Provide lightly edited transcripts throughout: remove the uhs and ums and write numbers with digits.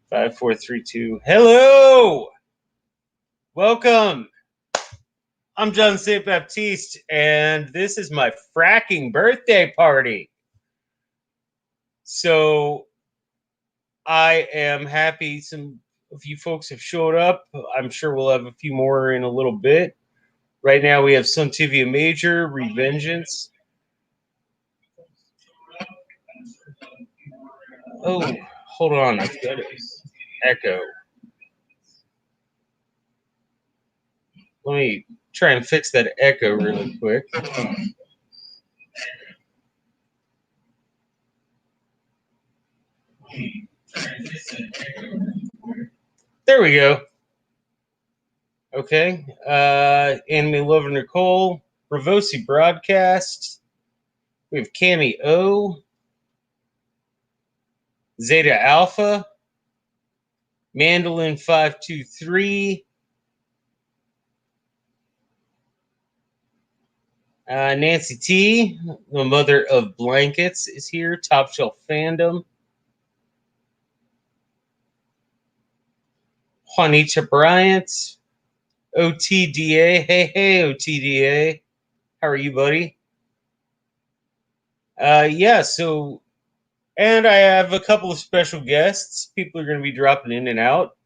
Five, four, three, two. Hello! Welcome. I'm John St. Baptiste, and this is my fracking birthday party. So I am happy a few folks have showed up. I'm sure we'll have a few more in a little bit. Right now we have Suntivia Major, Revengeance. Oh, hold on. I've got an echo. Let me try and fix that echo really quick. There we go. Okay. Anime Lover Nicole, Ravosi Broadcast. We have Cami O, Zeta Alpha, Mandolin 523, Nancy T, the mother of blankets, is here. Top Shelf Fandom. Juanita Bryant, OTDA. Hey, OTDA. How are you, buddy? And I have a couple of special guests. People are going to be dropping in and out.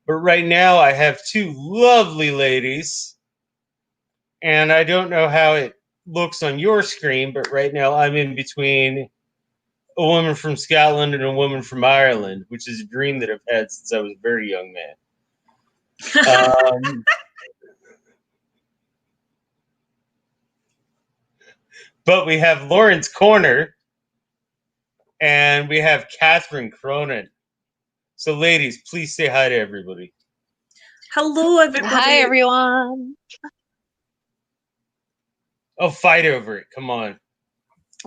But right now, I have two lovely ladies. And I don't know how it looks on your screen, but right now I'm in between a woman from Scotland and a woman from Ireland, which is a dream that I've had since I was a very young man. But we have Lawrence Corner and we have Catherine Cronin. So, ladies, please say hi to everybody. Hello, everybody. Hi, everyone. Oh, fight over it. Come on.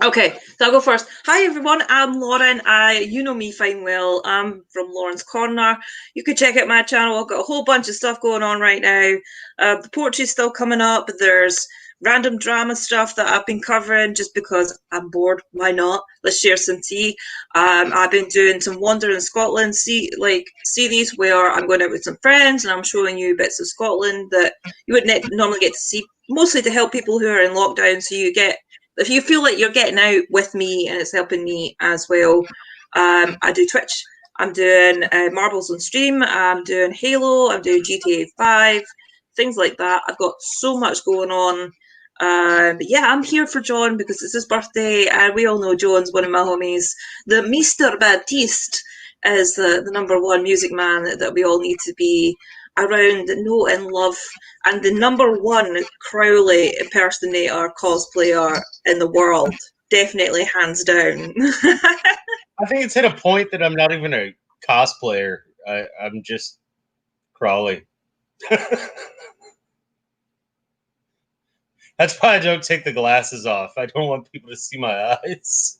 Okay, so I'll go first. Hi, everyone. I'm Lauren. You know me fine well. I'm from Lauren's Corner. You could check out my channel. I've got a whole bunch of stuff going on right now. The poetry's still coming up. There's random drama stuff that I've been covering just because I'm bored. Why not? Let's share some tea. I've been doing some Wander in Scotland series where I'm going out with some friends and I'm showing you bits of Scotland that you wouldn't normally get to see, mostly to help people who are in lockdown. So if you feel like you're getting out with me and it's helping me as well, I do Twitch. I'm doing Marbles on stream. I'm doing Halo. I'm doing GTA 5, things like that. I've got so much going on. But yeah, I'm here for John because it's his birthday, and we all know John's one of my homies. The Mr. Baptiste is the number one music man that we all need to be around, know and love, and the number one Crowley impersonator cosplayer in the world. Definitely, hands down. I think it's hit a point that I'm not even a cosplayer. I'm just Crowley. That's why I don't take the glasses off. I don't want people to see my eyes.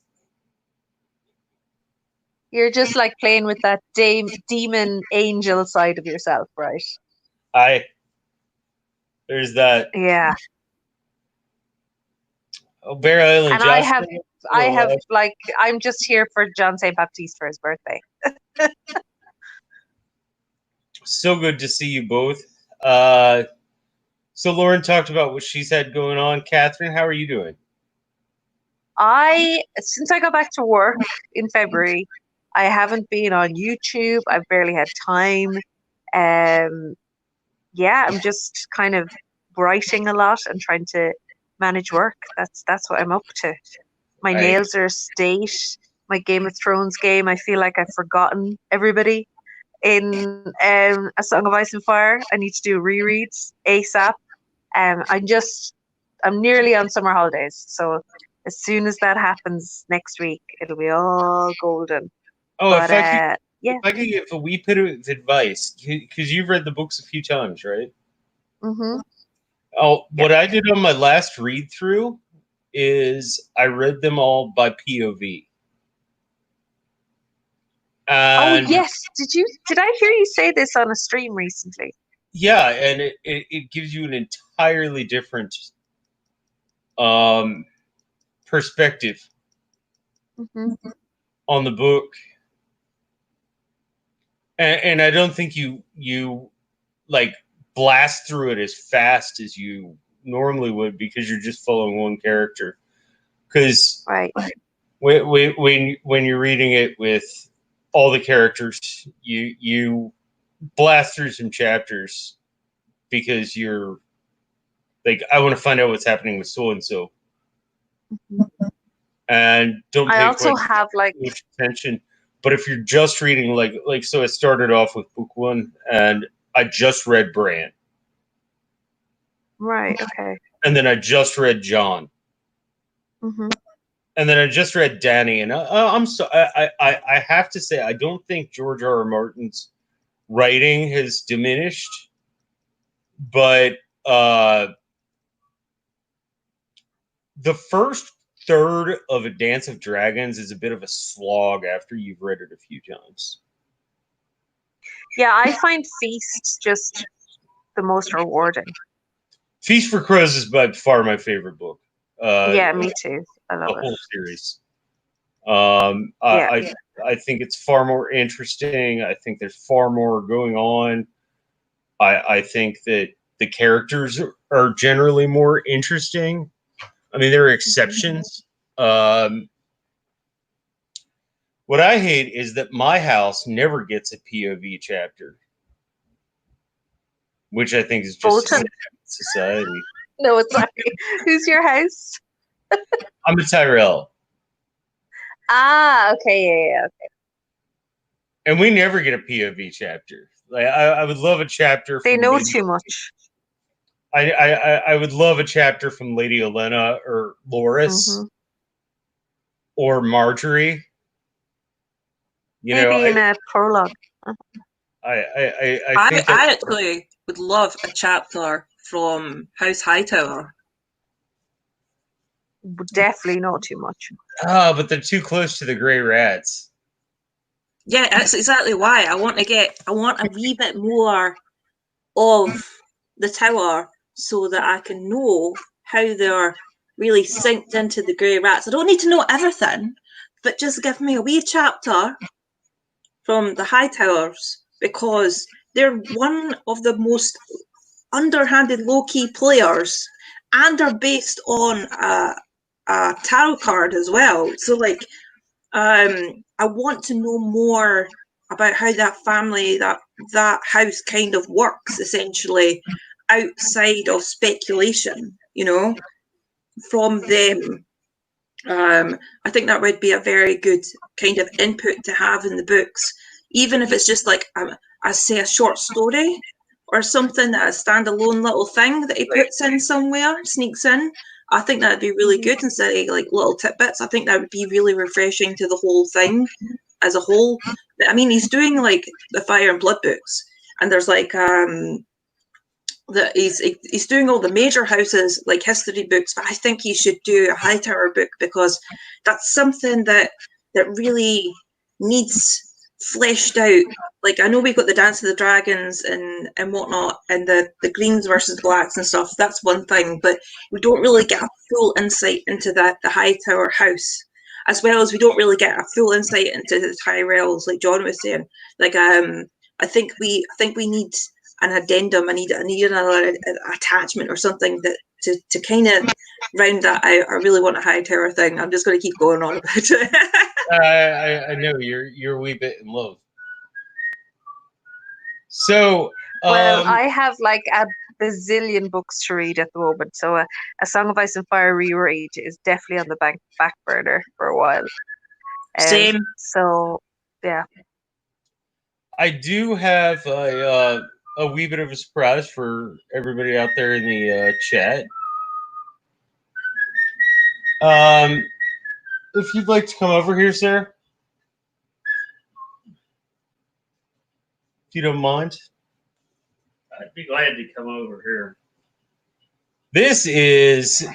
You're just like playing with that demon angel side of yourself, right? There's that. Yeah. Oh, Bear Island. And Josh, I'm just here for John St. Baptiste for his birthday. So good to see you both. So Lauren talked about what she's had going on. Catherine, how are you doing? Since I got back to work in February, I haven't been on YouTube. I've barely had time. I'm just kind of writing a lot and trying to manage work. That's what I'm up to. My nails are a state. My Game of Thrones game, I feel like I've forgotten everybody in A Song of Ice and Fire. I need to do rereads ASAP. I'm nearly on summer holidays, so as soon as that happens next week, it'll be all golden. Oh, if I could give a wee bit of advice, because you've read the books a few times, right? Mm-hmm. Oh, what I did on my last read through is I read them all by POV. And yes, did I hear you say this on a stream recently? Yeah, and it gives you an entirely different perspective on the book. and I don't think you like blast through it as fast as you normally would because you're just following one character. Because Right. when you're reading it with all the characters, you blast through some chapters because you're like, I want to find out what's happening with so and so, and don't I pay also quite have like much attention. But if you're just reading like so, I started off with book one, and I just read Bran, right, okay. and then I just read John, Hmm. and then I just read Danny, and I'm so I have to say I don't think George R. R. Martin's writing has diminished, but the first third of A Dance of Dragons is a bit of a slog after you've read it a few times. Yeah, I find Feast just the most rewarding. Feast for Crows is by far my favorite book. Yeah, me too. I The love it. whole series. Yeah. I think it's far more interesting. I think there's far more going on. I think that the characters are generally more interesting. I mean, there are exceptions. What I hate is that my house never gets a POV chapter, which I think is just Bolton. society. No, it's sorry. Who's your house? I'm a Tyrell, Ah, okay, yeah. and we never get a POV chapter. Like I would love a chapter They from know Lady. too much. I would love a chapter from Lady Olenna or Loris Hmm. or Marjorie. You know, Maybe in a prologue. I I think that actually would love a chapter from House Hightower. Definitely not too much. but they're too close to the gray rats. Yeah, that's exactly why I want a wee bit more of the tower so that I can know how they're really synced into the grey rats. I don't need to know everything, but just give me a wee chapter from the High Towers because they're one of the most underhanded, low-key players, and are based on a tarot card as well. So, like, I want to know more about how that family, that house, kind of works essentially outside of speculation. From them. I think that would be a very good kind of input to have in the books, even if it's just like I say a short story or something, that a standalone little thing that he puts in somewhere, sneaks in. I think that'd be really good instead of like little tidbits. I think that would be really refreshing to the whole thing as a whole. I mean, he's doing like the Fire and Blood books, and there's like that he's doing all the major houses like history books, but I think he should do a Hightower book because that's something that really needs fleshed out. Like, I know we've got the Dance of the Dragons and whatnot, and the greens versus blacks and stuff. That's one thing, but we don't really get a full insight into the Hightower house, as well as we don't really get a full insight into the Tyrells, like John was saying. Like, I think we need an addendum. I need another attachment or something that to kind of round that out. I really want a Hightower thing. I'm just going to keep going on about it. I know you're a wee bit in love. So, Well, I have like a bazillion books to read at the moment, so a Song of Ice and Fire reread is definitely on the back burner for a while. Same. So, yeah. I do have a wee bit of a surprise for everybody out there in the chat. If you'd like to come over here, sir, if you don't mind, I'd be glad to come over here. this is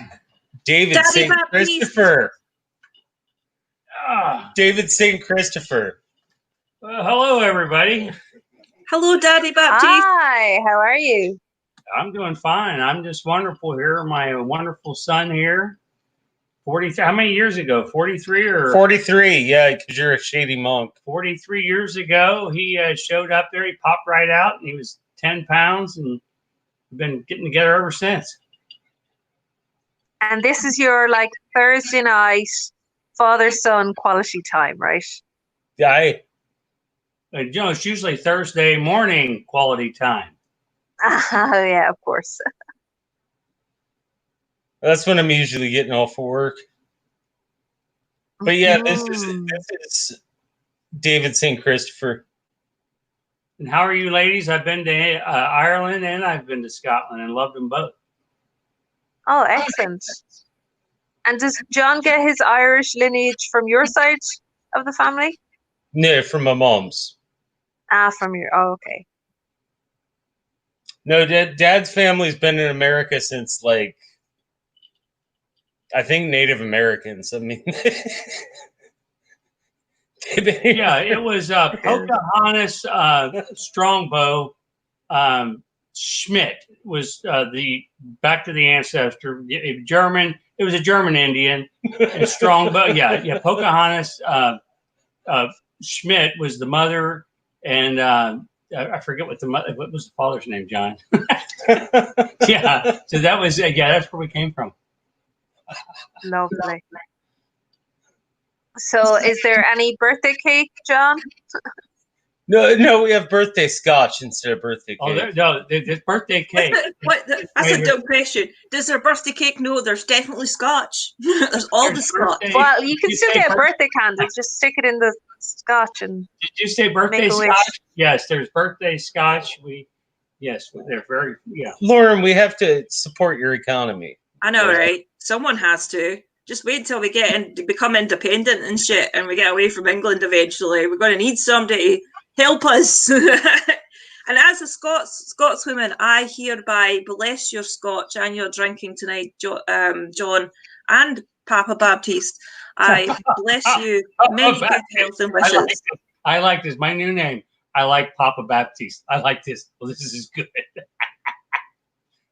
David Daddy St. Baptiste. Christopher. Ah, David St. Christopher. well, hello, everybody. Hello, Daddy Baptiste. Hi, how are you? I'm doing fine. I'm just wonderful here. My wonderful son here. 43. How many years ago? 43 or 43, yeah, because you're a shady monk. 43 years ago, he showed up there. He popped right out, and he was 10 pounds, and we've been getting together ever since. And this is your like Thursday night father-son quality time, right? I It's usually Thursday morning quality time. Oh yeah, of course. That's when I'm usually getting off for work. But yeah, this is David St. Christopher. And how are you, ladies? I've been to Ireland and I've been to Scotland and loved them both. Oh, excellent. And does John get his Irish lineage from your side of the family? No, from my mom's. From your. Oh, okay. No, Dad's family's been in America since like I think Native Americans. I mean, yeah, it was Pocahontas Strongbow Schmidt was the back to the ancestor German. It was a German Indian. And Strongbow, yeah. Pocahontas Schmidt was the mother, and I forget what was the father's name, John. Yeah, so that was that's where we came from. Lovely. So, is there any birthday cake, John? No, we have birthday scotch instead of birthday cake. There's birthday cake. That's a dumb question. Does their birthday cake know there's definitely scotch? There's all the scotch. Well, you can still get birthday candles. Just stick it in the scotch and. Did you say birthday scotch? Yes, there's birthday scotch. Yes, they're very Lauren, we have to support your economy. I know, right? Someone has to. Just wait until we become independent and shit, and we get away from England eventually. We're going to need somebody to help us. And as a Scotswoman, I hereby bless your scotch and your drinking tonight, John and Papa Baptiste. I bless you many good health and wishes. I like this. My new name. I like Papa Baptiste. I like this. Well, this is good.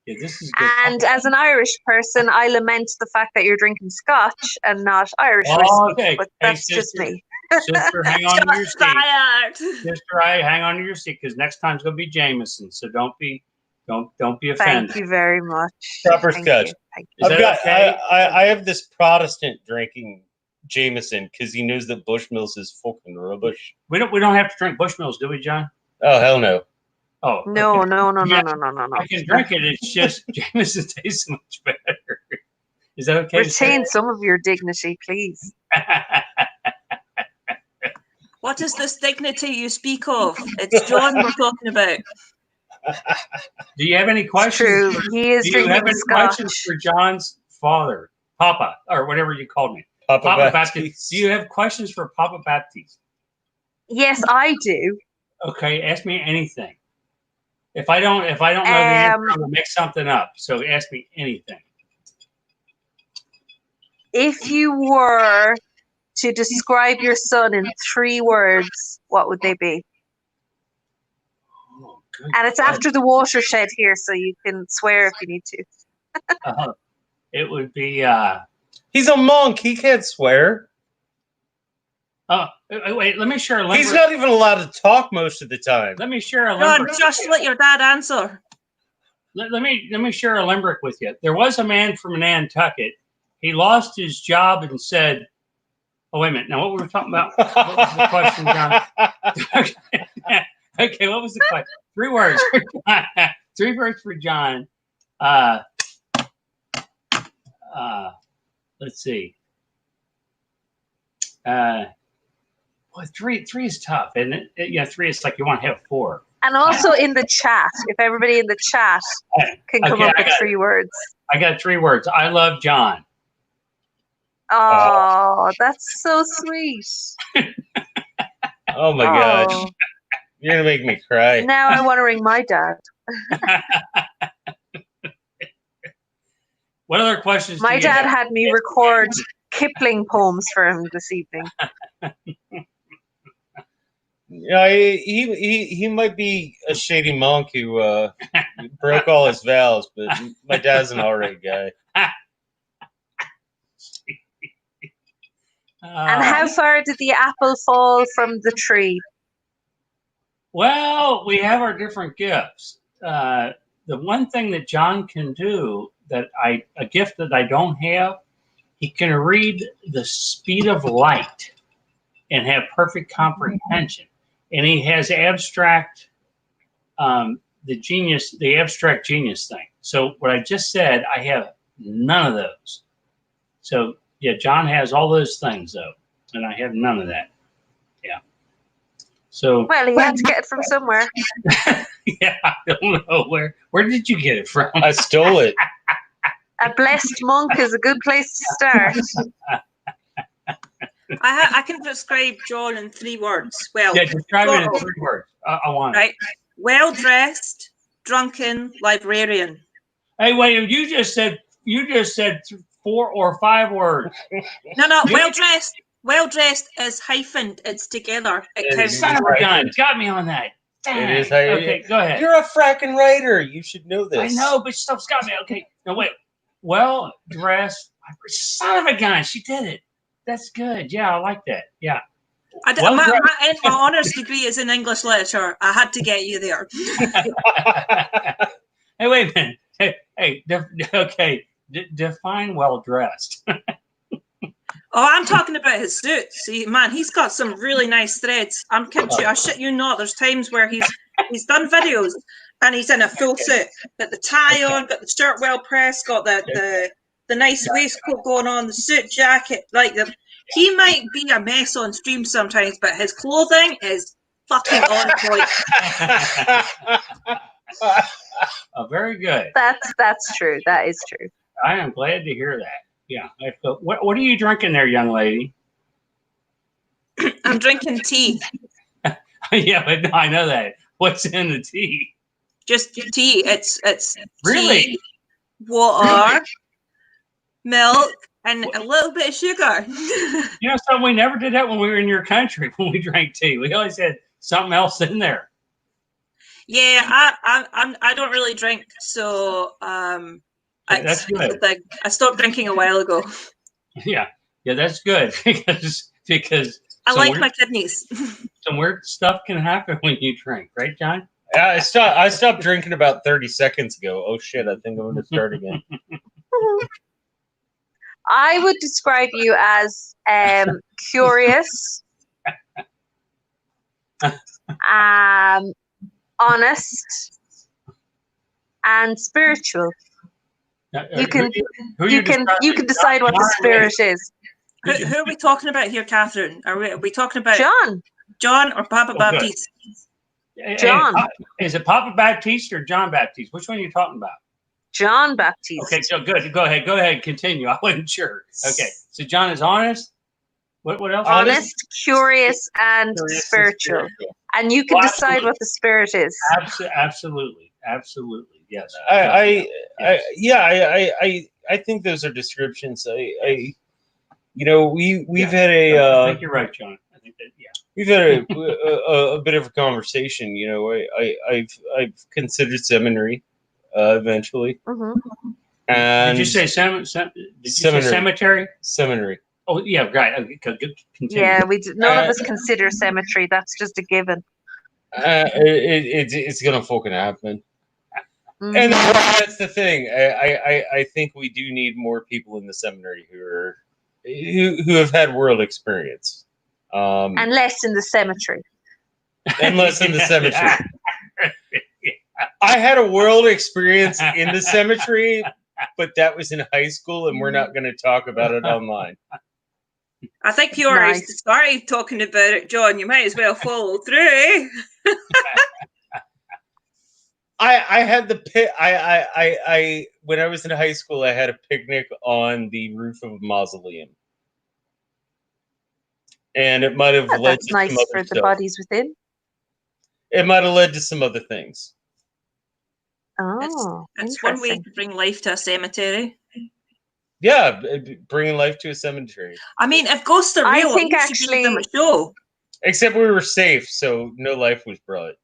Yeah, this is good. And as an Irish person, I lament the fact that you're drinking scotch and not Irish whiskey. Okay. But that's just me. Sister, hang on to your seat. Sister, hang on to your seat because next time's gonna be Jameson. So don't be offended. Thank you very much. Proper scotch. I have this Protestant drinking Jameson because he knows that Bushmills is fucking rubbish. We don't have to drink Bushmills, do we, John? Oh hell no. Oh no, okay. No. I can drink it. It's just Jameson tastes so much better. Is that okay? Retain some of your dignity, please. What is this dignity you speak of? It's John we're talking about. Do you have any questions? True. He is Do you have any scotch. questions for John's father, Papa, or whatever you called me? Papa Baptiste. Do you have questions for Papa Baptiste? Yes, I do. Okay, ask me anything. If I don't know the answer, I'm gonna make something up. So ask me anything. If you were to describe your son in 3 words, what would they be? Oh, and it's after the watershed here, so you can swear if you need to. It would be. He's a monk. He can't swear. Wait. Let me share a limerick. He's not even allowed to talk most of the time. Let me share a limerick. John, just let your dad answer. Let me share a limerick with you. There was a man from Nantucket. He lost his job and said, "Oh wait a minute. Now what were we talking about? What was the question, John?" Okay, what was the question? 3 words. 3 words for John. Let's see. Well, three is tough, isn't it? Yeah, 3 is like you want to have 4. And also in the chat, if everybody in the chat can come up with 3 words. I got 3 words. I love John. Oh, that's so sweet. Oh my gosh. You're going to make me cry. Now I want to ring my dad. What other questions? My dad had me record Kipling poems for him this evening. Yeah, he might be a shady monk who broke all his vows, but my dad's an alright guy. And how far did the apple fall from the tree? Well, we have our different gifts. The one thing that John can do a gift that I don't have, he can read the speed of light and have perfect comprehension. And he has abstract, the abstract genius thing. So what I just said, I have none of those. So yeah, John has all those things though, and I have none of that. Yeah. So Well, he had to get it from somewhere. yeah, I don't know where did you get it from? I stole it. A blessed monk is a good place to start. I can describe John in 3 words. Well, Yeah, describe it in 3 words. I want it. Right. Well dressed, drunken librarian. Hey, wait! You just said 4 or 5 words. No. Well dressed is hyphened. It's together. It counts. Son of a gun! Got me on that. Dang. It is how Okay, go ahead. You're a fracking writer. You should know this. I know, but stuff's got me. Okay, no wait. Well dressed. Son of a gun! She did it. That's good. Yeah, I like that. Yeah. My honours degree is in English literature. I had to get you there. Hey, wait a minute. Hey, okay. Define well dressed. Oh, I'm talking about his suit. See, man, he's got some really nice threads. I'm kidding you. I shit you not. There's times where he's done videos and he's in a full suit, got the tie on, got the shirt well pressed, got the nice waistcoat going on, the suit jacket. He might be a mess on stream sometimes, but his clothing is fucking on point. Very good. That's true. That is true. I am glad to hear that. Yeah. What are you drinking there, young lady? I'm drinking tea. Yeah, but no, I know that. What's in the tea? Just tea. It's Really? tea, water, milk, and a little bit of sugar. You know something? We never did that when we were in your country when we drank tea. We always had something else in there. Yeah, I don't really drink, so that's good. I stopped drinking a while ago. Yeah, that's good because I like my kidneys. Some weird stuff can happen when you drink, right, John? I stopped drinking about 30 seconds ago. Oh shit! I think I'm going to start again. I would describe you as curious, honest, and spiritual. You can decide what the spirit is. Who are we talking about here, Catherine? Are we talking about John or Papa Baptiste? John. Is it Papa Baptiste or John Baptiste? Which one are you talking about? John Baptiste. Okay, so good. Go ahead. Continue. I wasn't sure. Okay, so John is honest. What else? Honest, curious, and spiritual. And you can decide what the spirit is. Absolutely. Yes. I think those are descriptions. We've had a. I think you're right, John. I think that we've had a bit of a conversation. I've considered seminary eventually. Mm-hmm. And did you say cemetery? Seminary. Oh yeah, right. Continue. Yeah, none of us consider cemetery. That's just a given. It's gonna fucking happen. Mm-hmm. And that's the thing. I think we do need more people in the seminary who have had world experience. And less in the cemetery. And less in the cemetery. I had a world experience in the cemetery, but that was in high school, and we're not going to talk about it online. I think you already started talking about it, John. You might as well follow through. I had the pit. I when I was in high school, I had a picnic on the roof of a mausoleum, and it might have led to nice some for other the stuff. bodies within. It might have led to some other things. Oh, that's one way to bring life to a cemetery. Yeah, bringing life to a cemetery. I mean, if ghosts are real, I think actually give them a show. Except we were safe, so no life was brought.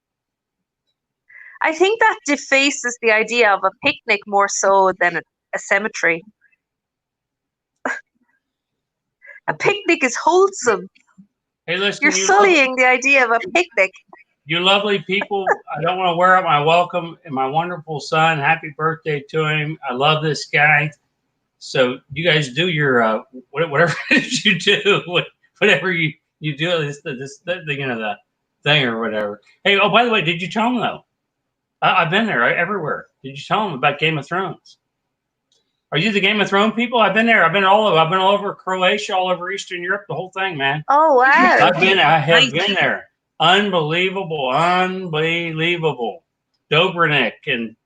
I think that defaces the idea of a picnic more so than a cemetery. A picnic is wholesome. Hey, listen, You're sullying the idea of a picnic. you lovely people. I don't want to wear out my welcome and my wonderful son. Happy birthday to him. I love this guy. So you guys do your whatever it is you do, whatever you do. The thing or whatever. Hey, oh, by the way, did you tell him though? I've been there everywhere. Did you tell him about Game of Thrones? Are you the Game of Thrones people? I've been there. I've been all over Croatia, all over Eastern Europe, the whole thing, man. Oh, wow. I have been there. Unbelievable. Dobronik and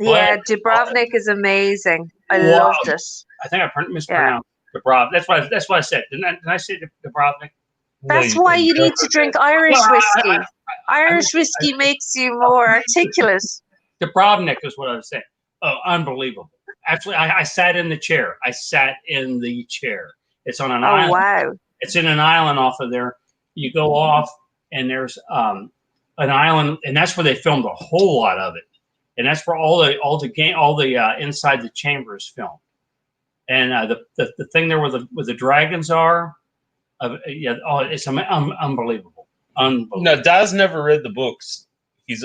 yeah, Dubrovnik is amazing. I loved it. I think I mispronounced Dubrovnik. That's what I said. Didn't I say Dubrovnik? That's why you need to drink Irish whiskey. Irish whiskey makes you more articulate. Dubrovnik is what I was saying. Oh, unbelievable. Actually, I sat in the chair. It's on an island. Wow. It's in an island off of there. You go off, and there's an island, and that's where they filmed a whole lot of it. And that's where all the inside the chamber is filmed. And the thing there where the dragons are, it's unbelievable. Unbelievable. No, Daz never read the books. He's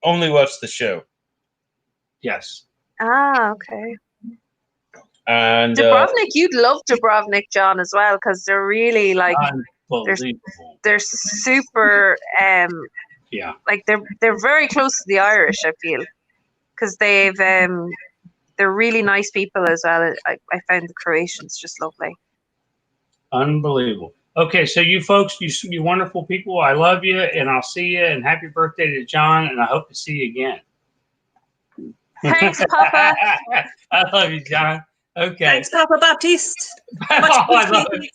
only watched the show. Yes. Ah, okay. And Dubrovnik, you'd love Dubrovnik, John, as well, because they're really like they're super like they're very close to the Irish, I feel, because they're really nice people as well. I found the Croatians just lovely. Unbelievable. Okay, so you folks, you wonderful people, I love you, and I'll see you, and happy birthday to John, and I hope to see you again. Thanks, Papa. I love you, John. Okay. Thanks, Papa Baptiste. I love it.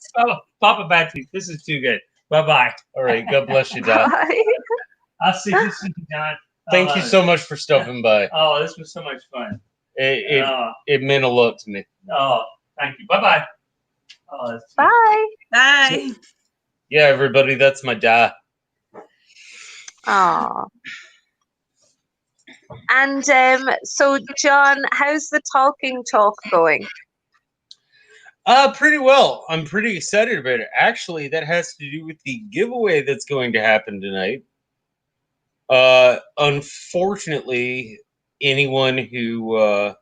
Papa Baptiste, this is too good. Bye-bye. all right, God bless you, Don. Bye. I'll see you soon, John. Thank you so much for stopping by. Oh, this was so much fun. It meant a lot to me. Oh, thank you. Bye-bye. Oh, Bye. Bye. Yeah, everybody, that's my dad. Aw. And so, John, how's the talking talk going? Pretty well. I'm pretty excited about it. Actually, that has to do with the giveaway that's going to happen tonight. Unfortunately, anyone who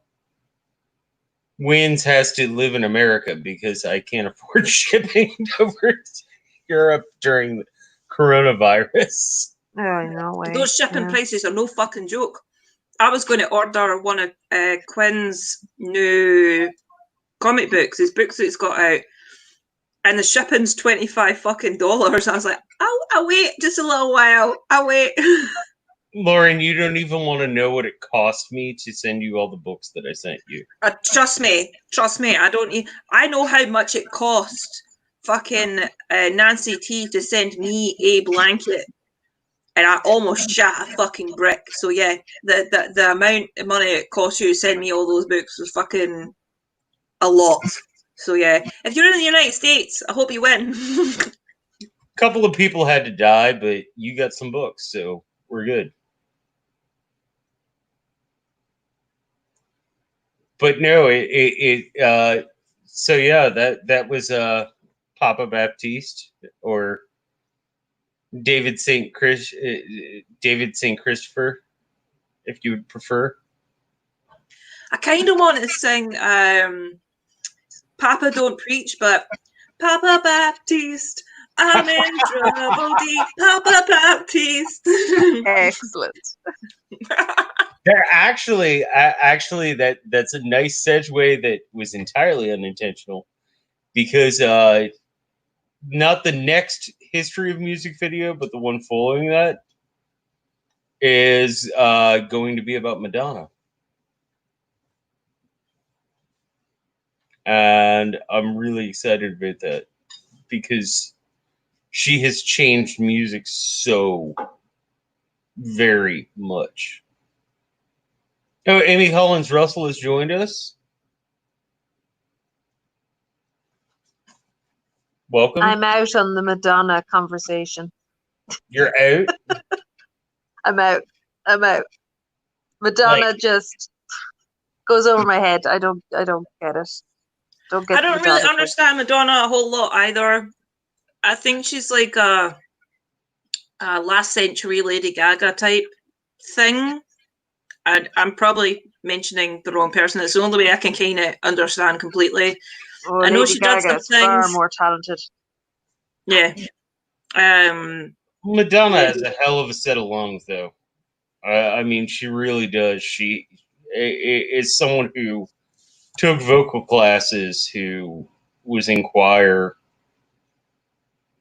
wins has to live in America because I can't afford shipping over to Europe during the coronavirus. Oh, no way. Those shipping prices are no fucking joke. I was going to order one of Quinn's new comic books, his books that he's got out, and the shipping's $25 fucking. I was like, I'll wait just a little while. I'll wait. Lauren, you don't even want to know what it cost me to send you all the books that I sent you. Trust me. I know how much it cost fucking Nancy T to send me a blanket. And I almost shot a fucking brick. So yeah, the amount of money it cost you to send me all those books was fucking a lot. So yeah, if you're in the United States, I hope you win. A couple of people had to die, but you got some books, so we're good. But no, so yeah, that was Papa Baptiste or David St. Christopher, if you would prefer. I kind of want to sing Papa Don't Preach, but Papa Baptiste, I'm in trouble deep, Papa Baptiste. Excellent. There actually that's a nice segue that was entirely unintentional, because not the next History of Music video, but the one following that is going to be about Madonna. And I'm really excited about that because she has changed music so very much. Oh, Amy Collins Russell has joined us. Welcome. I'm out on the Madonna conversation. You're out? I'm out. Madonna just goes over my head. I don't get it. Don't get I don't really Madonna thing. understand Madonna a whole lot either. I think she's like a last century Lady Gaga type thing. I'm probably mentioning the wrong person. It's the only way I can kind of understand completely. Oh, I know Lady she does Gaga some is far things. more talented. Yeah. Madonna has a hell of a set of lungs, though. I mean, she really does. She is someone who took vocal classes, who was in choir.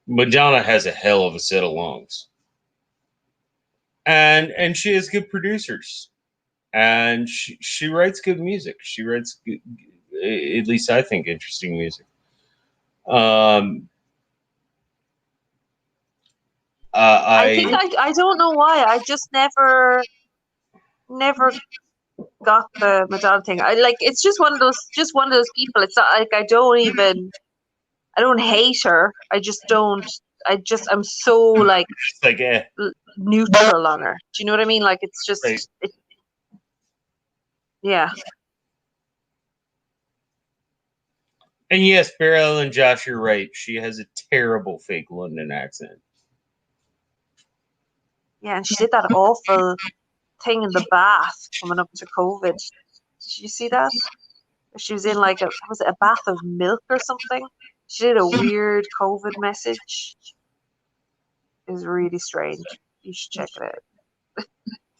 Madonna has a hell of a set of lungs, and she has good producers, and she writes good music. She writes good, at least I think, interesting music. I think I don't know why. I just never got the Madonna thing. I like it's just one of those people. It's not like I don't hate her. I'm so like It's like, neutral on her. Do you know what I mean? Like it's just right. Yeah. And yes, Beryl and Josh, you're right. She has a terrible fake London accent. Yeah, and she did that awful thing in the bath coming up to COVID. Did you see that? She was in like was it a bath of milk or something? She did a weird COVID message. It was really strange. You should check it out.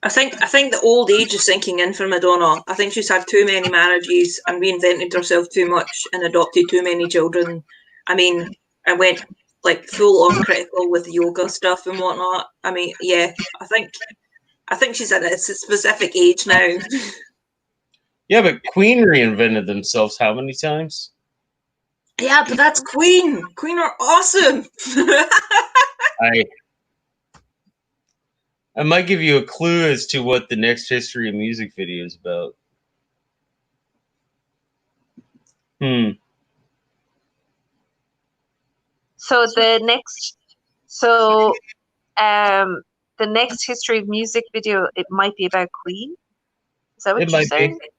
I think the old age is sinking in for Madonna. I think she's had too many marriages and reinvented herself too much and adopted too many children. I mean, I went like full on critical with yoga stuff and whatnot. I mean, yeah, I think she's at a specific age now. Yeah, but Queen reinvented themselves how many times? Yeah, but that's Queen. Queen are awesome. I might give you a clue as to what the next History of Music video is about. So the next History of Music video, it might be about Queen. Is that what you're saying? Be.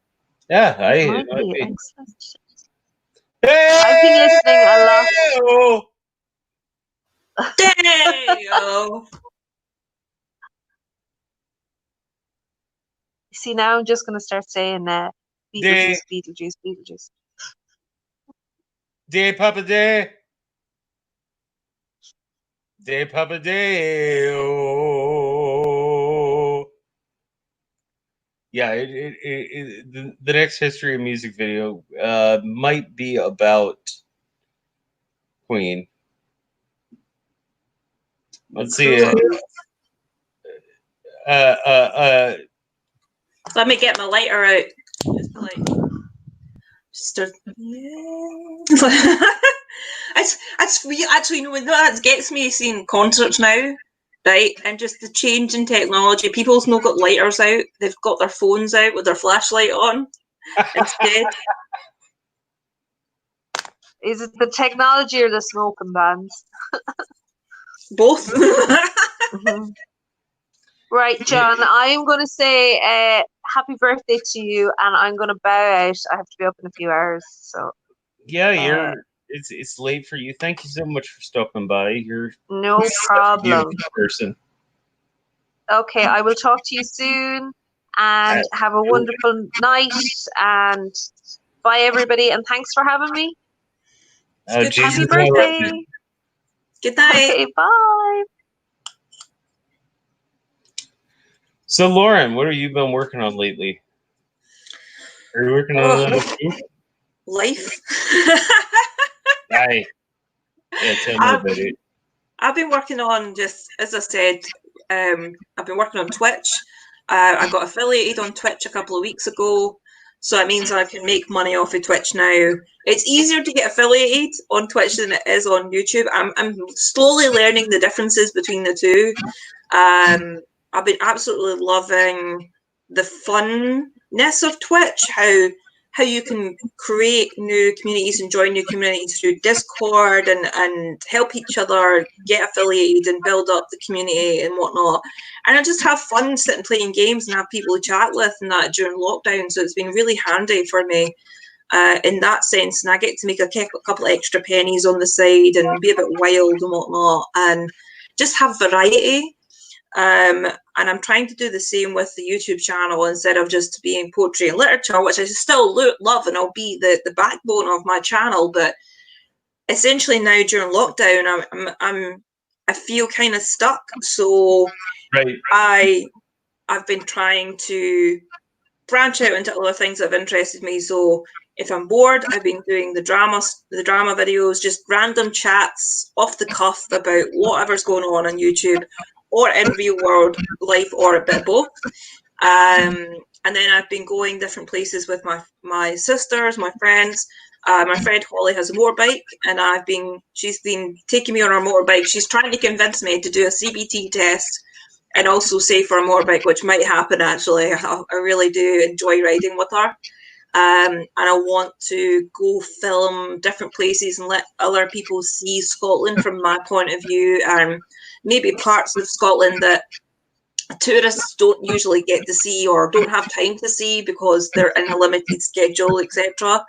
Yeah, it might be. Excellent. Hey! I've been listening a lot. Damn! See, now I'm just going to start saying Beetlejuice, Beetlejuice, Beetlejuice. Day, Papa Day. Day, Papa Day. Oh. Yeah, the next History of Music video might be about Queen. Let's see. Let me get my lighter out. Actually, you know, that gets me seeing concerts now, right? And just the change in technology. People's not got lighters out; they've got their phones out with their flashlight on instead. Is it the technology or the smoking bands? Both. Mm-hmm. Right, John, I am going to say happy birthday to you, and I'm going to bow out. I have to be up in a few hours, so. Yeah, it's late for you. Thank you so much for stopping by. You're no problem. Person. Okay, I will talk to you soon, and have a wonderful night, and bye everybody, and thanks for having me. Happy birthday. Good night. Okay, bye. So, Lauren, what have you been working on lately? Are you working on another food? Life. Yeah, tell me about it. I've been working on, just as I said, I've been working on Twitch. I got affiliated on Twitch a couple of weeks ago, so it means I can make money off of Twitch now. It's easier to get affiliated on Twitch than it is on YouTube. I'm slowly learning the differences between the two. I've been absolutely loving the funness of Twitch, how you can create new communities and join new communities through Discord and help each other get affiliated and build up the community and whatnot. And I just have fun sitting playing games and have people to chat with and that during lockdown. So it's been really handy for me. in that sense, and I get to make a couple of extra pennies on the side and be a bit wild and whatnot, and just have variety. And I'm trying to do the same with the YouTube channel instead of just being poetry and literature, which I still love and will be the backbone of my channel. But essentially now during lockdown, I feel kind of stuck. So Right. I've been trying to branch out into other things that have interested me. So if I'm bored, I've been doing the drama videos, just random chats off the cuff about whatever's going on YouTube or in real world life, or a bit of both. And then I've been going different places with my sisters, my friends. My friend Holly has a motorbike, and she's been taking me on her motorbike. She's trying to convince me to do a CBT test and also save for a motorbike, which might happen actually. I really do enjoy riding with her. And I want to go film different places and let other people see Scotland from my point of view, and maybe parts of Scotland that tourists don't usually get to see or don't have time to see because they're in a limited schedule, etc.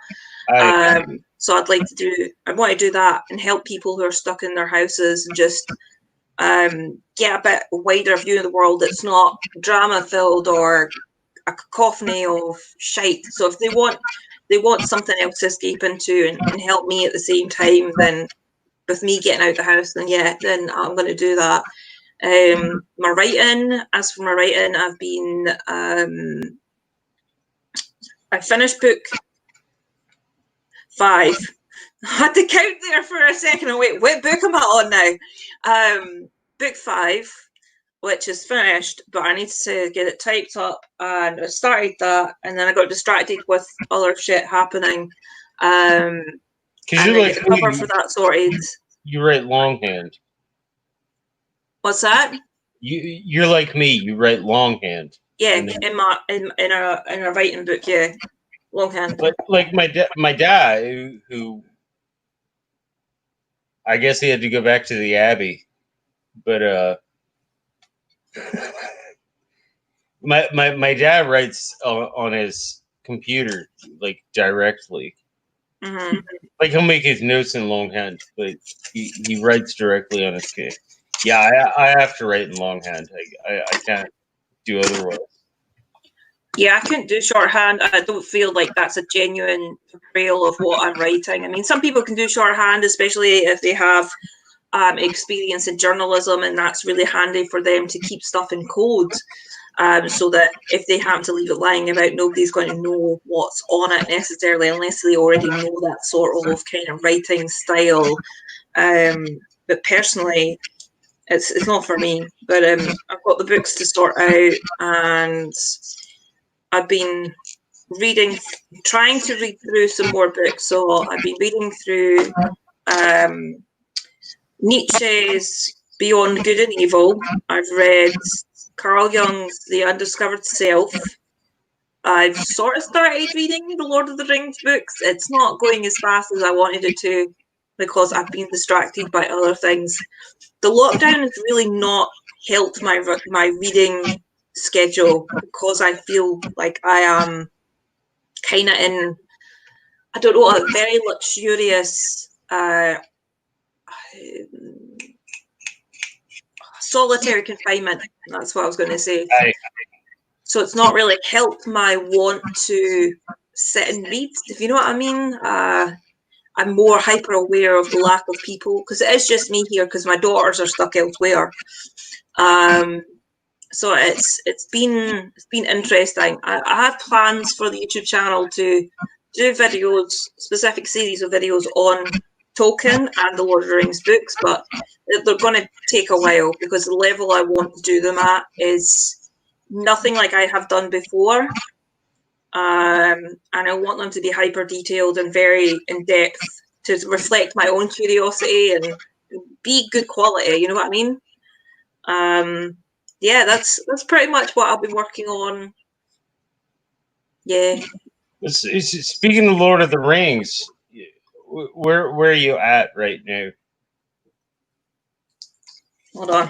So I want to do that and help people who are stuck in their houses and just get a bit wider view of the world that's not drama filled or a cacophony of shite. So if they want something else to escape into and help me at the same time, then with me getting out the house, then I'm going to do that. My writing, as for my writing, I've been I finished book 5. I had to count there for a second and wait, what book am I on now? Book 5, which is finished, but I need to get it typed up, and I started that, and then I got distracted with other shit happening. Because you're like the cover for that sorted. You write longhand. What's that? You're like me. You write longhand. Yeah, in a writing book. Yeah, longhand. Like my dad, who I guess he had to go back to the Abbey, but my dad writes on his computer, like directly. Mm-hmm. Like he'll make his notes in longhand, but he writes directly on his key. Yeah, I have to write in longhand. I can't do otherwise. Yeah, I couldn't do shorthand. I don't feel like that's a genuine portrayal of what I'm writing. I mean, some people can do shorthand, especially if they have experience in journalism, and that's really handy for them to keep stuff in code, so that if they happen to leave it lying about, nobody's going to know what's on it necessarily, unless they already know that sort of kind of writing style. But personally, it's not for me. But I've got the books to sort out, and I've been trying to read through some more books. So I've been reading through Nietzsche's Beyond Good and Evil. I've read Carl Jung's The Undiscovered Self. I've sort of started reading the Lord of the Rings books. It's not going as fast as I wanted it to because I've been distracted by other things. The lockdown has really not helped my reading schedule because I feel like I am kind of in, I don't know, a very luxurious solitary confinement. That's what I was going to say. So it's not really helped my want to sit and read, if you know what I mean. I'm more hyper aware of the lack of people because it is just me here because my daughters are stuck elsewhere. So it's been interesting. I had plans for the YouTube channel to do videos, specific series of videos on Tolkien and the Lord of the Rings books, but they're going to take a while because the level I want to do them at is nothing like I have done before. And I want them to be hyper detailed and very in depth to reflect my own curiosity and be good quality. You know what I mean? Yeah, that's pretty much what I've been working on. Yeah. Speaking of Lord of the Rings, where are you at right now? Hold on.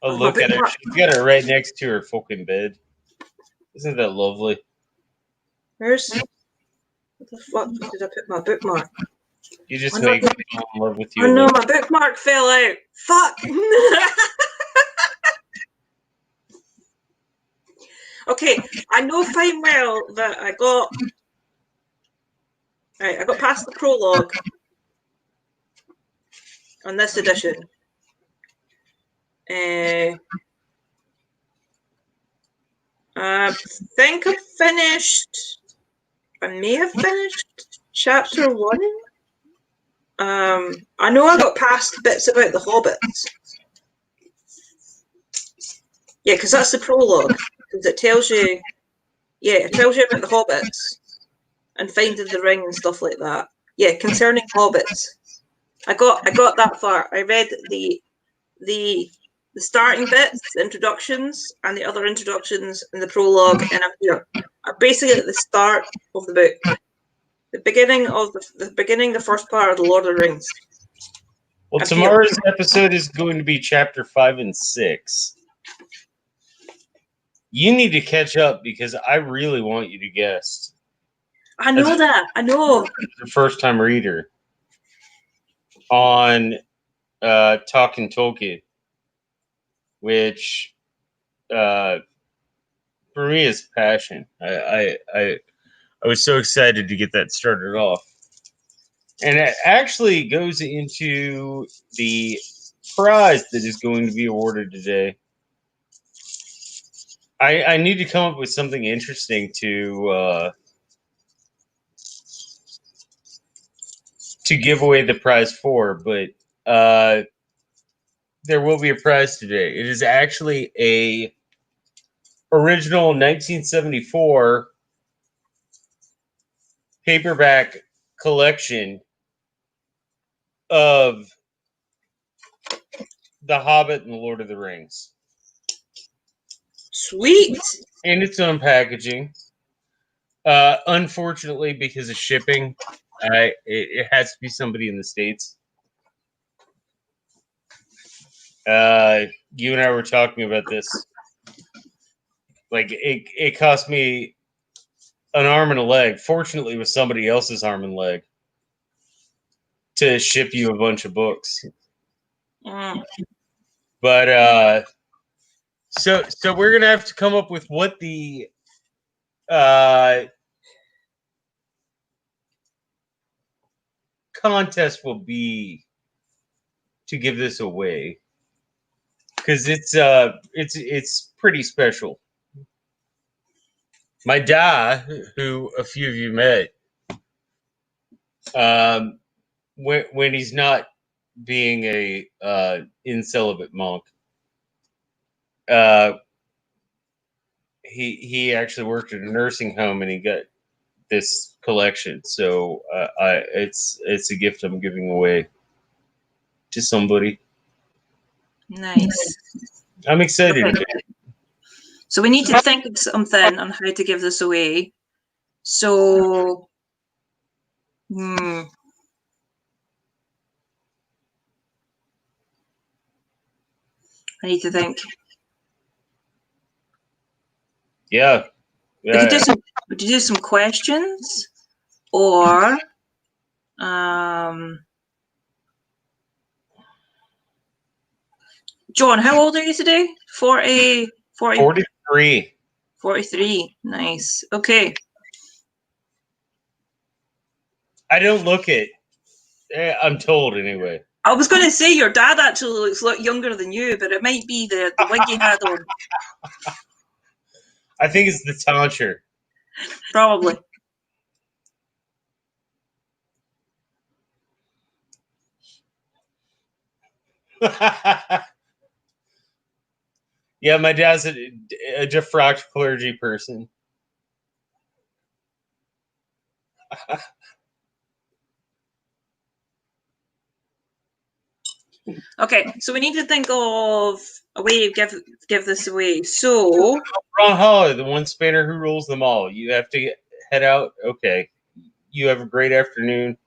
Oh, look at her. She's got it right next to her fucking bed. Isn't that lovely? Where's... What the fuck did I put my bookmark? You just Oh, make no. me fall in love with you. Oh no, my bookmark fell out. Fuck! Okay, I know fine well that I got... Right, I got past the prologue on this edition. I think I've finished... I may have finished chapter 1. I know I got past bits about the hobbits. Yeah, because that's the prologue. Because it tells you... Yeah, it tells you about the hobbits. And finding the ring and stuff like that. Yeah, concerning hobbits. I got that far. I read the starting bits, the introductions, and the other introductions in the prologue, and I'm here. I'm basically at the start of the book. The beginning, the first part of the Lord of the Rings. Well, I'm tomorrow's episode is going to be chapter 5 and 6. You need to catch up because I really want you to guess. I know that. I know. The first time reader on Talking Tolkien, which for me is passion. I was so excited to get that started off. And it actually goes into the prize that is going to be awarded today. I need to come up with something interesting to give away the prize for, but there will be a prize today. It is actually a original 1974 paperback collection of The Hobbit and The Lord of the Rings. Sweet. In its own packaging. Unfortunately, because of shipping, it has to be somebody in the States. You and I were talking about this. Like, it cost me an arm and a leg. Fortunately, it was somebody else's arm and leg to ship you a bunch of books. But so we're gonna have to come up with what the contest will be to give this away, because it's pretty special. My dad, who a few of you met, when he's not being a incelibate monk, he actually worked at a nursing home and he got this collection. So it's a gift I'm giving away to somebody. Nice. I'm excited. Okay. So we need to think of something on how to give this away. So, I need to think. Yeah. We could do some questions, or John, how old are you today? 43. 43. Nice. Okay. I don't look it. I'm told anyway. I was going to say your dad actually looks a lot younger than you, but it might be the wig you had on. I think it's the tonsure. Probably. Yeah, my dad's a defrocked clergy person. Okay, so we need to think of a way to give this away. So, Ron Hollow, the one spanner who rules them all. You have to head out. Okay. You have a great afternoon.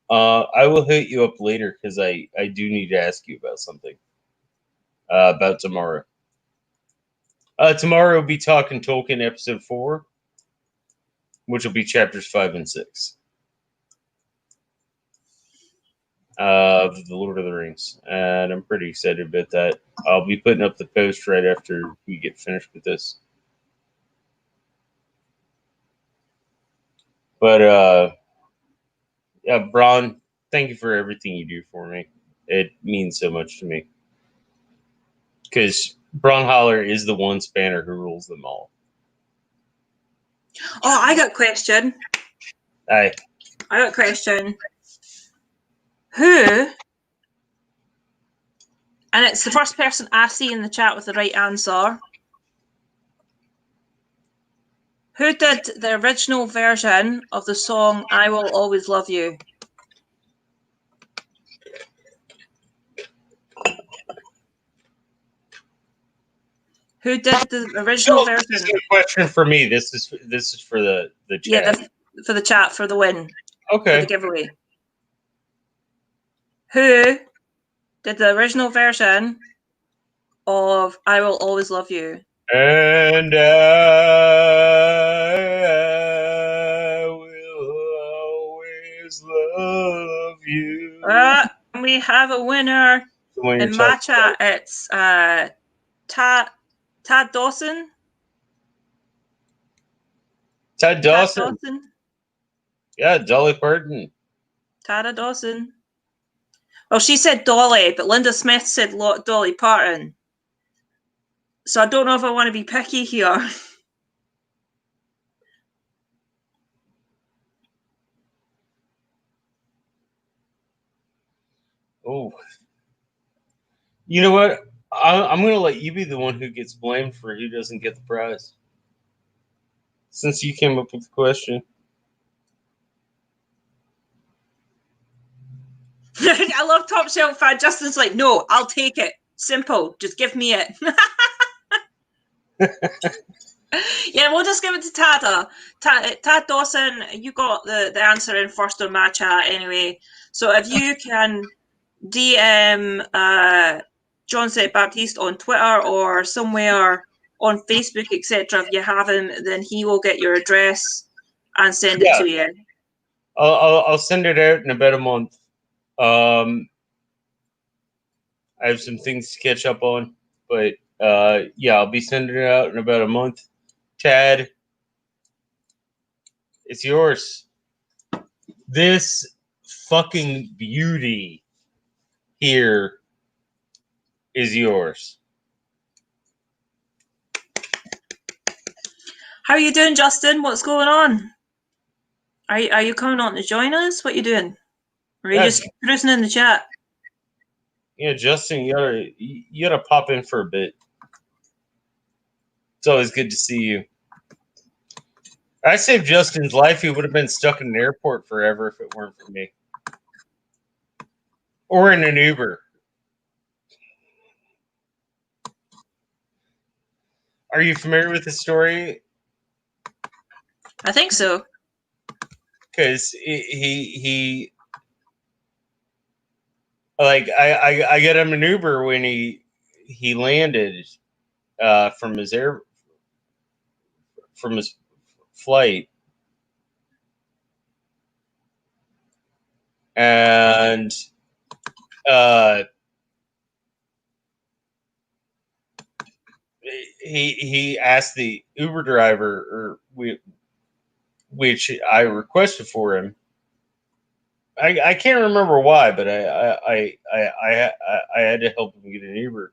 I will hit you up later because I do need to ask you about something. About tomorrow. Tomorrow we'll be talking Tolkien episode 4, which will be chapters 5 and 6 of The Lord of the Rings. And I'm pretty excited about that. I'll be putting up the post right after we get finished with this. But, yeah, Braun, thank you for everything you do for me. It means so much to me. Because Braunhaler is the one spanner who rules them all. Oh, I got a question. Aye. I got a question. Who, and it's the first person I see in the chat with the right answer, who did the original version of the song I Will Always Love You? Who did the original version? This is a question for me. This is for the chat. Yeah, for the chat, for the win. Okay. For the giveaway. Who did the original version of I Will Always Love You? And I will always love you. We have a winner in my chat. It's Tad Dawson. Tad Dawson. Yeah, Dolly Parton. Tada Dawson. Well, she said Dolly, but Linda Smith said Dolly Parton. So I don't know if I want to be picky here. Oh. You know what? I'm going to let you be the one who gets blamed for who doesn't get the prize. Since you came up with the question. I love Top Shelf fan. Justin's like, no, I'll take it. Simple. Just give me it. Yeah, we'll just give it to Tada. Tad Dawson, you got the answer in first on my chat anyway. So if you can DM John St. Baptiste on Twitter or somewhere on Facebook, etc., if you have him, then he will get your address and send it to you. I'll send it out in about a month. I have some things to catch up on, but yeah, I'll be sending it out in about a month. Tad, it's yours. This fucking beauty here is yours. How are you doing, Justin? What's going on? Are you coming on to join us? What are you doing? Or are you just cruising in the chat? Yeah, Justin, you gotta pop in for a bit. It's always good to see you. I saved Justin's life. He would have been stuck in an airport forever if it weren't for me. Or in an Uber. Are you familiar with the story? I think so. Because he like I got him an Uber when he landed from his flight, and he asked the Uber driver, which I requested for him. I can't remember why, but I had to help him get an Uber,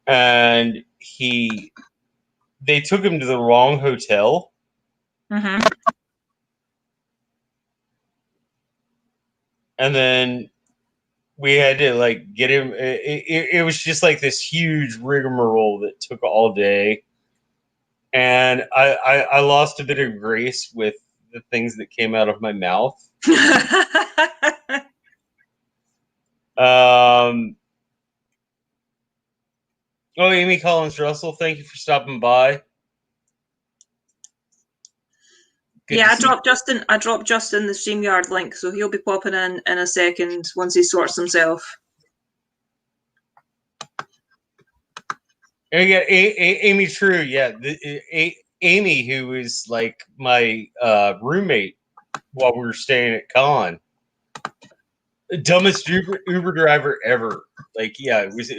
and they took him to the wrong hotel. Mm-hmm. And then we had to like get him. It was just like this huge rigmarole that took all day, and I lost a bit of grace with the things that came out of my mouth. Oh, Amy Collins Russell, thank you for stopping by. Good, yeah, I dropped Justin the StreamYard link, so he'll be popping in a second once he sorts himself. And yeah, Amy True, yeah, Amy, who is like my roommate while we were staying at Con, dumbest Uber driver ever. Like, yeah, it was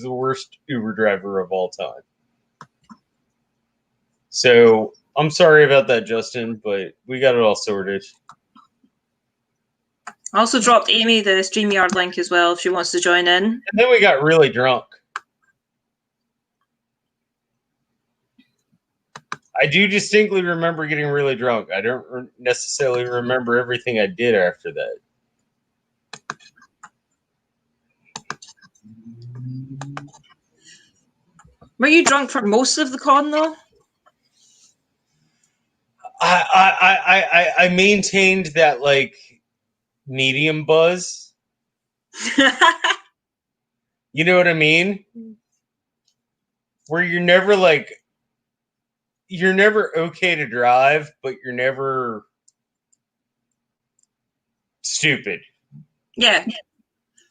the worst Uber driver of all time. So I'm sorry about that, Justin, but we got it all sorted. I also dropped Amy the StreamYard link as well if she wants to join in. And then we got really drunk. I do distinctly remember getting really drunk. I don't necessarily remember everything I did after that. Were you drunk for most of the con though? I maintained that like medium buzz. You know what I mean? Where you're never okay to drive, but you're never stupid. Yeah.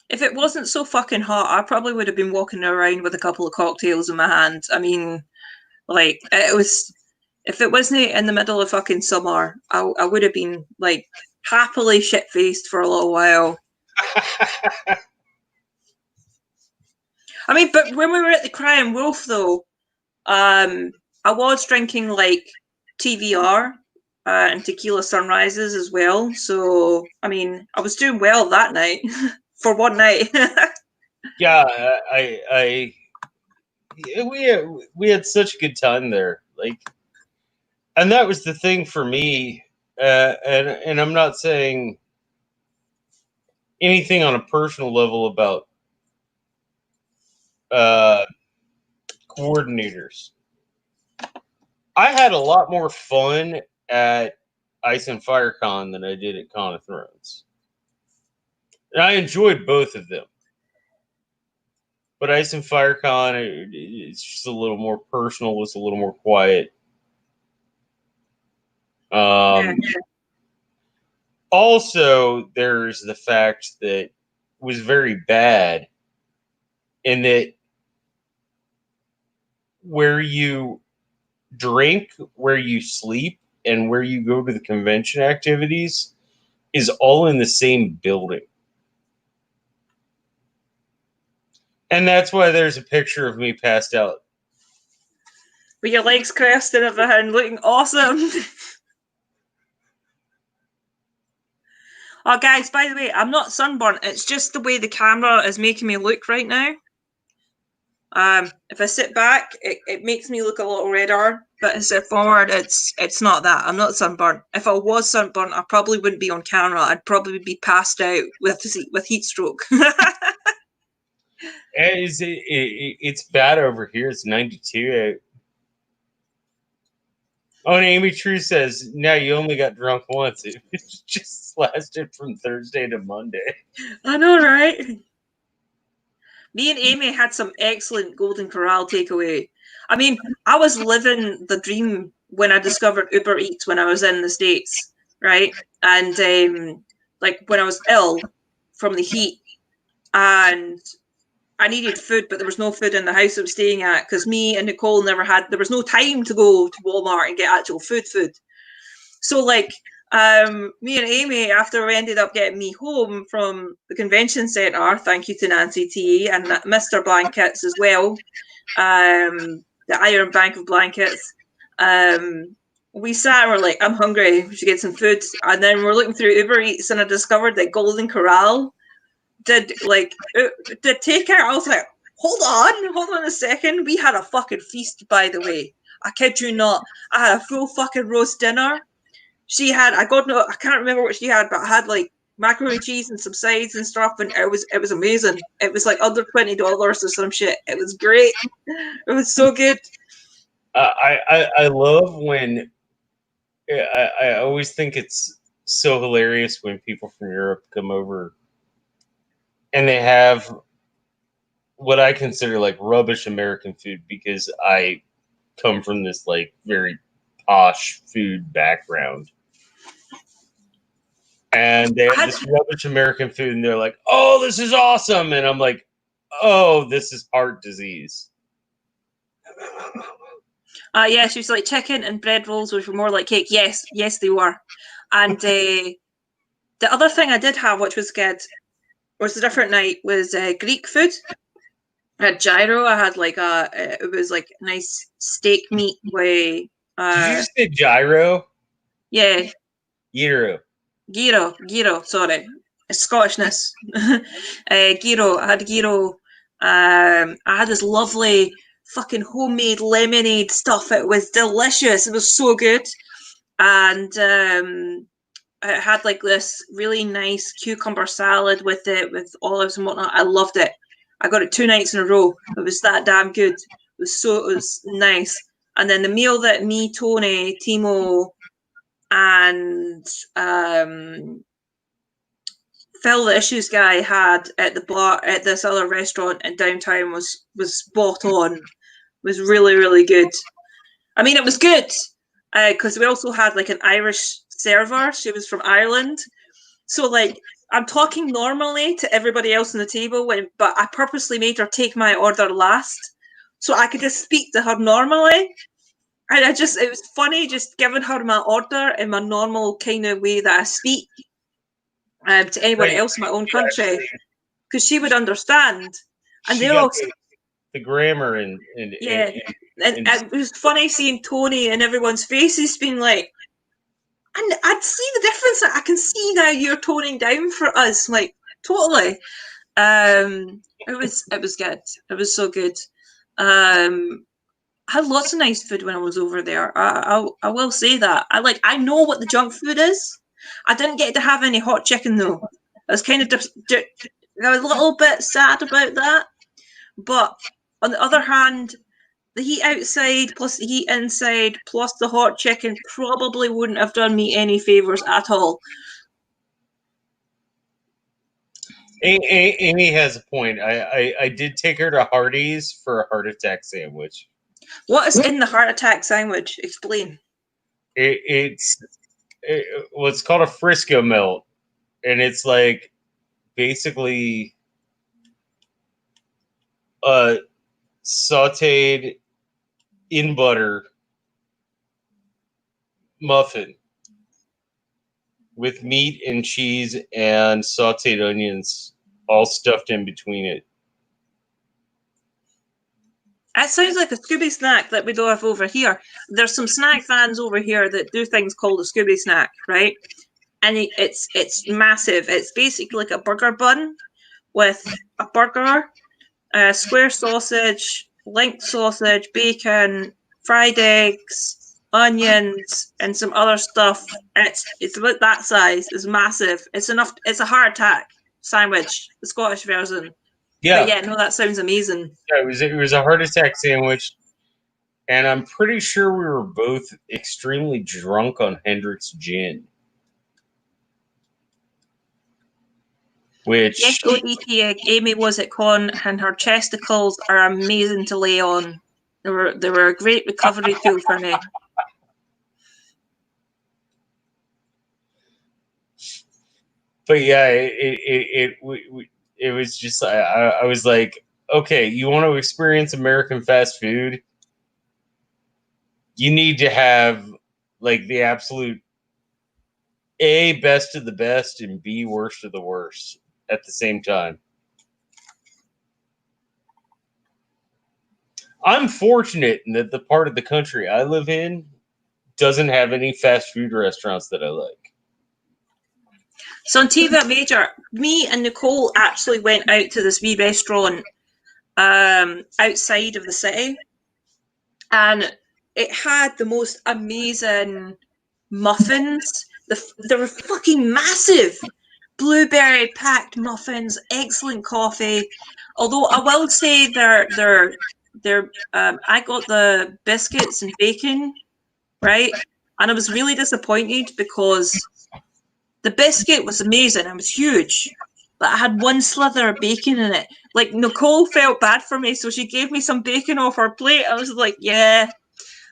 If it wasn't so fucking hot, I probably would have been walking around with a couple of cocktails in my hand. I mean, like, it was, if it wasn't in the middle of fucking summer, I would have been, like, happily shit-faced for a little while. I mean, but when we were at the Crying Wolf, though, I was drinking, like, TVR and tequila sunrises as well. So, I mean, I was doing well that night for one night. Yeah, we had such a good time there. Like, and that was the thing for me. And I'm not saying anything on a personal level about coordinators. I had a lot more fun at Ice and Fire Con than I did at Con of Thrones. And I enjoyed both of them. But Ice and Fire Con, it's just a little more personal, it's a little more quiet. Also, there's the fact that it was very bad in that where you drink, where you sleep, and where you go to the convention activities is all in the same building. And that's why there's a picture of me passed out. With your legs crossed and everything, looking awesome. Oh, guys, by the way, I'm not sunburnt. It's just the way the camera is making me look right now. If I sit back, it makes me look a little redder. But as I sit forward, it's not that. I'm not sunburnt. If I was sunburnt, I probably wouldn't be on camera. I'd probably be passed out with heat stroke. It's bad over here. It's 92. Oh, and Amy True says, "No, you only got drunk once. It just lasted from Thursday to Monday." I know, right? Me and Amy had some excellent Golden Corral takeaway. I mean, I was living the dream when I discovered Uber Eats when I was in the States, right? And like when I was ill from the heat and I needed food, but there was no food in the house I was staying at because me and Nicole there was no time to go to Walmart and get actual food. So like me and Amy, after we ended up getting me home from the convention centre, thank you to Nancy T and Mr. Blankets as well, the Iron Bank of Blankets, we sat and we're like, I'm hungry, we should get some food. And then we're looking through Uber Eats and I discovered that Golden Corral did takeout. I was like, hold on a second. We had a fucking feast, by the way. I kid you not. I had a full fucking roast dinner. She had, I can't remember what she had, but I had like macaroni and cheese and some sides and stuff, and it was amazing. It was like under $20 or some shit. It was great. It was so good. I love when I always think it's so hilarious when people from Europe come over and they have what I consider like rubbish American food because I come from this like very posh food background. And they have this rubbish American food and they're like, oh, this is awesome. And I'm like, oh, this is heart disease. Yeah, she was like, chicken and bread rolls which were more like cake. Yes, they were. And the other thing I did have, which was good, was a different night, was Greek food. I had gyro. I had like it was like nice steak meat with. Did you say gyro? Yeah. Gyro. Gyro. Sorry, Scottishness. Gyro. I had gyro. I had this lovely fucking homemade lemonade stuff. It was delicious. It was so good, and it had like this really nice cucumber salad with it, with olives and whatnot. I loved it. I got it 2 nights in a row. It was that damn good. It was nice. And then the meal that me, Tony, Timo, and Phil, the Issues guy, had at the bar at this other restaurant in downtown was spot on. It was really, really good. I mean, it was good because we also had like an Irish server. She was from Ireland, so like I'm talking normally to everybody else on the table, but I purposely made her take my order last so I could just speak to her normally. And it was funny just giving her my order in my normal kind of way that I speak to anyone else in my own country, because she would understand. And she got the grammar and it was funny seeing Tony and everyone's faces being like, and I'd see the difference. I can see now you're toning down for us, like totally. It was good. It was so good. I had lots of nice food when I was over there. I will say that. I know what the junk food is. I didn't get to have any hot chicken though. I was kind of I was a little bit sad about that. But on the other hand, the heat outside plus the heat inside plus the hot chicken probably wouldn't have done me any favors at all. Amy has a point. I did take her to Hardee's for a heart attack sandwich. What is in the heart attack sandwich? Explain. It's what's called a Frisco melt, and it's like basically sautéed in butter muffin with meat and cheese and sautéed onions all stuffed in between it. It sounds like a Scooby snack that we do have over here. There's some snack fans over here that do things called a Scooby snack, right? And it's massive. It's basically like a burger bun with a burger, square sausage, length sausage, bacon, fried eggs, onions, and some other stuff. It's about that size. It's massive. It's enough. It's a heart attack sandwich, the Scottish version. Yeah. But yeah, no, that sounds amazing. Yeah, it was a heart attack sandwich, and I'm pretty sure we were both extremely drunk on Hendrick's gin. Which yes, ODT, Amy was at con, and her chesticles are amazing to lay on. They were a great recovery tool for me. But yeah, it was just I was like, okay, you want to experience American fast food? You need to have like the absolute A, best of the best, and B, worst of the worst at the same time. I'm fortunate that the part of the country I live in doesn't have any fast food restaurants that I like. So on TV Major, me and Nicole actually went out to this wee restaurant outside of the city, and it had the most amazing muffins. They were fucking massive. Blueberry packed muffins, excellent coffee. Although I will say I got the biscuits and bacon, right? And I was really disappointed because the biscuit was amazing. It was huge, but I had one slither of bacon in it. Like, Nicole felt bad for me, so she gave me some bacon off her plate. I was like, yeah.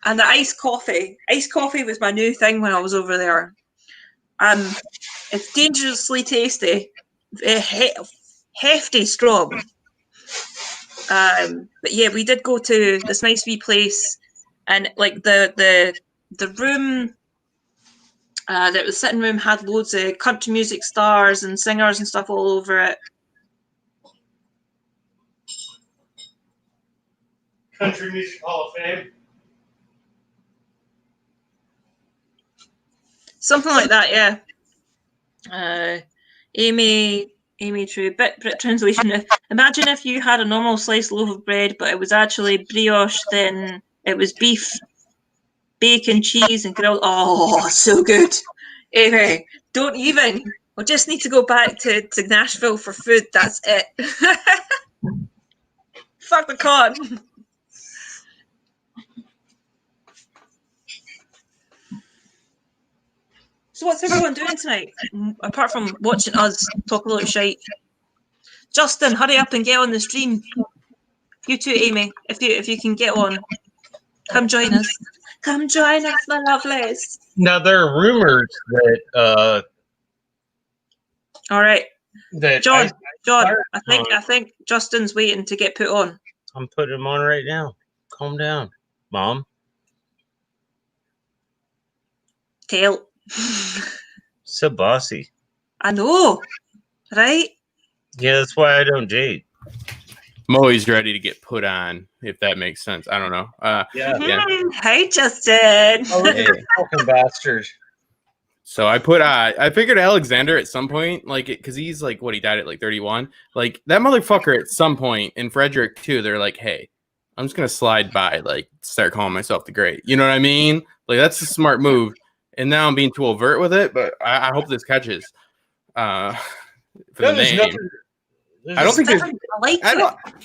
And the iced coffee. Iced coffee was my new thing when I was over there. It's dangerously tasty, hefty, strong. But yeah, we did go to this nice wee place, and like the room, the sitting room had loads of country music stars and singers and stuff all over it. Country Music Hall of Fame. Something like that, yeah. Amy True, bit translation. Imagine if you had a normal sliced loaf of bread, but it was actually brioche, then it was beef, bacon, cheese, and grilled. Oh, so good. Amy, don't even. We'll just need to go back to Nashville for food. That's it. Fuck the con. So what's everyone doing tonight, apart from watching us talk a lot of shite? Justin, hurry up and get on the stream. You too, Amy, if you can get on. Come join us. Come join us, my lovelies. Now there are rumors that All right, that John, I think Justin's waiting to get put on. I'm putting him on right now. Calm down, Mom. Tail. So bossy. I know, right? Yeah, that's why I don't date. I'm always ready to get put on, if that makes sense. I don't know. Yeah. Hey, Justin. Oh, look at the fucking bastard. So I figured Alexander at some point, like, because he's like, what, he died at like 31. Like, that motherfucker at some point, and Frederick too, they're like, hey, I'm just going to slide by, like, start calling myself the Great. You know what I mean? Like, that's a smart move. And now I'm being too overt with it, but I hope this catches. For the name. I don't think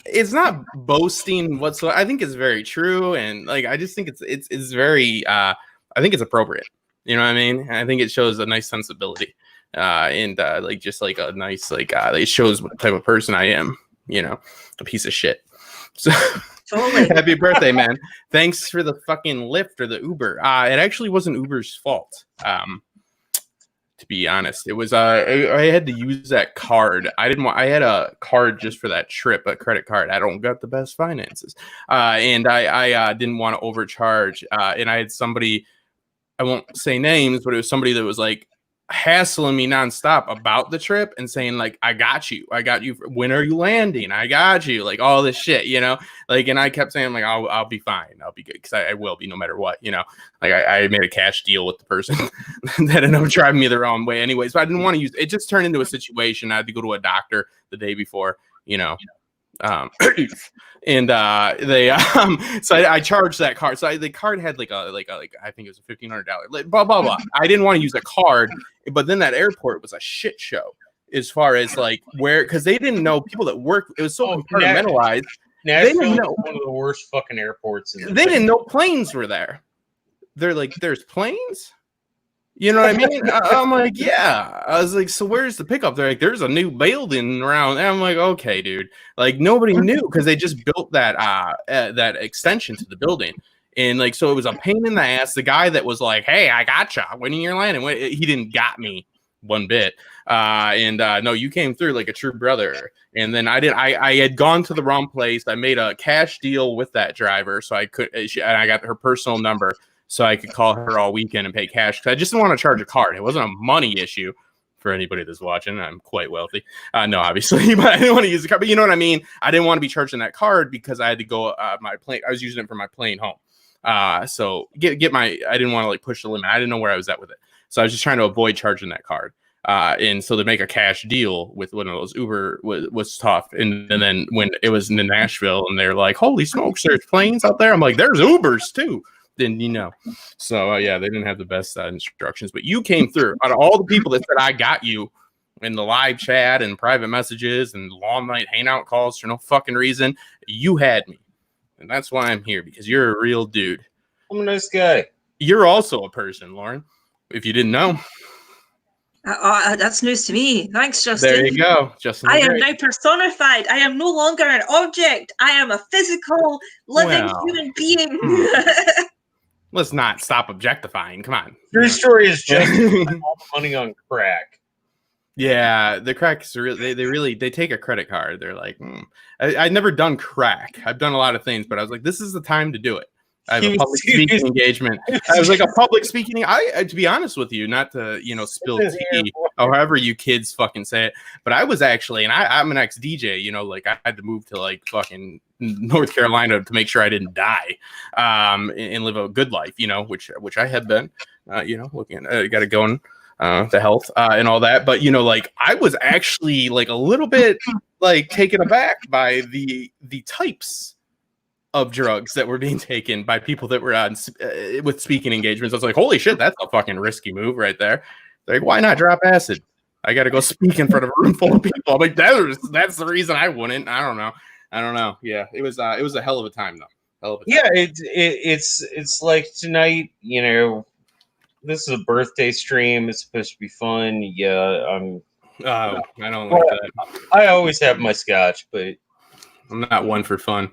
it's not boasting whatsoever. I think it's very true, and like I just think it's very I think it's appropriate. You know what I mean? And I think it shows a nice sensibility, and like just like a nice like it shows what type of person I am. You know, a piece of shit. So Totally. happy birthday, man! Thanks for the fucking Lyft or the Uber. It actually wasn't Uber's fault. To be honest, it was I had to use that card. I had a card just for that trip, a credit card. I don't got the best finances, and I didn't want to overcharge. And I had somebody, I won't say names, but it was somebody that was like hassling me nonstop about the trip and saying like, I got you. When are you landing? I got you. Like all this shit, you know. Like, and I kept saying like, I'll be fine. I'll be good because I will be no matter what, you know. Like I made a cash deal with the person that ended up driving me the wrong way, anyways. But I didn't want to use it. Just turned into a situation. I had to go to a doctor the day before, you know. And they so I charged that card. So the card had like I think it was a $1,500 like, blah blah blah. I didn't want to use a card, but then that airport was a shit show as far as like where, because they didn't know people that worked. It was so compartmentalized. They didn't know. One of the worst fucking airports. They didn't know planes were there. They're like, there's planes. You know what I mean? I'm like, yeah. I was like, so where's the pickup? They're like, there's a new building around. And I'm like, okay, dude. Like nobody knew because they just built that that extension to the building, and like so it was a pain in the ass. The guy that was like, hey, I gotcha. When you're landing, he didn't got me one bit. No, you came through like a true brother. And then I had gone to the wrong place. I made a cash deal with that driver, so I could, and I got her personal number. So I could call her all weekend and pay cash because I just didn't want to charge a card. It wasn't a money issue for anybody that's watching. I'm quite wealthy. No, obviously, but I didn't want to use the card. But you know what I mean? I didn't want to be charging that card because I had to go my plane. I was using it for my plane home. So get my. I didn't want to like push the limit. I didn't know where I was at with it. So I was just trying to avoid charging that card. And so to make a cash deal with one of those Uber was tough. And then when it was in Nashville and they're like, holy smokes, there's planes out there. I'm like, there's Ubers too. Then you know, so yeah, they didn't have the best instructions, but you came through. Out of all the people that said I got you in the live chat and private messages and long night hangout calls for no fucking reason, you had me, and that's why I'm here, because you're a real dude. I'm a nice guy. You're also a person, Lauren, if you didn't know. That's news to me. Thanks, Justin. There you go, Justin. I am now personified. I am no longer an object. I am a physical, living human being. Let's not stop objectifying. Come on. Your story is just all the money on crack. Yeah, the cracks are really they take a credit card. They're like, I'd never done crack. I've done a lot of things, but I was like, this is the time to do it. I have a public speaking engagement. I was like a public speaking. To be honest with you, not to spill tea, or however you kids fucking say it, but I was actually, and I'm an ex DJ. Like I had to move to like fucking North Carolina to make sure I didn't die, and live a good life. Which I have been. Looking, got it going. The health and all that, but like I was actually like a little bit like taken aback by the types of drugs that were being taken by people that were on with speaking engagements. I was like, holy shit, that's a fucking risky move right there. Like, why not drop acid? I got to go speak in front of a room full of people. I'm like, that's the reason I wouldn't. I don't know. Yeah, it was a hell of a time though. Hell of a time. Yeah, it's like tonight. This is a birthday stream. It's supposed to be fun. Yeah, I don't like that. I always have my scotch, but I'm not one for fun.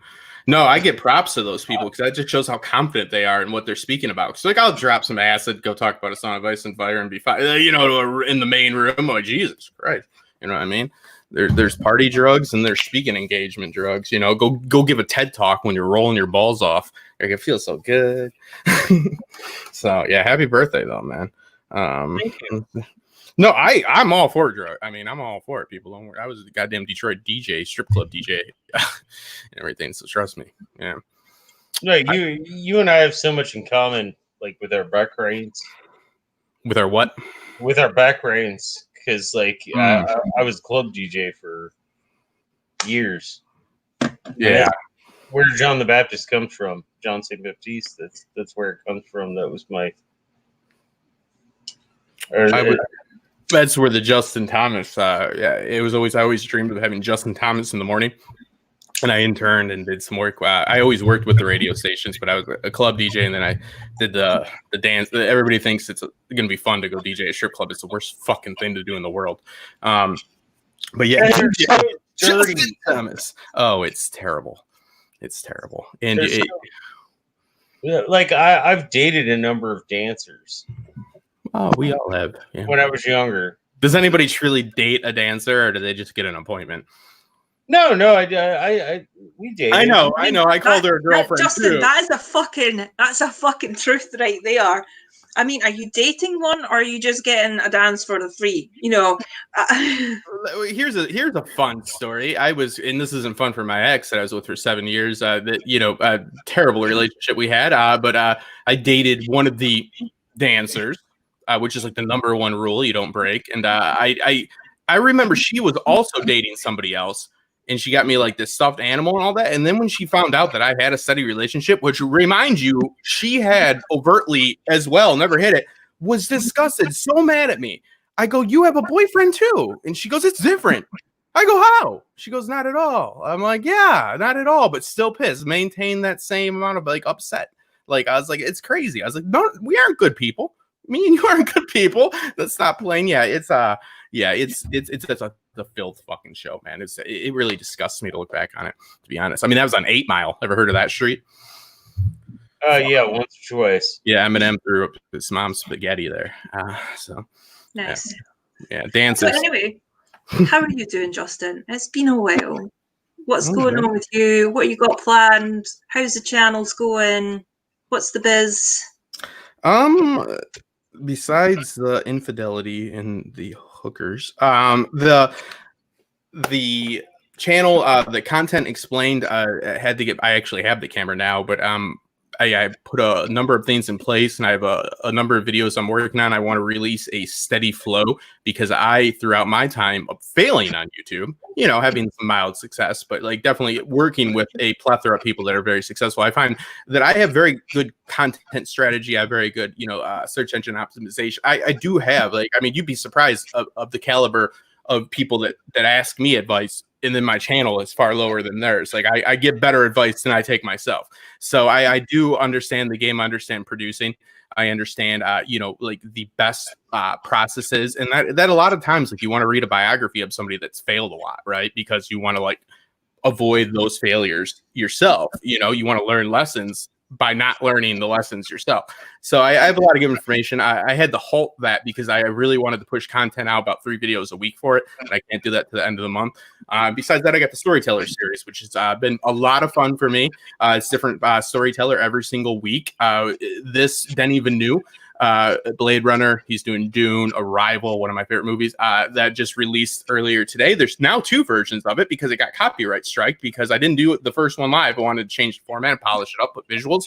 No, I get props to those people because that just shows how confident they are in what they're speaking about. So like, I'll drop some acid, go talk about a song of Ice and Fire, and be fine. In the main room. Oh, Jesus Christ! You know what I mean? There's party drugs and there's speaking engagement drugs. Go give a TED talk when you're rolling your balls off. Like, it feels so good. So yeah, happy birthday though, man. Thank you. No, I'm all for drug. I mean, I'm all for it. People don't worry. I was a goddamn Detroit DJ, strip club DJ, and everything. So trust me. Yeah. Like you and I have so much in common, like with our backgrounds. With our what? With our backgrounds, because like I was a club DJ for years. Yeah. Where John the Baptist comes from, John St. Baptiste. That's where it comes from. That was my. That's where the Justin Thomas. I always dreamed of having Justin Thomas in the morning, and I interned and did some work. I always worked with the radio stations, but I was a club DJ, and then I did the dance. Everybody thinks it's going to be fun to go DJ at a strip club. It's the worst fucking thing to do in the world. But yeah, Justin Thomas. Oh, it's terrible. It's terrible. And like I've dated a number of dancers. Oh, we all have. Yeah. When I was younger. Does anybody truly date a dancer, or do they just get an appointment? No, we dated. I know. I called her a girlfriend Justin, too. that's a fucking truth right there. I mean, are you dating one, or are you just getting a dance for the free? Here's a fun story. I was, and this isn't fun for my ex that I was with for 7 years. A terrible relationship we had. But I dated one of the dancers. Which is like the number one rule you don't break. And I remember she was also dating somebody else, and she got me like this stuffed animal and all that. And then when she found out that I had a steady relationship, which remind you, she had overtly as well, never hit it, was disgusted, so mad at me. I go, you have a boyfriend too? And she goes, it's different. I go, how? She goes, not at all. I'm like, yeah, not at all, but still pissed. Maintain that same amount of like upset. Like, I was like, it's crazy. I was like, no, we aren't good people. Me and you aren't good people. Let's stop playing. Yeah, it's a filth fucking show, man. It really disgusts me to look back on it, to be honest. I mean, that was on 8 Mile. Ever heard of that street? Yeah, once or twice. Yeah, Eminem threw up his mom's spaghetti there. So nice. Yeah, dances. So anyway, how are you doing, Justin? It's been a while. What's going on with you? What you got planned? How's the channels going? What's the biz? Besides the infidelity and the hookers, the channel, the content explained, I actually have the camera now, but I put a number of things in place, and I have a number of videos I'm working on. I want to release a steady flow because throughout my time of failing on YouTube, having some mild success, but like definitely working with a plethora of people that are very successful, I find that I have very good content strategy. I have very good, search engine optimization. I do have, you'd be surprised of the caliber of people that ask me advice, and then my channel is far lower than theirs. Like I give better advice than I take myself. So I do understand the game. I understand producing. I understand, like the best processes, and that a lot of times, like you want to read a biography of somebody that's failed a lot, right? Because you want to like avoid those failures yourself. You want to learn lessons by not learning the lessons yourself. So I have a lot of good information. I had to halt that because I really wanted to push content out about 3 videos a week for it, and I can't do that to the end of the month. Besides that, I got the Storyteller series, which has been a lot of fun for me. It's different storyteller every single week. This Denis Villeneuve, Blade Runner, he's doing Dune, Arrival, one of my favorite movies, that just released earlier today. There's now 2 versions of it because it got copyright strike because I didn't do it the first one live. I wanted to change the format and polish it up, put visuals.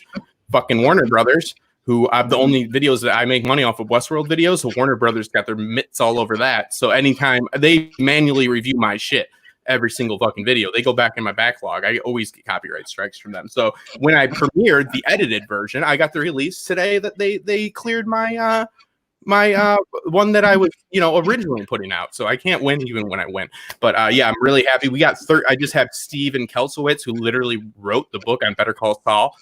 Fucking Warner Brothers, who the only videos that I make money off of Westworld videos, so Warner Brothers got their mitts all over that. So anytime they manually review my shit, every single fucking video, they go back in my backlog. I always get copyright strikes from them. So when I premiered the edited version, I got the release today that they cleared my my one that I was originally putting out. So I can't win even when I win. But yeah, I'm really happy. We got I just have Steven Kelcowitz, who literally wrote the book on Better Call Saul.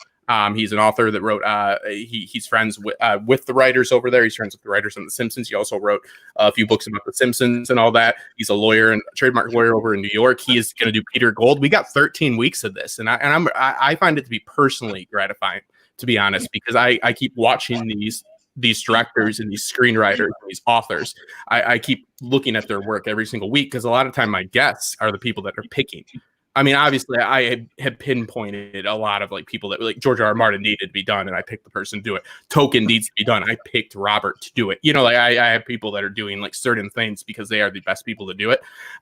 He's an author that wrote. He's friends with the writers over there. He's friends with the writers on The Simpsons. He also wrote a few books about The Simpsons and all that. He's a lawyer and trademark lawyer over in New York. He is going to do Peter Gold. We got 13 weeks of this, and I find it to be personally gratifying, to be honest, because I keep watching these directors and these screenwriters and these authors. I keep looking at their work every single week because a lot of time my guests are the people that are picking. I mean, obviously, I had pinpointed a lot of people that George R. R. Martin needed to be done, and I picked the person to do it. Tolkien needs to be done. I picked Robert to do it. I have people that are doing certain things because they are the best people to do it.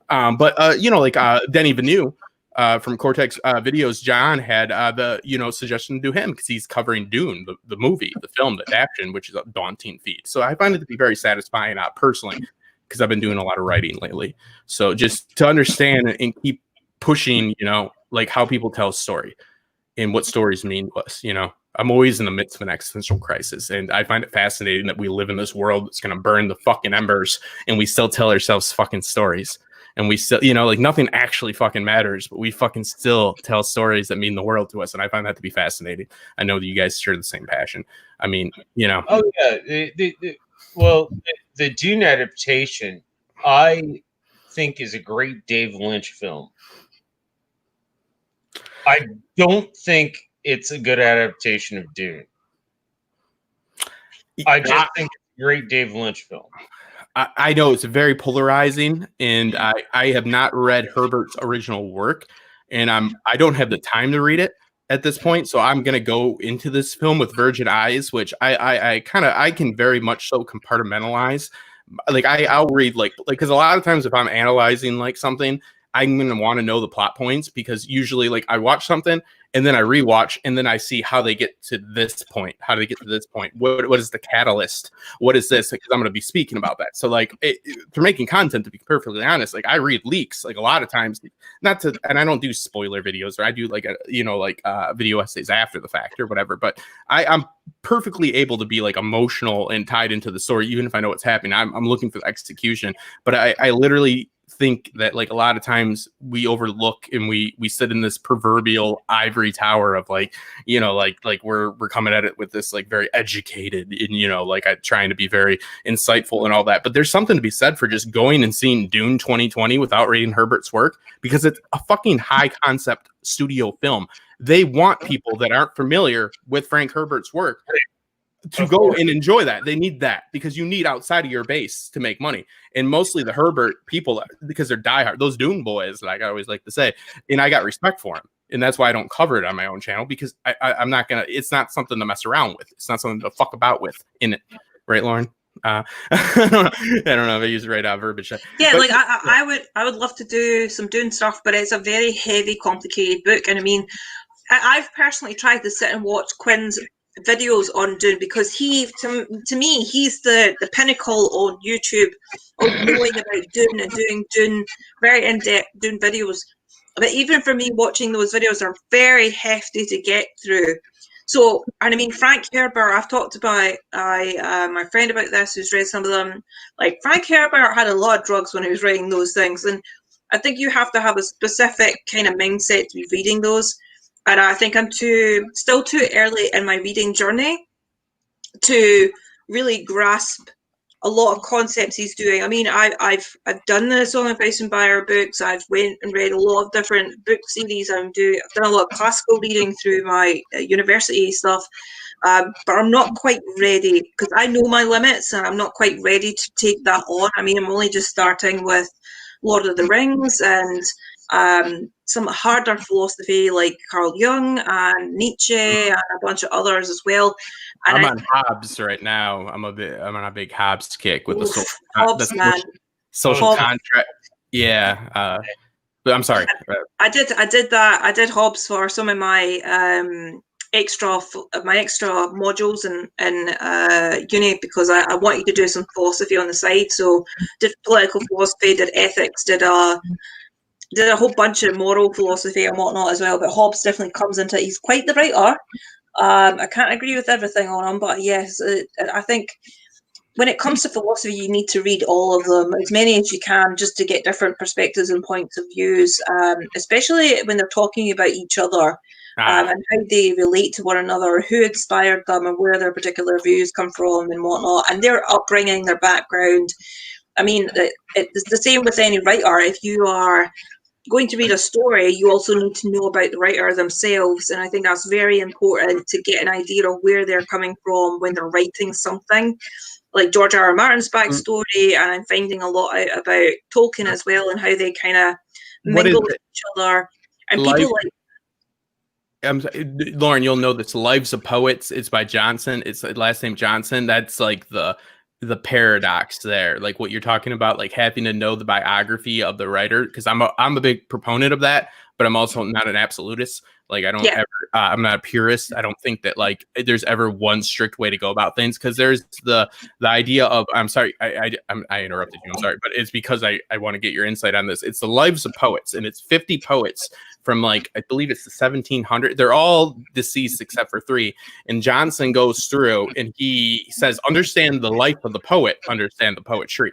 But Denis Villeneuve from Cortex Videos, John had the suggestion to do him because he's covering Dune, the movie, the film, the adaptation, which is a daunting feat. So I find it to be very satisfying personally because I've been doing a lot of writing lately. So just to understand and keep pushing, how people tell a story and what stories mean to us. I'm always in the midst of an existential crisis, and I find it fascinating that we live in this world that's going to burn the fucking embers, and we still tell ourselves fucking stories, and we still, nothing actually fucking matters, but we fucking still tell stories that mean the world to us, and I find that to be fascinating. I know that you guys share the same passion. I mean, Oh yeah, the Dune adaptation, I think, is a great Dave Lynch film. I don't think it's a good adaptation of Dune. I just think it's a great Dave Lynch film. I know it's very polarizing, and I have not read Herbert's original work, and I don't have the time to read it at this point, so I'm gonna go into this film with virgin eyes, which I can very much so compartmentalize. I'll read because a lot of times if I'm analyzing something, I'm going to want to know the plot points because usually I watch something and then I rewatch and then I see how they get to this point. How do they get to this point? What is the catalyst? What is this? Because I'm going to be speaking about that. So for making content, to be perfectly honest, I read leaks a lot of times, and I don't do spoiler videos, or I do video essays after the fact or whatever. But I'm perfectly able to be emotional and tied into the story, even if I know what's happening. I'm looking for the execution, but I literally think that a lot of times we overlook and we sit in this proverbial ivory tower of we're coming at it with this very educated and trying to be very insightful and all that, but there's something to be said for just going and seeing Dune 2020 without reading Herbert's work because it's a fucking high concept studio film. They want people that aren't familiar with Frank Herbert's work to go and enjoy that. They need that because you need outside of your base to make money. And mostly the Herbert people, because they're diehard, those Dune boys, like I always like to say, and I got respect for them. And that's why I don't cover it on my own channel because I'm not going to, it's not something to mess around with. It's not something to fuck about with in it. Right, Lauren? I don't know if I use the right verbiage. Yeah, but, I would love to do some Dune stuff, but it's a very heavy, complicated book. And I mean, I've personally tried to sit and watch Quinn's videos on Dune because to me he's the pinnacle on YouTube of knowing about Dune and doing Dune, very in-depth Dune videos. But even for me, watching those videos are very hefty to get through. So, and I mean, Frank Herbert, I've talked about my friend about this who's read some of them. Frank Herbert had a lot of drugs when he was writing those things, and I think you have to have a specific kind of mindset to be reading those. And I think I'm still too early in my reading journey to really grasp a lot of concepts he's doing. I mean, I've done the Song of Ice and Fire books. I've went and read a lot of different book series. I've done a lot of classical reading through my university stuff. But I'm not quite ready because I know my limits, and I'm not quite ready to take that on. I mean, I'm only just starting with Lord of the Rings and some harder philosophy like Carl Jung and Nietzsche and a bunch of others as well. And I'm on Hobbes right now. I'm on a big Hobbes kick with Hobbes, man. social Hobbes. contract. Yeah. But I'm sorry. I did that. I did Hobbes for some of my extra modules in uni because I wanted to do some philosophy on the side. So did political philosophy, did ethics, did a whole bunch of moral philosophy and whatnot as well. But Hobbes definitely comes into it. He's quite the writer. I can't agree with everything on him, but yes, I think when it comes to philosophy, you need to read all of them, as many as you can, just to get different perspectives and points of views, especially when they're talking about each other and how they relate to one another, who inspired them and where their particular views come from and whatnot, and their upbringing, their background. I mean, it's the same with any writer. If you are going to read a story, you also need to know about the writer themselves, and I think that's very important to get an idea of where they're coming from when they're writing something. Like George R. R. Martin's backstory, and I'm finding a lot out about Tolkien as well and how they kind of mingle with each other. And people like Lauren, you'll know this. Lives of Poets. It's by Johnson. It's last name Johnson. That's like the paradox there, like what you're talking about, like having to know the biography of the writer. Because I'm a big proponent of that, but I'm also not an absolutist. Like I don't ever, I'm not a purist. I don't think that like there's ever one strict way to go about things. Because there's the idea of, I'm sorry, I interrupted you. I'm sorry, but it's because I want to get your insight on this. It's the Lives of Poets, and it's 50 poets from like, I believe it's the 1700s. They're all deceased except for 3. And Johnson goes through and he says, understand the life of the poet, understand the poetry.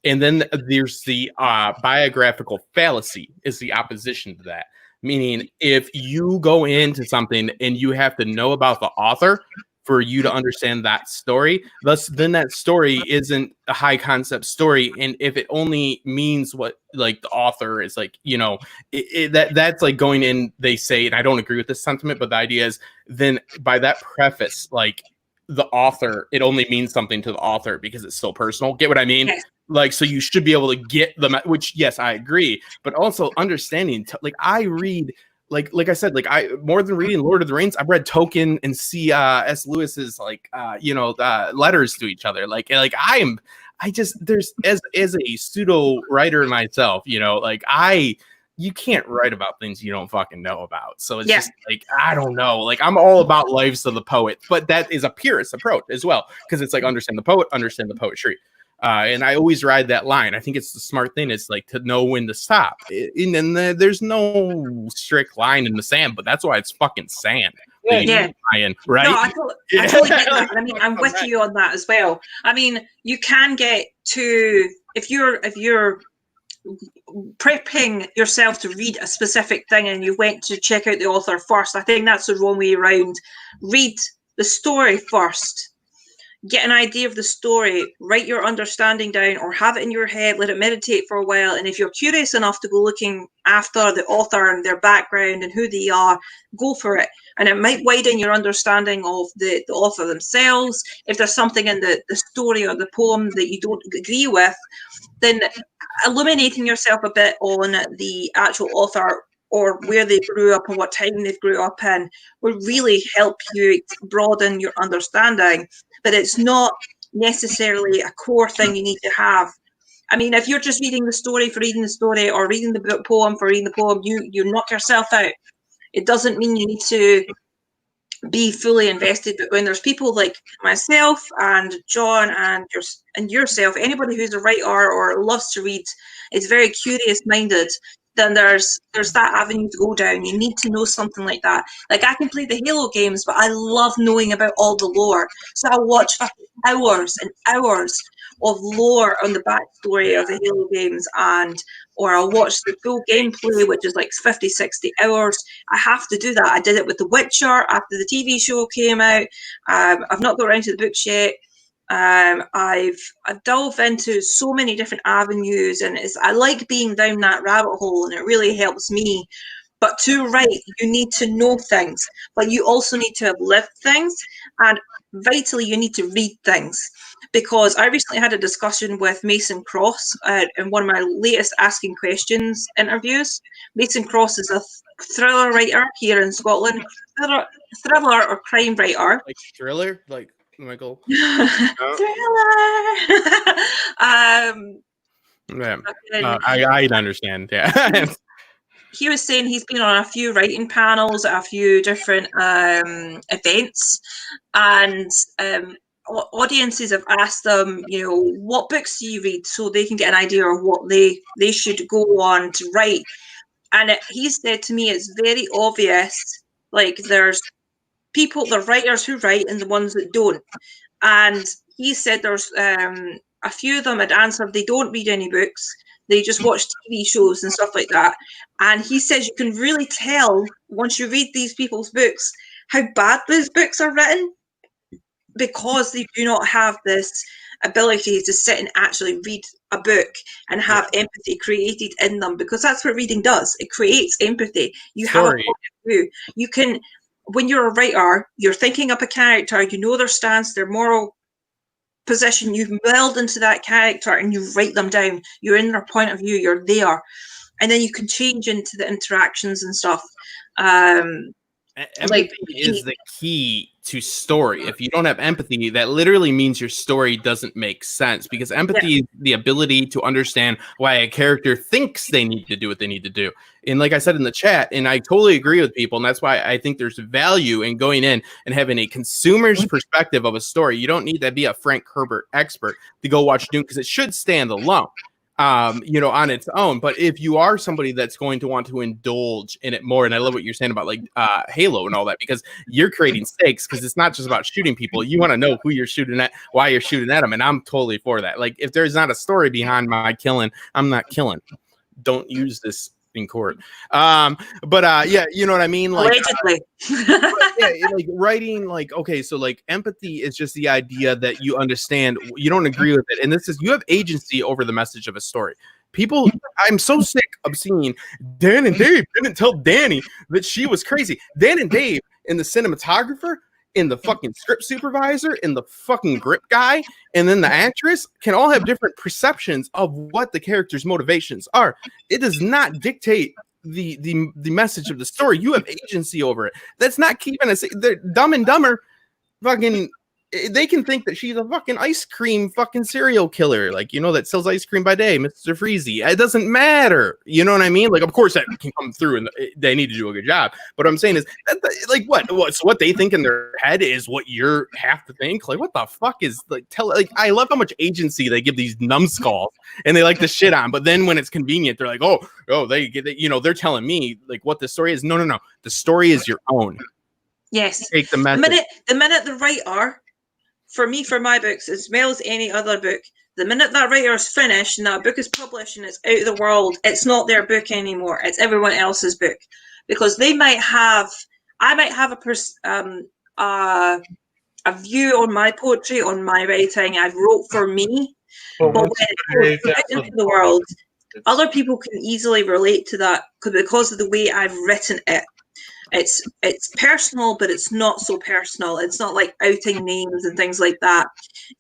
And then there's the biographical fallacy is the opposition to that. Meaning, if you go into something and you have to know about the author for you to understand that story, then that story isn't a high concept story. And if it only means what like the author is like, you know, that's like going in, they say, and I don't agree with this sentiment, but the idea is then by that preface, like the author, it only means something to the author because it's so personal. Get what I mean? Yes. Like, so you should be able to get them, which, yes, I agree, but also understanding, like I read, like I said, like I, more than reading Lord of the Rings, I've read Tolkien and C.S. Lewis's, like, letters to each other. There's as a pseudo writer myself, you know, like you can't write about things you don't fucking know about. So it's just like, I don't know, like I'm all about Lives of the Poet, but that is a purist approach as well. Cause it's like, understand the poet, understand the poetry. And I always ride that line. I think it's the smart thing. It's like to know when to stop. And then there's no strict line in the sand, but that's why it's fucking sand. Yeah. Right? No, I totally get that. I mean, I'm with you on that as well. I mean, you can get to, if you're prepping yourself to read a specific thing and you went to check out the author first, I think that's the wrong way around. Read the story first. Get an idea of the story, write your understanding down or have it in your head, let it meditate for a while. And if you're curious enough to go looking after the author and their background and who they are, go for it. And it might widen your understanding of the author themselves. If there's something in the story or the poem that you don't agree with, then illuminating yourself a bit on the actual author or where they grew up and what time they grew up in will really help you broaden your understanding. But it's not necessarily a core thing you need to have. I mean, if you're just reading the story for reading the story or reading the poem for reading the poem, you knock yourself out. It doesn't mean you need to be fully invested. But when there's people like myself and John and yourself, anybody who's a writer or loves to read, is very curious-minded, then there's that avenue to go down. You need to know something like that. Like I can play the Halo games, but I love knowing about all the lore. So I'll watch hours and hours of lore on the backstory of the Halo games, or I'll watch the full gameplay, which is like 50, 60 hours. I have to do that. I did it with The Witcher after the TV show came out. I've not got around to the books yet. I've delved into so many different avenues, and I like being down that rabbit hole, and it really helps me. But to write, you need to know things, but you also need to have lived things, and vitally, you need to read things. Because I recently had a discussion with Mason Cross in one of my latest Asking Questions interviews. Mason Cross is a thriller writer here in Scotland, thriller or crime writer. Like thriller, like Michael. Thriller. Yeah, I'd understand. Yeah. He was saying he's been on a few writing panels at a few different events, and audiences have asked them, what books do you read, so they can get an idea of what they should go on to write. And he said to me, it's very obvious, like there's the writers who write and the ones that don't. And he said there's a few of them had answered they don't read any books. They just watch TV shows and stuff like that. And he says you can really tell once you read these people's books how bad those books are written, because they do not have this ability to sit and actually read a book and have empathy created in them, because that's what reading does. It creates empathy. You have a point of view. You can, when you're a writer, you're thinking up a character, you know their stance, their moral position, you meld into that character and you write them down. You're in their point of view, you're there. And then you can change into the interactions and stuff. Empathy is the key to story. If you don't have empathy, that literally means your story doesn't make sense, because empathy is the ability to understand why a character thinks they need to do what they need to do. And like I said in the chat, and I totally agree with people, and that's why I think there's value in going in and having a consumer's perspective of a story. You don't need to be a Frank Herbert expert to go watch Dune, because it should stand alone. On its own. But if you are somebody that's going to want to indulge in it more, and I love what you're saying about like Halo and all that, because you're creating stakes, because it's not just about shooting people. You want to know who you're shooting at, why you're shooting at them, and I'm totally for that. Like, if there's not a story behind my killing, I'm not killing. Don't use this in court. Yeah, you know what I mean? Like, like writing, like, okay, so like empathy is just the idea that you understand, you don't agree with it, and this is, you have agency over the message of a story. People, I'm so sick of seeing Dan and Dave didn't tell Danny that she was crazy. Dan and Dave and the cinematographer, in the fucking script supervisor, and the fucking grip guy, and then the actress can all have different perceptions of what the character's motivations are. It does not dictate the message of the story. You have agency over it. That's not keeping us. They're Dumb and Dumber. Fucking, they can think that she's a fucking ice cream fucking serial killer, like, that sells ice cream by day, Mr. Freezy. It doesn't matter. You know what I mean? Like, of course that can come through, and they need to do a good job. But what I'm saying is, like, what they think in their head is what you have to think. Like, what the fuck is, like, I love how much agency they give these numbskulls, and they like to shit on. But then when it's convenient, they're like, oh, they get it. They're telling me like what the story is. No. The story is your own. Yes. Take the message. The minute the writer, for me, for my books, as well as any other book, the minute that writer is finished and that book is published and it's out of the world, it's not their book anymore. It's everyone else's book, because I might have a view on my poetry, on my writing. I wrote for me, but when it's put into the world, other people can easily relate to that because of the way I've written it. It's personal, but it's not so personal. It's not like outing names and things like that.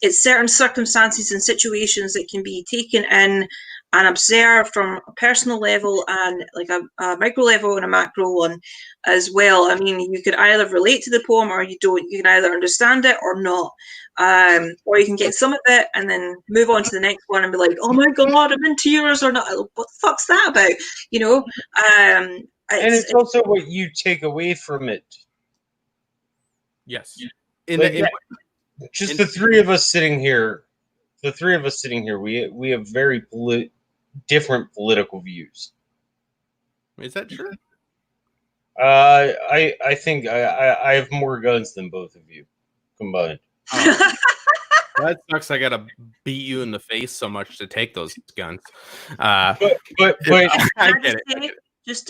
It's certain circumstances and situations that can be taken in and observed from a personal level, and like a micro level and a macro one as well. I mean, you could either relate to the poem or you don't. You can either understand it or not. Or you can get some of it and then move on to the next one and be like, oh my God, I'm in tears, or not. What the fuck's that about? And it's also what you take away from it. Yes. Just the three of us sitting here. We have very different political views. Is that true? I think I have more guns than both of you combined. Oh. That sucks. I gotta beat you in the face so much to take those guns. But I get it.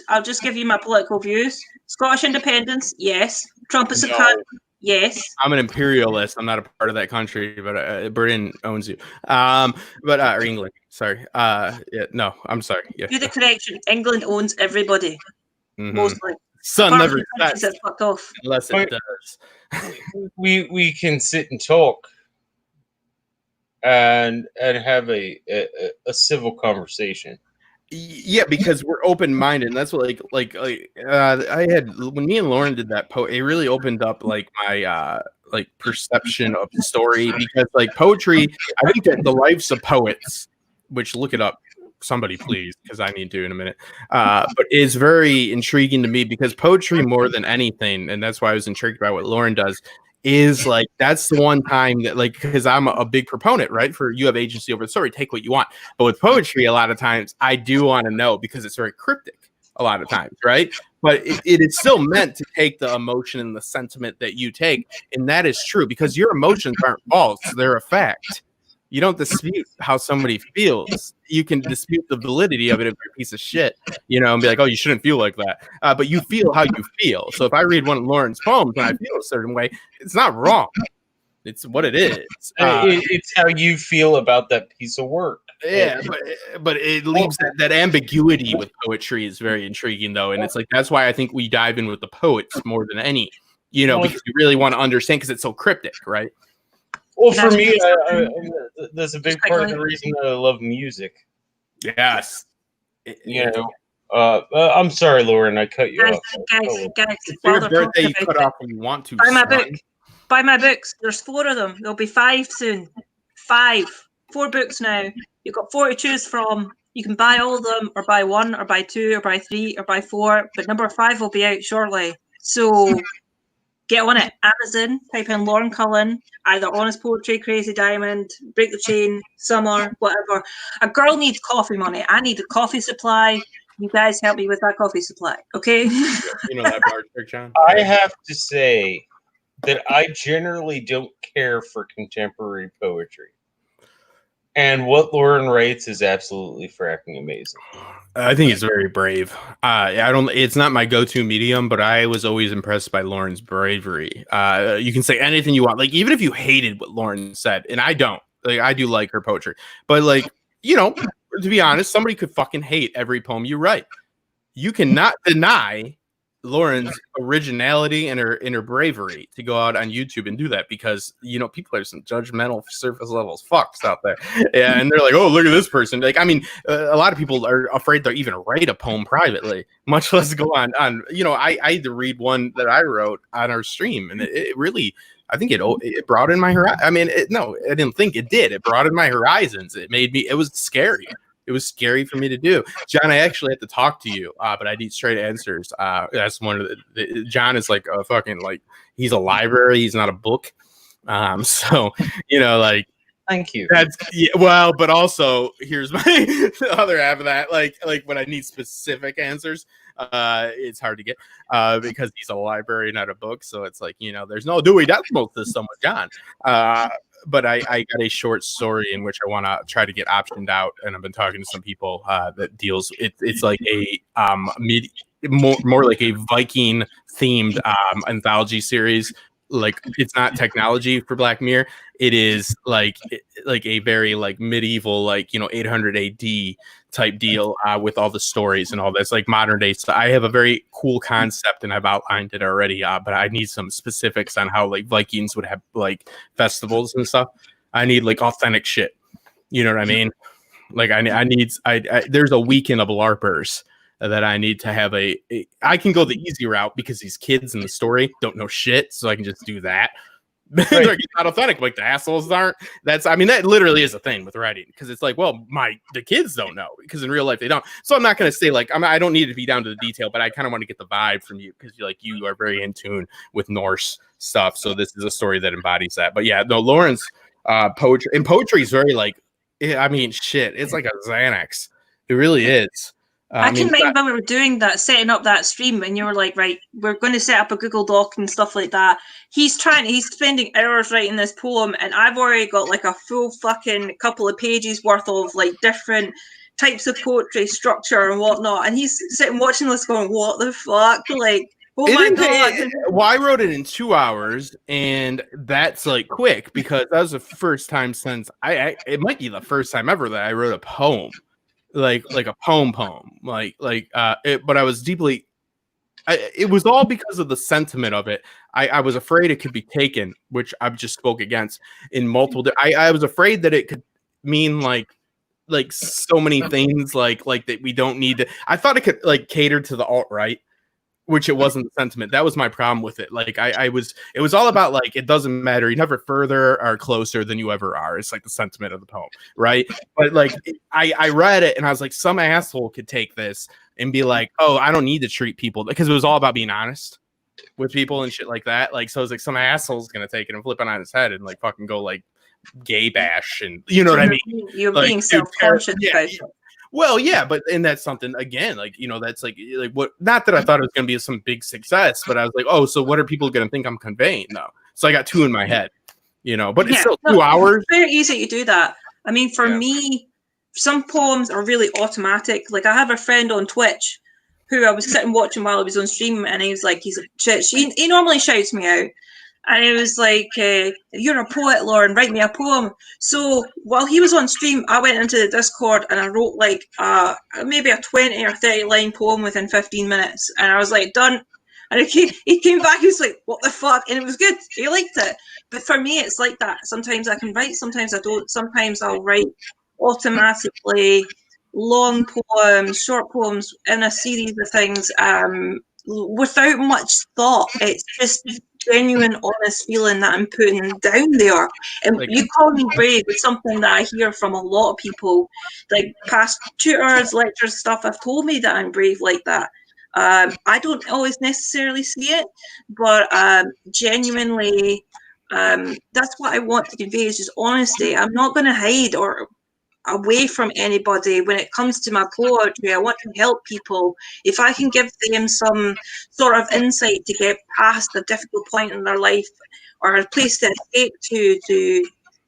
I'll just give you my political views. Scottish independence, yes. Trump is a cunt, Yes. I'm an imperialist. I'm not a part of that country, but Britain owns you. Or England. Sorry. Yeah, no, I'm sorry. Yeah. Do the correction. England owns everybody, mostly. Sun Apart never from the countries sets that fucked off. unless it does. We can sit and talk and have a civil conversation. Yeah, because we're open minded. That's what I had when me and Lauren did that it really opened up like my like perception of the story, because like poetry, I think that the lives of poets, which look it up, somebody please, because I need to in a minute. But it's very intriguing to me because poetry more than anything, and that's why I was intrigued by what Lauren does, is like that's the one time that like, because I'm a big proponent, right? For you have agency over the story, take what you want. But with poetry, a lot of times I do want to know because it's very cryptic a lot of times, right? But it is still meant to take the emotion and the sentiment that you take, and that is true because your emotions aren't false; they're a fact. You don't dispute how somebody feels. You can dispute the validity of it if you're a piece of shit, and be like, oh, you shouldn't feel like that. But you feel how you feel. So if I read one of Lauren's poems and I feel a certain way, it's not wrong. It's what it is. It's how you feel about that piece of work. Yeah, but it leaves that ambiguity with poetry is very intriguing, though. And it's like, that's why I think we dive in with the poets more than any, because you really want to understand because it's so cryptic, right? Well, for me, that's a big part of the reason that I love music. Yes. I'm sorry, Lauren, I cut you off. Guys, it's your birthday, you cut off when you want to. Buy my book. Buy my books. There's 4 of them. There'll be 5 soon. 4 books now. You've got 4 to choose from. You can buy all of them, or buy 1, or buy 2, or buy 3, or buy 4. But number 5 will be out shortly. So get on it. Amazon, type in Lauren Cullen, either Honest Poetry, Crazy Diamond, Break the Chain, Summer, whatever. A girl needs coffee money. I need a coffee supply. You guys help me with that coffee supply, okay? You know that bar trick, John? I have to say that I generally don't care for contemporary poetry. And what Lauren writes is absolutely fracking amazing. I think it's very brave. It's not my go-to medium, but I was always impressed by Lauren's bravery. You can say anything you want. Like, even if you hated what Lauren said, and I don't, like, I do like her poetry, but like, to be honest, somebody could fucking hate every poem you write. You cannot deny Lauren's originality and her bravery to go out on YouTube and do that, because people are some judgmental surface levels fucks out there, and they're like, oh, look at this person. Like, I mean, a lot of people are afraid to even write a poem privately, much less go on. I had to read one that I wrote on our stream, and it really, I think it broadened my horizon. I mean, I didn't think it did. It broadened my horizons. It was scary. It was scary for me to do. John, I actually had to talk to you, but I need straight answers. That's one of John is like a fucking, like, he's a library. He's not a book. So, like, thank you. Well, but also here's my other half of that. Like when I need specific answers, it's hard to get because he's a library, not a book. So it's like, there's no Dewey Decimal System with John. But I got a short story in which I want to try to get optioned out, and I've been talking to some people that deals. It's like a more like a Viking themed anthology series. Like, it's not technology for Black Mirror. It is like a very like medieval, like 800 AD type deal with all the stories and all this, like modern day stuff. I have a very cool concept and I've outlined it already, but I need some specifics on how like Vikings would have like festivals and stuff. I need like authentic shit. You know what I mean? Like I need there's a weekend of LARPers that I need to have I can go the easy route because these kids in the story don't know shit, so I can just do that. Right. They're not authentic, like the assholes aren't. That literally is a thing with writing, because it's like, well, the kids don't know, because in real life they don't. So I'm not going to say like I don't need to be down to the detail, but I kind of want to get the vibe from you, because you are very in tune with Norse stuff. So this is a story that embodies that. But yeah, no, Lauren's poetry is very like, I mean, shit, it's like a Xanax. It really is. I can remember when we were doing that, setting up that stream, and you were like, right, we're going to set up a Google Doc and stuff like that. He's spending hours writing this poem, and I've already got like a full fucking couple of pages worth of like different types of poetry structure and whatnot. And he's sitting watching this going, what the fuck? Like, Oh my God. Well, I wrote it in 2 hours, and that's like quick because that was the first time since it might be the first time ever that I wrote a poem, like a poem, but I was deeply. It was all because of the sentiment of it. I was afraid it could be taken, which I've just spoke against in multiple. I was afraid that it could mean like so many things like that we don't need to. I thought it could like cater to the alt-right, which it wasn't the sentiment. That was my problem with it. Like it was all about like, it doesn't matter. You're never further or closer than you ever are. It's like the sentiment of the poem. Right. But like, I read it and I was like, some asshole could take this and be like, oh, I don't need to treat people, because it was all about being honest with people and shit like that. Like, so it's like some asshole's going to take it and flip it on his head and like fucking go like gay bash. And you know what I mean? You're like, being self-conscious about it. Well, yeah, but and that's something again, like, you know, that's like what, not that I thought it was going to be some big success, but I was like, oh, so what are people going to think I'm conveying? No. So I got 2 in my head, you know, but it's still 2 hours. It's very easy to do that. I mean, for me, some poems are really automatic. Like I have a friend on Twitch who I was sitting watching while I was on stream, and he's like, he normally shouts me out. And it was like, you're a poet, Lauren, write me a poem. So while he was on stream, I went into the Discord and I wrote like maybe a 20 or 30 line poem within 15 minutes. And I was like, done. And he came back, he was like, what the fuck? And it was good. He liked it. But for me, it's like that. Sometimes I can write, sometimes I don't. Sometimes I'll write automatically long poems, short poems in a series of things without much thought. It's just genuine, honest feeling that I'm putting down there. And like, you call me brave is something that I hear from a lot of people, like past tutors, lectures, stuff have told me that I'm brave like that. I don't always necessarily see it, but genuinely, that's what I want to convey, is just honesty. I'm not going to hide or away from anybody when it comes to my poetry. I want to help people. If I can give them some sort of insight to get past a difficult point in their life, or a place to escape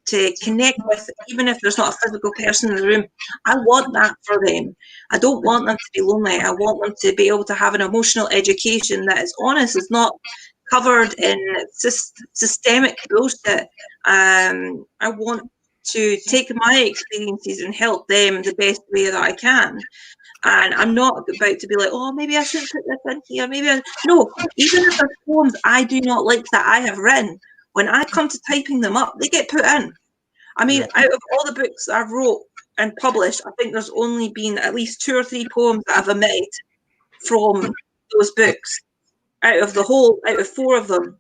to connect with, even if there's not a physical person in the room, I want that for them. I don't want them to be lonely. I want them to be able to have an emotional education that is honest, is not covered in systemic bullshit. I want to take my experiences and help them the best way that I can. And I'm not about to be like, oh, maybe I shouldn't put this in here. No, even if there's poems I do not like that I have written, when I come to typing them up, they get put in. I mean, out of all the books I've wrote and published, I think there's only been at least 2 or 3 poems that I've omitted from those books out of 4 of them,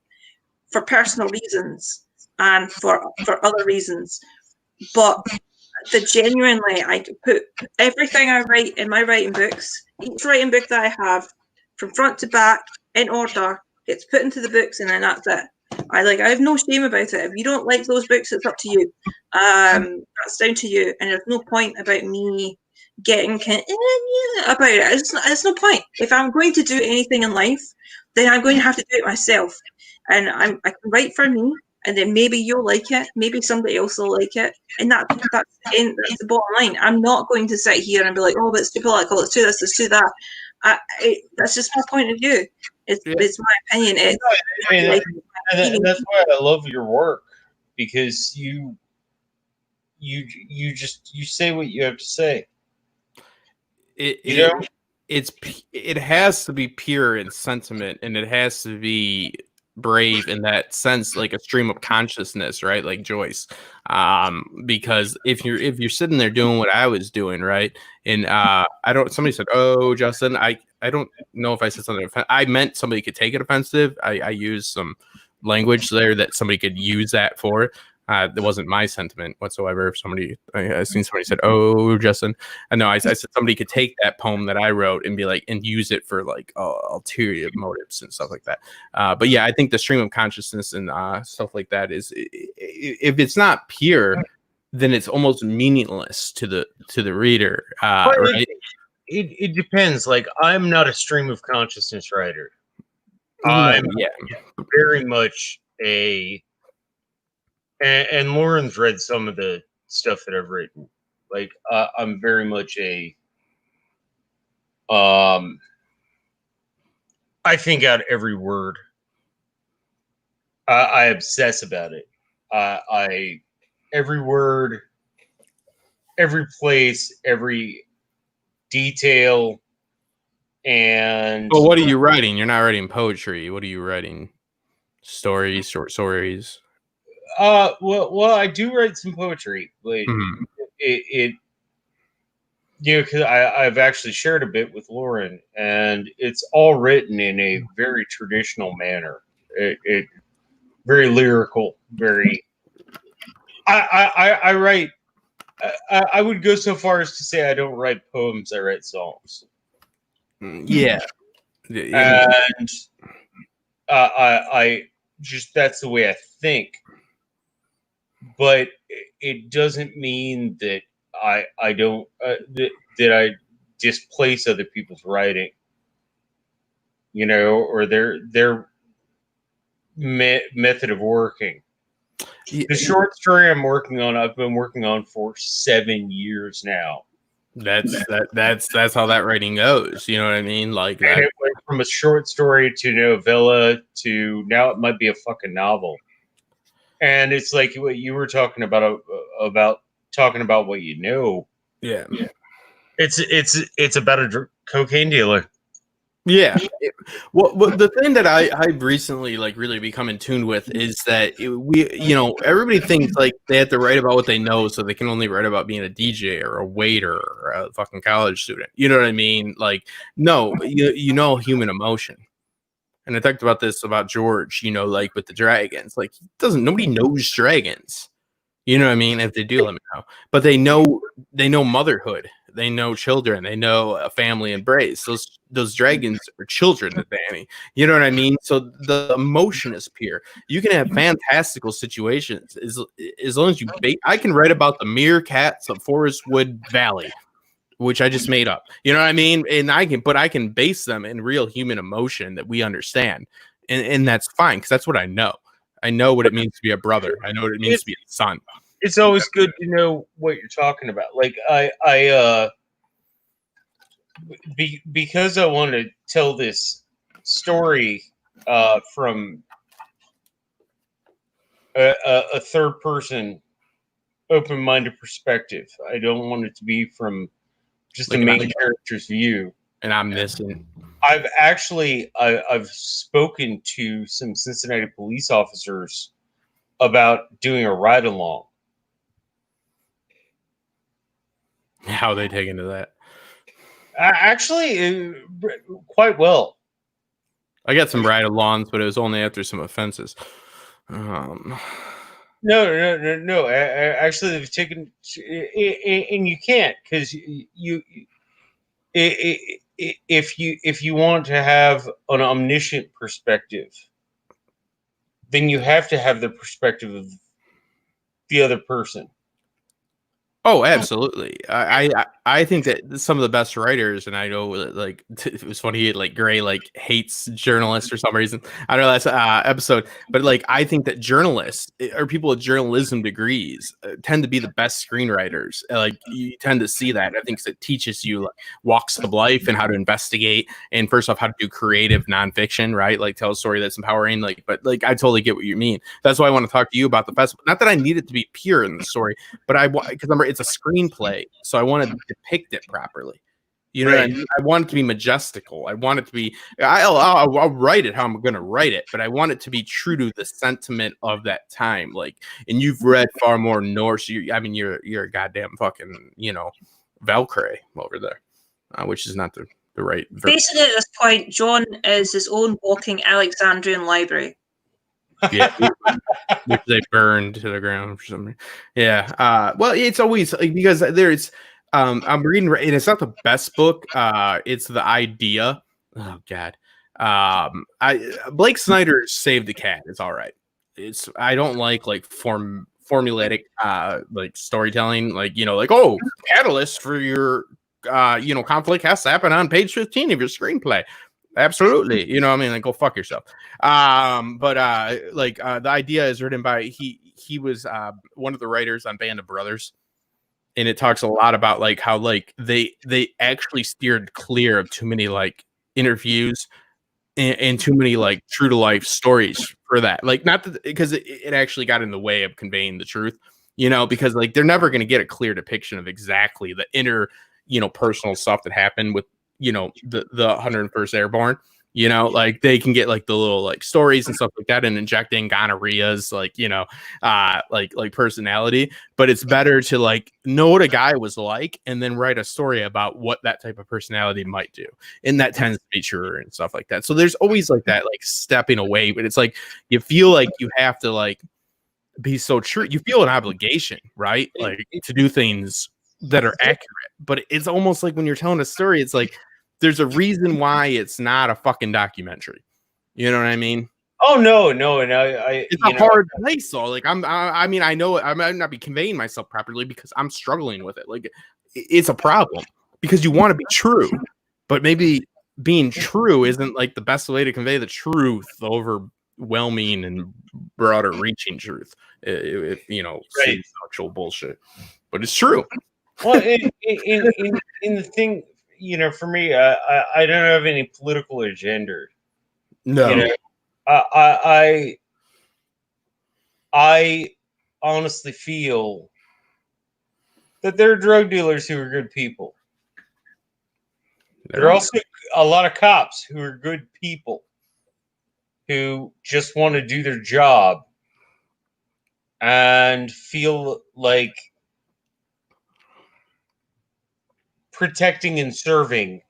for personal reasons and for other reasons. But genuinely, I put everything I write in my writing books, each writing book that I have, from front to back, in order, gets put into the books, and then that's it. I have no shame about it. If you don't like those books, it's up to you. That's down to you. And there's no point about me getting about it. It's no point. If I'm going to do anything in life, then I'm going to have to do it myself. And I can write for me. And then maybe you'll like it, maybe somebody else will like it, and that's the bottom line. I'm not going to sit here and be like, oh, but it's too political, let's do this, let's do that. That's just my point of view. It's my opinion. That's why I love your work, because you say what you have to say. It has to be pure in sentiment, and it has to be brave in that sense, like a stream of consciousness, right? Like Joyce. Because if you're sitting there doing what I was doing, right? And somebody said, oh, Justin, I don't know if I said something I meant somebody could take it offensive. I used some language there that somebody could use that for. It wasn't my sentiment whatsoever. I seen somebody said, "Oh, Justin," and no, I said somebody could take that poem that I wrote and be like, and use it for like ulterior motives and stuff like that. But yeah, I think the stream of consciousness and stuff like that is, if it's not pure, then it's almost meaningless to the reader. Right? It depends. Like, I'm not a stream of consciousness writer. I'm very much and Lauren's read some of the stuff that I've written. Like, I'm very much I I think out every word. I obsess about it. I every word, every place, every detail, and Well, what are you writing? You're not writing poetry. What are you writing? Stories, short stories. well, I do write some poetry, but Mhm. it because I've actually shared a bit with Lauren, and it's all written in a very traditional manner. It very lyrical, very. I write. I would go so far as to say I don't write poems. I write songs, Yeah. Yeah, and I just that's the way I think. But it doesn't mean that I don't that I displace other people's writing, or their method of working. The short story I'm working on, I've been working on for 7 years now. that's how that writing goes. You know what I mean? Like And that. it went from a short story to novella to now it might be a fucking novel. And it's like what you were talking about talking about what you know. Yeah. It's about a cocaine dealer. Yeah. Well, the thing that I've recently like really become in tune with is that everybody thinks like they have to write about what they know, so they can only write about being a DJ or a waiter or a fucking college student. You know what I mean? Like, no, you know human emotion. And I talked about this about George, like with the dragons. Like, nobody knows dragons. You know what I mean? If they do, let me know. But they know motherhood. They know children. They know a family embrace. Those dragons are children to Danny. You know what I mean? So the emotion is pure. You can have fantastical situations as long as you. I can write about the meerkats of Forest Wood Valley, which I just made up. You know what I mean? And I can base them in real human emotion that we understand, and that's fine because that's what I know. I know what it means to be a brother. I know what it means to be a son. It's always good to know what you're talking about. Like because I want to tell this story from a third person, open-minded perspective. I don't want it to be from just the main character's view. And I'm missing. I've spoken to some Cincinnati police officers about doing a ride along. How they take into that? Actually, quite well. I got some ride-alongs, but it was only after some offenses. No. Actually, they've taken, and you can't because if you want to have an omniscient perspective, then you have to have the perspective of the other person. Oh, absolutely. I think that some of the best writers, and I know like it was funny, like Gray like hates journalists for some reason. I don't know that's episode, but like I think that journalists or people with journalism degrees tend to be the best screenwriters. Like you tend to see that. I think it teaches you like walks of life and how to investigate, and first off, how to do creative nonfiction, right? Like tell a story that's empowering. Like, but like I totally get what you mean. That's why I want to talk to you about the festival. Not that I need it to be pure in the story, but because it's a screenplay, so I want to depict it properly. You know what I mean? I want it to be majestical. I want it to be. I'll write it how I'm going to write it, but I want it to be true to the sentiment of that time. Like, and you've read far more Norse. You're a goddamn fucking Valkyrie over there, which is not the right. Basically, at this point, John is his own walking Alexandrian library. Yeah, which they burned to the ground for some reason. Yeah. Well, it's always like, because there's I'm reading, and it's not the best book. It's the idea. Oh God. Blake Snyder's Save the Cat is all right. I don't like formulaic like storytelling, like oh, catalyst for your conflict has to happen on page 15 of your screenplay. Absolutely. I mean, like, go fuck yourself. But the idea is written by he was one of the writers on Band of Brothers, and it talks a lot about like how like they actually steered clear of too many like interviews and too many like true to life stories for that. Like, not that, because it actually got in the way of conveying the truth, you know, because like they're never going to get a clear depiction of exactly the inner, you know, personal stuff that happened with, you know, the 101st Airborne. You know, like they can get like the little like stories and stuff like that and injecting gonorrhea's like, you know, like personality. But it's better to like know what a guy was like and then write a story about what that type of personality might do. And that tends to be truer and stuff like that. So there's always like that like stepping away, but it's like you feel like you have to like be so true. You feel an obligation, right? Like to do things that are accurate. But it's almost like when you're telling a story, it's like there's a reason why it's not a fucking documentary. You know what I mean? Oh no, and it's a hard place. So like I mean, I know I might not be conveying myself properly because I'm struggling with it. Like it's a problem because you want to be true, but maybe being true isn't like the best way to convey the truth, the overwhelming and broader reaching truth. If you know, right. Actual bullshit, but it's true. Well, in the thing, you know, for me, I don't have any political agenda. No, you know, I honestly feel that there are drug dealers who are good people. There are also a lot of cops who are good people who just want to do their job and feel like protecting and serving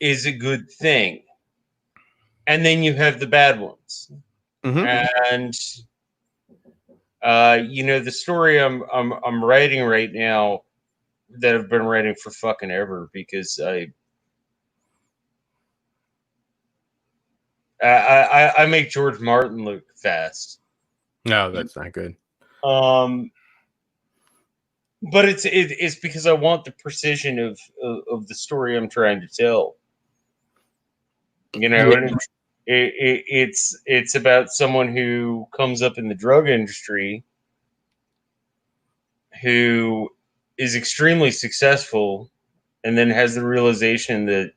is a good thing. And then you have the bad ones. And you know, the story I'm writing right now that I've been writing for fucking ever because I make George Martin look fast. No, that's not good. But it's because I want the precision of the story I'm trying to tell. You know, and it's about someone who comes up in the drug industry who is extremely successful and then has the realization that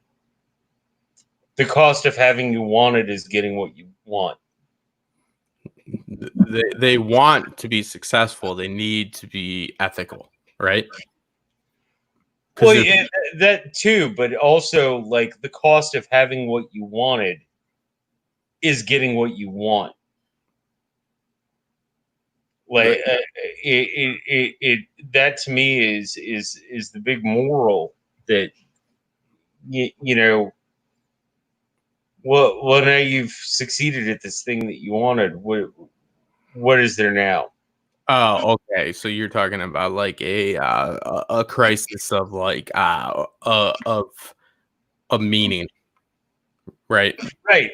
the cost of having you wanted is getting what you want. They want to be successful. They need to be ethical, right? Well, yeah, that too, but also like the cost of having what you wanted is getting what you want. Like it that to me is the big moral that you know. Well, now you've succeeded at this thing that you wanted. What is there now? Oh, okay. So you're talking about like a crisis of like of meaning, right? Right.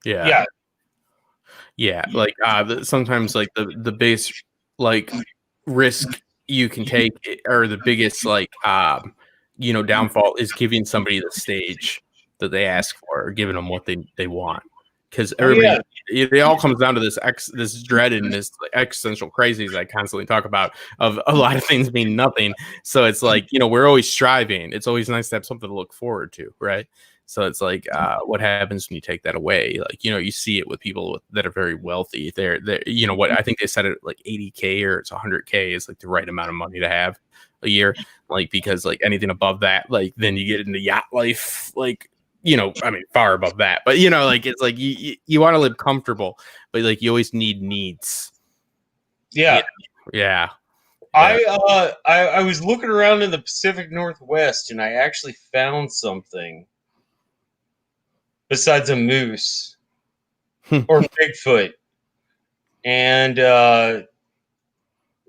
Yeah. Yeah. Like sometimes like the base like risk you can take or the biggest like you know downfall is giving somebody the stage that they ask for or giving them what they want. Because everybody, it all comes down to this dread and this like, existential crises I constantly talk about of a lot of things mean nothing. So it's like, you know, we're always striving. It's always nice to have something to look forward to, right? So it's like, what happens when you take that away? Like, you know, you see it with people that are very wealthy. They're you know, what I think they said it like 80K or it's 100K is like the right amount of money to have a year. Like, because like anything above that, like then you get into yacht life, like, you know, I mean, far above that, but you know, like it's like you want to live comfortable, but like you always need needs. Yeah. I was looking around in the Pacific Northwest and I actually found something besides a moose or Bigfoot, and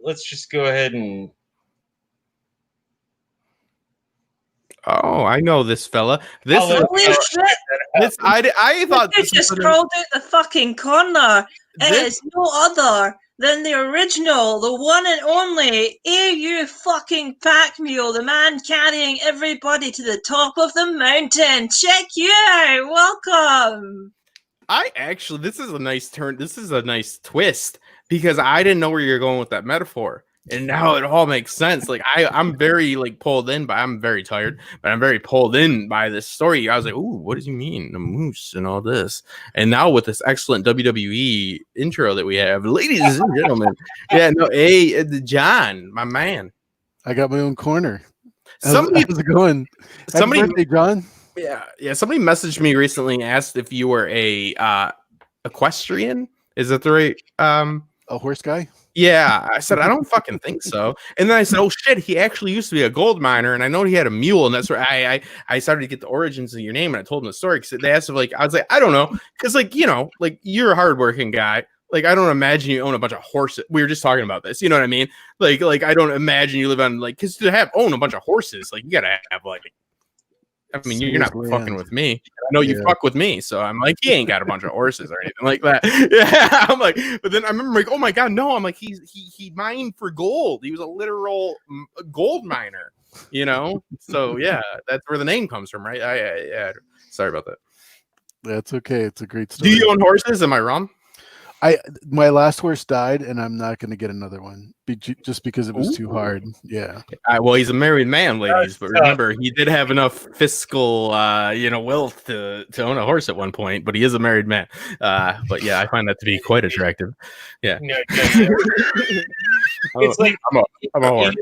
let's just go ahead and. Oh, I know this fella. I thought this just crawled out the fucking corner. It is no other than the original, the one and only AU fucking pack mule, the man carrying everybody to the top of the mountain. Check you out. Welcome. This is a nice turn. This is a nice twist because I didn't know where you're going with that metaphor. And now it all makes sense. Like I'm very like pulled in by. I'm very tired, but I'm very pulled in by this story. I was like, "Ooh, what does he mean, the moose and all this?" And now with this excellent WWE intro that we have, ladies and gentlemen, John, my man. I got my own corner. How's it going? Happy birthday, John. Yeah. Somebody messaged me recently and asked if you were a equestrian. Is that the right a horse guy? Yeah, I said I don't fucking think so. And then I said, "Oh shit, he actually used to be a gold miner, and I know he had a mule." And that's where I started to get the origins of your name, and I told them the story because they asked if like I was like, I don't know, because like like you're a hardworking guy. Like I don't imagine you own a bunch of horses. We were just talking about this, you know what I mean? Like I don't imagine you live on like because to own a bunch of horses, like you gotta have like. I mean, you're not fucking with me. I know you fuck with me, so I'm like, he ain't got a bunch of horses or anything like that. Yeah, I'm like, but then I remember like, oh my god, no, I'm like, he mined for gold. He was a literal gold miner, So yeah, that's where the name comes from, right? Yeah. Sorry about that. That's okay. It's a great story. Do you own horses? Am I wrong? My last horse died, and I'm not going to get another one just because it was too hard. Yeah. Well, he's a married man, ladies, but remember he did have enough fiscal, wealth to own a horse at one point. But he is a married man. But yeah, I find that to be quite attractive. Yeah. It's like I'm a horse.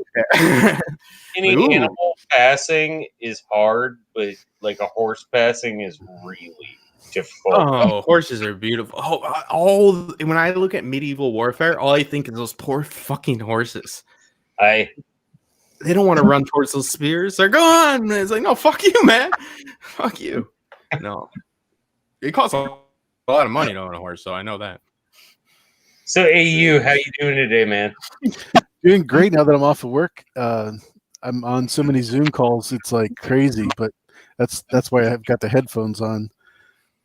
Any animal passing is hard, but like a horse passing is really difficult. Oh, horses are beautiful. Oh, when I look at medieval warfare, all I think is those poor fucking horses. They don't want to run towards those spears. They're gone. It's like, no, fuck you, man. Fuck you. No. It costs a lot of money to own a horse, so I know that. So, AU, how you doing today, man? Doing great now that I'm off of work. I'm on so many Zoom calls, it's like crazy, but that's why I've got the headphones on.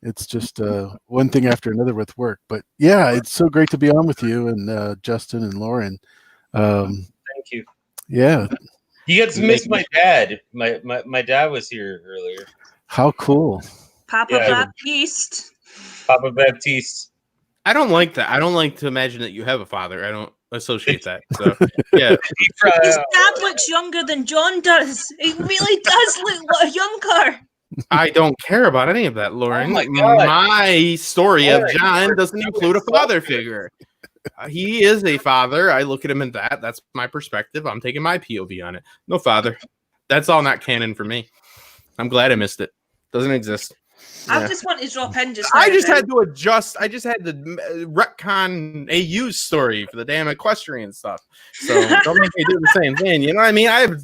It's just one thing after another with work. But yeah, it's so great to be on with you and Justin and Lauren. Thank you. Yeah. You guys missed my dad. My dad was here earlier. How cool. Papa Baptiste. Papa Baptiste. I don't like that. I don't like to imagine that you have a father. I don't associate that. So yeah. His dad looks younger than John does. He really does look younger. I don't care about any of that, Lauren. Oh my story of John doesn't include a father figure. He is a father. I look at him in that. That's my perspective. I'm taking my POV on it. No father. That's all not canon for me. I'm glad I missed it. Doesn't exist. I just want to drop in just I just had to adjust. I just had to retcon AU's story for the damn equestrian stuff. So don't make me do the same thing. You know what I mean? I have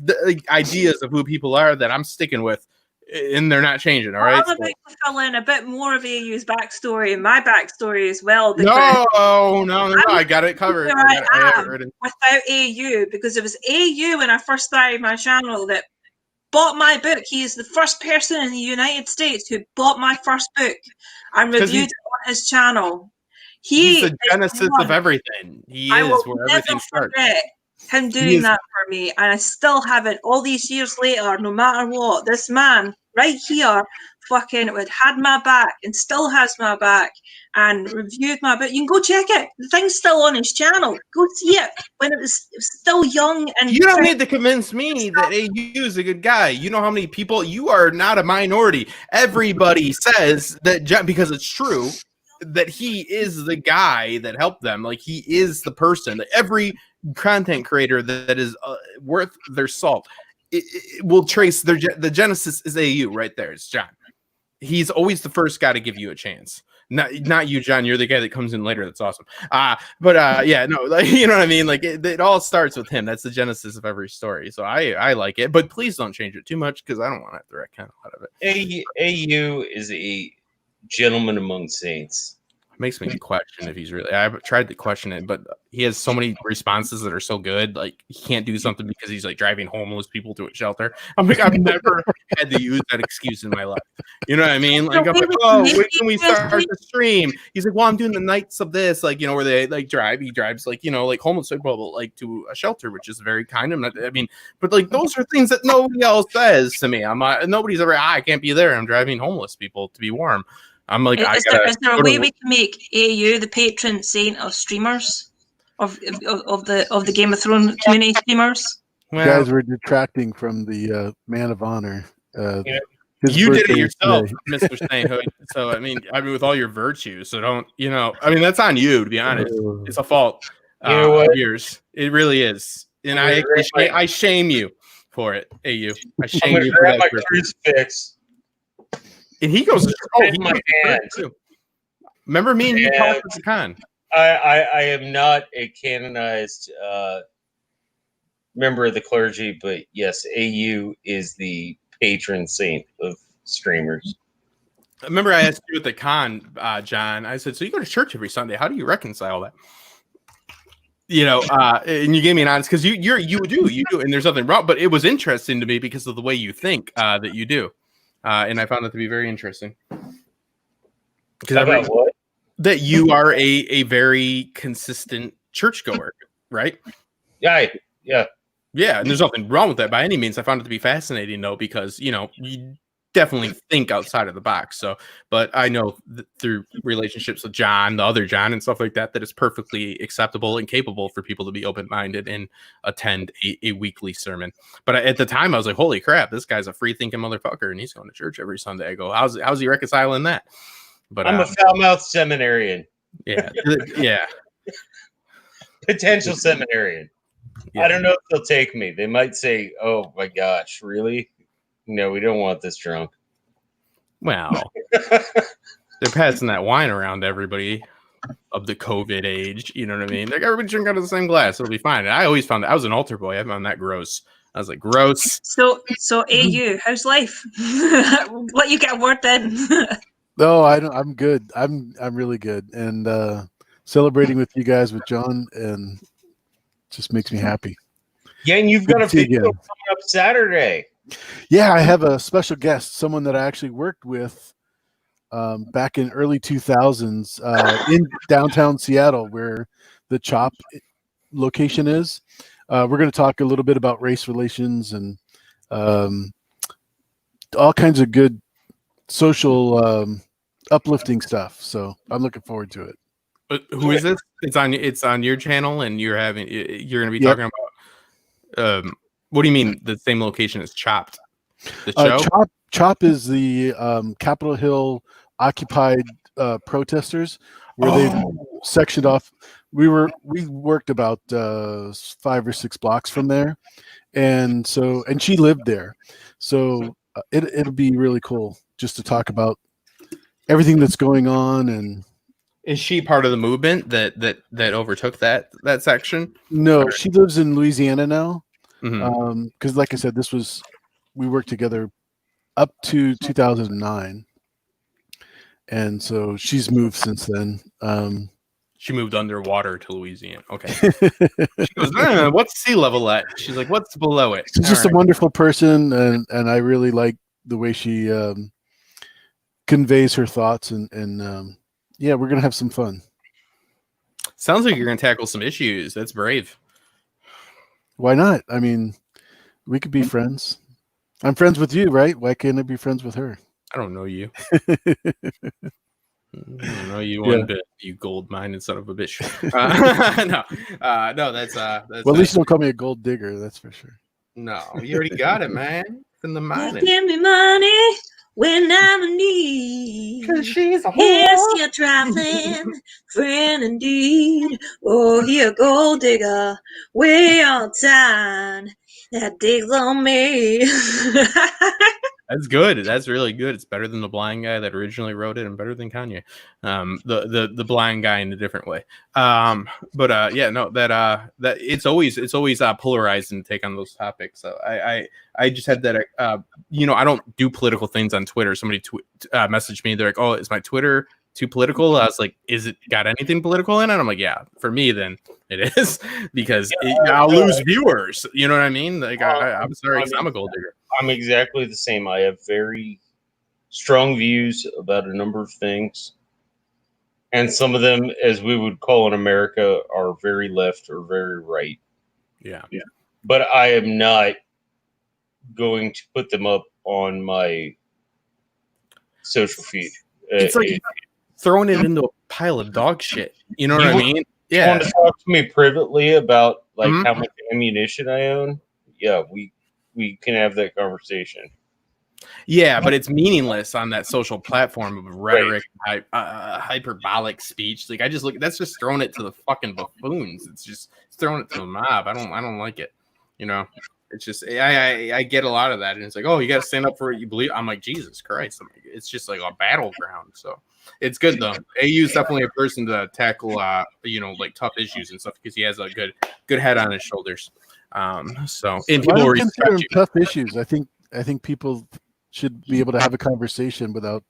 ideas of who people are that I'm sticking with, and they're not changing. All right. I'm about to fill in a bit more of AU's backstory and my backstory as well. No, I got it covered. Without AU, because it was AU when I first started my channel that bought my book. He is the first person in the United States who bought my first book and reviewed it on his channel. He's the genesis of everything. He is where everything starts. Him doing that for me, and I still have it all these years later. No matter what, this man right here fucking had my back and still has my back and reviewed my book. You can go check it. The thing's still on his channel. Go see it when it was still young. And you don't need to convince me that AU is a good guy. You know how many people, you are not a minority. Everybody says that, because it's true, that he is the guy that helped them. Like, he is the person that every content creator that is worth their salt, it will trace the genesis is AU right there. It's John. He's always the first guy to give you a chance. Not you, John. You're the guy that comes in later. That's awesome. Yeah, no, like, you know what I mean? Like, it all starts with him. That's the genesis of every story. So I like it, but please don't change it too much because I don't want to have to retcon a lot of it. AU is a gentleman among saints. Makes me question if he's really. I've tried to question it, but he has so many responses that are so good. Like, he can't do something because he's like driving homeless people to a shelter. I'm like, I've never had to use that excuse in my life. You know what I mean? Like, I'm like, oh, when can we start the stream? He's like, well, I'm doing the nights of this, like, you know, where they like drive. He drives like, you know, like homeless people like to a shelter, which is very kind of. I mean, but like those are things that nobody else says to me. I'm like, nobody's ever. I can't be there. I'm driving homeless people to be warm. I'm like, is there a way we can make AU the patron saint of streamers? of the Game of Thrones community streamers. You Well, guys were detracting from the man of honor. Yeah. His you did birthday it is yourself, today. Mr. Snakehood. So I mean, with all your virtues. So don't, I mean, that's on you, to be honest. It's a fault. You know what? Of yours. It really is, and I'm gonna grab my- I shame you for it. Hey, you. I I'm shame gonna you for grab that. my person. crucifix. And he goes. Oh, he my goes to hand. church, too. Remember me and you Yeah. talked at the con. I am not a canonized member of the clergy, but yes, AU is the patron saint of streamers. Remember, I asked you at the con, John. I said, "So you go to church every Sunday? How do you reconcile that?" And you gave me an honest, because you do, and there's nothing wrong. But it was interesting to me because of the way you think that you do, and I found that to be very interesting. About what? That you are a very consistent churchgoer, right? Yeah. Yeah, and there's nothing wrong with that by any means. I found it to be fascinating, though, because you definitely think outside of the box. So, but I know through relationships with John, the other John, and stuff like that, that it's perfectly acceptable and capable for people to be open-minded and attend a weekly sermon. But at the time, I was like, "Holy crap, this guy's a free-thinking motherfucker, and he's going to church every Sunday." I go, "How's he reconciling that?" But I'm a foul-mouthed seminarian. Yeah, yeah. Potential seminarian. Yeah. I don't know if they'll take me. They might say, "Oh my gosh, really? No, we don't want this drunk." Well, they're passing that wine around to everybody of the COVID age. You know what I mean? Like, everybody drink out of the same glass. It'll be fine. And I always found that I was an altar boy. I found that gross. I was like, gross. So AU, how's life? Let you get a word in. No, I'm good. I'm really good, and celebrating with you guys with John, and just makes me happy. Yeah, and you've Good got a to see you video again. coming up Saturday. Yeah, I have a special guest, someone that I actually worked with back in early 2000s in downtown Seattle, where the Chop location is. We're going to talk a little bit about race relations and all kinds of good social uplifting stuff. So I'm looking forward to it. But who is this? It's on your channel, and you're going to be Yep. talking about. What do you mean the same location as Chopped? The show? Chop is the Capitol Hill occupied protesters, where they've sectioned off. We worked about 5 or 6 blocks from there, and she lived there, so it'll be really cool just to talk about everything that's going on. And Is she part of the movement that overtook that section? no, she lives in Louisiana now. Mhm. Because like I said, we worked together up to 2009, and so she's moved since then. She moved underwater to Louisiana. Okay. She goes, what's sea level at? She's like, what's below it? She's just a wonderful person, and I really like the way she conveys her thoughts, and yeah, we're gonna have some fun. Sounds like you're gonna tackle some issues. That's brave. Why not? I mean, we could be friends. I'm friends with you, right? Why can't I be friends with her? I don't know you. I don't know you one bit, you gold-minded son of a bitch. No, that's well, at least you don't call me a gold digger, that's for sure. No, you already got it, man. From the mining. Give me money when I'm in need. 'Cause she's a Yes, whore. you're trifling, friend indeed. Oh, he a gold digger, way on time. That digs on me. That's good. That's really good. It's better than the blind guy that originally wrote it, and better than Kanye. The blind guy in a different way. Yeah, no, that it's always polarizing to take on those topics. So I just had that. I don't do political things on Twitter. Somebody messaged me. They're like, "Oh, is my Twitter too political?" I was like, "Is it got anything political in it?" I'm like, "Yeah, for me, then it is," because I'll lose viewers. You know what I mean? Like, I'm sorry, 'cause I'm a gold digger. I'm exactly the same. I have very strong views about a number of things, and some of them, as we would call in America, are very left or very right. Yeah. But I am not going to put them up on my social feed. It's like throwing it into a pile of dog shit. You know what I mean? Yeah. Want to talk to me privately about like Mhm. how much ammunition I own? Yeah, we can have that conversation. Yeah, but it's meaningless on that social platform of rhetoric, hyperbolic speech. Like I just look, that's just throwing it to the fucking buffoons. It's throwing it to the mob. I don't like it. You know, it's just I get a lot of that, and it's like, oh, you got to stand up for what you believe. I'm like, Jesus Christ, it's just like a battleground. So it's good though. AU is definitely a person to tackle, like tough issues and stuff because he has a good head on his shoulders. So and people I don't respect consider them you. tough issues. I think people should be able to have a conversation without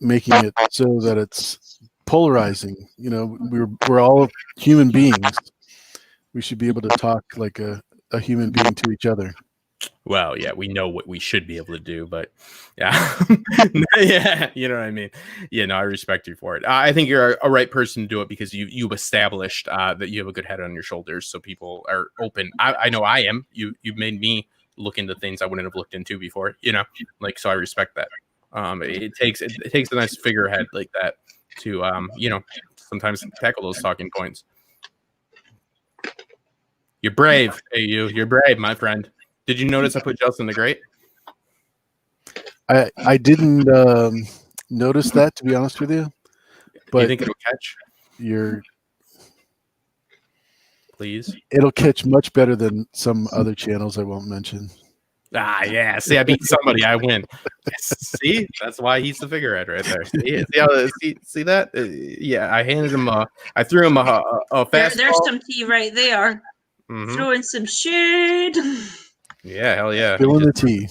making it so that it's polarizing. You know, we're all human beings. We should be able to talk like a human being to each other. Well, yeah, we know what we should be able to do, but yeah, yeah, you know what I mean. Yeah, no, I respect you for it. I think you're a right person to do it because you've established that you have a good head on your shoulders, so people are open. I know I am. You've made me look into things I wouldn't have looked into before. You know, like so I respect that. It takes a nice figurehead like that to sometimes tackle those talking points. You're brave, you're brave, my friend. Did you notice I put Justin the Great? I didn't notice that, to be honest with you. But you think it'll catch? It'll catch much better than some other channels I won't mention. Ah, yeah. See, I beat somebody. I win. See, that's why he's the figurehead right there. See that? Yeah, I handed him I threw him a fastball. There's some tea right there. Mm-hmm. Throwing some shade. Yeah, hell yeah. Spilling the tea.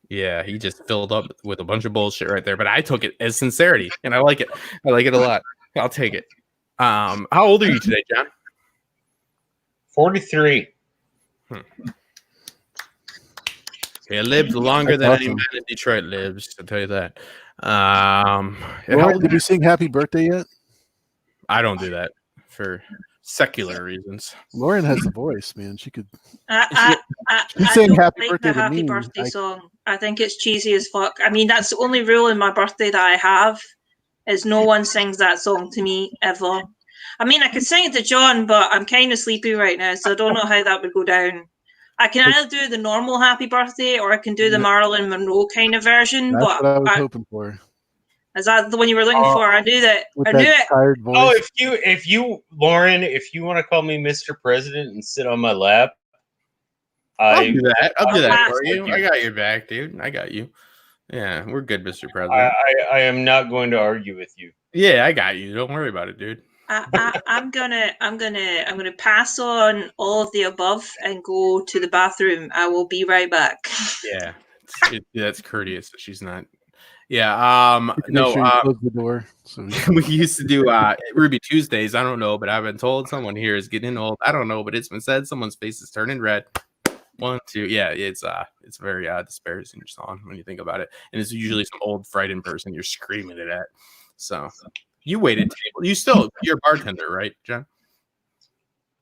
Yeah, he just filled up with a bunch of bullshit right there. But I took it as sincerity, and I like it. I like it a lot. I'll take it. How old are you today, John? 43. He lives longer than any man in Detroit lives. I'll tell you that. Lauren, did we sing Happy Birthday yet? I don't do that for secular reasons. Lauren has the voice, man. She could. I saying don't Happy like Birthday the to Happy me. Birthday song. I think it's cheesy as fuck. I mean, that's the only rule in my birthday that I have, is no one sings that song to me ever. I mean, I could sing it to John, but I'm kind of sleepy right now, so I don't know how that would go down. I can either do the normal Happy Birthday or I can do the Marilyn Monroe kind of version. That's but what I was hoping for. Is that the one you were looking for? I knew that. With I knew that it. tired voice. Oh, if you, Lauren, if you want to call me Mr. President and sit on my lap, I'll do that. I'll do that pass. for you. I got your back, dude. I got you. Yeah, we're good, Mr. President. I am not going to argue with you. Yeah, I got you. Don't worry about it, dude. I'm gonna pass on all of the above and go to the bathroom. I will be right back. Yeah, that's courteous. She's not. Yeah. No. Sure you close the door. So we used to do Ruby Tuesdays. I don't know, but I've been told someone here is getting old. I don't know, but it's been said someone's face is turning red. 1, 2. Yeah, it's very disparaging song when you think about it, and it's usually some old frightened person you're screaming it at. So you waited table. You're a bartender, right, John?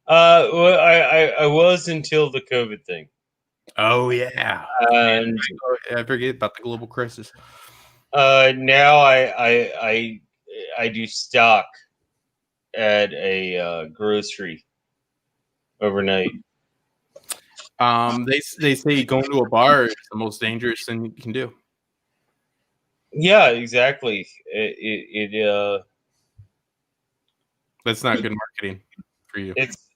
Well, I was until the COVID thing. Oh yeah, and I forget about the global crisis. Now I do stock at a grocery overnight. They say going to a bar is the most dangerous thing you can do. Yeah, exactly. That's not good marketing for you.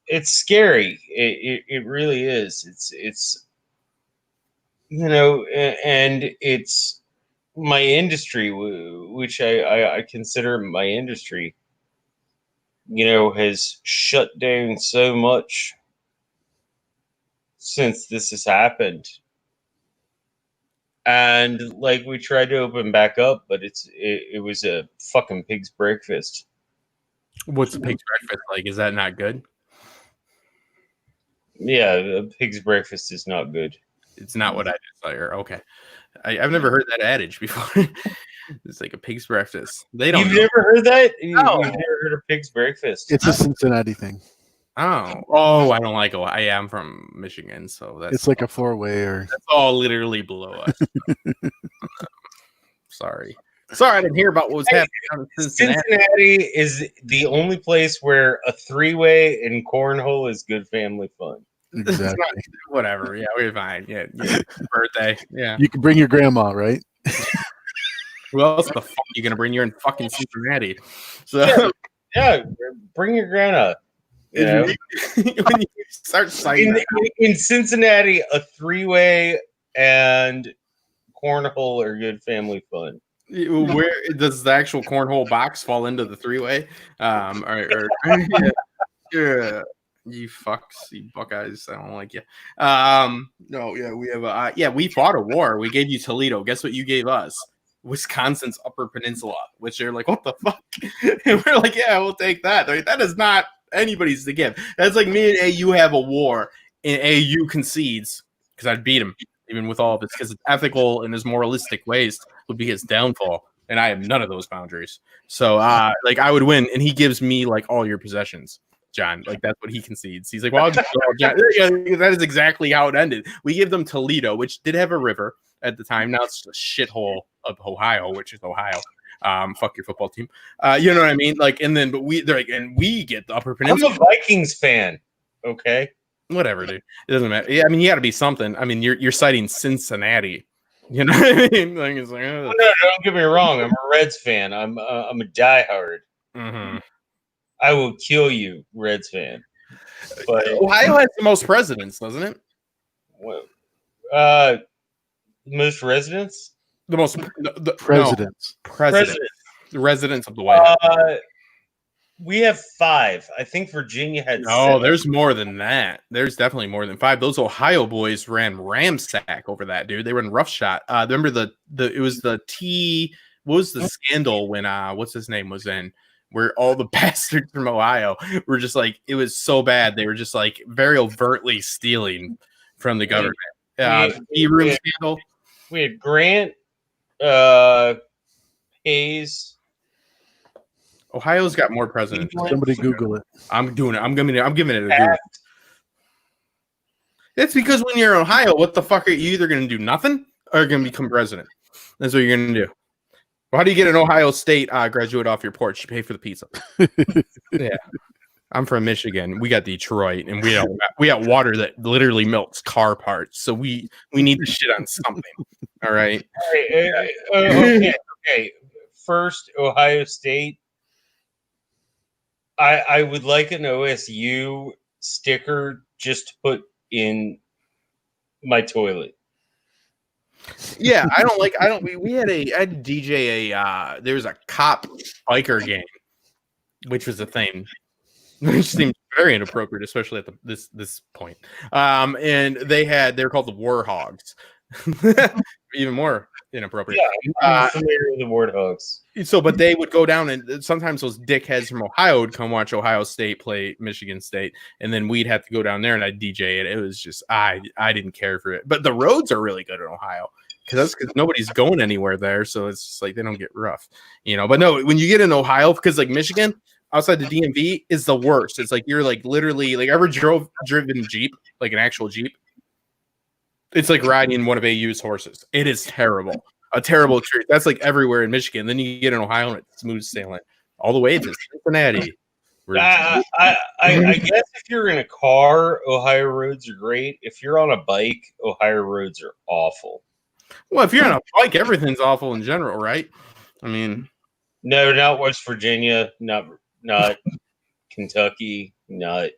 It's scary. It really is. It's and it's my industry, which I consider my industry, has shut down so much since this has happened. And like we tried to open back up, but it was a fucking pig's breakfast. What's a pig's breakfast like? Is that not good? Yeah, a pig's breakfast is not good. It's not what I desire. Okay. I've never heard that adage before. It's like a pig's breakfast. You've never heard that? No. You've never heard of pig's breakfast? It's a Cincinnati thing. Oh, I don't like it. I am from Michigan, so it's like a 4-way or that's all literally below us. Sorry. Sorry, I didn't hear about what was happening down in Cincinnati. Cincinnati is the only place where a three-way and cornhole is good family fun. Exactly. Whatever. Yeah, we're fine. Yeah. Birthday. Yeah. You can bring your grandma, right? Who else the fuck are you gonna bring? You're in fucking Cincinnati. So Yeah, bring your grandma. You know? when you start citing in Cincinnati, a three-way and cornhole are good family fun. where does the actual cornhole box fall into the three-way? Yeah. You fucks, you Buckeyes, I don't like you. No, yeah, we have we fought a war. We gave you Toledo. Guess what you gave us? Wisconsin's Upper Peninsula, which they're like, what the fuck? And we're like, yeah, we'll take that. Like, that is not anybody's to give. That's like me and AU have a war, and AU concedes because I'd beat him, even with all of this, because it's ethical and his moralistic ways would be his downfall, and I have none of those boundaries. So, like, I would win, and he gives me like all your possessions. John, like that's what he concedes. He's like, well, I'll just John. Yeah, that is exactly how it ended. We give them Toledo, which did have a river at the time. Now it's just a shithole of Ohio, which is Ohio. Fuck your football team. You know what I mean? Like, and then, but they're like, and we get the Upper Peninsula. I'm a Vikings fan. Okay, whatever, dude. It doesn't matter. Yeah, I mean, you got to be something. I mean, you're citing Cincinnati. You know what I mean? Like, it's like, no, don't get me wrong. I'm a Reds fan. I'm a diehard. Mm-hmm. I will kill you, Reds fan. But Ohio has the most presidents, doesn't it? Most residents? The most Presidents. Presidents. The residents of the White House. We have 5. I think Virginia had 6. There's more than that. There's definitely more than 5. Those Ohio boys ran ramsack over that, dude. They ran roughshod. Remember it was the what was the scandal when what's his name was in, where all the bastards from Ohio were just like, it was so bad. They were just like very overtly stealing from the government. E-room scandal. We had Grant, Hayes. Ohio's got more presidents. Somebody Google it. I'm doing it. I'm giving it a Google. It's because when you're in Ohio, what the fuck are you either going to do nothing or going to become president? That's what you're going to do. Well, how do you get an Ohio State graduate off your porch? You pay for the pizza. Yeah. I'm from Michigan. We got Detroit, and we got water that literally melts car parts. So we need to shit on something. All right. Okay. First, Ohio State. I would like an OSU sticker just to put in my toilet. Yeah, we had I'd DJ there was a cop biker game, which was a thing, which seemed very inappropriate, especially at this point. And they're called the Warhogs. Even more inappropriate. Yeah, I'm familiar with the Warthogs. So, but they would go down, and sometimes those dickheads from Ohio would come watch Ohio State play Michigan State, and then we'd have to go down there and I'd DJ it. It was just I didn't care for it. But the roads are really good in Ohio because nobody's going anywhere there, so it's just like they don't get rough, you know. But no, when you get in Ohio, because like Michigan outside the DMV is the worst. It's like you're like literally like ever driven a Jeep, like an actual Jeep. It's like riding one of AU's horses. It is terrible. A terrible experience. That's like everywhere in Michigan. Then you get in Ohio and it's smooth sailing all the way to Cincinnati. I guess if you're in a car, Ohio roads are great. If you're on a bike, Ohio roads are awful. Well, if you're on a bike, everything's awful in general, right? I mean, no, not West Virginia, not Kentucky, not.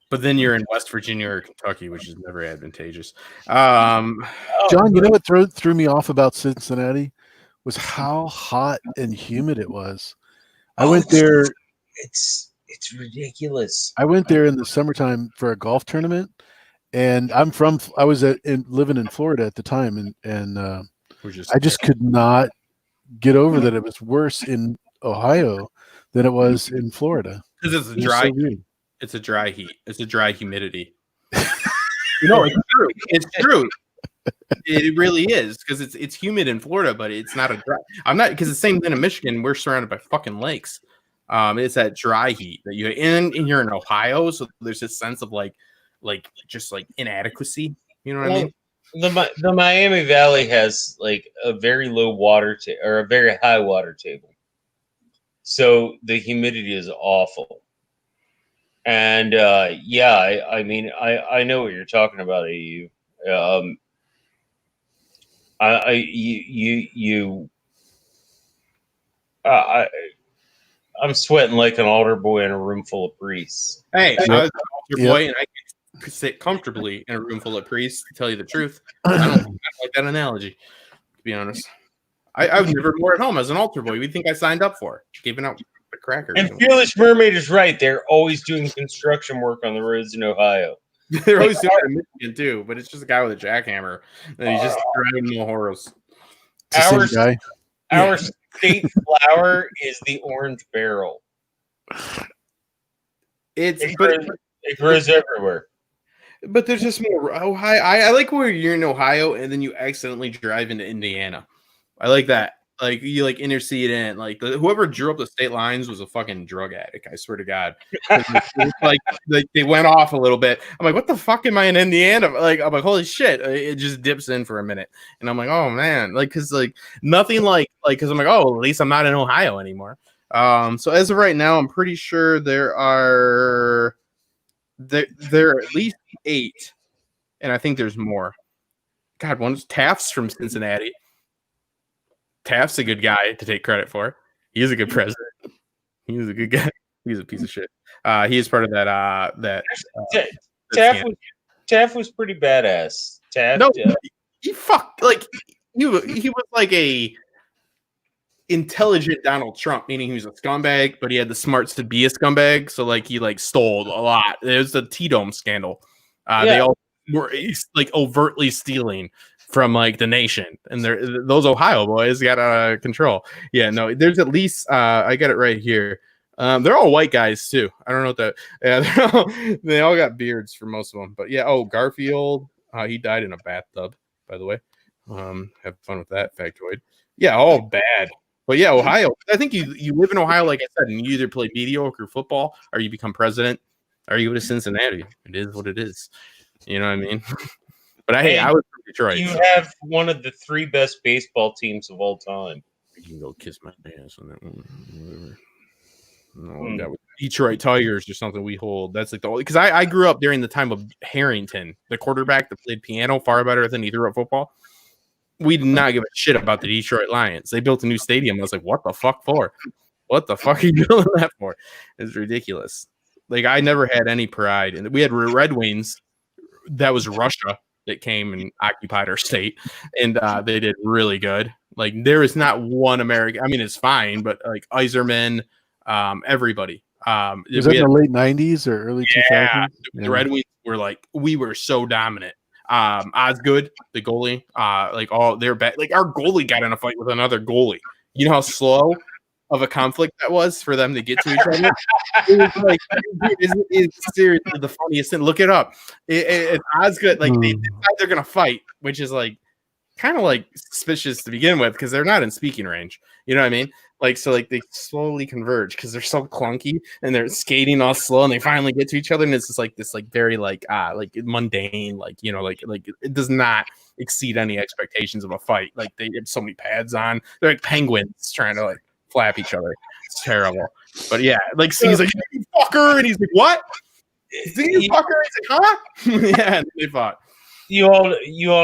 But then you're in West Virginia or Kentucky, which is never advantageous. John, you know what threw me off about Cincinnati was how hot and humid it was. I went there. It's ridiculous. I went there in the summertime for a golf tournament, and I was living in Florida at the time, and I just could not get over that it was worse in Ohio than it was in Florida. Because it's a dry. It's a dry heat. It's a dry humidity. No, it's true. It's true. It really is because it's humid in Florida, but it's not a dry. I'm not because the same thing in Michigan. We're surrounded by fucking lakes. It's that dry heat that you and you're in Ohio, so there's this sense of like just like inadequacy. You know what I mean? The Miami Valley has like a very low or a very high water table, so the humidity is awful. And yeah, I mean, I know what you're talking about, AU. I you I I'm sweating like an altar boy in a room full of priests. Hey, Yep. I was an altar Yep. boy, and I could sit comfortably in a room full of priests. To tell you the truth, I don't like that analogy. To be honest, I was never more at home as an altar boy. We think I signed up for giving out the crackers. And Fearless Mermaid is right. They're always doing construction work on the roads in Ohio. They're always doing it in Michigan too, but it's just a guy with a jackhammer, and he's just driving the horse. It's the Our same guy. Our state flower is the orange barrel. It grows everywhere. But there's just more Ohio. I like where you're in Ohio and then you accidentally drive into Indiana. I like that. Like you like intercede in. Like whoever drew up the state lines was a fucking drug addict. I swear to God. like they went off a little bit. I'm like, what the fuck am I in Indiana? Like I'm like, holy shit! It just dips in for a minute, and I'm like, oh man, like because like nothing like because I'm like, oh, at least I'm not in Ohio anymore. So as of right now, I'm pretty sure there are at least 8, and I think there's more. God, one's Taft's from Cincinnati. Taft's a good guy to take credit for. He's a good president. He's a good guy. He's a piece of shit. He is part of that. Taft was pretty badass. Taft. No, he fucked like he was like a intelligent Donald Trump, meaning he was a scumbag, but he had the smarts to be a scumbag. So like he like stole a lot. It was the T-Dome scandal. They all were like overtly stealing from like the nation, and those Ohio boys got out of control. Yeah, no, there's at least I got it right here. They're all white guys too. I don't know what that. Yeah, they all got beards for most of them. But yeah, Garfield, he died in a bathtub, by the way. Have fun with that factoid. Yeah, all bad. But yeah, Ohio. I think you live in Ohio, like I said, and you either play mediocre football or you become president, or you go to Cincinnati. It is what it is. You know what I mean? But I was from Detroit. You have one of the 3 best baseball teams of all time. You can go kiss my ass on that one. Whatever. No, that was Detroit Tigers or something we hold. That's like the only because I grew up during the time of Harrington, the quarterback that played piano far better than he threw at football. We did not give a shit about the Detroit Lions. They built a new stadium. I was like, what the fuck for? What the fuck are you doing that for? It's ridiculous. Like I never had any pride. And we had Red Wings. That was Russia that came and occupied our state, and they did really good. Like there is not one American. I mean, it's fine, but like Iserman, everybody. Was that in the late 90s or early 2000s? The Red Wings were like we were so dominant. Osgood, the goalie, like all they're bad. Like our goalie got in a fight with another goalie. You know how slow of a conflict that was for them to get to each other. It was like it's seriously the funniest thing. Look it up. It's Osgood. Like they decide they're gonna fight, which is like kind of like suspicious to begin with because they're not in speaking range. You know what I mean? Like so, like they slowly converge because they're so clunky and they're skating all slow, and they finally get to each other, and it's just like this, like very like mundane, like you know, like it does not exceed any expectations of a fight. Like they have so many pads on, they're like penguins trying to like flap each other. It's terrible. But yeah, like Steve's like, you fucker, and he's like, what? You fucker? He's like, huh? Yeah, and they fought. You all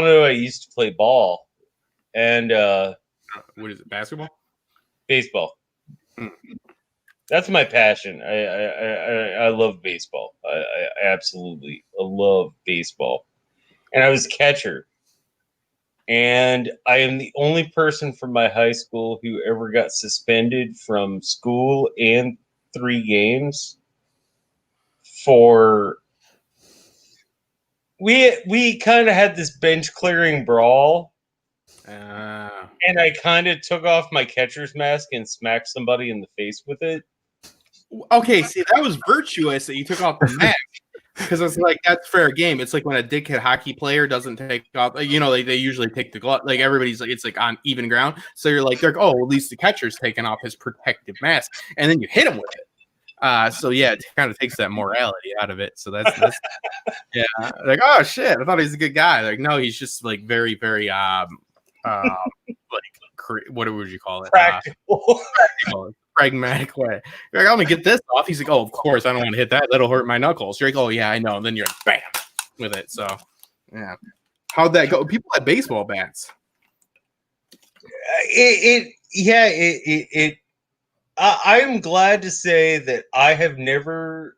know I used to play ball, and what is it? Basketball? Baseball. That's my passion. I love baseball. I absolutely love baseball. And I was catcher. And I am the only person from my high school who ever got suspended from school and 3 games for we kind of had this bench clearing brawl. And I kind of took off my catcher's mask and smacked somebody in the face with it. Okay, see, that was virtuous that you took off the mask. Because it's like, that's fair game. It's like when a dickhead hockey player doesn't take off, you know, they usually take the glove. Like everybody's like, it's like on even ground. So you're like, oh, at least the catcher's taking off his protective mask. And then you hit him with it. So yeah, it kind of takes that morality out of it. So that's yeah, like, oh shit, I thought he was a good guy. Like, no, he's just like very, very like what would you call it? Practical. Pragmatic way. You're like, I'm gonna get this off. He's like, oh, of course, I don't want to hit that. That'll hurt my knuckles. You're like, oh yeah, I know. And then you're like, bam, with it. So yeah, how'd that go? People had baseball bats. I'm glad to say that I have never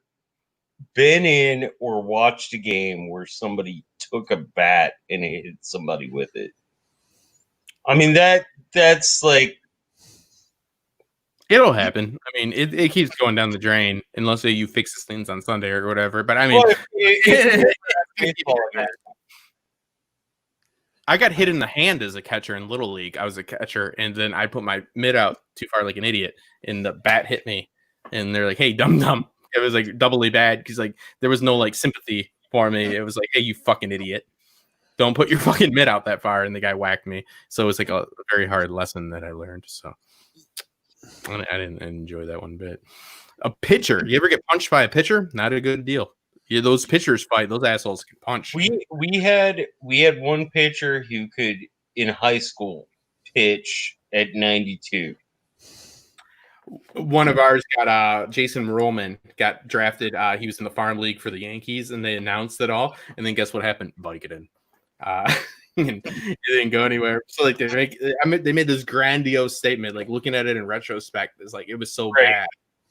been in or watched a game where somebody took a bat and hit somebody with it. I mean, that's like, It'll happen. I mean, it keeps going down the drain unless you fix these things on Sunday or whatever. But I mean, well, baseball again. I got hit in the hand as a catcher in Little League. I was a catcher, and then I put my mitt out too far like an idiot, and the bat hit me. And they're like, hey, dum-dum. It was like doubly bad because like there was no like sympathy for me. It was like, hey, you fucking idiot. Don't put your fucking mitt out that far. And the guy whacked me. So it was like a very hard lesson that I learned. So I didn't enjoy that one bit. A pitcher. You ever get punched by a pitcher? Not a good deal. Yeah, those pitchers fight. Those assholes can punch. We had one pitcher who could in high school pitch at 92. One of ours got Jason Rollman got drafted. He was in the farm league for the Yankees, and they announced it all. And then guess what happened? Vicodin. And it didn't go anywhere. So like they made this grandiose statement. Like looking at it in retrospect, it's like it was so bad.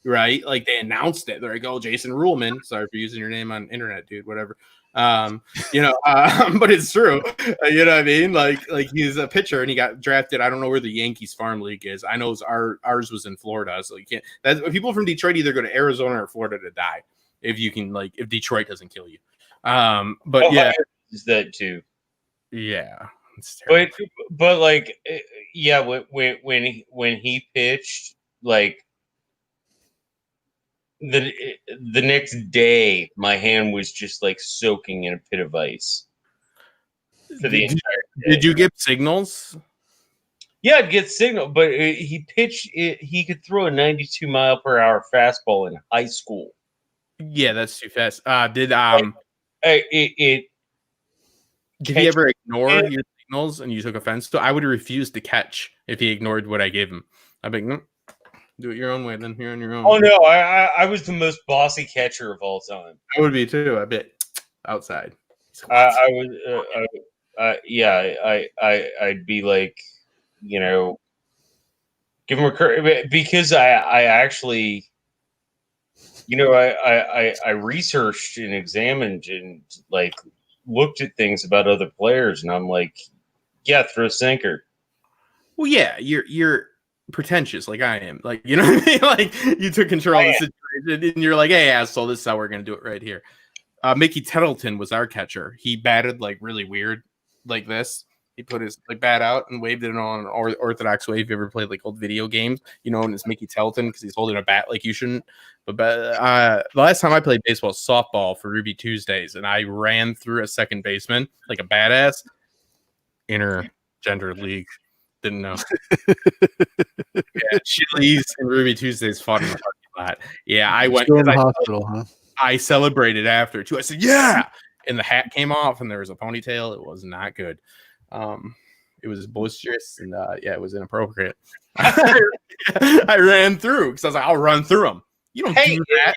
Right, like they announced it. They're like, "Oh, Jason Ruhlman, sorry for using your name on internet, dude. Whatever." But it's true. You know what I mean? Like he's a pitcher and he got drafted. I don't know where the Yankees farm league is. I know ours was in Florida, so you can't. That's people from Detroit either go to Arizona or Florida to die if you can. Like if Detroit doesn't kill you. But yeah, is that too? Yeah, but like yeah, when he pitched like. The next day, my hand was just like soaking in a pit of ice. For the entire day. Did you get signals? Yeah, I'd get signal, but he pitched. He could throw a 92-mile-per-hour fastball in high school. Yeah, that's too fast. Did he ever ignore your signals and you took offense? So I would refuse to catch if he ignored what I gave him. I'd be like, no. Do it your own way, then. You're on your own. Oh no, I was the most bossy catcher of all time. I would be too. I bet outside. I was, I'd be like, you know, give him a because I actually, you know, I researched and examined and like looked at things about other players, and I'm like, yeah, throw a sinker. Well, yeah, you're pretentious like I am, like, you know what I mean? Like you took control of the situation and you're like, hey asshole, this is how we're gonna do it right here. Mickey Tettleton was our catcher. He batted like really weird like this. He put his like bat out and waved it on an orthodox way. If you ever played like old video games, you know, and it's Mickey Tettleton because he's holding a bat like you shouldn't. But the last time I played baseball was softball for Ruby Tuesdays, and I ran through a second baseman like a badass. Intergender league. Didn't know. Yeah, Chili's and Ruby Tuesdays fought in the parking lot. Yeah, I went to the hospital, huh? I celebrated after too. I said, yeah, and the hat came off and there was a ponytail. It was not good. It was boisterous and it was inappropriate. I ran through because I was like, I'll run through them. You don't do that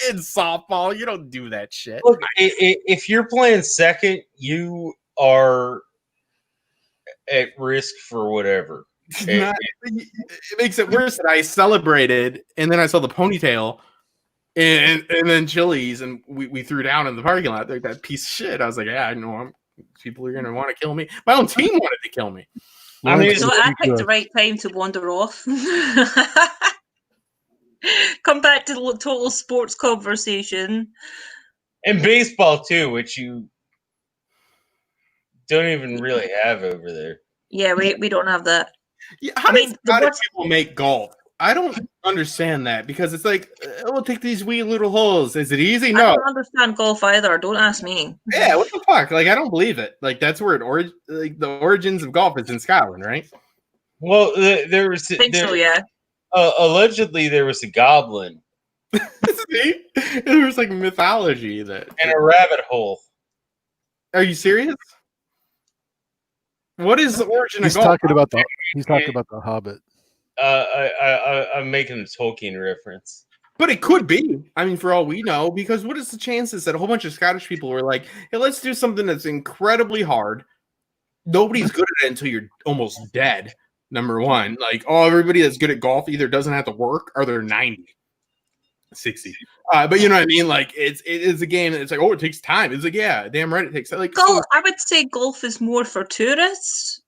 in softball. You don't do that shit. Look, if you're playing second, you are at risk for whatever. It makes it worse that I celebrated and then I saw the ponytail and then Chili's and we threw down in the parking lot like that piece of shit. I was like, yeah, I know people are gonna want to kill me. My own team wanted to kill me. I mean, so I picked the right time to wander off. Come back to the total sports conversation. And baseball too, which you don't even really have over there. Yeah, we don't have that. Yeah, how do people make golf? I don't understand that because it's like, we'll take these wee little holes. Is it easy? No. I don't understand golf either. Don't ask me. Yeah, what the fuck? Like, I don't believe it. Like, that's where the origins of golf is in Scotland, right? Well, there was. I think so, yeah. Allegedly, there was a goblin See? There was like mythology that. And a rabbit hole. Are you serious? What is the origin He's of golf? talking about the Hobbit. I'm making a Tolkien reference. But it could be. I mean, for all we know, because what is the chances that a whole bunch of Scottish people were like, hey, let's do something that's incredibly hard. Nobody's good at it until you're almost dead. Number one, like, everybody that's good at golf either doesn't have to work or they're 90. 60. But you know what I mean? Like it's a game that it's like, it takes time. It's like, yeah, damn right it takes like I would say golf is more for tourists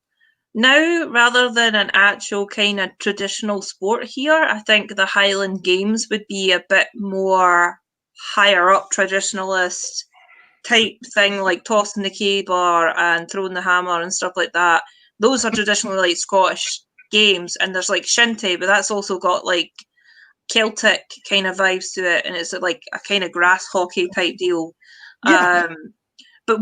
now rather than an actual kind of traditional sport here. I think the Highland Games would be a bit more higher up traditionalist type thing, like tossing the caber and throwing the hammer and stuff like that. Those are traditionally like Scottish games, and there's like shinty, but that's also got like Celtic kind of vibes to it, and it's like a kind of grass hockey type deal. Yeah. But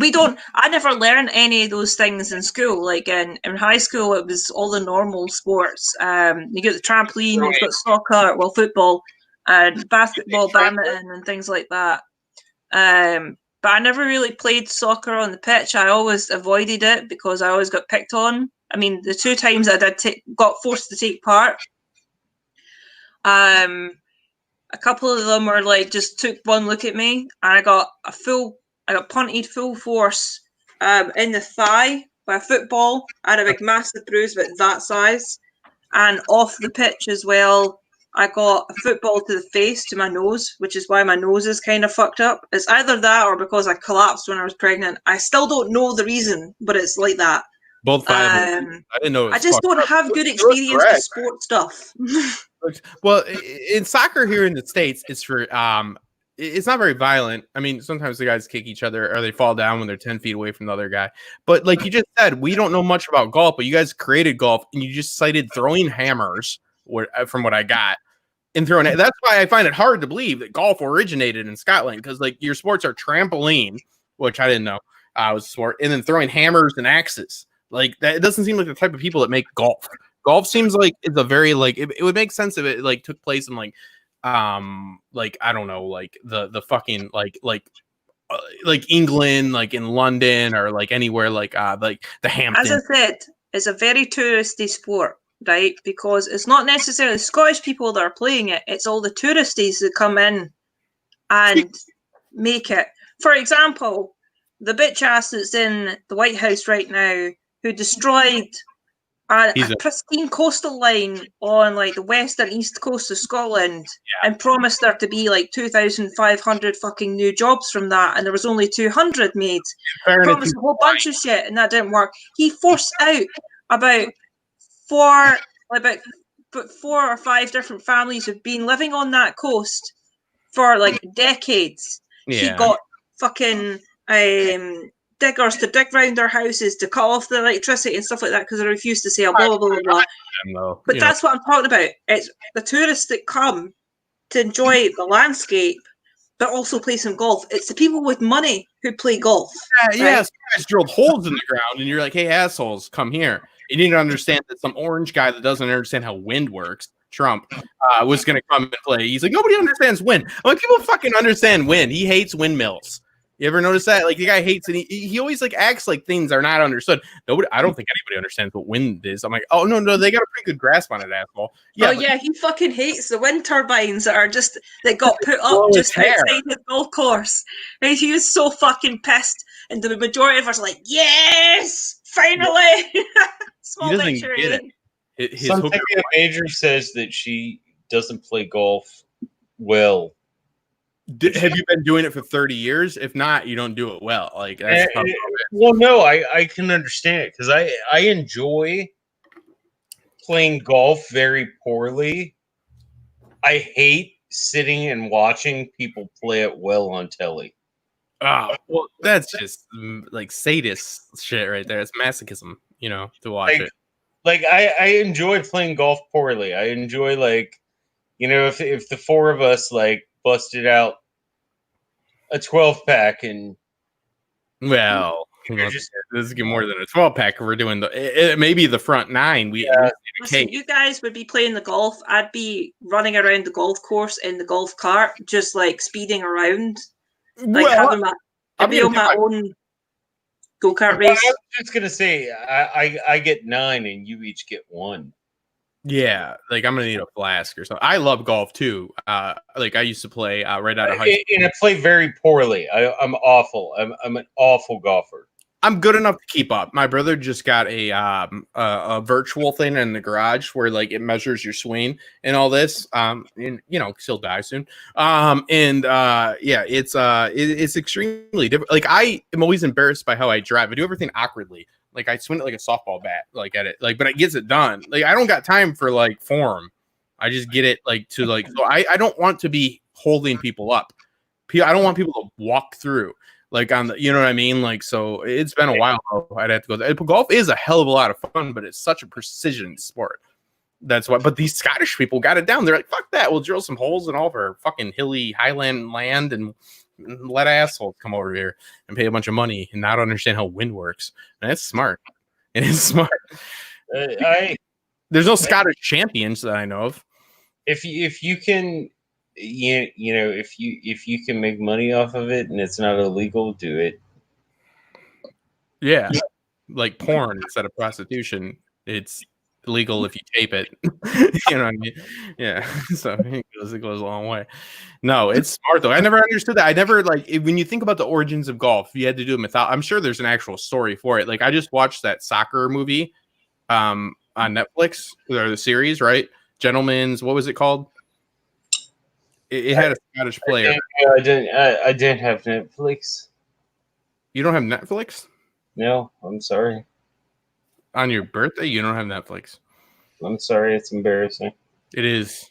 I never learned any of those things in school. Like in high school, it was all the normal sports. You get the trampoline, you've got soccer, football, and basketball, badminton, and things like that. But I never really played soccer on the pitch. I always avoided it because I always got picked on. I mean, the 2 times I got forced to take part, a couple of them were like just took one look at me, and I got punted full force in the thigh by a football. I had a big massive bruise about that size, and off the pitch as well. I got a football to the face, to my nose, which is why my nose is kind of fucked up. It's either that or because I collapsed when I was pregnant. I still don't know the reason, but it's like that. Both viable. I didn't know. I just don't have good experience with sport stuff. Well, in soccer here in the States, it's for it's not very violent. I mean, sometimes the guys kick each other or they fall down when they're 10 feet away from the other guy. But like you just said, we don't know much about golf, but you guys created golf and you just cited throwing hammers, from what I got, and throwing it. That's why I find it hard to believe that golf originated in Scotland, because like your sports are trampoline, which I didn't know was a sport, and then throwing hammers and axes. Like that, it doesn't seem like the type of people that make golf. Golf seems like it's a very like it would make sense if it like took place in like I don't know, like the fucking like England, like in London or like anywhere like the Hamptons. As I said, it's a very touristy sport, right? Because it's not necessarily Scottish people that are playing it, it's all the touristies that come in and make it. For example, the bitch ass that's in the White House right now who destroyed a pristine coastal line on like the west and east coast of Scotland, and promised there to be like 2,500 fucking new jobs from that, and there was only 200 made. Promised a whole bunch of shit, and that didn't work. He forced out about 4 or 5 different families who've been living on that coast for like decades. He got fucking diggers to dig round their houses to cut off the electricity and stuff like that because they refused to sell, blah, blah, blah, blah. But that's what I'm talking about. It's the tourists that come to enjoy the landscape, but also play some golf. It's the people with money who play golf. Yeah, some guys drilled holes in the ground, and you're like, hey, assholes, come here. You need to understand that some orange guy that doesn't understand how wind works, Trump, was going to come and play. He's like, nobody understands wind. I'm like, people fucking understand wind. He hates windmills. You ever notice that? Like the guy hates it. He always like acts like things are not understood. I don't think anybody understands what wind is. I'm like, oh no, they got a pretty good grasp on it, asshole. Yeah, he fucking hates the wind turbines that got put up just outside his golf course. And he was so fucking pissed. And the majority of us are like, yes, finally. Small he doesn't victory. Get it. Something Major says that she doesn't play golf well. Have you been doing it for 30 years? If not, you don't do it well. Like that's well, no, I can understand it because I enjoy playing golf very poorly. I hate sitting and watching people play it well on telly. Oh, well, that's just like sadist shit right there. It's masochism, to watch it. Like I enjoy playing golf poorly. I enjoy if the 4 of us busted out a 12-pack and This is more than a 12-pack. We're doing maybe the front 9. Listen, you guys would be playing the golf. I'd be running around the golf course in the golf cart, just like speeding around, like having I'd be on my own go-kart race. I was just gonna say, I get 9 and you each get 1. Yeah, like I'm gonna need a flask or something. I love golf too. Like I used to play right out of high school, and I play very poorly. I'm awful. I'm an awful golfer. I'm good enough to keep up. My brother just got a virtual thing in the garage where like it measures your swing and all this. And he'll die soon. It's extremely different. Like I am always embarrassed by how I drive. I do everything awkwardly. Like I swing it like a softball bat, like at it, like, but it gets it done. Like I don't got time for like form. I just get it like to like. So I don't want to be holding people up. I don't want people to walk through. Like on the, you know what I mean? Like, so it's been a while. I'd have to go. Golf is a hell of a lot of fun, but it's such a precision sport. That's why. But these Scottish people got it down. They're like, fuck that. We'll drill some holes in all of our fucking hilly Highland land and let assholes come over here and pay a bunch of money and not understand how wind works. And that's smart. It is smart. There's no Scottish champions that I know of. If you can. If you can make money off of it and it's not illegal, do it. Yeah. Like porn instead of prostitution, it's illegal if you tape it. You know what I mean? Yeah. So it goes a long way. No, it's smart though. I never understood that. I never when you think about the origins of golf, you had to do a mythology. I'm sure there's an actual story for it. Like I just watched that soccer movie on Netflix, or the series, right? Gentlemen's, what was it called? It had a Scottish player. I didn't have Netflix. You don't have Netflix? No, I'm sorry. On your birthday, you don't have Netflix. I'm sorry. It's embarrassing. It is.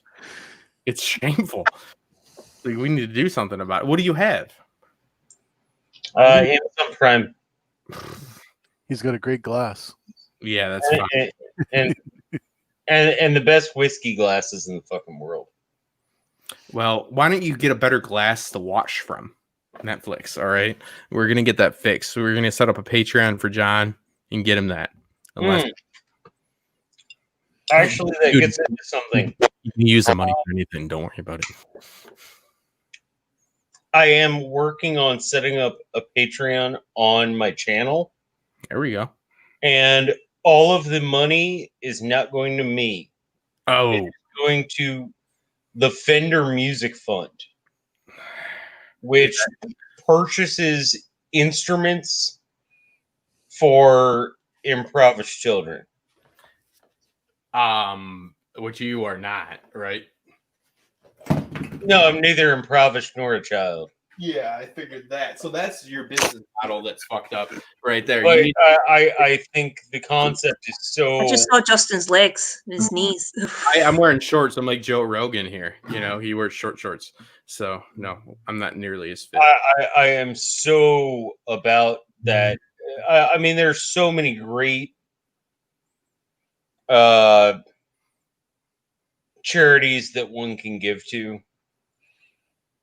It's shameful. Like, we need to do something about it. What do you have? Amazon Prime. He's got a great glass. Yeah, that's fine. And the best whiskey glasses in the fucking world. Well, why don't you get a better glass to watch from? Netflix, all right? We're going to get that fixed. So we're going to set up a Patreon for John and get him that. Actually, that gets into something. You can use the money for anything. Don't worry about it. I am working on setting up a Patreon on my channel. There we go. And all of the money is not going to me. Oh. It's going to the Fender Music Fund, which purchases instruments for impoverished children. Which you are not, right? No, I'm neither impoverished nor a child. Yeah, I figured that. So that's your business model that's fucked up right there. But I think the concept is so... I just saw Justin's legs and his knees. I'm wearing shorts. I'm like Joe Rogan here. You know, he wears short shorts. So, no, I'm not nearly as fit. I am so about that. I mean, there's so many great charities that one can give to.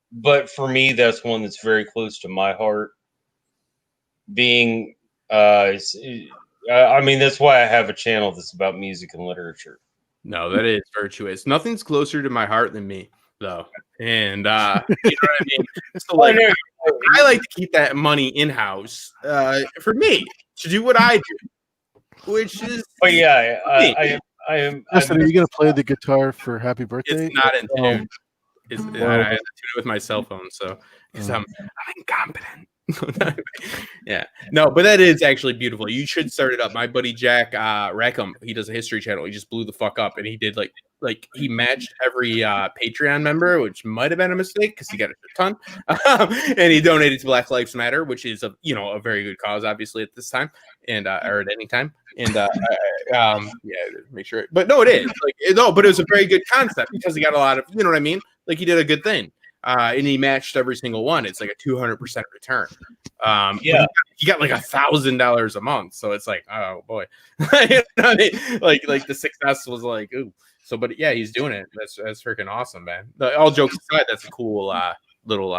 But for me, that's one that's very close to my heart. Being, I mean, that's why I have a channel that's about music and literature. No, that is virtuous. Nothing's closer to my heart than me, though. And, you know what I mean? So, like, I like to keep that money in-house for me to do what I do, which is... But yeah, I am... Justin, are you going to play the guitar for Happy Birthday? It's not in tune. I have to tune it with my cell phone, so because I'm incompetent. Yeah, no, but that is actually beautiful. You should start it up. My buddy Jack Rackham, he does a history channel. He just blew the fuck up, and he did like he matched every Patreon member, which might have been a mistake because he got a ton, and he donated to Black Lives Matter, which is a very good cause, obviously at this time and or at any time. And yeah, make sure. But no, it is but it was a very good concept because he got a lot of, you know what I mean? Like he did a good thing. And he matched every single one. It's like a 200% return. Yeah, he got like $1,000 a month. So it's like, oh boy, you know what I mean? Like the success was like, ooh. So, but yeah, he's doing it. That's freaking awesome, man. All jokes aside, that's a cool little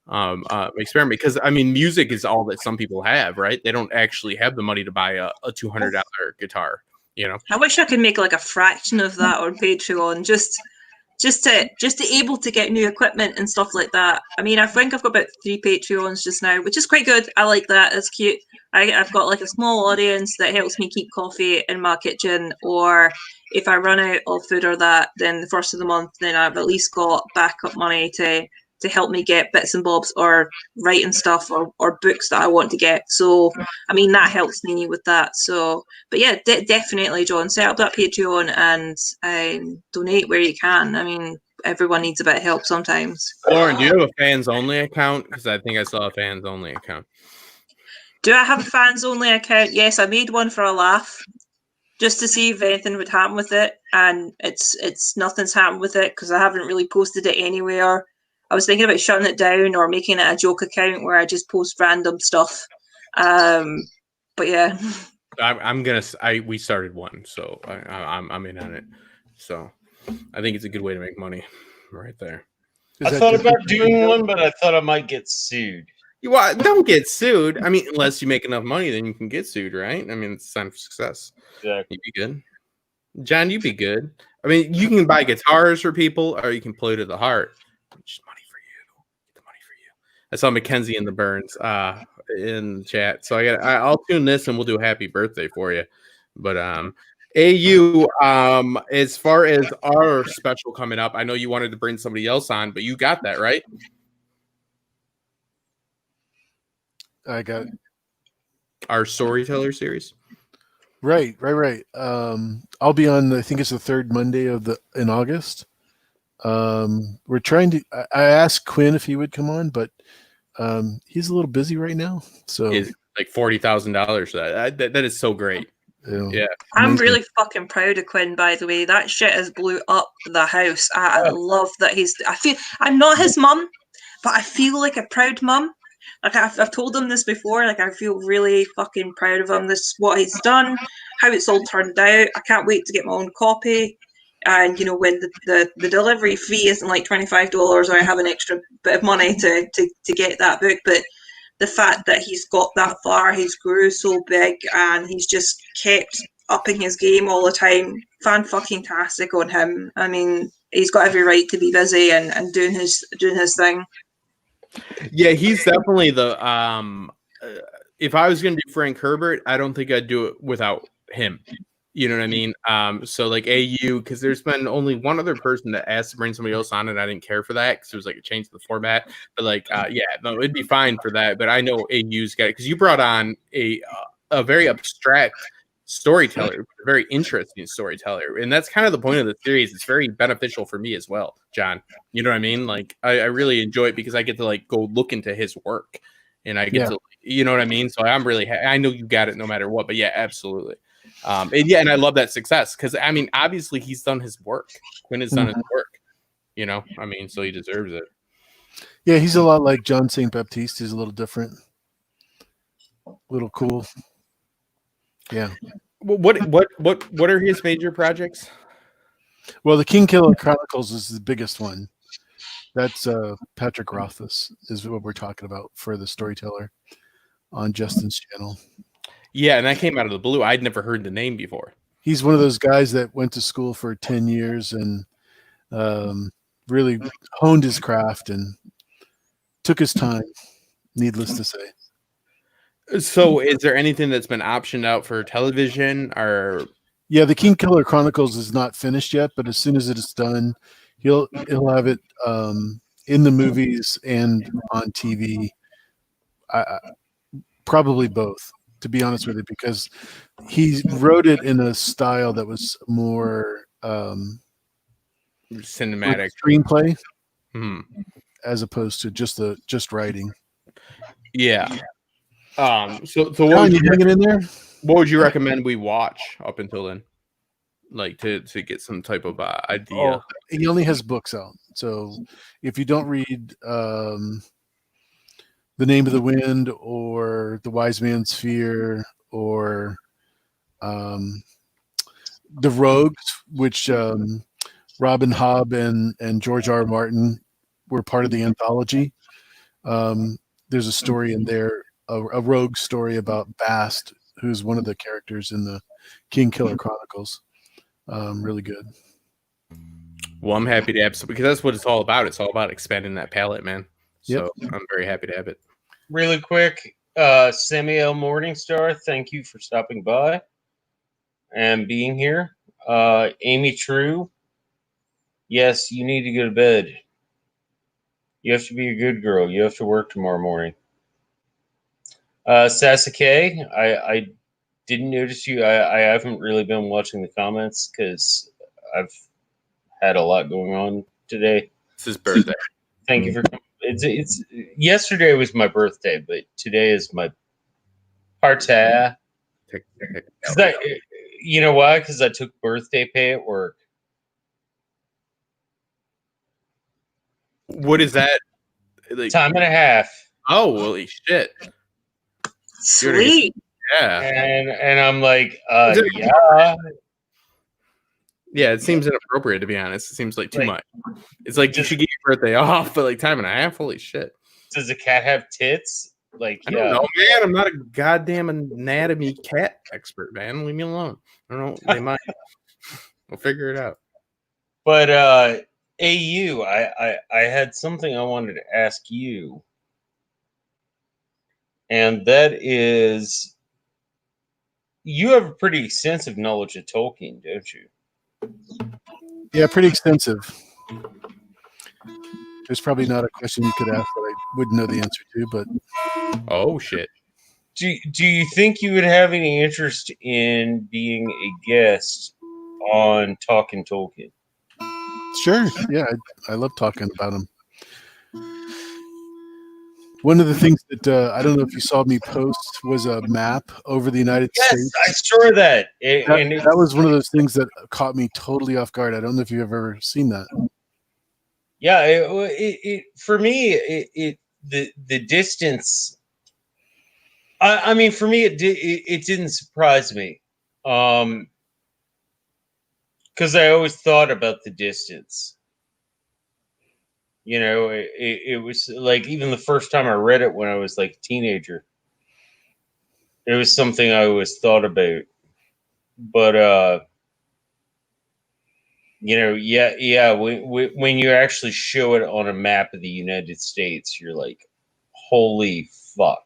experiment, because I mean, music is all that some people have, right? They don't actually have the money to buy a $200 guitar, you know. I wish I could make like a fraction of that on Patreon, just to able to get new equipment and stuff like that. I mean, I think I've got about 3 Patreons just now, which is quite good. I like that. It's cute. I've got like a small audience that helps me keep coffee in my kitchen, or if I run out of food or that, then the first of the month, then I've at least got backup money to help me get bits and bobs or writing stuff or books that I want to get. So, I mean, that helps me with that. So, but yeah, definitely, John, set up that Patreon and donate where you can. I mean, everyone needs a bit of help sometimes. Lauren, do you have a fans only account? Because I think I saw a fans only account. Do I have a fans only account? Yes, I made one for a laugh, just to see if anything would happen with it, and it's nothing's happened with it because I haven't really posted it anywhere. I was thinking about shutting it down or making it a joke account where I just post random stuff. But yeah. We started one, so I'm in on it. So I think it's a good way to make money, right there. I thought about doing one, but I thought I might get sued. Don't get sued. I mean, unless you make enough money, then you can get sued, right? I mean, it's a sign of success. Exactly. You'd be good. John, you'd be good. I mean, you can buy guitars for people, or you can play to the heart. Just money for you. Get the money for you. I saw Mackenzie in the Burns in the chat, so I'll tune this and we'll do a happy birthday for you. But AU, as far as our special coming up, I know you wanted to bring somebody else on, but you got that right. I got our storyteller series. Right. I'll be on. I think it's the third Monday in August. We're trying to. I asked Quinn if he would come on, but he's a little busy right now. So it's like $40,000. That is so great. Yeah, I'm really fucking proud of Quinn. By the way, that shit has blew up the house. I love that I feel I'm not his mum, but I feel like a proud mum. Like I've told him this before. Like I feel really fucking proud of him. This is what he's done, how it's all turned out. I can't wait to get my own copy. And you know, when the delivery fee isn't like $25, or I have an extra bit of money to get that book, but the fact that he's got that far, he's grew so big, and he's just kept upping his game all the time. Fan-fucking-tastic on him. I mean, he's got every right to be busy and doing his thing. Yeah, he's definitely the if I was going to do Frank Herbert, I don't think I'd do it without him. You know what I mean? So like AU, because there's been only one other person that asked to bring somebody else on, and I didn't care for that because it was like a change to the format. But like, yeah, no, it'd be fine for that. But I know AU's got it because you brought on a very abstract storyteller, a very interesting storyteller, and that's kind of the point of the series. It's very beneficial for me as well, John. You know what I mean? Like, I really enjoy it because I get to like go look into his work, and I get to, you know what I mean? So I'm really, I know you got it no matter what. But yeah, absolutely. And I love that success because I mean, obviously he's done his work. Quinn has done his work, you know. I mean, so he deserves it. Yeah, he's a lot like John St. Baptiste. He's a little different, a little cool. Yeah. What are his major projects? Well, the King Killer Chronicles is the biggest one. That's Patrick Rothfuss is what we're talking about for the storyteller on Justin's channel. Yeah, and that came out of the blue. I'd never heard the name before. He's one of those guys that went to school for 10 years and really honed his craft and took his time, needless to say. So is there anything that's been optioned out for television or? Yeah, the King Killer Chronicles is not finished yet, but as soon as it is done, he'll have it in the movies and on TV. Probably both, to be honest with you, because he wrote it in a style that was more cinematic screenplay, as opposed to just writing. Yeah. So what you hanging in there? What would you recommend we watch up until then, like to get some type of idea? He only has books out, so if you don't read The Name of the Wind or The Wise Man's Fear or The Rogues, which Robin Hobb and George R. R. Martin were part of the anthology. There's a story in there, a rogue story about Bast, who's one of the characters in the King Killer Chronicles. Really good. Well, I'm happy to have because that's what it's all about. It's all about expanding that palette, man. So I'm very happy to have it. Really quick, Samuel Morningstar, thank you for stopping by and being here. Amy True, yes, you need to go to bed. You have to be a good girl. You have to work tomorrow morning. Sasuke, I didn't notice you. I haven't really been watching the comments because I've had a lot going on today. It's his birthday. Thank you for coming. It's yesterday was my birthday, but today is my party. You know why? Because I took birthday pay at work. What is that? Like, time and a half. Oh, holy shit! Sweet. Yeah. And I'm like, yeah. Yeah, it seems inappropriate, to be honest. It seems like too much. It's like you should get your birthday off, but like time and a half, holy shit. Does a cat have tits? Like, I don't know, man. I'm not a goddamn anatomy cat expert, man. Leave me alone. I don't know. They might. We'll figure it out. But AU, I had something I wanted to ask you. And that is, you have a pretty extensive knowledge of Tolkien, don't you? Yeah, pretty extensive. There's probably not a question you could ask that I wouldn't know the answer to, but oh shit. Do you think you would have any interest in being a guest on Talking Tolkien? Sure. Yeah, I love talking about him. One of the things that I don't know if you saw me post was a map over the United States. Yes, I saw that. That was one of those things that caught me totally off guard. I don't know if you've ever seen that. Yeah, for me, the distance. I mean, for me, it didn't surprise me, because I always thought about the distance. You know, it was like even the first time I read it when I was like a teenager, it was something I always thought about. But you know, yeah. When you actually show it on a map of the United States, you're like, holy fuck.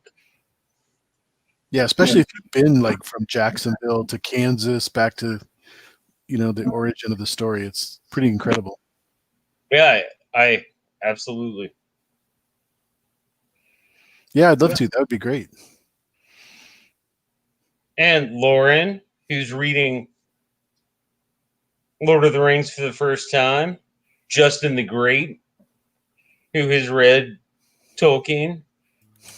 Yeah, especially if you've been like from Jacksonville to Kansas back to, the origin of the story. It's pretty incredible. Yeah, I absolutely. Yeah, I'd love to. That would be great. And Lauren, who's reading Lord of the Rings for the first time. Justin the Great, who has read Tolkien.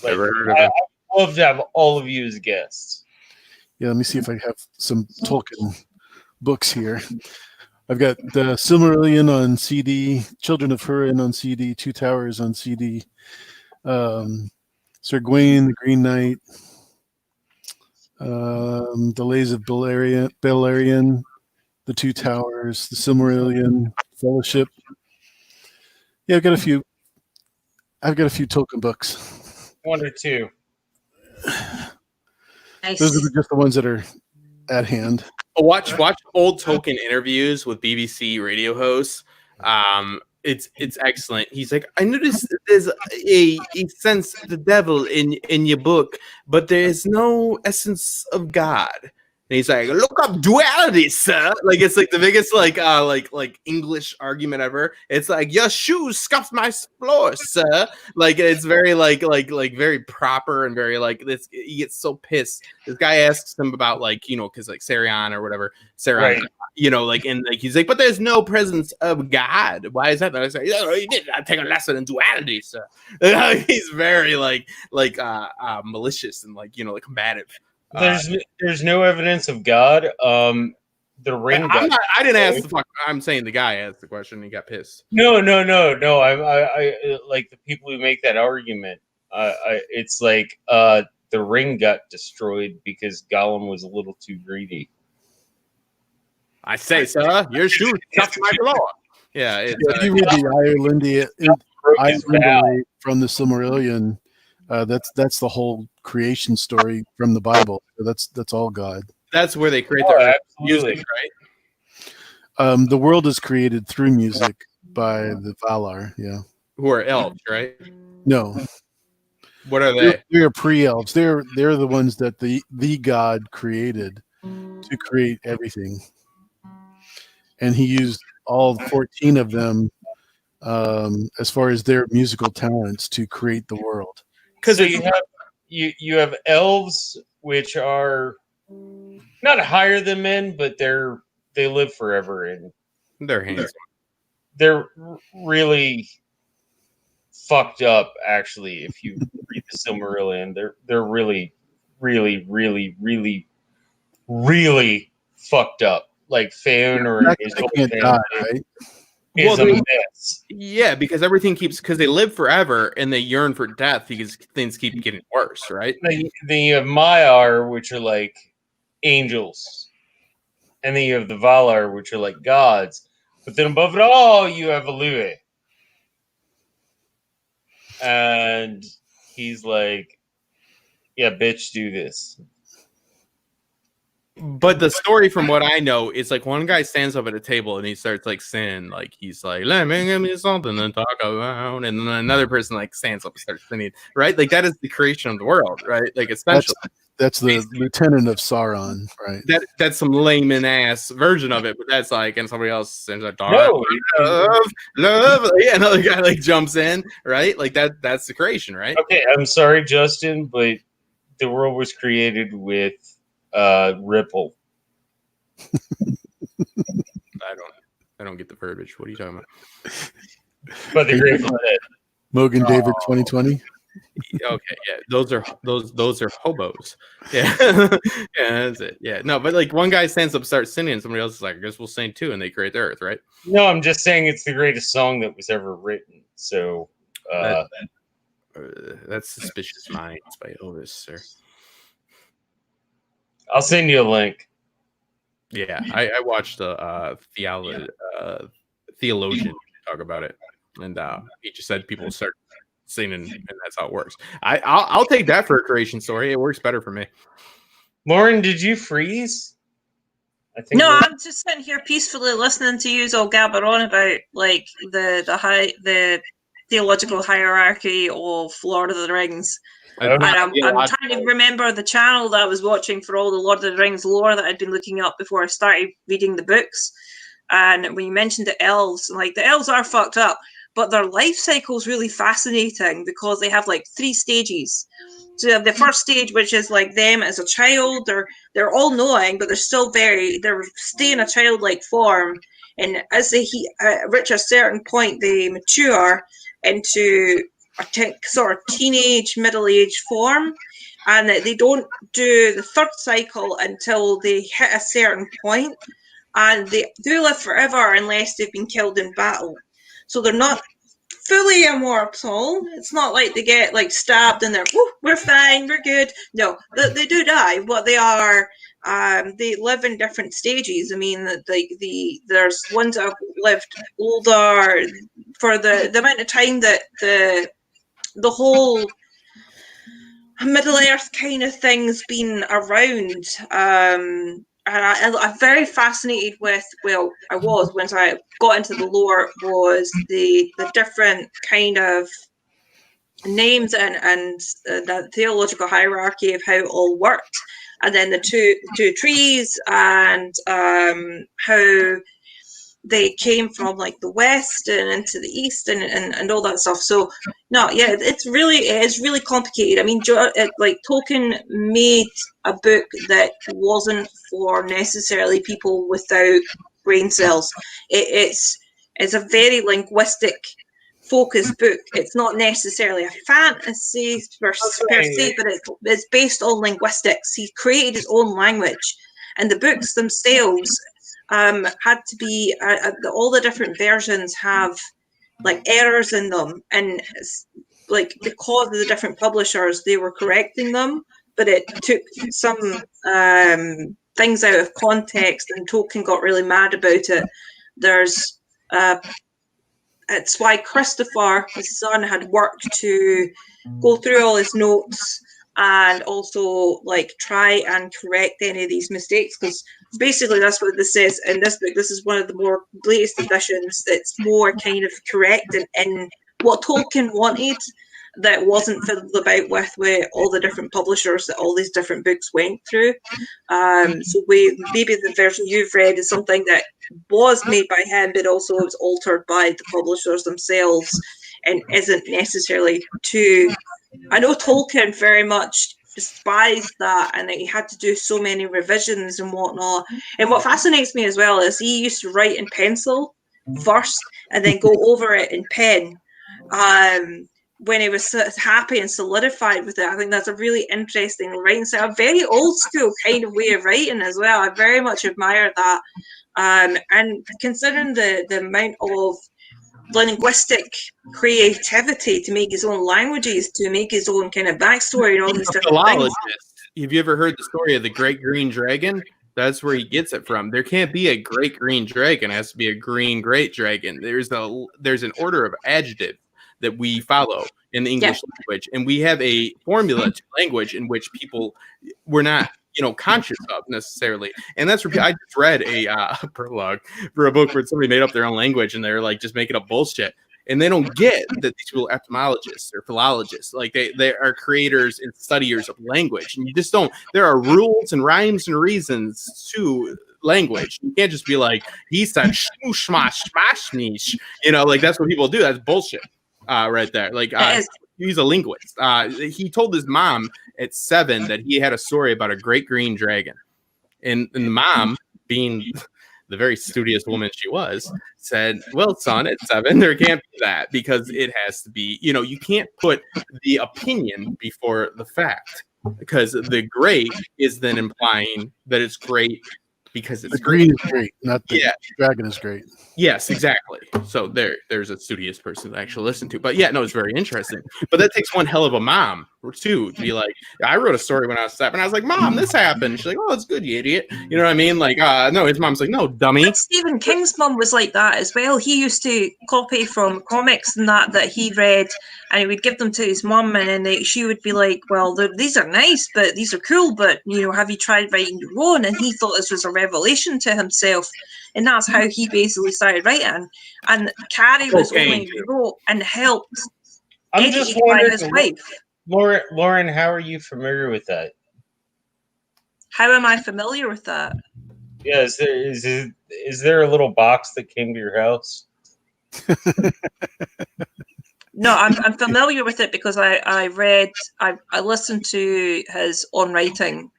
Like, I'd love to have all of you as guests. Yeah, let me see if I have some Tolkien books here. I've got the Silmarillion on CD, Children of Húrin on CD, Two Towers on CD, Sir Gawain, the Green Knight, The Lays of Beleriand, The Two Towers, the Silmarillion, Fellowship. Yeah, I've got a few Tolkien books. One or two. Nice. Those are just the ones that are at hand. Watch old Tolkien interviews with BBC radio hosts. It's excellent. He's like, I noticed there's a sense of the devil in your book, but there's no essence of God. And he's like, look up duality, sir. Like it's like the biggest like English argument ever. It's like your shoes scuffed my floor, sir. Like it's very like very proper and very like this. He gets so pissed. This guy asks him about because like Sarion or whatever, Sarion, right. And he's like, but there's no presence of God. Why is that? And I say, you did not take a lesson in duality, sir. He's very malicious and combative. There's no evidence of God. The ring. I didn't ask the fuck. I'm saying the guy asked the question and he got pissed. No. I like the people who make that argument. It's like the ring got destroyed because Gollum was a little too greedy. I say, sir, your shoes touch my floor. Yeah, if you read the from the Silmarillion. That's the whole creation story from the Bible. So that's all God. That's where they create Oh, their absolutely. music, right? The world is created through music by the Valar. Yeah. Who are elves, right? No, What are they? they're pre-elves. They're the ones that the God created to create everything, and he used all 14 of them as far as their musical talents to create the world. Because So you have elves, which are not higher than men, but they live forever, and they're handsome. they're really fucked up. Actually, if you read the Silmarillion, they're really, really, really, really, really fucked up. Like Feanor That is guy can't die, right? is Well, a they- mess. Yeah, because everything keeps because they live forever and they yearn for death because things keep getting worse, right? Then you have Maiar, which are like angels, and then you have the Valar, which are like gods. But then above it all, you have Alue, and he's like, "Yeah, bitch, do this." But the story, from what I know, is like one guy stands up at a table and he starts like saying, like he's like, "Let me give me something to talk about," and then another person like stands up and starts singing, right? Like that is the creation of the world, right? Like essentially, That's the lieutenant of Sauron, right? that's some layman ass version of it, but that's like, and somebody else sings like, No, love, yeah, another guy like jumps in, right? Like that's the creation, right? okay, I'm sorry, Justin, but the world was created with Ripple. I don't get the verbiage. What are you talking about? But the Grateful Dead. Mogan David 2020. Okay, yeah, those are hobos. Yeah, yeah, that's it. Yeah, no, but like one guy stands up, starts singing, and somebody else is like, "I guess we'll sing too," and they create the earth, right? No, I'm just saying it's the greatest song that was ever written. So That's Suspicious Minds by Otis, sir. I'll send you a link. Yeah, I watched a theologian talk about it, and he just said people start singing, and that's how it works. I'll take that for a creation story. It works better for me. Lauren, did you freeze? I think No, Lauren- I'm just sitting here peacefully listening to you all gabber on about like the theological hierarchy of Lord of the Rings. And I'm trying to remember the channel that I was watching for all the Lord of the Rings lore that I'd been looking up before I started reading the books. And when you mentioned the elves, like the elves are fucked up, but their life cycle is really fascinating because they have like 3 stages. So you have the first stage, which is like them as a child. They're all knowing, but they're stay in a childlike form. And as they reach a certain point, they mature into a sort of teenage, middle-aged form, and they don't do the third cycle until they hit a certain point, and they do live forever unless they've been killed in battle. So they're not fully immortal. It's not like they get like stabbed and they're, we're fine, we're good. No, they do die, but they are. They live in different stages. I mean, there's ones that have lived older for the amount of time that the whole Middle Earth kind of thing's been around. And I'm very fascinated with, well, I was, once I got into the lore, was the different kind of names and the theological hierarchy of how it all worked. And then the two trees and how they came from like the west and into the east and all that stuff. So no, yeah, it is really complicated. I mean, like Tolkien made a book that wasn't for necessarily people without brain cells. It's a very linguistic focused book. It's not necessarily a fantasy per se, but it's based on linguistics. He created his own language, and the books themselves had to be all the different versions have like errors in them, and like because of the different publishers, they were correcting them, but it took some things out of context, and Tolkien got really mad about it. There's it's why Christopher, his son, had worked to go through all his notes and also like try and correct any of these mistakes, because basically that's what this is in this book. This is one of the more latest editions that's more kind of correct and in what Tolkien wanted, that wasn't fiddled about with all the different publishers that all these different books went through. So maybe the version you've read is something that was made by him, but also it was altered by the publishers themselves and isn't necessarily too... I know Tolkien very much despised that, and that he had to do so many revisions and whatnot. And what fascinates me as well is he used to write in pencil first and then go over it in pen. When he was happy and solidified with it. I think that's a really interesting writing style, a very old school kind of way of writing as well. I very much admire that. And considering the amount of linguistic creativity to make his own languages, to make his own kind of backstory and all these different things. Have you ever heard the story of the Great Green Dragon? That's where he gets it from. There can't be a great green dragon. It has to be a green great dragon. There's an order of adjective that we follow in the English language, and we have a formula to language in which people were not, conscious of necessarily. And that's where I just read a prologue for a book where somebody made up their own language, and they're like just making up bullshit. And they don't get that these people are etymologists or philologists. Like they are creators and studiers of language, and you just don't. There are rules and rhymes and reasons to language. You can't just be like, he said shmash smash niche. Like that's what people do. That's bullshit. Right there. Like he's a linguist. He told his mom at 7 that he had a story about a great green dragon, and the mom, being the very studious woman she was, said, well, son, at 7 there can't be that, because it has to be, you can't put the opinion before the fact, because the great is then implying that it's great because it's the green is great, not the dragon is great. Yes, exactly. So there's a studious person to actually listen to. But yeah, no, it's very interesting. But that takes one hell of a mom or two to be like, I wrote a story when I was 7. I was like, Mom, this happened. She's like, oh, it's good, you idiot. You know what I mean? Like, no, his mom's like, no, dummy. But Stephen King's mum was like that as well. He used to copy from comics and that he read, and he would give them to his mum, and then she would be like, well, these are nice, but these are cool, but, have you tried writing your own? And he thought this was a revelation to himself. And that's how he basically started writing. And Carrie was only wrote and helped. I'm just wondering, his wife. Lauren, how are you familiar with that? How am I familiar with that? Yeah, is there a little box that came to your house? No, I'm familiar with it because I listened to his on writing.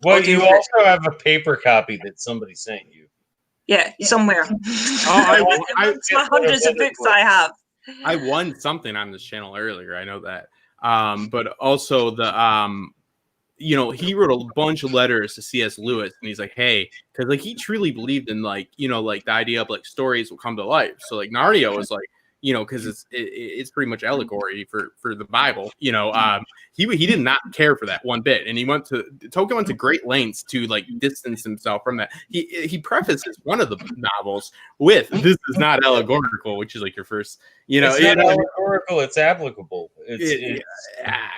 Well, you also have a paper copy that somebody sent you. Yeah, somewhere. It's my hundreds of books I have. I won something on this channel earlier. I know that. But also he wrote a bunch of letters to C.S. Lewis, and he's like, hey, because like he truly believed in like the idea of like stories will come to life. So like Narnia was like, because it's pretty much allegory for the Bible. He did not care for that one bit, and Tolkien went to great lengths to like distance himself from that. He prefaces one of the novels with "This is not allegorical," which is like your first, it's not allegorical. It's applicable.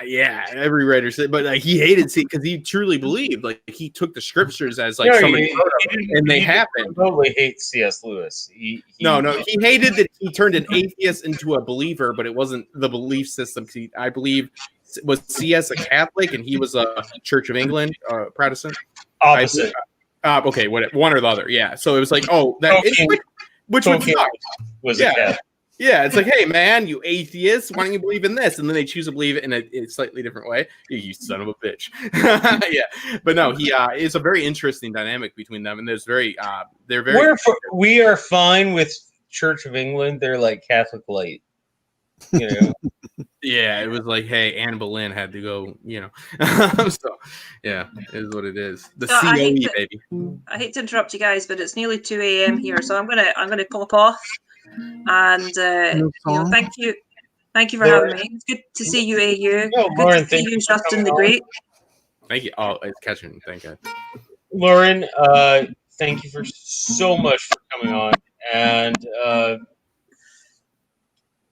Yeah. Every writer said, but like he hated because he truly believed like he took the scriptures as like somebody and they happened. Totally hates C.S. Lewis. He hated that he turned an atheist into a believer, but it wasn't the belief system. I believe was C.S. a Catholic and he was a Church of England Protestant. Opposite. Okay, one or the other. Yeah. So it was like, which was a Catholic. Yeah, it's like, hey, man, you atheist, why don't you believe in this? And then they choose to believe it in a slightly different way. You son of a bitch. Yeah, but no, it's a very interesting dynamic between them, and there's we are fine with Church of England. They're like Catholic light, Yeah, it was like, hey, Anne Boleyn had to go, So, yeah, it is what it is. The COE, baby. I hate to interrupt you guys, but it's nearly 2 a.m. here, so I'm gonna pop off. And thank you for having me. It's good to see you, AU. Lauren, good to see you, Justin the Great. Thank you. Oh, it's catching. Thank you, Lauren. Thank you so much for coming on And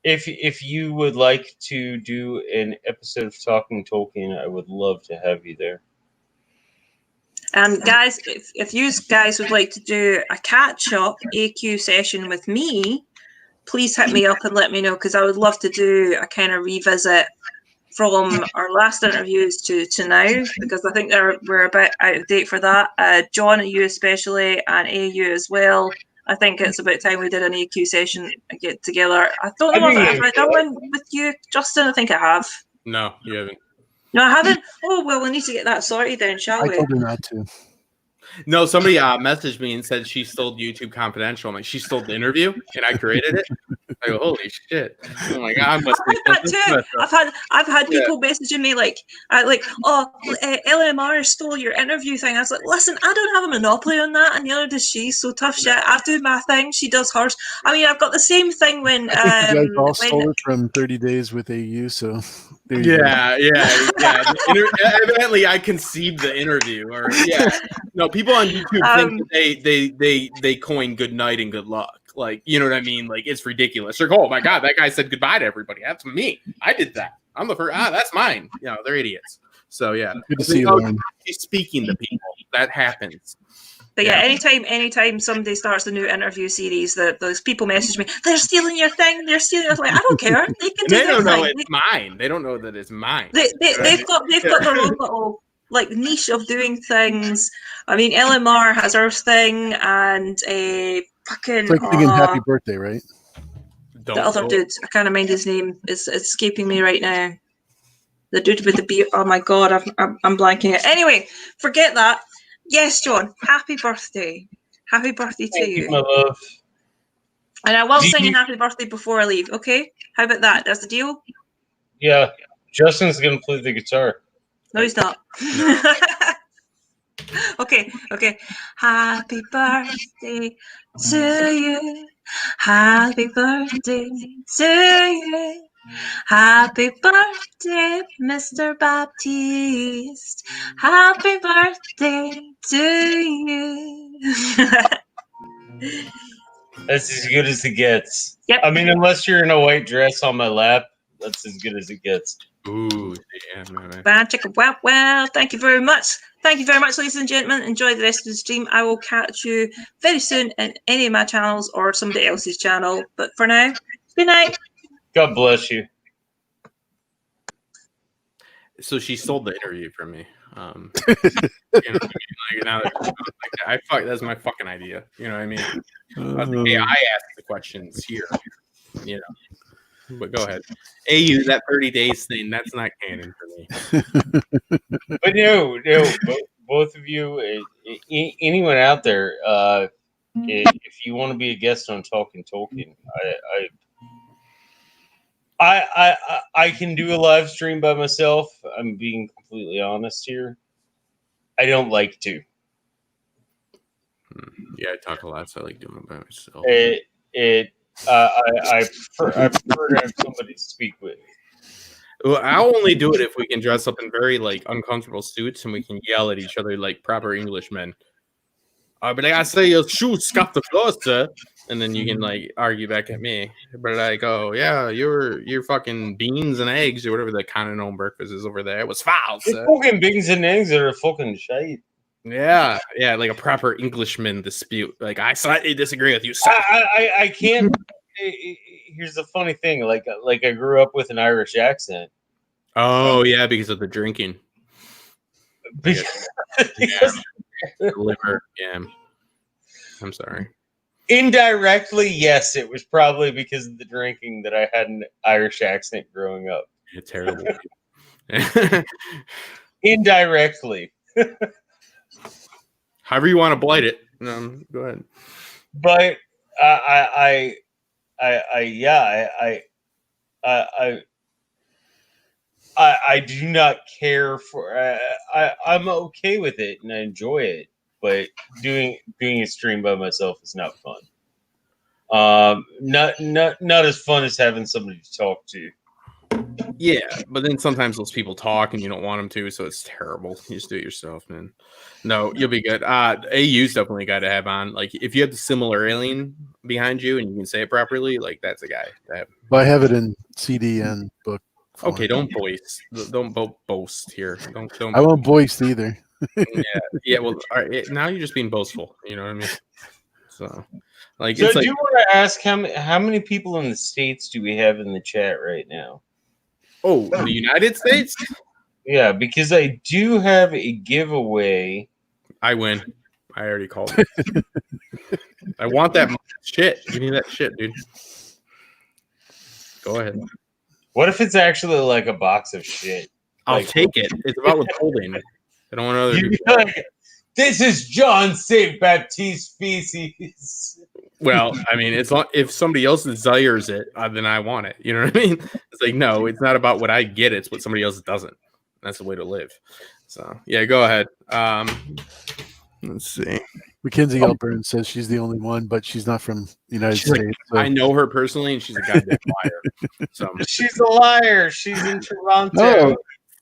if you would like to do an episode of Talking Tolkien, I would love to have you there. And guys, if you guys would like to do a catch-up AQ session with me, please hit me up and let me know, because I would love to do a kind of revisit from our last interviews to now, because I think we're a bit out of date for that. John and you especially, and AU as well. I think it's about time we did an AQ session get together. I don't know if I've done one with you, Justin. I think I have. No, you haven't. No, I haven't. Oh well, we need to get that sorted then, shall we? I told her not to. No, somebody messaged me and said she stole YouTube Confidential. I'm like, she stole the interview, and I created it. I go, holy shit! Oh my god, I must be that too. I've had people messaging me like, LMR stole your interview thing. I was like, listen, I don't have a monopoly on that, and neither does she. So tough shit. I do my thing. She does hers. I mean, I've got the same thing when I think you guys all stole it from 30 Days with AU. So there you go. Evidently, I conceived the interview, or no, people on YouTube think they coin good night and good luck. Like, you know what I mean? Like, it's ridiculous. They're like, oh my god, that guy said goodbye to everybody. That's me. I did that. I'm the first. That's mine. You know, they're idiots. So yeah, good to see you. She's speaking to people. That happens. But yeah, anytime somebody starts a new interview series, that those people message me, they're stealing your thing. They're stealing. I'm like, I don't care. They can do They don't their know thing. it's mine. They don't know that it's mine. They've got their own little niche of doing things. I mean, LMR has her thing, and a fucking it's like singing happy birthday, right? The other dude, I can't mind his name. It's escaping me right now. The dude with the beard. Oh my god, I'm blanking it. Anyway, forget that. Yes, John, happy birthday. Happy birthday to you. My love. And I will sing you happy birthday before I leave, okay? How about that? That's the deal? Yeah. Justin's going to play the guitar. No, he's not. Okay. Happy birthday to you. Happy birthday to you. Happy birthday, Mr. Baptiste. Happy birthday to you. That's as good as it gets. Yep. I mean, unless you're in a white dress on my lap, that's as good as it gets. Ooh, damn. Well, thank you very much. Thank you very much, ladies and gentlemen. Enjoy the rest of the stream. I will catch you very soon in any of my channels or somebody else's channel. But for now, good night. God bless you. So she sold the interview from me. You know what I mean? Like, now that, that's my fucking idea. You know what I mean? I was like, hey, I asked the questions here. You know. But go ahead. AU, that 30 days thing, that's not canon for me. But no, both of you, anyone out there, if you want to be a guest on Talking Tolkien, I can do a live stream by myself. I'm being completely honest here. I don't like to. Yeah, I talk a lot, so I like doing it by myself. I prefer to have somebody to speak with. Well, I'll only do it if we can dress up in very uncomfortable suits and we can yell at each other like proper Englishmen. But I say your shoes scuffed the floor, sir. And then you can argue back at me. But yeah, your fucking beans and eggs or whatever the continental breakfast is over there. It was foul, sir. Fucking beans and eggs are a fucking shite. Yeah, like a proper Englishman dispute. I slightly disagree with you, sir. I can't. Here's the funny thing. I grew up with an Irish accent. Oh yeah, because of the drinking. Because liver. Yeah. I'm sorry. Indirectly, yes, it was probably because of the drinking that I had an Irish accent growing up. It's terrible. Indirectly. However you want to blight it. Go ahead. But I do not care for. I'm okay with it and I enjoy it, but doing a stream by myself is not fun. Not as fun as having somebody to talk to. Yeah, but then sometimes those people talk and you don't want them to, so it's terrible. You just do it yourself, man. No, you'll be good. AU's definitely a guy to have on. Like, if you have the similar alien behind you and you can say it properly, like, that's a guy to have. Well, I have it in CD and book. form. Okay, don't boast here. Don't. I won't boast either. Yeah. Well, all right, now you're just being boastful. You know what I mean? So, like, So it's I like, do want to ask how many people in the States do we have in the chat right now? oh, the United States. Yeah, because I do have a giveaway. I win. I already called it. I want that shit. Give me that shit, dude. Go ahead. What if it's actually like a box of shit? I'll Like- take it. It's about withholding. I don't want other You'd be people. like, this is John St. Baptiste feces. Well, I mean, it's not, if somebody else desires it, then I want it. You know what I mean? It's like, no, it's not about what I get. It's what somebody else doesn't. That's the way to live. So, yeah, go ahead. Let's see. Mackenzie Alburn says she's the only one, but she's not from the United She's like, States. So. I know her personally, and she's a goddamn liar. So, She's a liar. She's in Toronto. No,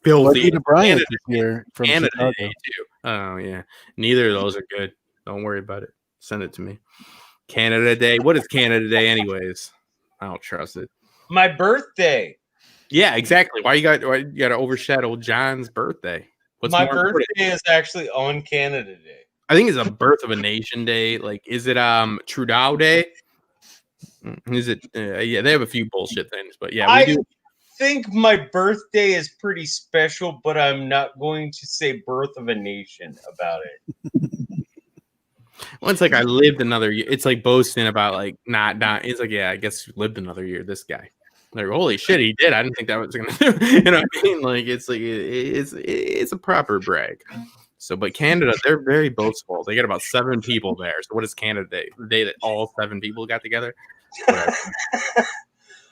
filthy. Juanita Bryant Canada, is here from Canada Chicago. Day, too. Oh, yeah. Neither of those are good. Don't worry about it. Send it to me. Canada Day. What is Canada Day, anyways? I don't trust it. My birthday. Yeah, exactly. Why you got to overshadow John's birthday? What's My more important? birthday is actually on Canada Day. I think it's a birth of a nation day. Like, is it Trudeau Day? Is it? Yeah, they have a few bullshit things, but yeah, we I do. think my birthday is pretty special, but I'm not going to say birth of a nation about it. Well, it's like I lived another year. It's like boasting about like not. It's like, yeah, I guess you lived another year. This guy, like, holy shit, he did. I didn't think that was gonna. You know what I mean? Like, it's like it's a proper brag. So, but Canada, they're very boastful. They got about 7 people there. So, what is Canada Day? The day that all 7 people got together. Whatever.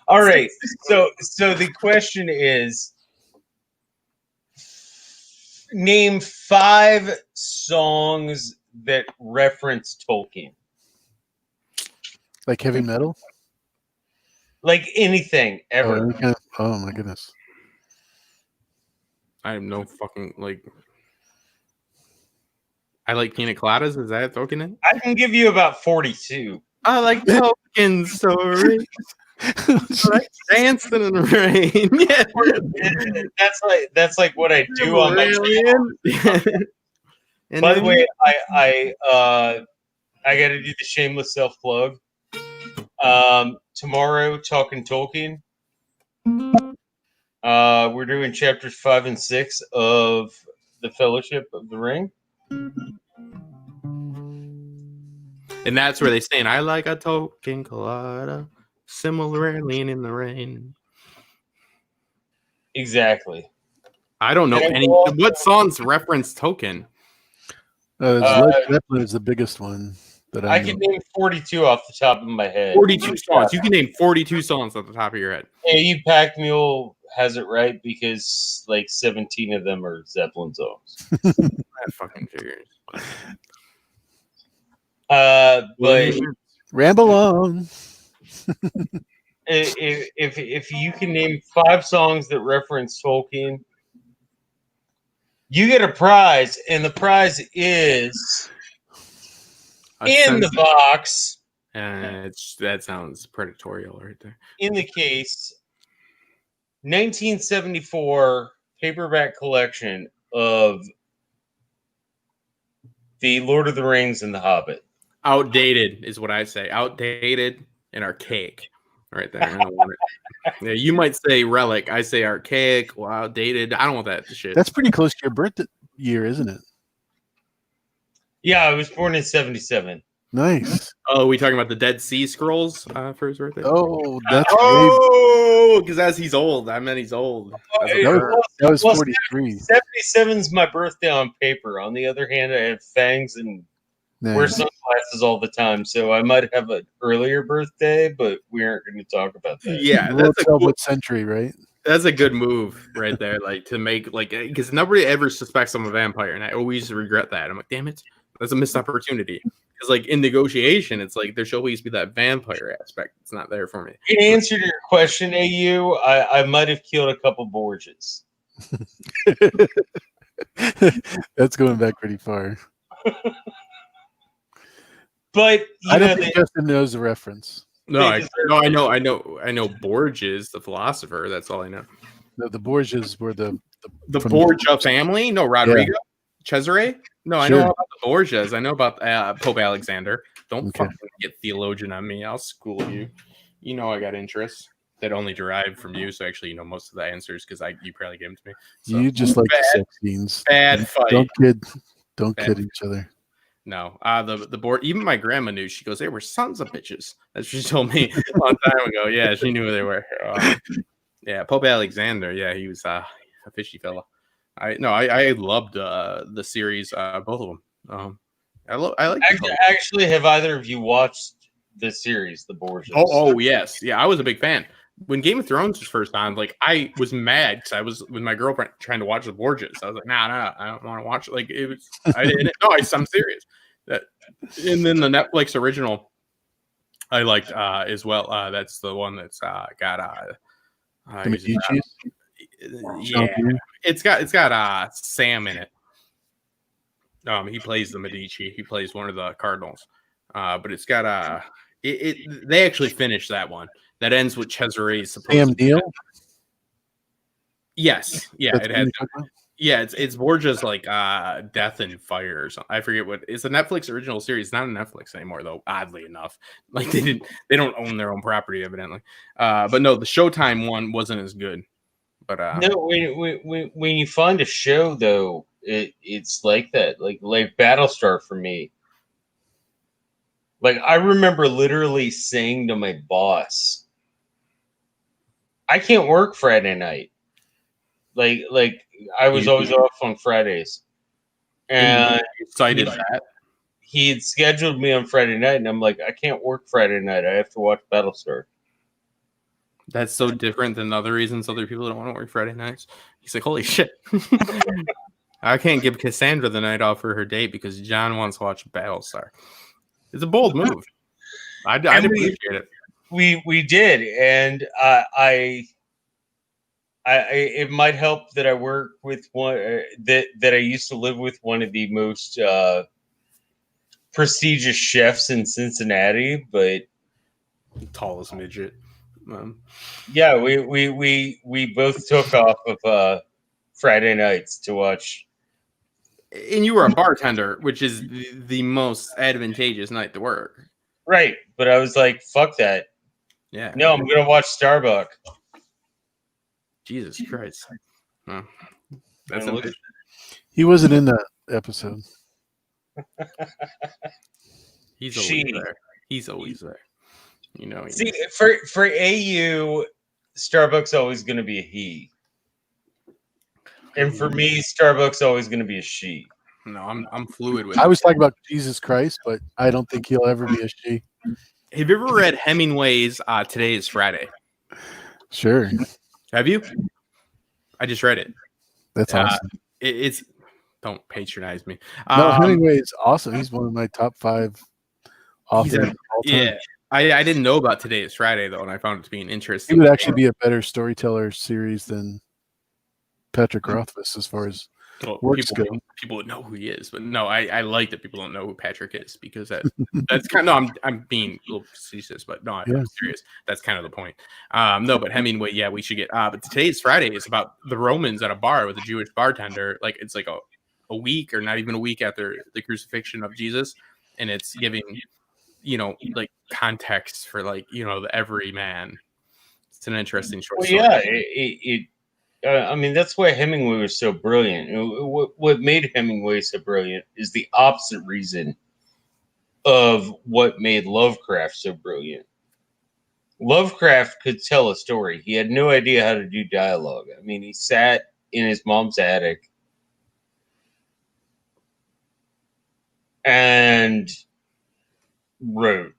All right. So the question is, name 5 songs that reference Tolkien. Like heavy metal? Like anything ever. Oh my goodness. I have no fucking like. I like pina coladas. Is that Tolkien? I can give you about 42. I like Tolkien stories. Like dancing in the rain. Yeah, That's like what I do on my channel. By the way, I got to do the shameless self plug. Tomorrow, talking Tolkien. We're doing chapters 5 and 6 of the Fellowship of the Ring. and that's where they saying, I like a Tolkien colada, similarly in the rain. Exactly. I don't know And any. also- What songs reference Tolkien? Led Zeppelin is the biggest one that I know. can name 42 off the top of my head. 42 songs. You can name 42 songs off the top of your head. AU Pack Mule has it right because like 17 of them are Zeppelin songs. That fucking figures. But Ramble on. if you can name 5 songs that reference Tolkien, you get a prize, and the prize is in the box. That sounds predatorial right there. In the case, 1974 paperback collection of The Lord of the Rings and The Hobbit. Outdated is what I say. Outdated and archaic. Right there. I don't want it. Yeah, you might say relic. I say archaic. Well, outdated. I don't want that shit. That's pretty close to your birth year, isn't it? Yeah, I was born in 77. Nice. Oh, we talking about the Dead Sea Scrolls for his birthday? Oh, that's Oh, because as he's old. I meant he's old. That's a That was- bird. that was Well, 43. 77's my birthday on paper. On the other hand, I have fangs and wear Nice. sunglasses all the time, so I might have an earlier birthday, but we aren't going to talk about that. Yeah, You won't that's a tell cool, what century, right? that's a good move right there. Like to make like because nobody ever suspects I'm a vampire, and I always regret that. I'm like, damn it, That's a missed opportunity. Because like in negotiation, it's like there should always be that vampire aspect. It's not there for me. In answer to your question, AU, I might have killed a couple Borges. That's going back pretty far. But I don't think Justin knows the reference. No, I know Borges, the philosopher. That's all I know. The Borgias were the Borgia family. No, Rodrigo, Cesare. No, I know about the Borgias. I know about Pope Alexander. Don't fucking get theologian on me. I'll school you. You know I got interests that only derive from you. So actually, you know most of the answers because you probably gave them to me. So, you just like sex scenes. Bad fight. Don't kid each other. No, the board. Even my grandma knew. She goes, "They were sons of bitches." That's what she told me a long time ago. Yeah, she knew who they were. Yeah, Pope Alexander. Yeah, he was a fishy fella. I loved the series, both of them. I like. Actually, have either of you watched the series, The Borgias? Oh yes, yeah. I was a big fan when Game of Thrones was first on. Like I was mad because I was with my girlfriend trying to watch The Borgias. I was like, nah, I don't want to watch it. Like it was. I didn't. No, I'm serious. And then the Netflix original, I liked as well. That's the one that's got yeah, it's got Sam in it. He plays the Medici. He plays one of the cardinals. But it's got they actually finished that one. That ends with Cesare's Sam Neill. Yes, yeah, it has. Yeah, it's Borgia's like Death and Fire or something. I forget what it's a Netflix original series. It's not on Netflix anymore though, oddly enough. Like they don't own their own property evidently. But no, the Showtime one wasn't as good. But no, when you find a show though, it's like that. Like Battlestar for me. Like I remember literally saying to my boss, I can't work Friday night. Like I was always off on Fridays, and cited that he had scheduled me on Friday night, and I'm like, I can't work Friday night. I have to watch Battlestar. That's so different than other reasons other people don't want to work Friday nights. He's like, holy shit, I can't give Cassandra the night off for her date because John wants to watch Battlestar. It's a bold move. I appreciate it. We did, and I it might help that I work with one that I used to live with one of the most prestigious chefs in Cincinnati, but tallest midget. Yeah, we both took off of Friday nights to watch. And you were a bartender, which is the most advantageous night to work. Right, but I was like, fuck that. Yeah. No, I'm gonna watch Starbuck. Jesus Christ. Huh. He wasn't in that episode. He's always there. He's always there. You know. See, for AU, Starbuck's always going to be a he, and for me, Starbuck's always going to be a she. No, I'm fluid with. I was talking about Jesus Christ, but I don't think he'll ever be a she. Have you ever read Hemingway's Today is Friday? Sure. Have you? I just read it. That's awesome. It's don't patronize me. No, Hemingway is awesome. He's one of my top 5 authors of all time. Yeah. I didn't know about Today is Friday though, and I found it to be an interesting. He would actually be a better storyteller series than Patrick Rothfuss as far as works go. People would know who he is, but no, I like that people don't know who Patrick is because that's kind of I'm being a little facetious, but no, I'm serious. That's kind of the point. No, but Hemingway, yeah, we should get. But Today's Friday is about the Romans at a bar with a Jewish bartender. Like it's like a week or not even a week after the crucifixion of Jesus, and it's giving like context for like the everyman. It's an interesting short story. Yeah, I mean that's why Hemingway was so brilliant. What made Hemingway so brilliant is the opposite reason of what made Lovecraft so brilliant. Lovecraft could tell a story. He had no idea how to do dialogue. I mean, he sat in his mom's attic and wrote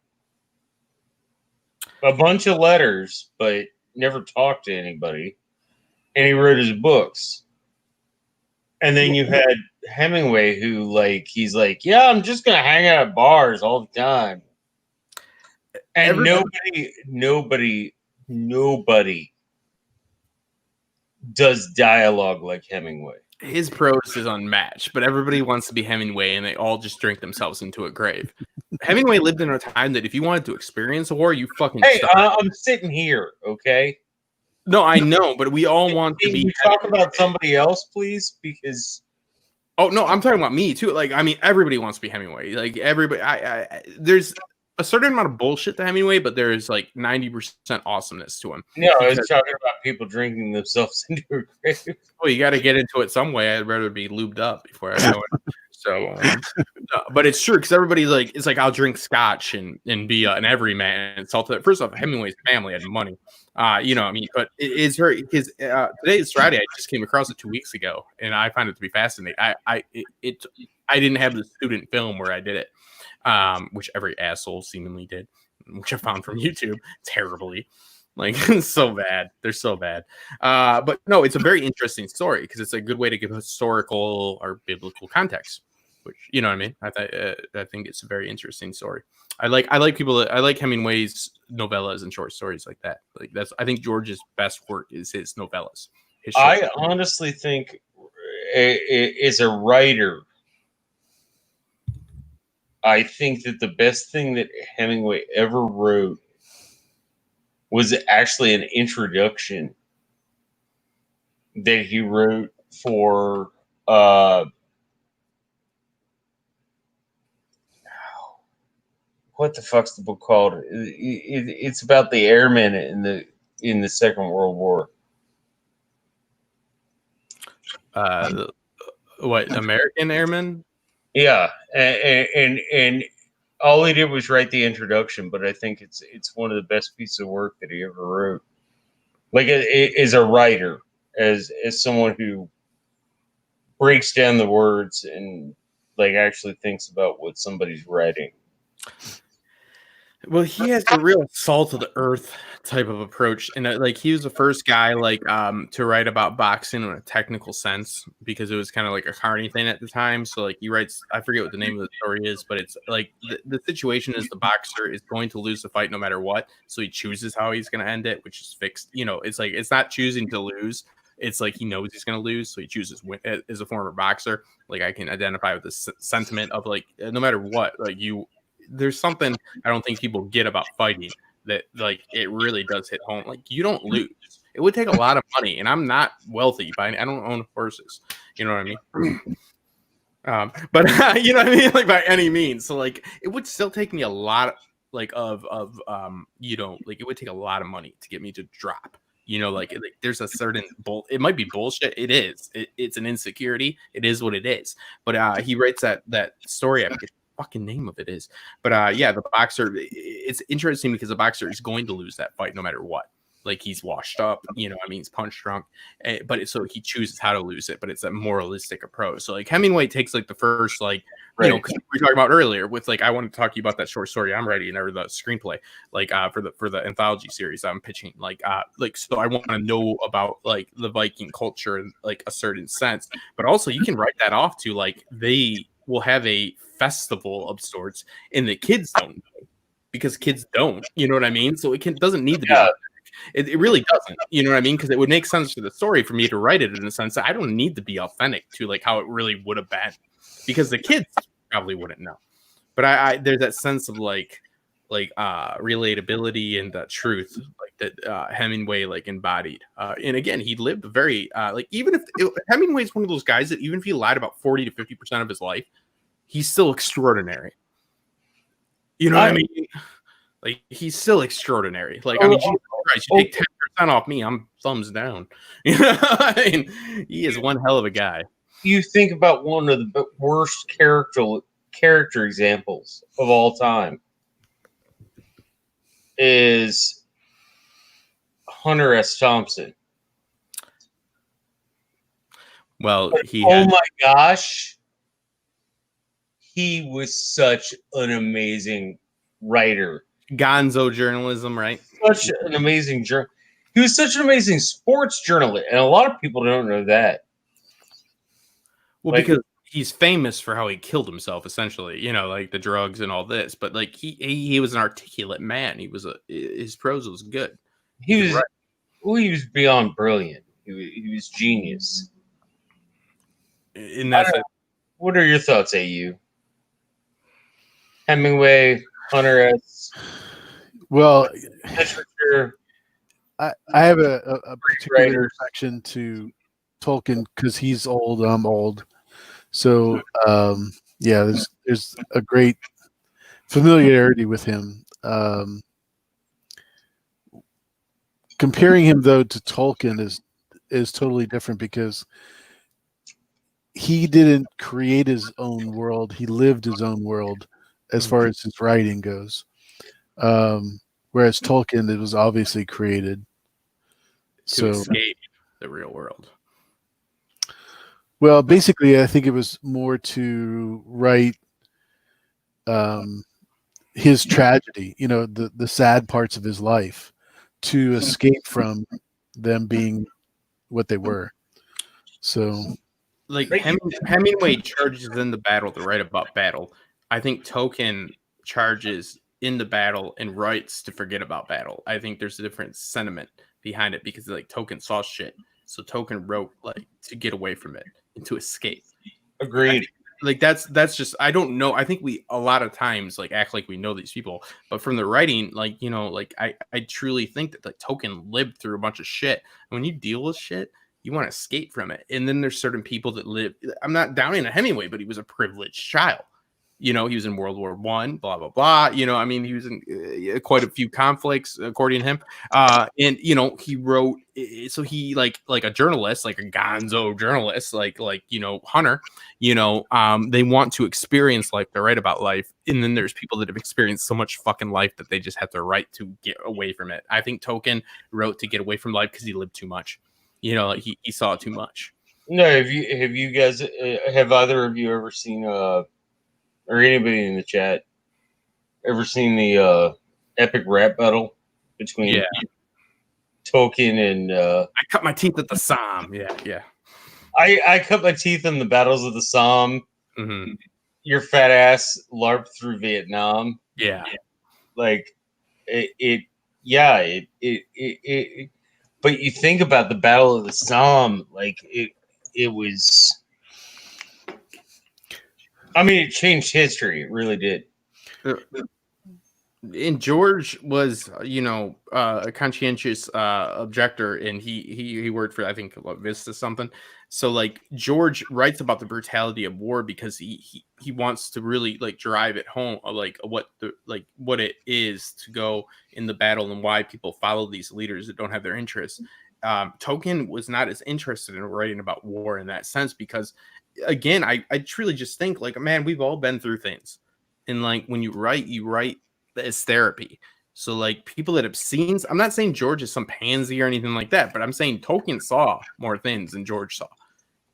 a bunch of letters, but never talked to anybody. And he wrote his books. And then you had Hemingway who like he's like, yeah, I'm just gonna hang out at bars all the time, and nobody does dialogue like Hemingway. His prose is unmatched, but everybody wants to be Hemingway, and they all just drink themselves into a grave. Hemingway lived in a time that if you wanted to experience a war, you fucking. Hey, I'm sitting here, okay? No, I know, but we all want to Can be. you talk about somebody else, please? Because oh no, I'm talking about me too. Like, I mean, everybody wants to be Hemingway. Like everybody, there's a certain amount of bullshit to Hemingway, but there's like 90% awesomeness to him. no, I was talking about people drinking themselves into a grave. Well, you got to get into it some way. I'd rather be lubed up before I go in. So, no, but it's true because everybody like it's like I'll drink scotch and be an everyman and salt. First off, Hemingway's family had money, you know. I mean, but it's very because today is Friday. I just came across it 2 weeks ago, and I find it to be fascinating. I didn't have the student film where I did it, which every asshole seemingly did, which I found from YouTube terribly. Like it's so bad. They're so bad. But no, it's a very interesting story because it's a good way to give historical or biblical context. Which you know what I mean. I think it's a very interesting story. I like Hemingway's novellas and short stories like that. Like I think George's best work is his novellas. I honestly think, as a writer, I think that the best thing that Hemingway ever wrote was actually an introduction that he wrote for what the fuck's the book called? It's about the airmen in the Second World War. What American Airmen? Yeah, and all he did was write the introduction, but I think it's one of the best pieces of work that he ever wrote. Like as a writer, as someone who breaks down the words and like actually thinks about what somebody's writing. Well, he has a real salt of the earth type of approach, and like he was the first guy like to write about boxing in a technical sense because it was kind of like a carny thing at the time. So like he writes, I forget what the name of the story is, but it's like the situation is the boxer is going to lose the fight no matter what, so he chooses how he's going to end it, which is fixed. You know, it's like it's not choosing to lose. It's like he knows he's going to lose, so he chooses win. As a former boxer, like I can identify with this sentiment of like no matter what, like you. There's something I don't think people get about fighting that like it really does hit home. Like you don't lose. It would take a lot of money, and I'm not wealthy. I don't own horses. You know what I mean? But you know what I mean? Like by any means. So like it would still take me a lot like of you know like it would take a lot of money to get me to drop. You know, like there's a certain it might be bullshit. It is. It's an insecurity. It is what it is. But he writes that story. I forget fucking name of it is, but yeah, the boxer, it's interesting because the boxer is going to lose that fight no matter what. Like he's washed up, you know, I mean, he's punch drunk, but so he chooses how to lose it, but it's a moralistic approach. So like Hemingway takes like the first, like, you know, because we were talking about earlier with like, I wanted to talk to you about that short story I'm writing or the screenplay, like for the anthology series I'm pitching, like so I want to know about like the Viking culture in like a certain sense, but also you can write that off to like they will have a festival of sorts and the kids don't know because kids don't, you know what I mean? So it doesn't need to be it really doesn't, you know what I mean? Because it would make sense for the story for me to write it in a sense that I don't need to be authentic to like how it really would have been because the kids probably wouldn't know. But I there's that sense of like relatability and truth like that Hemingway like embodied. And again, he lived very like even if Hemingway's one of those guys that even if he lied about 40 to 50% of his life, he's still extraordinary. You know what I mean? Like he's still extraordinary. Like I mean, Jesus Christ, you take 10% off me, I'm thumbs down. You know, I mean, he is one hell of a guy. You think about one of the worst character examples of all time is Hunter S. Thompson. Well, oh my gosh, he was such an amazing writer. Gonzo journalism, right? Such an amazing he was such an amazing sports journalist, and a lot of people don't know that. Well, like, because he's famous for how he killed himself, essentially, you know, like the drugs and all this. But like he was an articulate man. His prose was good. He was Right. well, he was beyond brilliant. He was genius. In that sense. What are your thoughts, AU? Hemingway, Hunter S. Well, Literature. I have a particular writers. affection to Tolkien because he's old. I'm old, so yeah, there's a great familiarity with him. Comparing him though to Tolkien is totally different because he didn't create his own world; he lived his own world as far as his writing goes. Whereas Tolkien, it was obviously created To escape the real world. Well, basically, I think it was more to write his tragedy, you know, the sad parts of his life, to escape from them being what they were. So, like Hemingway charges in the battle to write about battle. I think Tolkien charges in the battle and writes to forget about battle. I think there's a different sentiment behind it because like Tolkien saw shit, so Tolkien wrote like to get away from it and to escape. Agreed. Like that's just, I don't know. I think we a lot of times like act like we know these people, but from the writing, like, you know, like I truly think that like Tolkien lived through a bunch of shit. And when you deal with shit, you want to escape from it. And then there's certain people that live. I'm not downing a Hemingway, but he was a privileged child. You know, he was in World War I, blah, blah, blah. You know, I mean, he was in quite a few conflicts, according to him. And, you know, he wrote, so he like a journalist, like a gonzo journalist, like, you know, Hunter, you know, they want to experience life, they write about life. And then there's people that have experienced so much fucking life that they just have to write to get away from it. I think Tolkien wrote to get away from life because he lived too much. You know, like he saw too much. No, have you guys, have either of you ever seen, or anybody in the chat, ever seen the epic rap battle between Tolkien and I cut my teeth at the Somme. Yeah. I cut my teeth in the battles of the Somme. Mm-hmm. Your fat ass LARP through Vietnam. Yeah. Like it but you think about the Battle of the Somme, like it was, I mean, it changed history. It really did. And George was, you know, a conscientious objector, and he worked for, I think, Vista something. So like George writes about the brutality of war because he wants to really like drive it home, like what it is to go in the battle and why people follow these leaders that don't have their interests. Tolkien was not as interested in writing about war in that sense because, again, I truly just think like, man, we've all been through things, and like when you write as therapy. So like people that have seen, I'm not saying George is some pansy or anything like that, but I'm saying Tolkien saw more things than George saw.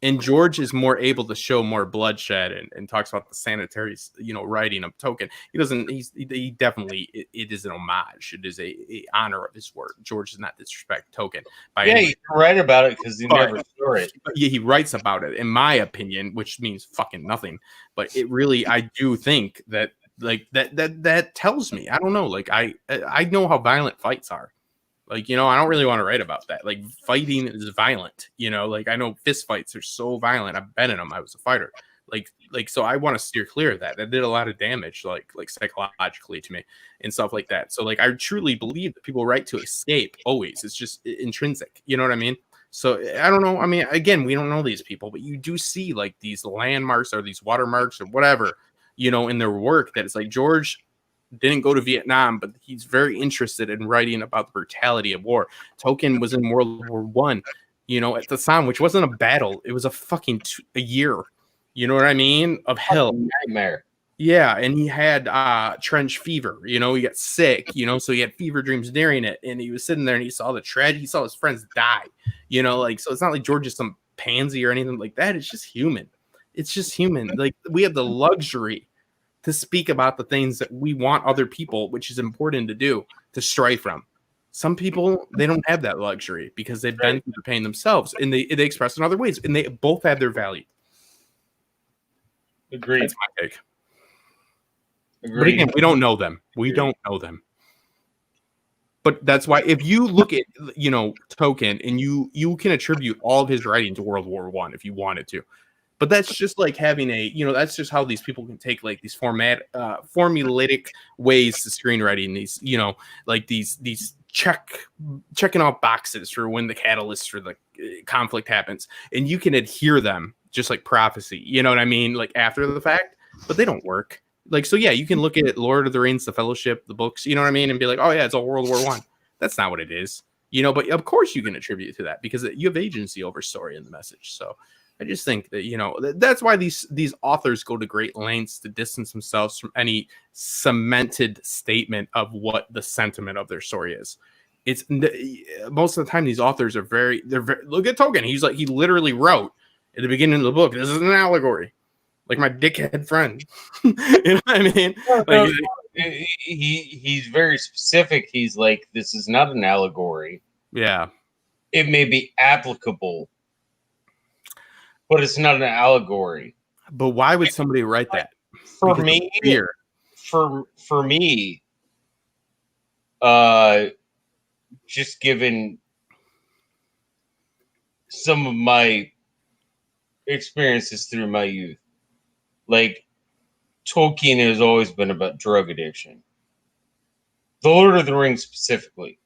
And George is more able to show more bloodshed and talks about the sanitary, you know, writing of Tolkien. He definitely, it is an homage. It is a honor of his work. George does not disrespect Tolkien. You can write about it because he never saw it. But yeah, he writes about it, in my opinion, which means fucking nothing. But it really, I do think that like that tells me, I don't know, like I know how violent fights are. Like, you know, I don't really want to write about that. Like fighting is violent, you know, like I know fist fights are so violent. I've been in them. I was a fighter. Like so I want to steer clear of that. That did a lot of damage, like psychologically to me and stuff like that. So like I truly believe that people write to escape always. It's just intrinsic. You know what I mean? So I don't know. I mean, again, we don't know these people, but you do see like these landmarks or these watermarks or whatever, you know, in their work that it's like George didn't go to Vietnam, but he's very interested in writing about the brutality of war. Tolkien was in World War I, you know, at the Somme, which wasn't a battle. It was a fucking a year, you know what I mean, of hell. Nightmare. Yeah, and he had trench fever, you know, he got sick, you know, so he had fever dreams during it, and he was sitting there and he saw the tragedy, he saw his friends die, you know, like, so it's not like George is some pansy or anything like that. It's just human. It's just human. Like, we have the luxury to speak about the things that we want other people, which is important to do, to stray from. Some people, they don't have that luxury because they've been through the pain themselves, and they express in other ways, and they both have their value. Agreed. That's my take. But Agreed. again, we don't know them. We don't know them. But that's why if you look at, you know, Tolkien and you can attribute all of his writing to World War I if you wanted to. But that's just like having a, you know, that's just how these people can take like these formulaic ways to screenwriting, these, you know, like these checking off boxes for when the catalyst for the conflict happens, and you can adhere them just like prophecy, you know what I mean, like after the fact, but they don't work. Like, so yeah, you can look at Lord of the Rings, the Fellowship, the books, you know what I mean, and be like, oh yeah, it's all World War I. That's not what it is, you know. But of course you can attribute it to that because you have agency over story and the message. So I just think that, you know, that's why these authors go to great lengths to distance themselves from any cemented statement of what the sentiment of their story is. It's most of the time these authors are very look at Tolkien. He's like, he literally wrote at the beginning of the book, this is an allegory. Like my dickhead friend. You know what I mean? Like, he's very specific. He's like, this is not an allegory. yeah. It may be applicable, but it's not an allegory. But why would somebody write that? For Because me, of fear. for me, just given some of my experiences through my youth, like Tolkien has always been about drug addiction. The Lord of the Rings specifically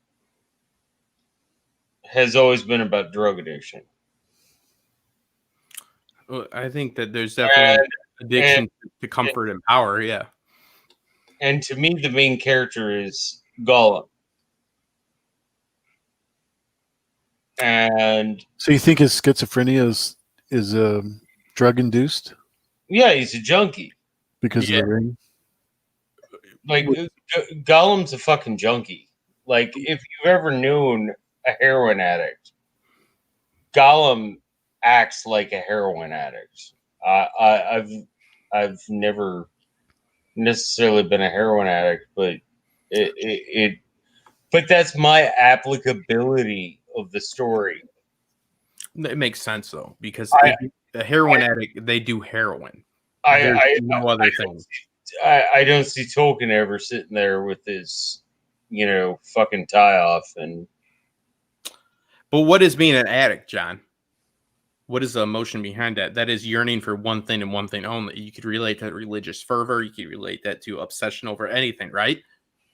has always been about drug addiction. Well, I think that there's definitely addiction to comfort and power. Yeah. And to me, the main character is Gollum. And So you think his schizophrenia is drug induced yeah, he's a junkie. because of the ring? Like Gollum's a fucking junkie. Like if you've ever known a heroin addict, Gollum acts like a heroin addict. I've never necessarily been a heroin addict, but but that's my applicability of the story. It makes sense though, because a heroin addict, they do heroin. There's no other thing. I don't see Tolkien ever sitting there with his, you know, fucking tie off and. But what is being an addict, John? What is the emotion behind that? That is yearning for one thing and one thing only. You could relate that to religious fervor. You could relate that to obsession over anything, right?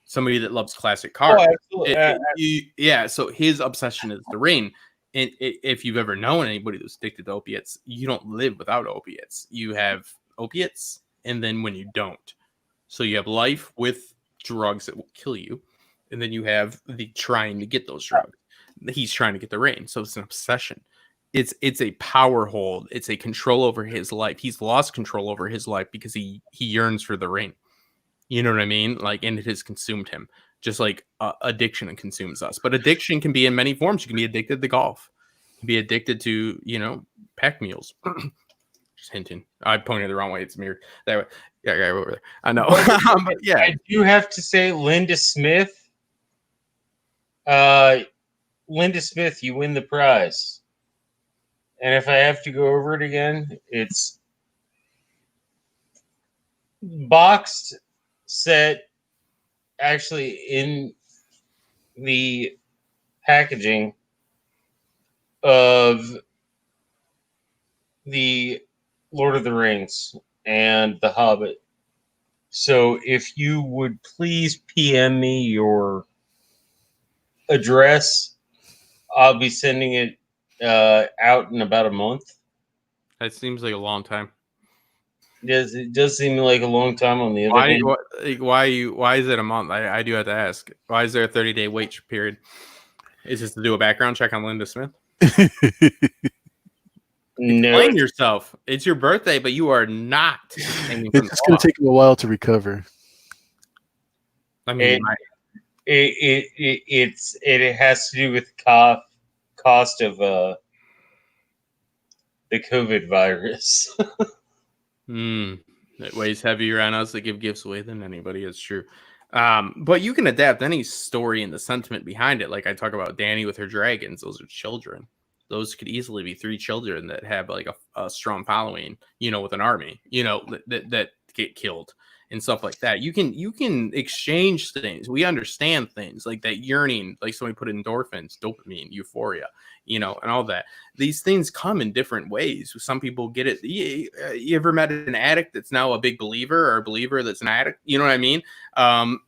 Somebody that loves classic cars. Oh, absolutely. Yeah, so his obsession is the ring. And if you've ever known anybody who's addicted to opiates, you don't live without opiates. You have opiates, and then when you don't. So you have life with drugs that will kill you, and then you have the trying to get those drugs. He's trying to get the ring, so it's an obsession. It's a power hold. It's a control over his life. He's lost control over his life because he yearns for the ring. You know what I mean? Like, and it has consumed him, just like addiction consumes us. But addiction can be in many forms. You can be addicted to golf. You can be addicted to, you know, pack meals. Just hinting. I pointed the wrong way. It's mirrored that way. Yeah, right over there. I know. But yeah, I do have to say, Linda Smith. Linda Smith, you win the prize. And if I have to go over it again, it's boxed set, actually in the packaging of the Lord of the Rings and The Hobbit. So if you would please PM me your address, I'll be sending it out in about a month. that seems like a long time. It does seem like a long time on the other hand. Why is it a month? I do have to ask. Why is there a 30-day wait period? Is this to do a background check on Linda Smith? No, Explain yourself. It's your birthday, but you are not. It's going to take him a while to recover. I mean, it has to do with cost of the COVID virus. It weighs heavier on us to give gifts away than anybody. It's true. But you can adapt any story and the sentiment behind it. Like I talk about Dany with her dragons; those are children. those could easily be 3 children that have like a strong following, with an army, that get killed and stuff like that. You can exchange things. We understand things like that yearning, like somebody put endorphins, dopamine, euphoria, and all that. These things come in different ways. Some people get it. You ever met an addict that's now a big believer, or a believer that's an addict? You know what I mean? And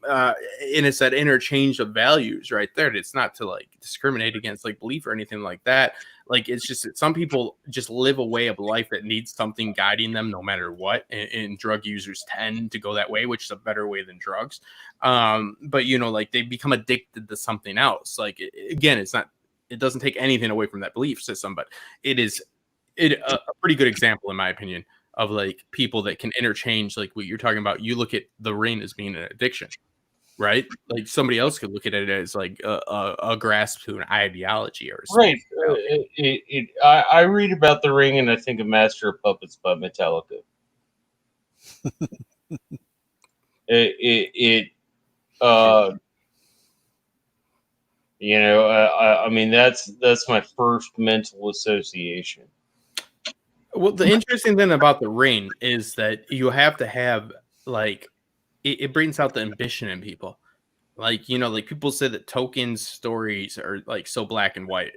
it's that interchange of values right there. It's not to like discriminate against like belief or anything like that. Like, it's just that some people just live a way of life that needs something guiding them no matter what. And drug users tend to go that way, which is a better way than drugs. But, like they become addicted to something else. Like, again, it doesn't take anything away from that belief system, but it is a pretty good example, in my opinion, of like people that can interchange, like what you're talking about. You look at the Ring as being an addiction, right? Like somebody else could look at it as like a grasp to an ideology or something. Right. I read about the Ring and I think of Master of Puppets by Metallica. I mean, that's my first mental association. Well, the interesting thing about the Ring is that you have to have like it brings out the ambition in people. Like, like people say that Tolkien's stories are like so black and white.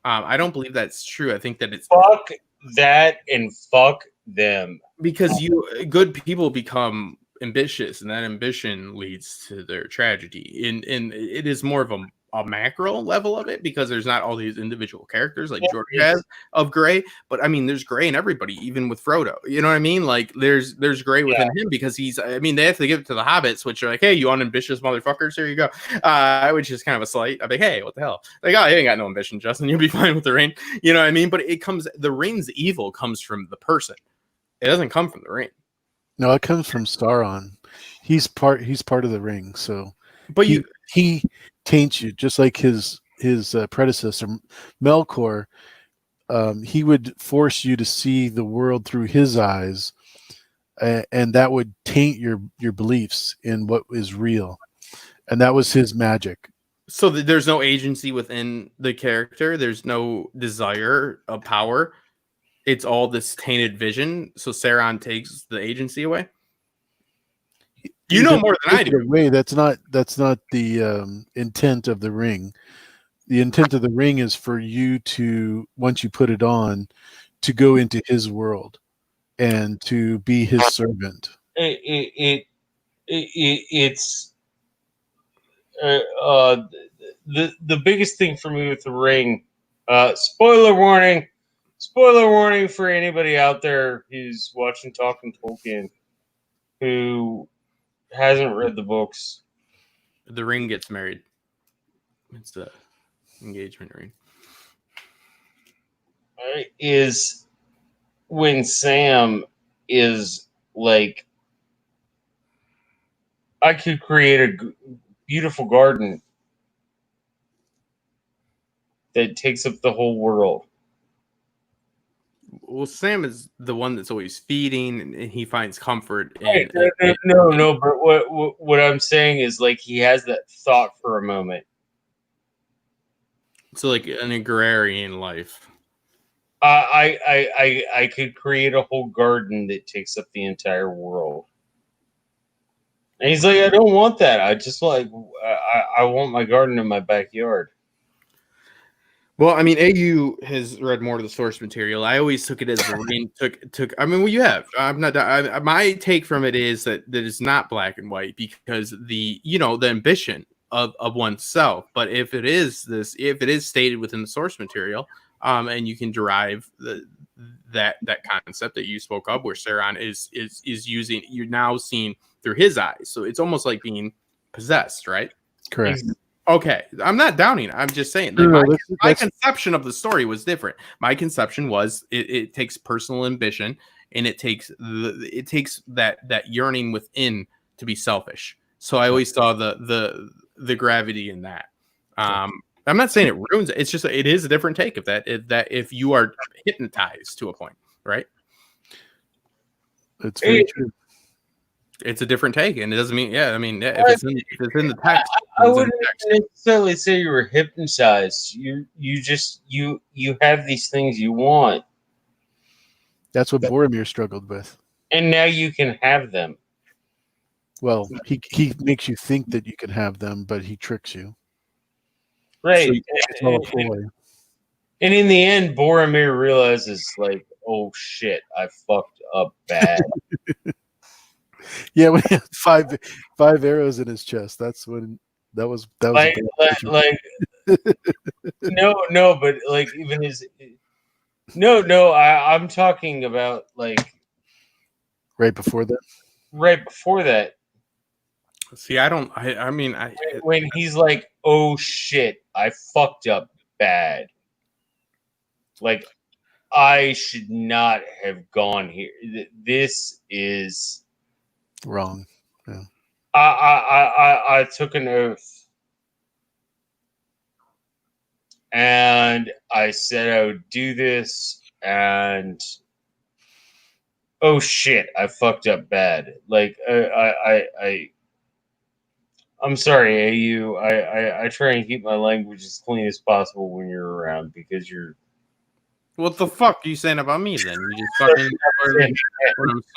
I don't believe that's true. I think that it's fuck that and fuck them, because good people become ambitious, and that ambition leads to their tragedy. And it is more of a macro level of it, because there's not all these individual characters like George has of gray, but I mean there's gray in everybody, even with Frodo. You know what I mean? Like there's gray within him, because they have to give it to the hobbits, which are like, hey, you unambitious motherfuckers, here you go. Which is kind of a slight. I'm like, hey, what the hell? Like, oh, you ain't got no ambition, Justin. You'll be fine with the Ring. You know what I mean? But the Ring's evil comes from the person. It doesn't come from the Ring. No, it comes from Sauron. He's part of the Ring, so but he taints you just like his predecessor Melkor. He would force you to see the world through his eyes, and that would taint your beliefs in what is real, and that was his magic. So there's no agency within the character. There's no desire of power. It's all this tainted vision. So Sauron takes the agency away. You know more than I do. Away. That's not the intent of the Ring. The intent of the Ring is for you to, once you put it on, to go into his world and to be his servant. It's the biggest thing for me with the Ring. Spoiler warning for anybody out there who's watching Talking Tolkien who hasn't read the books. The Ring gets married. It's the engagement ring. Is when Sam is like, I could create a beautiful garden that takes up the whole world. Well, Sam is the one that's always feeding, and he finds comfort. Right. No. But what I'm saying is, like, he has that thought for a moment. So, like an agrarian life. I could create a whole garden that takes up the entire world. And he's like, I don't want that. I just I want my garden in my backyard. Well, I mean, AU has read more of the source material. I always took it as the Ring took. I mean, well, you have. I'm not. My take from it is that it's not black and white, because the ambition of oneself. But if it is stated within the source material, and you can derive that concept that you spoke of, where Sauron is using, you're now seeing through his eyes. So it's almost like being possessed, right? Correct. Okay, I'm not downing. I'm just saying my conception of the story was different. My conception was it takes personal ambition, and it takes that yearning within to be selfish. So I always saw the gravity in that. I'm not saying it ruins it. It's just it is a different take of that. If you are hypnotized to a point, right? It's very true. it's a different take, and it doesn't mean if it's in the text, I wouldn't necessarily say you were hypnotized. You have these things you want, That's what Boromir struggled with. and now you can have them. Well, he makes you think that you can have them, but he tricks you. Right. So it's all a ploy. And in the end, Boromir realizes, like, oh shit, I fucked up bad. Yeah, when he had five arrows in his chest. That's when that was like, a like no, but like even his I'm talking about like right before that. Right before that. See, I mean, when he's like, oh shit, I fucked up bad. Like, I should not have gone here. This is wrong. Yeah. I took an oath, and I said I would do this, and oh shit, I fucked up bad. Like, I'm sorry, AU. I try and keep my language as clean as possible when you're around, because you're. What the fuck are you saying about me then? You just fucking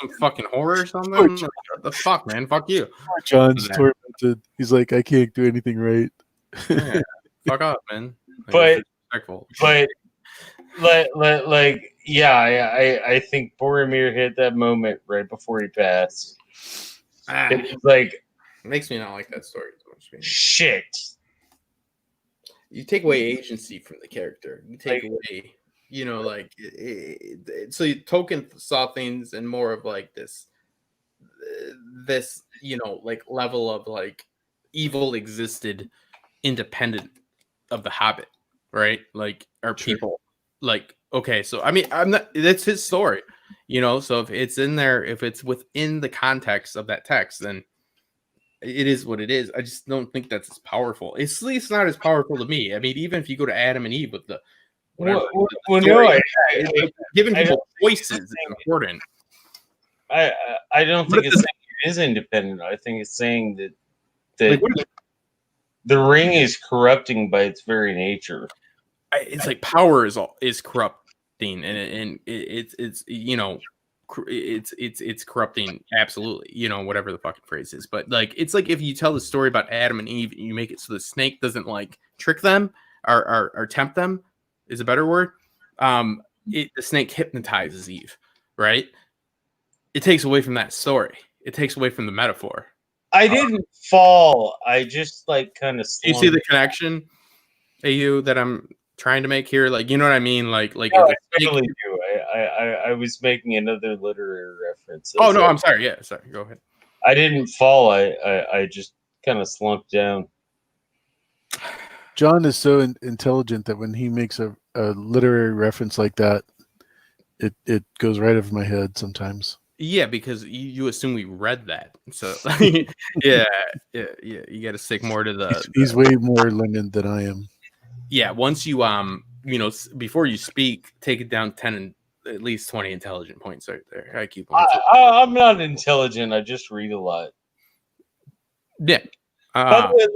some fucking horror or something? Like, what the fuck, man? Fuck you. John's tormented. He's like, I can't do anything right. Yeah, fuck up, man. Like, I think Boromir hit that moment right before he passed. It's like, it makes me not like that story so much. Shit. You take away agency from the character. You take away, so Tolkien saw things in more of like this, like level of like evil existed independent of the Hobbit, right? Like, are people like, okay, so I mean, that's his story, so if it's in there, if it's within the context of that text, then it is what it is. I just don't think that's as powerful. It's at least not as powerful to me. I mean, even if you go to Adam and Eve with the giving people choices is important. I don't think it's saying it is independent. I think it's saying that the ring is corrupting by its very nature. It's like power is corrupting, and it's corrupting, absolutely, whatever the fucking phrase is. But like, it's like if you tell the story about Adam and Eve and you make it so the snake doesn't like trick them or tempt them, is a better word. The snake hypnotizes Eve, right? It takes away from that story. It takes away from the metaphor. I didn't fall. I just like kind of. You see the connection, AU, that I'm trying to make here? Like, you know what I mean? Like, no, I totally do. I was making another literary reference. Oh no, I'm sorry. Yeah, sorry. Go ahead. I didn't fall. I just kind of slumped down. John is so intelligent that when he makes a literary reference like that, it goes right over my head sometimes. Yeah, because you assume we read that. So yeah, you got to stick more to the. He's way more learned than I am. Yeah, once you before you speak, take it down 10 and at least 20 intelligent points right there. I keep. I'm not intelligent. I just read a lot. Yeah.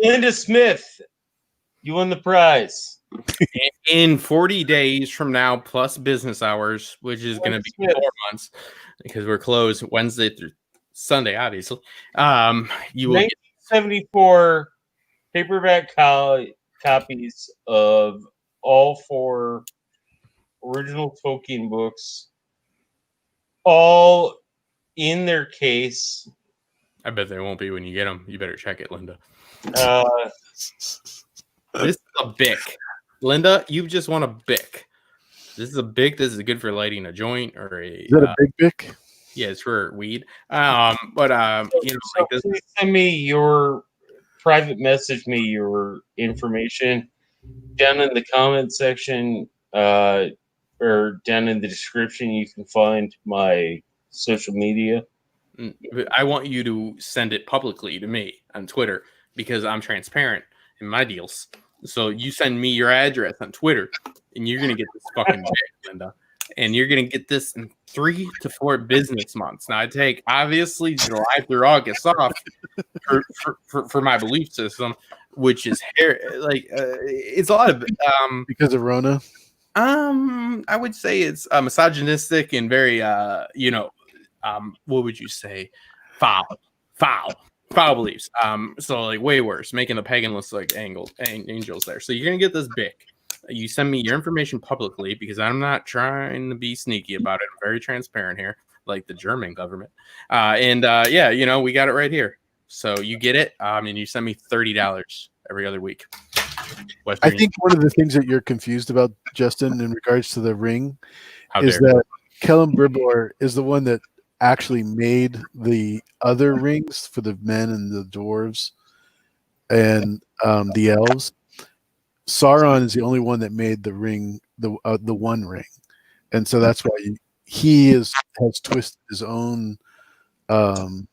Linda Smith, you won the prize. In 40 days from now, plus business hours, which is going to be 4 months, because we're closed Wednesday through Sunday, obviously. You will 1974 paperback copies of all 4 original Tolkien books, all in their case. I bet they won't be when you get them. You better check it, Linda. This is a Bic. Linda, you just want a Bic. This is a Bic. This is good for lighting a joint or a. Is that a big Bic? Yeah, it's for weed. Like this. Please send me your message me your information down in the comment section, or down in the description. You can find my social media. I want you to send it publicly to me on Twitter because I'm transparent in my deals. So you send me your address on Twitter, and you're gonna get this fucking Bic, Linda. and you're gonna get this in 3 to 4 business months. Now I take obviously July through August off for my belief system, which is it's a lot of because of Rona. I would say it's misogynistic and very what would you say, foul beliefs. So like way worse, making the pagan look like angels there. So you're gonna get this bic. You send me your information publicly because I'm not trying to be sneaky about it. I'm very transparent here, like the German government. Yeah, we got it right here. So you get it, and you send me $30 every other week. I think one of the things that you're confused about, Justin, in regards to the ring, is that Kellen Bribor is the one that actually made the other rings for the men and the dwarves and the elves. Sauron is the only one that made the ring, the one ring, and so that's why he has twisted his own life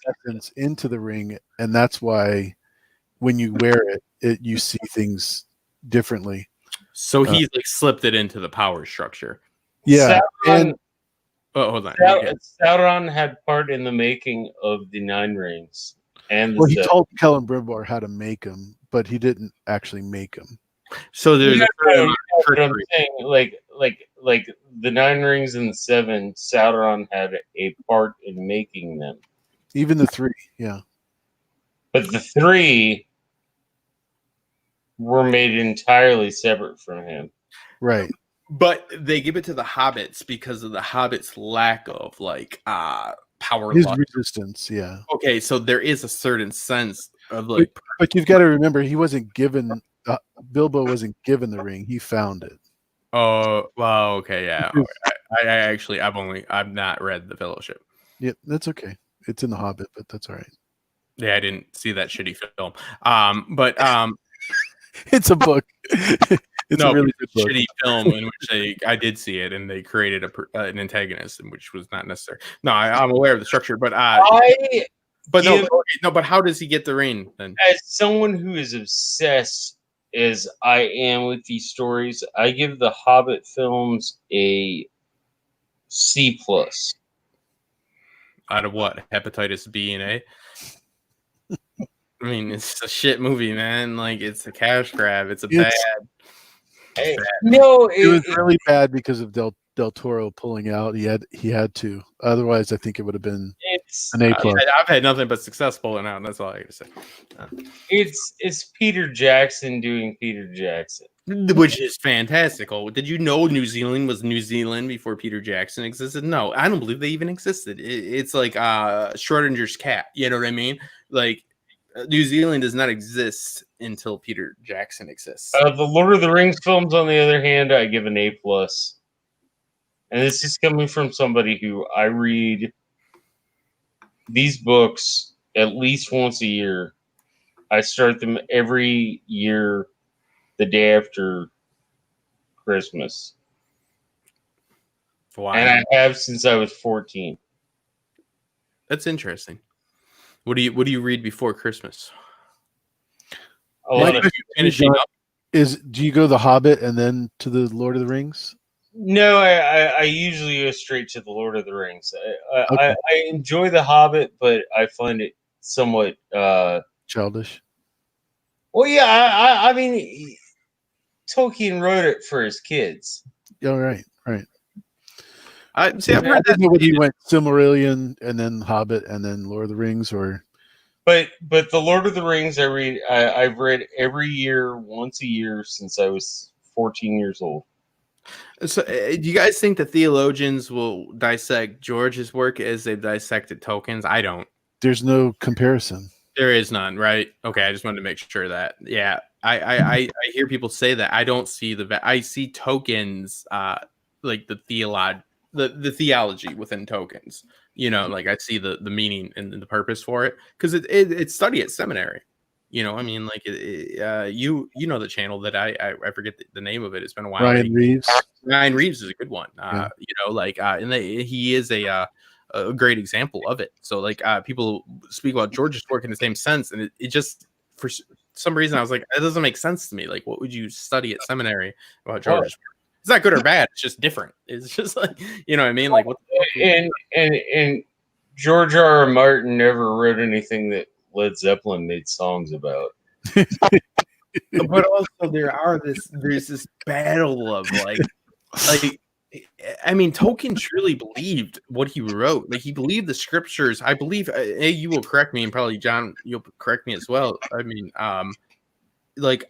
essence into the ring, and that's why when you wear it, you see things differently. So he's like slipped it into the power structure. Yeah, hold on. Sauron had part in the making of the 9 rings, and he told Kellen Bribor how to make them, but he didn't actually make them. So there's what I'm saying, like the 9 rings and the 7, Sauron had a part in making them. Even the 3, yeah. But the 3 were made entirely separate from him. Right. But they give it to the hobbits because of the hobbits' lack of power. His resistance, yeah. Okay, so there is a certain sense of but you've got to remember, he wasn't given. Bilbo wasn't given the ring; he found it. Oh, well, okay, yeah. I've not read the Fellowship. Yeah, that's okay. It's in the Hobbit, but that's all right. Yeah, I didn't see that shitty film. But it's a book. It's a really good book. Shitty film in which I did see it, and they created an antagonist, which was not necessary. No, I'm aware of the structure, but but how does he get the ring then? As someone who is obsessed as I am with these stories, I give the Hobbit films a C+. Out of what? Hepatitis B and A? I mean, it's a shit movie, man. Like, it's a cash grab. It's bad. No, it was really bad because of Del Toro pulling out. He had to. Otherwise, I think it would have been an A+. I've had nothing but success pulling out, and that's all I got to say. It's Peter Jackson doing Peter Jackson, which is fantastical. Did you know New Zealand was New Zealand before Peter Jackson existed? No, I don't believe they even existed. It's like Schrodinger's cat. You know what I mean? Like, New Zealand does not exist until Peter Jackson exists. The Lord of the Rings films, on the other hand, I give an A+. And this is coming from somebody who I read these books at least once a year. I start them every year the day after Christmas. Wow. And I have since I was 14. That's interesting. What do you read before Christmas? Do you go The Hobbit and then to the Lord of the Rings? No, I usually go straight to the Lord of the Rings. I enjoy The Hobbit, but I find it somewhat childish. Well, yeah, I mean, Tolkien wrote it for his kids. Yeah, right. I've heard that. Whether you went Silmarillion and then Hobbit and then Lord of the Rings, or but the Lord of the Rings I've read every year, once a year since I was 14 years old. So, do you guys think the theologians will dissect George's work as they've dissected Tolkien's? I don't. There's no comparison. There is none, right? Okay, I just wanted to make sure that. Yeah, I hear people say that. I don't see I see Tolkien's like the theology within Tolkien's. You know, like I see the meaning and the purpose for it because it's studied at seminary. You know, I mean, like you know the channel that I forget the name of it. It's been a while. Ryan Reeves. Ryan Reeves is a good one. You know, like and he is a great example of it. So like people speak about George's work in the same sense, and it just for some reason I was like, it doesn't make sense to me. Like, what would you study at seminary about George's work? It's not good or bad. It's just different. It's just like, you know what I mean? Like, what the and George R. R. Martin never wrote anything that Led Zeppelin made songs about. But also there's this battle of like I mean, Tolkien truly believed what he wrote. Like, he believed the scriptures. I believe, you will correct me, and probably John, you'll correct me as well. I mean, like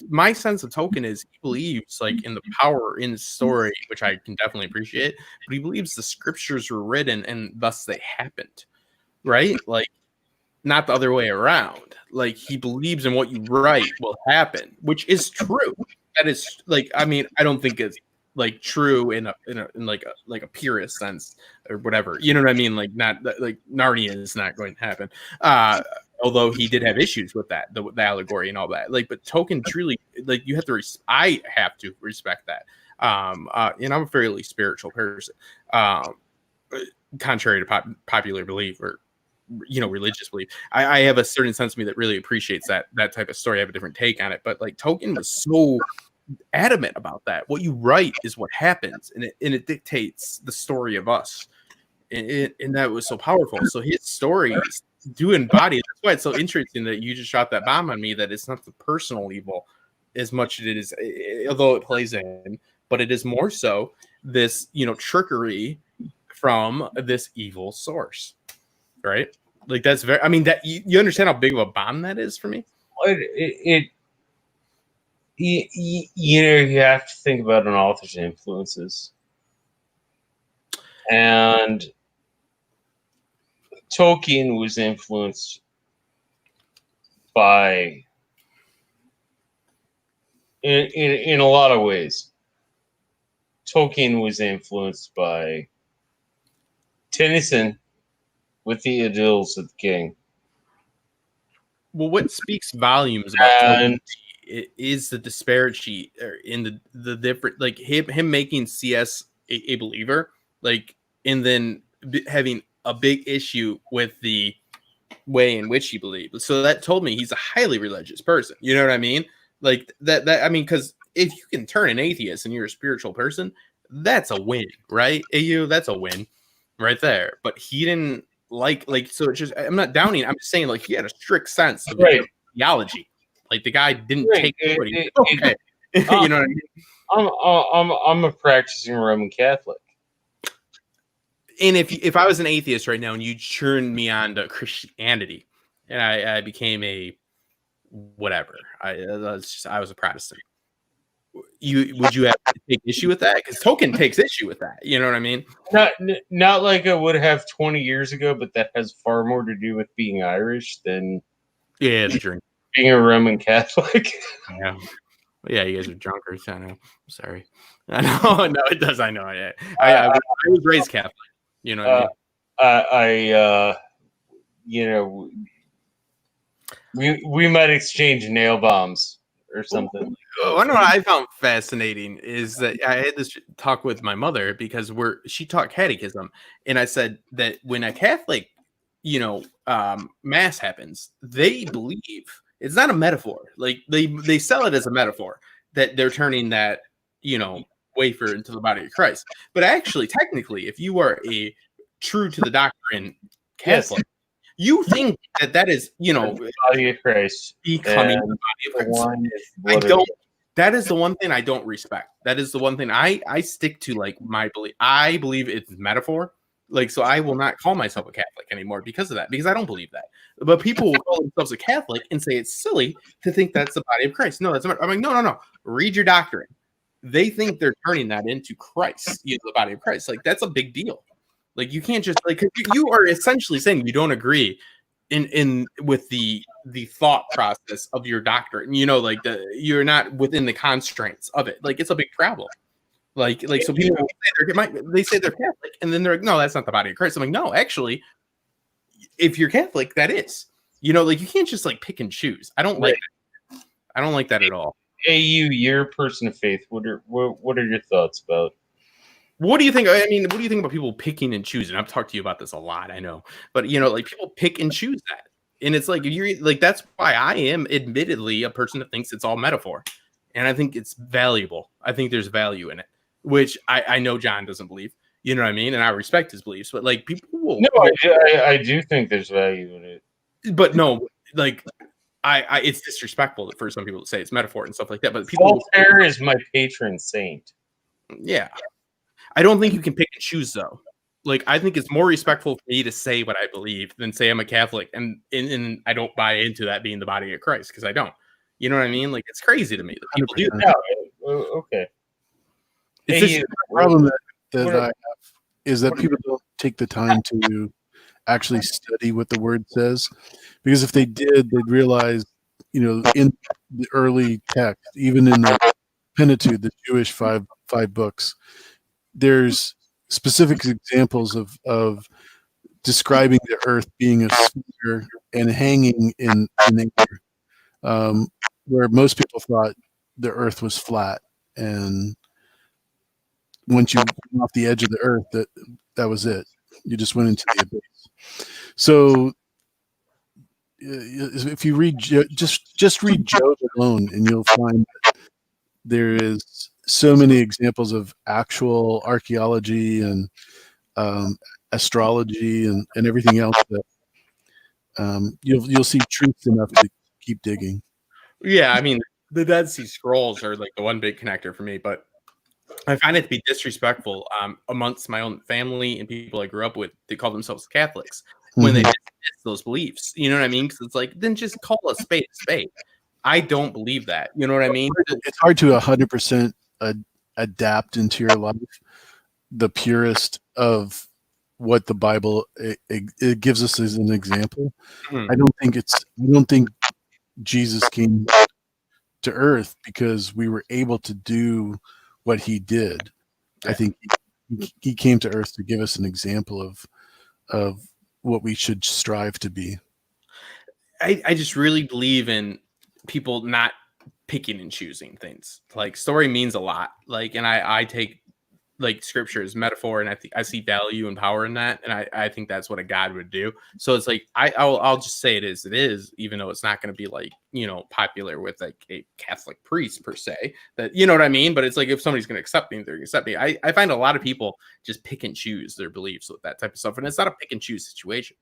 my sense of Tolkien is he believes like in the power in the story, which I can definitely appreciate. But he believes the scriptures were written and thus they happened, right? Like, not the other way around. Like, he believes in what you write will happen, which is true. That is, like, I mean, I don't think it's like true in like a purist sense or whatever. You know what I mean? Like, not like Narnia is not going to happen. Although he did have issues with that, the allegory and all that. Like, but Tolkien truly, like, you have to. I have to respect that. And I'm a fairly spiritual person, contrary to popular belief or religious belief. I have a certain sense of me that really appreciates that type of story. I have a different take on it, but like Tolkien was so adamant about that. What you write is what happens, and it dictates the story of us, and that was so powerful. So his stories do embody. That's why it's so interesting that you just dropped that bomb on me. That it's not the personal evil as much as it is, although it plays in, but it is more so this trickery from this evil source, right? Like, that's very. I mean, that you understand how big of a bomb that is for me. You have to think about an author's influences, and Tolkien was influenced by in a lot of ways. Tolkien was influenced by Tennyson with the Idylls of the King. Well, what speaks volumes about Tolkien is the disparity in the different, like him making CS a believer, like, and then having a big issue with the way in which he believed. So that told me he's a highly religious person. You know what I mean? Like that I mean, because if you can turn an atheist and you're a spiritual person, that's a win, right? That's a win right there. But he didn't like so it's just, I'm not downing, I'm just saying, like, he had a strict sense of theology. Like, the guy didn't take it. Okay. You know what I mean? I'm a practicing Roman Catholic. And if I was an atheist right now and you turned me on to Christianity and I became a whatever, I was a Protestant, would you have to take issue with that? Because Tolkien takes issue with that. You know what I mean? Not like I would have 20 years ago, but that has far more to do with being Irish than the drink. Being a Roman Catholic. Yeah. Yeah, you guys are drunkards. I know. I'm sorry. I know. No, it does. I know. I was raised Catholic. You know what I mean? We might exchange nail bombs or something. One of what I found fascinating is that I had this talk with my mother because she taught catechism, and I said that when a Catholic, mass happens, they believe it's not a metaphor. Like, they sell it as a metaphor that they're turning that wafer into the body of Christ. But actually, technically, if you are a true to the doctrine Catholic, you think that is the body of Christ becoming the body of Christ. That is the one thing I don't respect. That is the one thing I stick to, like, my belief. I believe it's metaphor. Like, so I will not call myself a Catholic anymore because of that, because I don't believe that. But people will call themselves a Catholic and say it's silly to think that's the body of Christ. No, I'm like, no. Read your doctrine. They think they're turning that into Christ, the body of Christ. Like, that's a big deal. Like, you can't just, like, you are essentially saying you don't agree in with the thought process of your doctrine. Like, you're not within the constraints of it. Like, it's a big problem. Like so people they say they're Catholic, and then they're like, no, that's not the body of Christ. I'm like, no, actually, if you're Catholic, that is. Like, you can't just, like, pick and choose. I don't like that. I don't like that at all. You're a person of faith. What are your thoughts about? What do you think? I mean, what do you think about people picking and choosing? I've talked to you about this a lot, I know, but like, people pick and choose that, and it's like, you're like, that's why I am admittedly a person that thinks it's all metaphor. and I think it's valuable. I think there's value in it, which I know John doesn't believe. You know what I mean? And I respect his beliefs, but like people will. No, I do think there's value in it. But no, like it's disrespectful for some people to say it's metaphor and stuff like that. But people, Voltaire is my patron saint. yeah, I don't think you can pick and choose though. Like I think it's more respectful for me to say what I believe than say I'm a Catholic and I don't buy into that being the body of Christ, because I don't. You know what I mean? Like it's crazy to me that people do that. Yeah, okay. It's Hey, just The problem that what- I have is that people don't take the time to actually study what the word says, because if they did, they'd realize, in the early text, even in the Pentateuch, the Jewish five books, there's specific examples of describing the earth being a sphere and hanging in air, where most people thought the earth was flat, and once you went off the edge of the earth, that was it. You just went into the abyss. So if you read just read Job alone, and you'll find that there is so many examples of actual archaeology and astrology and everything else that you'll see truth enough to keep digging. Yeah, I mean the Dead Sea Scrolls are like the one big connector for me, but I find it to be disrespectful amongst my own family and people I grew up with. They call themselves Catholics when they dismiss those beliefs. You know what I mean? Because it's like, then just call a spade a spade. I don't believe that. You know what I mean? It's hard to 100% adapt into your life the purest of what the Bible it gives us as an example. I don't think Jesus came to earth because we were able to do what he did. I think he came to earth to give us an example of what we should strive to be. I just really believe in people not picking and choosing things. Like story means a lot. Like, and I take like scripture as metaphor, and I see value and power in that, and I think that's what a God would do. So it's like I'll just say it is, even though it's not going to be like popular with like a Catholic priest per se. That you know what I mean. But it's like if somebody's going to accept me, they're going to accept me. I find a lot of people just pick and choose their beliefs with that type of stuff, and it's not a pick and choose situation.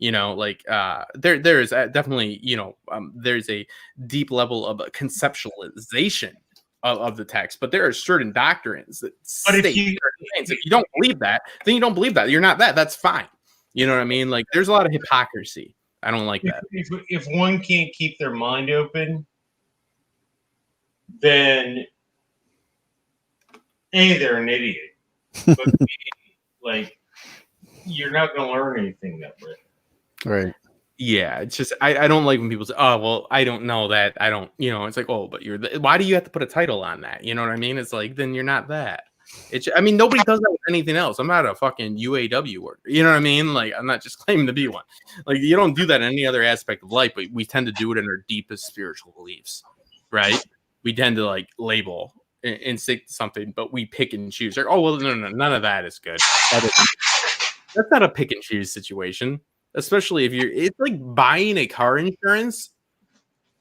There is definitely there's a deep level of conceptualization of the text, but there are certain doctrines that state certain things. If you don't believe that, then you don't believe that. You're not that. That's fine. You know what I mean? Like there's a lot of hypocrisy. I don't like that. If one can't keep their mind open, then A, they're an idiot. But B, like you're not going to learn anything that way. Right. Yeah, it's just I don't like when people say, "Oh, well, I don't know that. I don't." It's like, "Oh, but why do you have to put a title on that?" You know what I mean? It's like, then you're not that. I mean, nobody does that with anything else. I'm not a fucking UAW worker. You know what I mean? Like, I'm not just claiming to be one. Like, you don't do that in any other aspect of life, but we tend to do it in our deepest spiritual beliefs, right? We tend to like label and stick to something, but we pick and choose. Like, oh, well, no, none of that is good. That's not a pick and choose situation. Especially if it's like buying a car insurance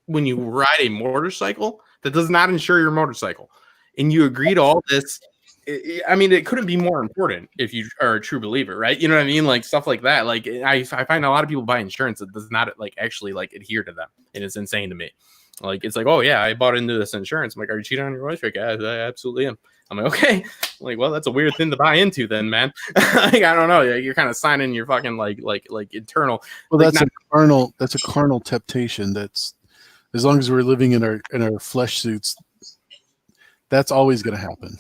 when you ride a motorcycle that does not insure your motorcycle. And you agree to all this. I mean, it couldn't be more important if you are a true believer, right? You know what I mean? Like stuff like that. Like I find a lot of people buy insurance that does not like actually like adhere to them. And it's insane to me. Like, it's like, oh yeah, I bought into this insurance. I'm like, are you cheating on your wife? Like, yeah, I absolutely am. I'm like, okay. I'm like, well, that's a weird thing to buy into then, man. Like, I don't know. You're kind of signing your fucking like internal. Well, like, that's a carnal temptation. That's as long as we're living in our flesh suits, that's always going to happen.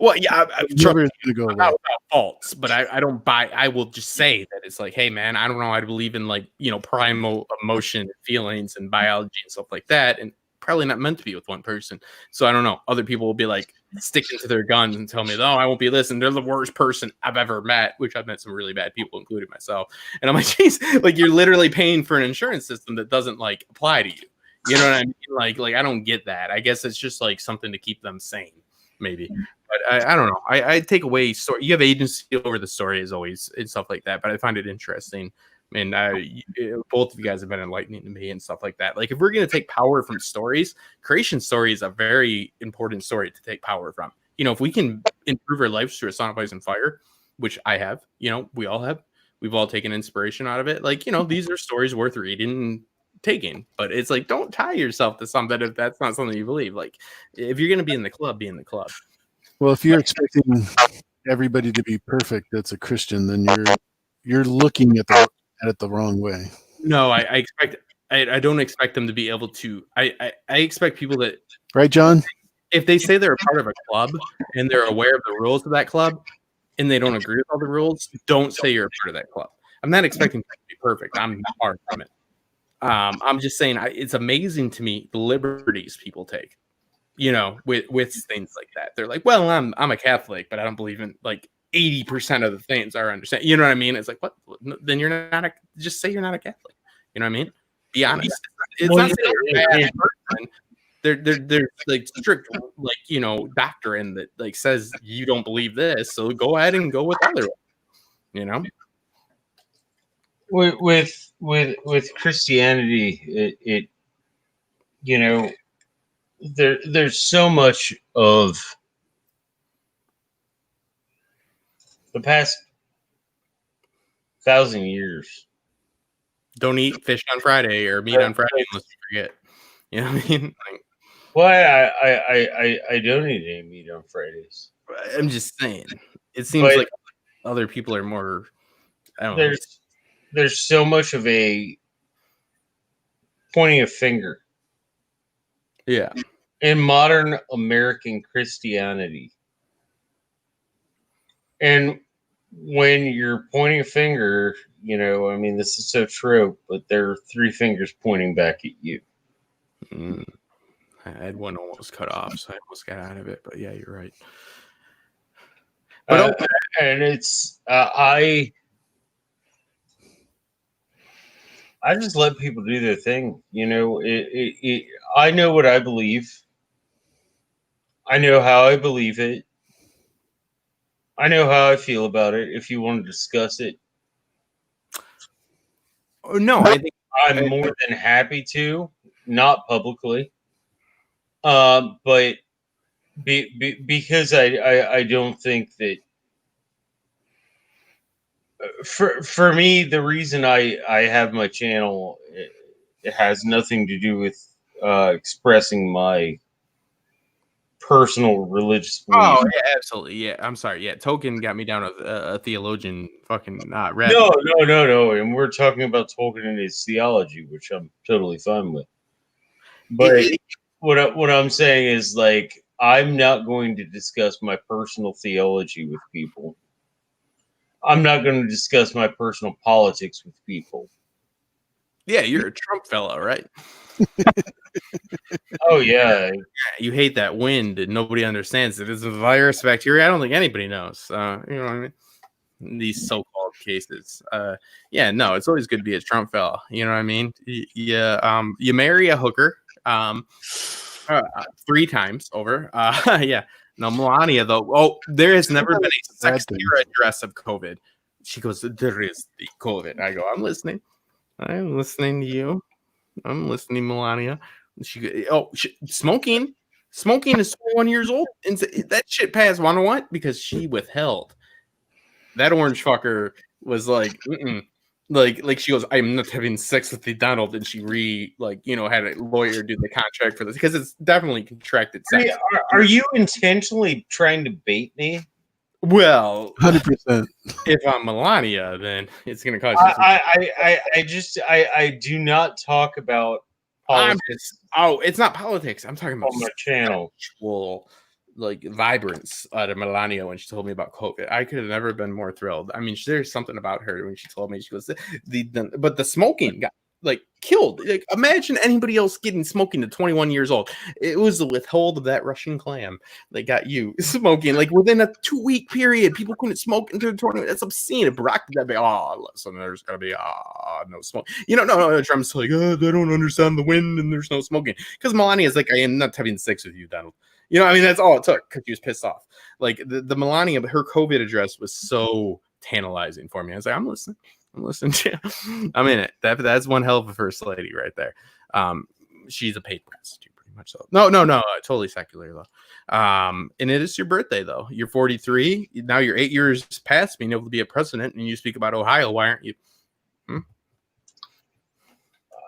Well, yeah, It's never going to go away. Not without faults, but I don't buy. I will just say that it's like, hey, man, I don't know. I believe in like primal emotion, and feelings, and biology and stuff like that, and probably not meant to be with one person. So I don't know. Other people will be like sticking to their guns and tell me, "No, I won't be listening." They're the worst person I've ever met, which I've met some really bad people, including myself. And I'm like, geez, like you're literally paying for an insurance system that doesn't like apply to you. You know what I mean? Like I don't get that. I guess it's just like something to keep them sane, maybe. But I don't know. I take away story. You have agency over the story as always and stuff like that. But I find it interesting And both of you guys have been enlightening to me and stuff like that. Like, if we're going to take power from stories, creation story is a very important story to take power from. You know, if we can improve our lives through A Song of Ice and Fire, which I have, you know, we all have, we've all taken inspiration out of it. Like, you know, these are stories worth reading and taking, but it's like, don't tie yourself to something if that's not something you believe. Like, if you're going to be in the club, be in the club. Well, if you're expecting everybody to be perfect that's a Christian, then you're looking at it the wrong way. No, I don't expect them to be able to. I expect people that, right, John? If they say they're a part of a club and they're aware of the rules of that club and they don't agree with all the rules, don't say you're a part of that club. I'm not expecting people to be perfect. I'm far from it. I'm just saying it's amazing to me the liberties people take, you know, with things like that. They're like, well, I'm a Catholic, but I don't believe in like 80% of the things I understand. You know what I mean? It's like, what? Then you're not just say you're not a Catholic. You know what I mean? Be honest. It's not saying you're a bad person. There's like strict, like, you know, doctrine that like says you don't believe this, so go ahead and go with other, you know. With Christianity, it you know, there's so much of the past 1,000 years. Don't eat fish on Friday or meat on Friday unless you forget. You know what I mean? Like, well, I don't eat any meat on Fridays. I'm just saying. It seems like other people are more. I don't know. There's so much of a pointing a finger. Yeah. In modern American Christianity. And when you're pointing a finger, you know, I mean, this is so true, but there are three fingers pointing back at you. I had one almost cut off, so I almost got out of it. But yeah, you're right. But and it's I just let people do their thing. You know, I know what I believe. I know how I believe it. I know how I feel about it. If you want to discuss it, no, I think I'm more than happy to, not publicly, but because I don't think that for me the reason I have my channel, it has nothing to do with expressing my personal religious belief. Oh, yeah, absolutely. Yeah, I'm sorry. Yeah, Tolkien got me down a theologian fucking rabbit. No. And we're talking about Tolkien and his theology, which I'm totally fine with. But what I'm saying is, like, I'm not going to discuss my personal theology with people. I'm not going to discuss my personal politics with people. Yeah, you're a Trump fellow, right? Oh, yeah. You hate that wind and nobody understands it. It's a virus, bacteria. I don't think anybody knows. You know what I mean? These so-called cases. Yeah, no, it's always good to be a Trump fellow. You know what I mean? You marry a hooker 3 times over. Yeah. No, Melania, though. Oh, there has never been a sexier address of COVID. She goes, there is the COVID. I go, I'm listening. I'm listening to you. I'm listening, Melania. She smoking is 21 years old, and that shit passed. Wanna what? Because she withheld. That orange fucker was like, like she goes, I'm not having sex with the Donald, and she had a lawyer do the contract for this because it's definitely contracted sex. Are you intentionally trying to bait me? Well, 100%. If I'm Melania, then it's going to cost you. I do not talk about politics. It's not politics. I'm talking about on my channel. Actual, like, vibrance out of Melania when she told me about COVID. I could have never been more thrilled. I mean, there's something about her when she told me. She goes, but the smoking got like killed. Like, imagine anybody else getting smoking to 21 years old. It was the withhold of that Russian clam that got you smoking. Like, within a 2-week period, people couldn't smoke until 20. That's obscene. If Barack did that, be listen, there's gonna be no smoke. No. Trump's like, they don't understand the wind and there's no smoking. Because Melania's like, I am not having sex with you, Donald. I mean, that's all it took because she was pissed off. Like, the Melania, her COVID address was so tantalizing for me. I was like, I'm listening. I'm listening to you. I'm in it. That's one hell of a first lady right there. She's a paid prostitute, pretty much. So no, totally secular though. And it is your birthday though. You're 43. Now you're 8 years past being able to be a president, and you speak about Ohio. Why aren't you?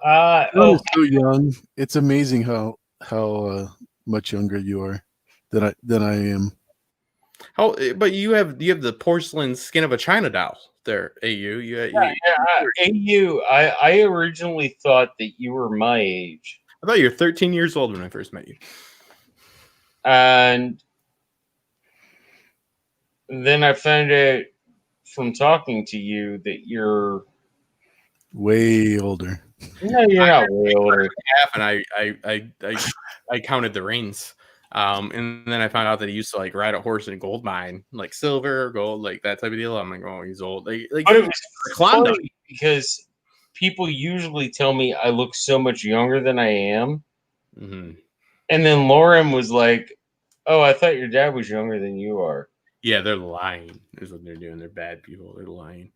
You're so young. It's amazing how much younger you are than I am. Oh, but you have the porcelain skin of a China doll there, AU. AU. I originally thought that you were my age. I thought you were 13 years old when I first met you. And then I found out from talking to you that you're way older. No, you're not way older. And I counted the rings. And then I found out that he used to like ride a horse in a gold mine, like silver or gold, like that type of deal. I'm like, oh, he's old. Like but it was funny because people usually tell me I look so much younger than I am. Mm-hmm. And then Lauren was like, oh, I thought your dad was younger than you are. Yeah, they're lying. Is what they're doing. They're bad people. They're lying.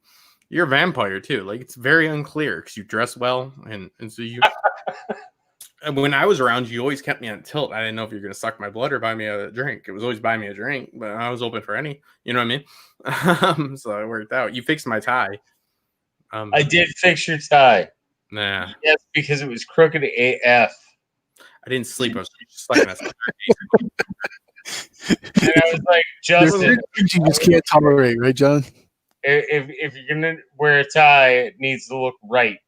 You're a vampire too. Like it's very unclear because you dress well, and so you. When I was around, you always kept me on tilt. I didn't know if you're gonna suck my blood or buy me a drink. It was always buy me a drink, but I was open for any. You know what I mean? So it worked out. You fixed my tie. I did fix your tie. Nah. Yes, because it was crooked AF. I didn't sleep. I was just sucking us. And I was like, Justin, you just can't tolerate, right, John? If you're gonna wear a tie, it needs to look right.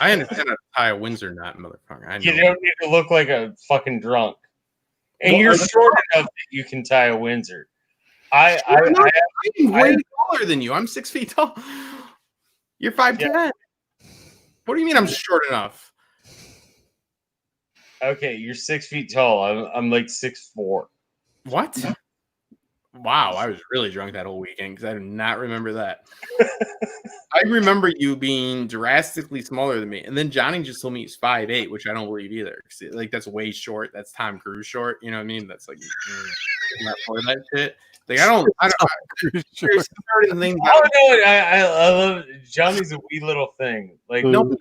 I understand how to tie a Windsor knot, motherfucker. I know. You don't need to look like a fucking drunk. And you're short enough that you can tie a Windsor. I'm way taller than you. I'm 6 feet tall. You're 5'10". Yeah. What do you mean I'm short enough? Okay, you're 6 feet tall. I'm like 6'4". What? Wow, I was really drunk that whole weekend because I do not remember that. I remember you being drastically smaller than me, and then Johnny just told me he's 5'8", which I don't believe either. Like that's way short. That's Tom Cruise short. You know what I mean? That's like not for that shit. Like I don't. I love Johnny's a wee little thing. Like no,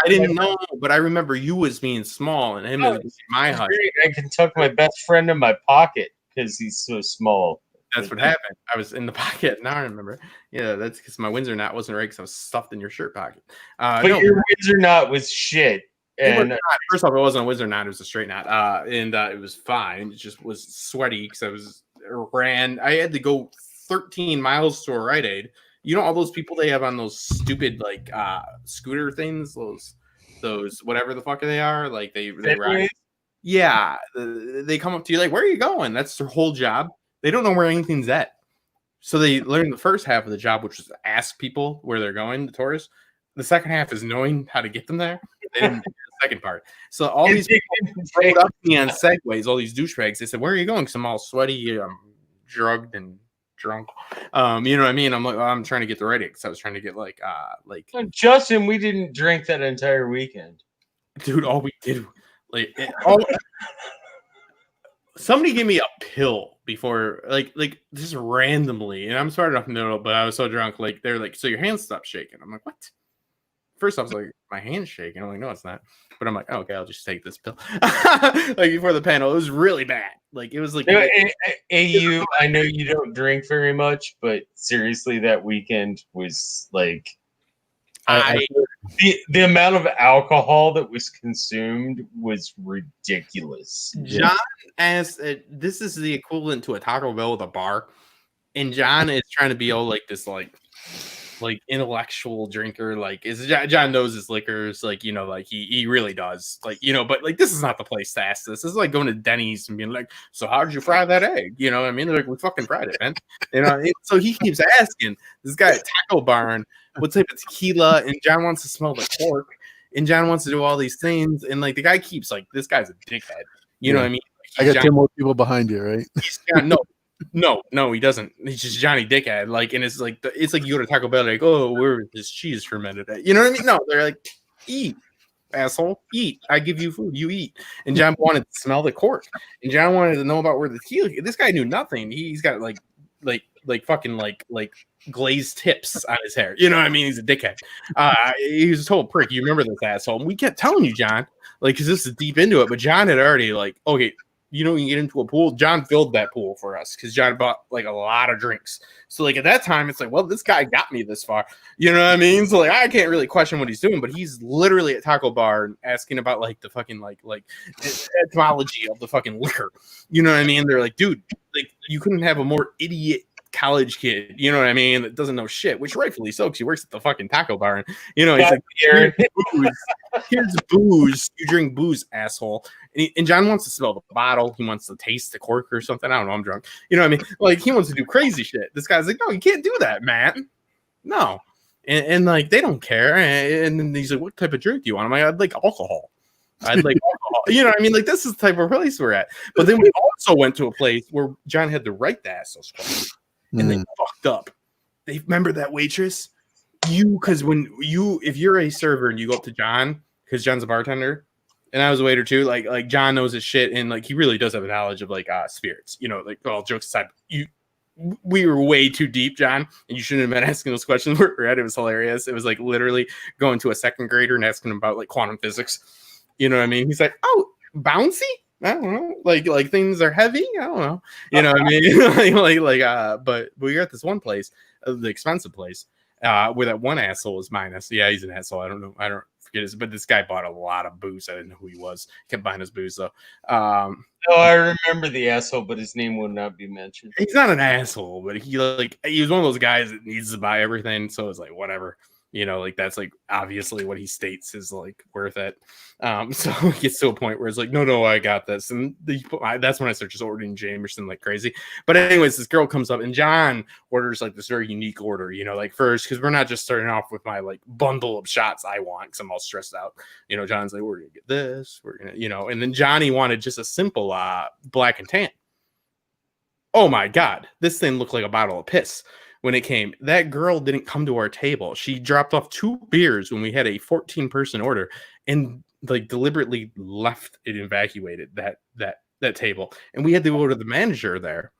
I didn't know, but I remember you was being small and him as my height. I can tuck my best friend in my pocket because he's so small. That's what happened. I was in the pocket. Now I remember. Yeah, that's because my Windsor knot wasn't right because I was stuffed in your shirt pocket. But your Windsor knot was shit. And first off, it wasn't a Windsor knot; it was a straight knot, and it was fine. It just was sweaty because I had to go 13 miles to a Rite Aid. You know all those people they have on those stupid like scooter things, those whatever the fuck they are, like they ride. Yeah, they come up to you like, "Where are you going?" That's their whole job. They don't know where anything's at. So they learn the first half of the job, which is to ask people where they're going, the tourists. The second half is knowing how to get them there. They didn't do the second part. So all these people rode up to me on segways, all these douchebags. They said, "Where are you going?" Because I'm all sweaty, drugged and drunk. You know what I mean? I'm like, well, I'm trying to get the right because I was trying to get like Justin, we didn't drink that entire weekend. Dude, all we did somebody gave me a pill before, like just randomly, and I'm smart enough to know, but I was so drunk. Like they're like, "So your hands stopped shaking." I'm like, "What?" First, I was like, "My hand's shaking." I'm like, "No, it's not." But I'm like, oh, "Okay, I'll just take this pill." Like before the panel, it was really bad. Like it was like, AU. I know you don't drink very much, but seriously, that weekend was like. The amount of alcohol that was consumed was ridiculous. John asked, this is the equivalent to a Taco Bell with a bar, and John is trying to be all like this, like intellectual drinker. Like John knows his liquors, like like he really does, like But like this is not the place to ask this. This is like going to Denny's and being like, "So how did you fry that egg?" You know what I mean? Like we fucking fried it, man. So he keeps asking this guy at Taco Barn what type of tequila, and John wants to smell the cork, and John wants to do all these things, and like the guy keeps like, this guy's a dickhead. You know what I mean? I got 10 more people behind you, right? No, he doesn't. He's just Johnny Dickhead. Like, and it's like you go to Taco Bell, like, "Oh, where is this cheese fermented at?" You know what I mean? No, they're like, "Eat, asshole, eat. I give you food, you eat." And John wanted to smell the cork, and John wanted to know about where the tequila. This guy knew nothing. He's got like fucking glazed tips on his hair. You know what I mean? He's a dickhead. He was a total prick. You remember this asshole? And we kept telling you, John, like, because this is deep into it. But John had already like, okay, you know, you can get into a pool. John filled that pool for us because John bought like a lot of drinks. So like at that time, it's like, well, this guy got me this far. You know what I mean? So like I can't really question what he's doing, but he's literally at Taco Bar and asking about like the fucking like etymology of the fucking liquor. You know what I mean? They're like, dude, like you couldn't have a more idiot college kid, you know what I mean, that doesn't know shit, which rightfully so, because he works at the fucking Taco Bar, and you know, he's like, here's booze, you drink booze, asshole. And John wants to smell the bottle, he wants to taste the cork or something. I don't know, I'm drunk, you know what I mean, like he wants to do crazy shit. This guy's like, no, you can't do that, man. No. And like they don't care. And then he's like, what type of drink do you want? I'm like, I'd like alcohol. I'd like alcohol. You know what I mean? Like this is the type of place we're at. But then we also went to a place where John had to write the assholes question. And they fucked up. They remember that waitress. Because if you're a server and you go up to John, because John's a bartender, and I was a waiter too. Like John knows his shit, and like he really does have a knowledge of like spirits. You know, like all jokes aside, we were way too deep, John, and you shouldn't have been asking those questions. It was hilarious. It was like literally going to a second grader and asking him about like quantum physics. You know what I mean? He's like, oh, bouncy. I don't know, like things are heavy. I don't know, you know what I mean? But we were at this one place, the expensive place, where that one asshole is minus. Yeah, he's an asshole. I don't know. I don't forget his, but this guy bought a lot of booze. I didn't know who he was. Kept buying his booze though. Oh, I remember the asshole, but his name would not be mentioned. He's not an asshole, but he was one of those guys that needs to buy everything. So it's like whatever. You know, like that's like obviously what he states is like worth it. So it gets to a point where it's like, no, I got this. And that's when I start just ordering Jameson like crazy. But anyways, this girl comes up and John orders like this very unique order, you know, like first, because we're not just starting off with my like bundle of shots I want because I'm all stressed out. You know, John's like, we're going to get this. We're going to, you know, and then Johnny wanted just a simple black and tan. Oh my God, this thing looked like a bottle of piss. When it came, that girl didn't come to our table. She dropped off 2 beers when we had a 14-person order and like deliberately left it evacuated that table. And we had to go to the manager there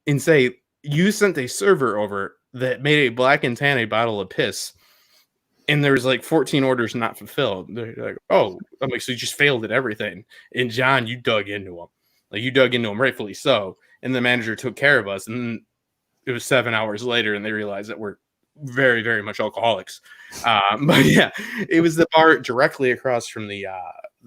and say, you sent a server over that made a black and tan a bottle of piss. And there was like 14 orders not fulfilled. They're like, oh, I'm like, so you just failed at everything. And John, you dug into them. Like you dug into them rightfully so. And the manager took care of us. And it was 7 hours later, and they realized that we're very, very much alcoholics. But yeah, it was the bar directly across from the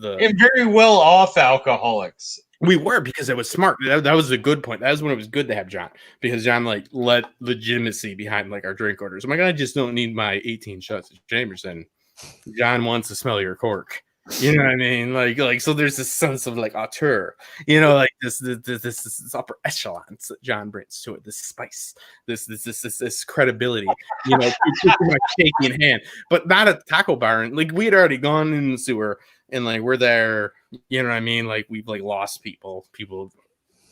and very well off alcoholics. We were, because it was smart. That was a good point. That was when it was good to have John, because John like let legitimacy behind like our drink orders. I'm like, I just don't need my 18 shots of Jameson. John wants to smell your cork. You know what I mean? Like so there's this sense of like auteur, you know, like this upper echelon that John brings to it, this spice, this credibility, you know, my shaking hand, but not at Taco Bar. And like we had already gone in the sewer and like we're there, you know what I mean? Like we've like lost people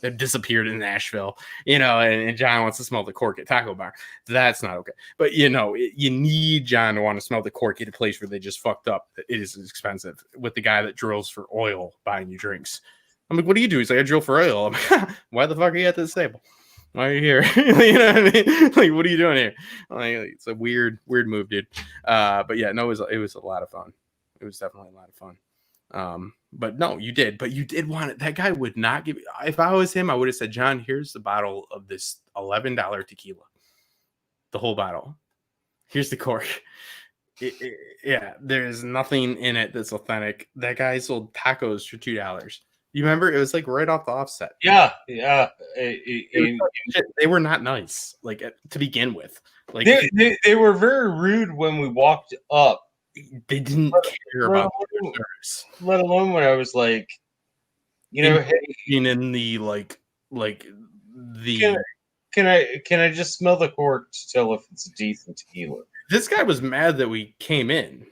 that disappeared in Nashville, you know, and John wants to smell the cork at Taco Bar. That's not okay. But, you know, you need John to want to smell the cork at a place where they just fucked up. It is expensive with the guy that drills for oil buying you drinks. I'm like, what do you do? He's like, I drill for oil. I'm like, why the fuck are you at this table? Why are you here? You know what I mean? Like, what are you doing here? Like, it's a weird move, dude. But yeah, no, it was a lot of fun. It was definitely a lot of fun. But no, you did want it. That guy would not give. If I was him, I would have said, John, here's the bottle of this $11 tequila, the whole bottle. Here's the cork. Yeah, there's nothing in it that's authentic. That guy sold tacos for $2. You remember? It was like right off the offset. Yeah. They were not nice, like to begin with. Like they were very rude when we walked up. They didn't care about the service, let alone when I was like, you know, in the like the. Can I just smell the cork to tell if it's a decent tequila? This guy was mad that we came in.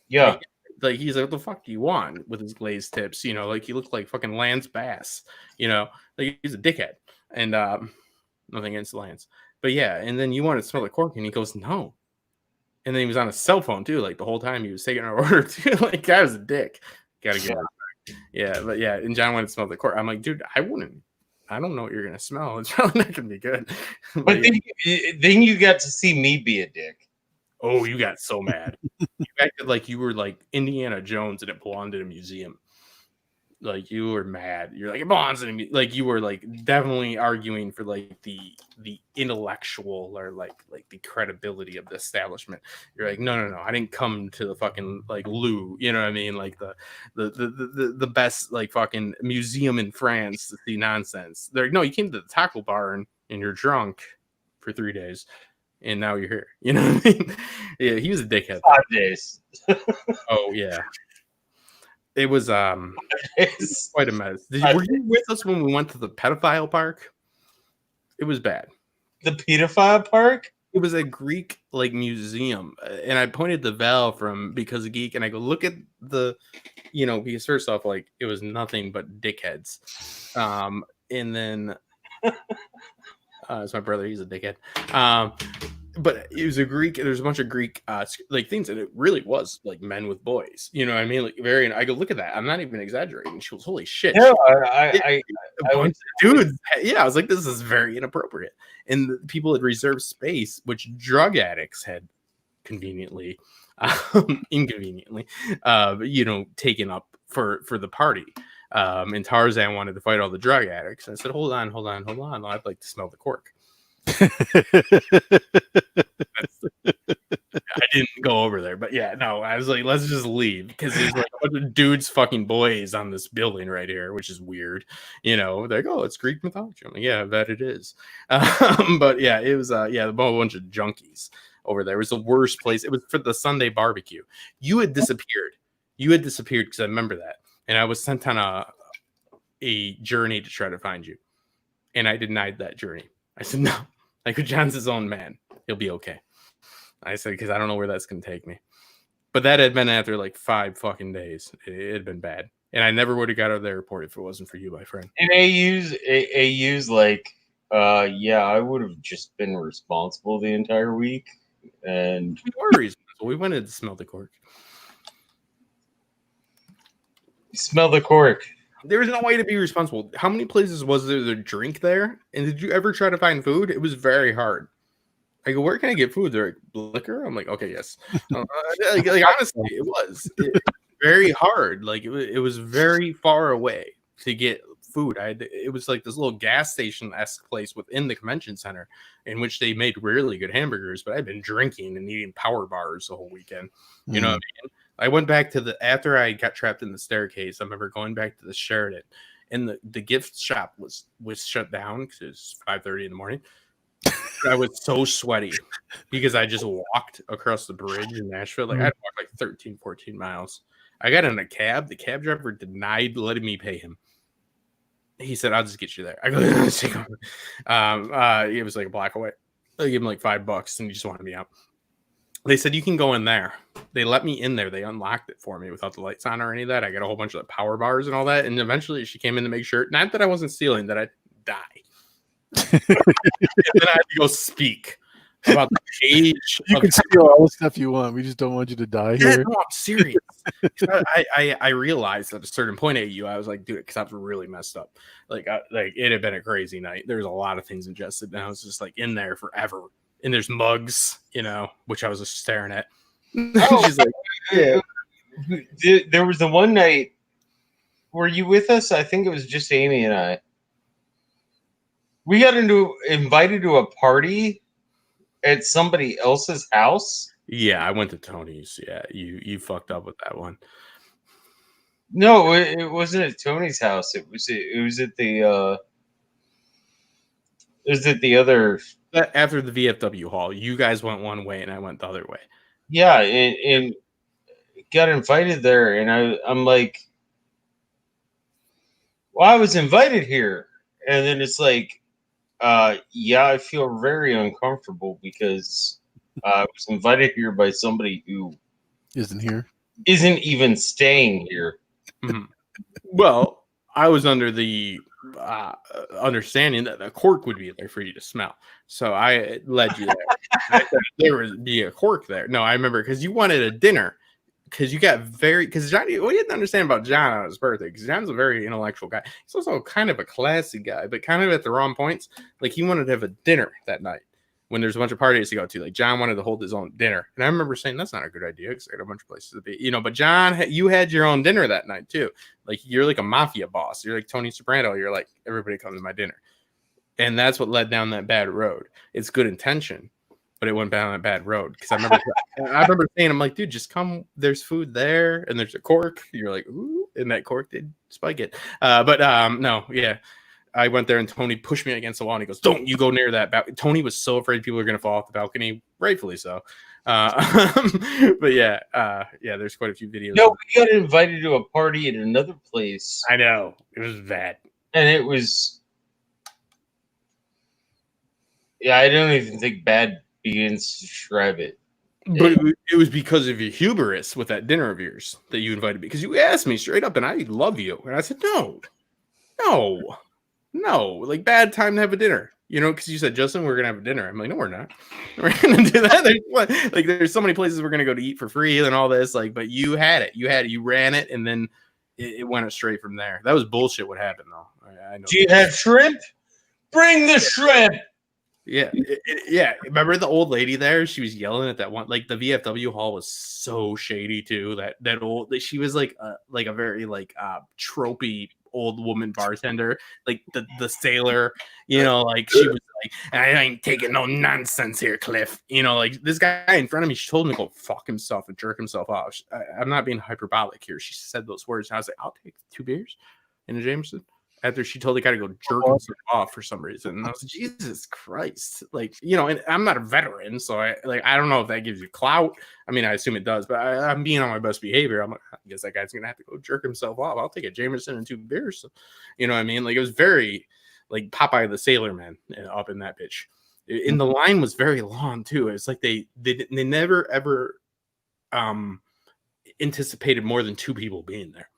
Yeah, like he's like, what the fuck do you want with his glazed tips? You know, like he looked like fucking Lance Bass. You know, like he's a dickhead. And nothing against Lance, but yeah. And then you want to smell the cork, and he goes, no. And then he was on a cell phone too, like the whole time he was taking our order too. Like, guy was a dick. Gotta give it back. Yeah, but yeah. And John wanted to smell the cork. I'm like, dude, I wouldn't I don't know what you're gonna smell. It's probably not gonna be good. But then you got to see me be a dick. Oh, you got so mad. You acted like you were like Indiana Jones and it belonged in a museum. Like you were mad. You're like it belongs in a like you were like definitely arguing for like the intellectual or like the credibility of the establishment. You're like, no, I didn't come to the fucking like Lou, you know what I mean? Like the best like fucking museum in France to see nonsense. They're like, no, you came to the taco bar and you're drunk for 3 days. And now you're here. You know what I mean? Yeah, he was a dickhead. 5 days. Oh yeah. It was quite a mess. Were you with us when we went to the pedophile park? It was bad. The pedophile park? It was a Greek like museum, and I pointed to Val from Because of Geek, and I go, look at the, because first off, like it was nothing but dickheads, and then it's my brother, he's a dickhead, but it was a Greek. There's a bunch of Greek like things, and it really was like men with boys. You know what I mean? Like very. I go look at that. I'm not even exaggerating. She was holy shit. No, I went, dude. Yeah, I was like, this is very inappropriate. And the people had reserved space, which drug addicts had conveniently, inconveniently, taken up for the party. And Tarzan wanted to fight all the drug addicts. I said, hold on. I'd like to smell the cork. I didn't go over there, but yeah, no, I was like, let's just leave because there's like a bunch of dudes fucking boys on this building right here, which is weird. They're like, oh, it's Greek mythology. I'm like, yeah, I bet it is. But yeah, it was a bunch of junkies over there. It was the worst place. It was for the Sunday barbecue. You had disappeared because I remember that, and I was sent on a journey to try to find you, and I denied that journey. I said no. Like, John's his own man. He'll be okay. I said, because I don't know where that's going to take me. But that had been after like 5 fucking days. It had been bad. And I never would have got out of the airport if it wasn't for you, my friend. And AU's like, yeah, I would have just been responsible the entire week. And we were responsible. We wanted to smell the cork. Smell the cork. There was no way to be responsible. How many places was there to drink there? And did you ever try to find food? It was very hard. I go, where can I get food? They're like, liquor? I'm like, okay, yes. Like honestly, it was very hard. Like it was very far away to get food. It was like this little gas station-esque place within the convention center in which they made really good hamburgers, but I'd been drinking and eating power bars the whole weekend. You know what I mean? I went back to after I got trapped in the staircase. I remember going back to the Sheraton, and the gift shop was shut down because it was 5:30 in the morning. I was so sweaty because I just walked across the bridge in Nashville. Like I had to walk like 13, 14 miles. I got in a cab. The cab driver denied letting me pay him. He said, "I'll just get you there." I go, it was like a block away. I gave him like $5, and he just wanted me out. They said, you can go in there. They let me in there. They unlocked it for me without the lights on or any of that. I got a whole bunch of power bars and all that. And eventually she came in to make sure, not that I wasn't stealing, that I'd die. And then I had to go speak about the age. You can steal all the stuff you want. We just don't want you to die here. No, I'm serious. I realized at a certain point at you, I was like, dude, because I was really messed up. Like it had been a crazy night. There was a lot of things ingested. And I was just like in there forever. And there's mugs, which I was just staring at. She's like, yeah. There was the one night. Were you with us? I think it was just Amy and I. We got invited to a party at somebody else's house. Yeah, I went to Tony's. Yeah, you fucked up with that one. No, it wasn't at Tony's house. It was at the. It was at the other. After the VFW hall, you guys went one way and I went the other way. Yeah, and got invited there, and I'm like, well, I was invited here, and then it's like, yeah, I feel very uncomfortable because I was invited here by somebody who isn't even staying here. Mm-hmm. Well, I was under the understanding that the cork would be there for you to smell, so I led you there. I said there would be a cork there. No, I remember because you wanted a dinner because you got because Johnny, what you have to understand about John on his birthday, because John's a very intellectual guy. He's also kind of a classy guy, but kind of at the wrong points. Like he wanted to have a dinner that night when there's a bunch of parties to go to. Like John wanted to hold his own dinner, and I remember saying that's not a good idea because I got a bunch of places to be, But John, you had your own dinner that night too. Like you're like a mafia boss. You're like Tony Soprano. You're like everybody come to my dinner, and that's what led down that bad road. It's good intention, but it went down a bad road because I remember saying, I'm like, dude, just come. There's food there, and there's a cork. You're like, ooh, and that cork did spike it. No, yeah. I went there and Tony pushed me against the wall and he goes, don't you go near that balcony. Tony was so afraid people were going to fall off the balcony, rightfully so. But yeah, there's quite a few videos. No, we got invited to a party at another place. I know. It was bad. And it was, I don't even think bad begins to describe it. But it was because of your hubris with that dinner of yours that you invited me. Because you asked me straight up and I love you. And I said, no, like bad time to have a dinner, because you said, Justin, we're gonna have a dinner. I'm like, no, we're not. We're gonna do that. There's so many places we're gonna go to eat for free and all this, but you had it, you ran it, and then it went astray from there. That was bullshit. What happened though? I know. Do you have shrimp? Bring the shrimp. Yeah, yeah. Remember the old lady there? She was yelling at that one. Like the VFW hall was so shady too. That old, she was like a very tropey old woman bartender, like the sailor. She was like, I ain't taking no nonsense here, Cliff. Like this guy in front of me, she told him to go fuck himself and jerk himself off. I'm not being hyperbolic here. She said those words, and I was like, I'll take 2 beers in a Jameson. After she told the guy to go jerk himself off for some reason. And I was like, Jesus Christ. And I'm not a veteran, so I don't know if that gives you clout. I mean, I assume it does, but I'm being on my best behavior. I'm like, I guess that guy's going to have to go jerk himself off. I'll take a Jameson and 2 beers. So, you know what I mean? It was very like Popeye the Sailor Man up in that bitch. And the line was very long too. It's like they never ever anticipated more than 2 people being there.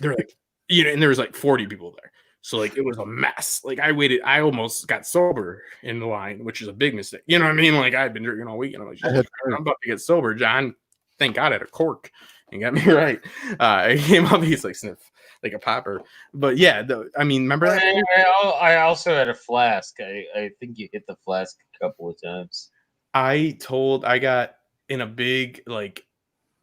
They're like, and there was 40 people there. So it was a mess. I almost got sober in the line, which is a big mistake. You know what I mean? I've been drinking all week and I'm like, I'm about to get sober. John, thank God, I had a cork and got me right. It came up, he's like sniff like a popper. But yeah, remember that? I also had a flask. I think you hit the flask a couple of times. I got in a big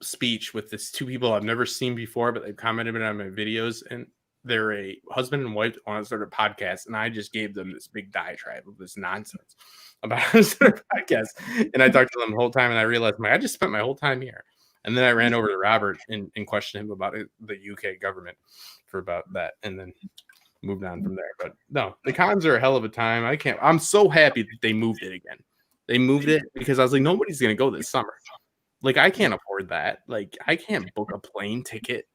speech with this 2 people I've never seen before, but they've commented on my videos, and they're a husband and wife want to start a podcast, and I just gave them this big diatribe of this nonsense about how to start a podcast. And I talked to them the whole time, and I realized I just spent my whole time here. And then I ran over to Robert and questioned him about the UK government for about that, and then moved on from there. But no, the cons are a hell of a time. I'm so happy that they moved it again. They moved it because I was like, nobody's going to go this summer. I can't afford that. I can't book a plane ticket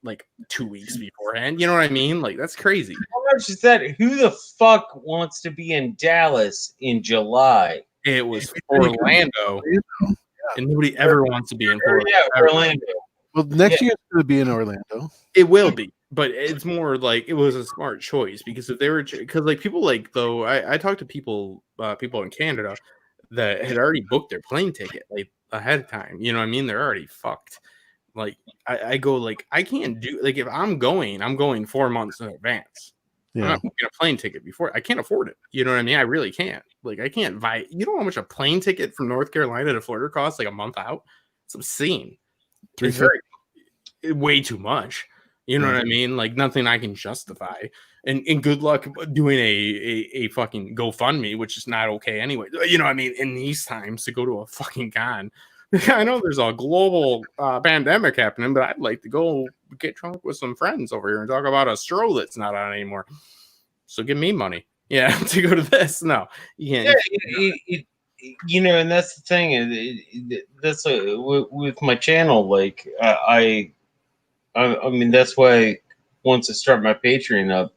2 weeks beforehand. You know what I mean? That's crazy. How much is that? Who the fuck wants to be in Dallas in July? It was Orlando. And nobody ever wants to be in Florida. Yeah, Orlando. Well, next year it's going to be in Orlando. It will be. But it's more it was a smart choice because if they were, people though, I talked to people in Canada that had already booked their plane ticket ahead of time. You know what I mean? They're already fucked. I go I can't do if I'm going 4 months in advance. Yeah. I'm not booking a plane ticket before. I can't afford it. You know what I mean? I really can't. I can't buy. You know how much a plane ticket from North Carolina to Florida costs a month out? It's obscene. It's way too much. You know what I mean? Nothing I can justify. And good luck doing a fucking GoFundMe, which is not okay anyway. You know what I mean? In these times to go to a fucking con. I know there's a global pandemic happening, but I'd like to go get drunk with some friends over here and talk about a stroll that's not on anymore. So give me money. Yeah, to go to this. No, you can't. Yeah, and that's the thing. That's with my channel. I mean, that's why once I start my Patreon up,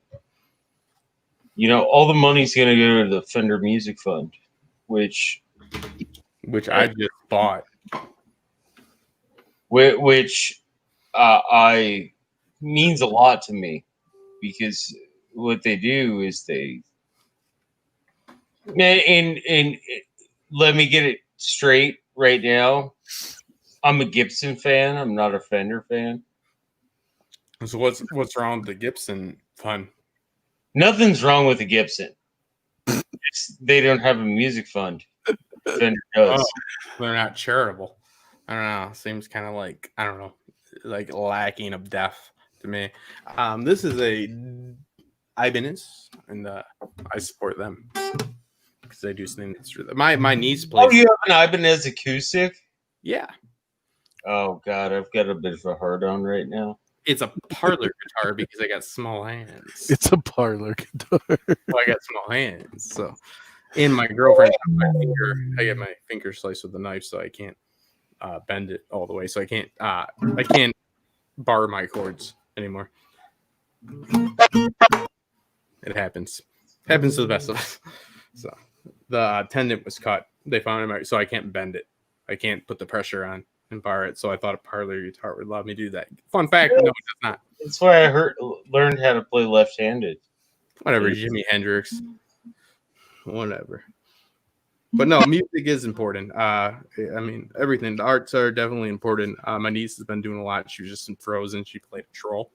all the money's going to go to the Fender Music Fund, which I just bought. Which I means a lot to me because what they do is and let me get it straight right now. I'm a Gibson fan. I'm not a Fender fan. So what's wrong with the Gibson fun? Nothing's wrong with the Gibson. They don't have a music fund. Fender does. They're not charitable. I don't know. Seems kind of like, I don't know, like lacking of depth to me. This is a Ibanez, and I support them because they do things. My niece plays. Oh, you have an Ibanez acoustic? Yeah. Oh God, I've got a bit of a hard on right now. It's a parlor guitar because I got small hands. It's a parlor guitar. Well, I got small hands, so. And my girlfriend, I get my finger sliced with a knife, so I can't bend it all the way. So I can't bar my chords anymore. It happens. Happens to the best of us. So the tendon was cut. They found it, so I can't bend it. I can't put the pressure on and bar it. So I thought a parlor guitar would allow me to do that. Fun fact, no, it does not. That's why I learned how to play left-handed. Whatever, Jimi Hendrix. Whatever. But no, music is important. I mean, everything. The arts are definitely important. My niece has been doing a lot. She was just in Frozen. She played a troll.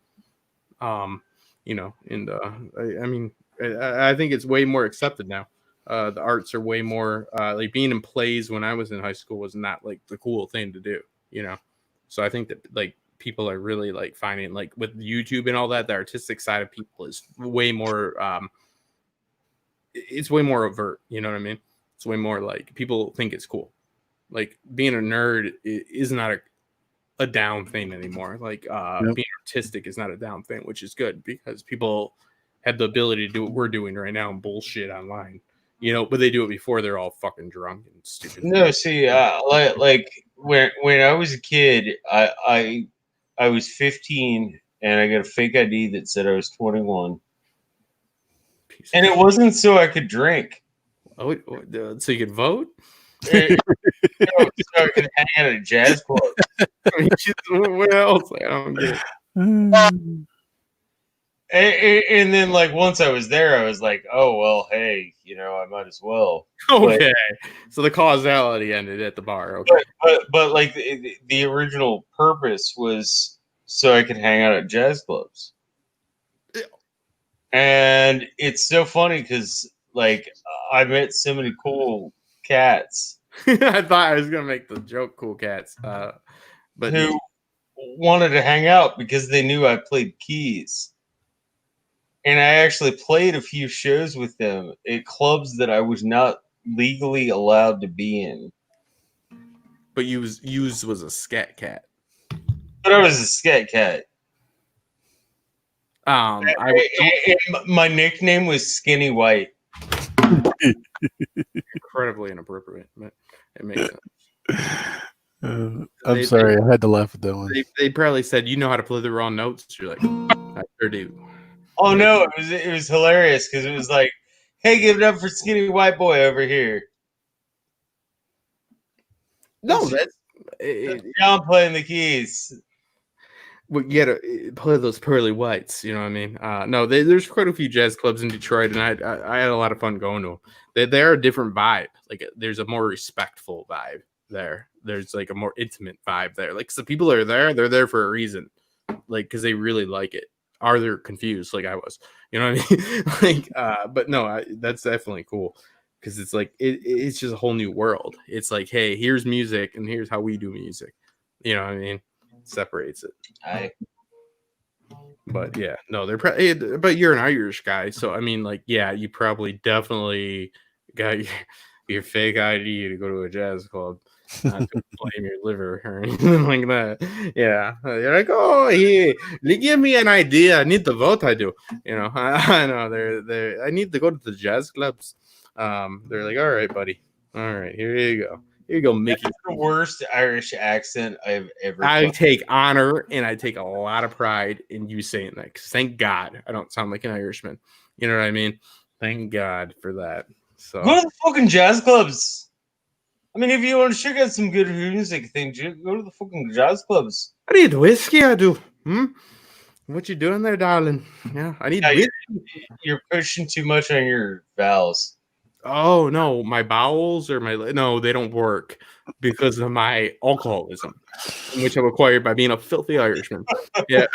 You know, and I mean, I think it's way more accepted now. The arts are way more like being in plays when I was in high school was not like the cool thing to do, you know. So I think that like people are really like finding like with YouTube and all that, the artistic side of people is way more it's way more overt, you know what I mean? It's way more like people think it's cool. Like being a nerd is not a down thing anymore. Like being artistic is not a down thing, which is good because people have the ability to do what we're doing right now and bullshit online, you know, but they do it before they're all fucking drunk and stupid. No, see, like when I was a kid, I was 15 and I got a fake ID that said I was 21. And it wasn't so I could drink. Oh, so you could vote? So I could hang out at jazz clubs. I mean, what else? I don't get it. And then, like, once I was there, I was like, oh, well, hey, you know, I might as well. Okay. So the causality ended at the bar. Okay. But like, the original purpose was so I could hang out at jazz clubs. And it's so funny because, like, I met so many cool cats. I thought I was going to make the joke cool cats. But who wanted to hang out because they knew I played keys. And I actually played a few shows with them at clubs that I was not legally allowed to be in. But you was a scat cat. But I was a scat cat. My nickname was Skinny White. Incredibly inappropriate, but it makes sense. I'm sorry, I had to laugh at that one. They probably said, "You know how to play the raw notes." You're like, "I sure do." Oh no, it was hilarious because it was like, "Hey, give it up for Skinny White Boy over here." No, that's John playing the keys. Well, you gotta play those pearly whites. You know what I mean? No, there's quite a few jazz clubs in Detroit, and I had a lot of fun going to them. They're a different vibe. Like there's a more respectful vibe there. There's like a more intimate vibe there. Like the people that are there, they're there for a reason. Like because they really like it. Are they confused like I was? You know what I mean? Like, but no, that's definitely cool because it's like it's just a whole new world. It's like, hey, here's music, and here's how we do music. You know what I mean? Separates it. But yeah, no, they're but you're an Irish guy, so I mean, like, yeah, you probably definitely got your fake ID to go to a jazz club, not to blame your liver or anything like that. Yeah, you're like, oh, they give me an idea. I need to vote. I do, you know. I know they're I need to go to the jazz clubs. They're like, all right, buddy, all right, here you go. Here you go, Mickey. That's the worst Irish accent I've ever I take honor and I take a lot of pride in you saying that. Because thank God I don't sound like an Irishman. You know what I mean? Thank God for that. So go to the fucking jazz clubs. I mean, if you want to check out some good music things, go to the fucking jazz clubs. I need whiskey. I do. What you doing there, darling? Yeah, I need whiskey. You're pushing too much on your vowels. Oh no, my bowels or no, they don't work because of my alcoholism, which I've acquired by being a filthy Irishman. Yeah,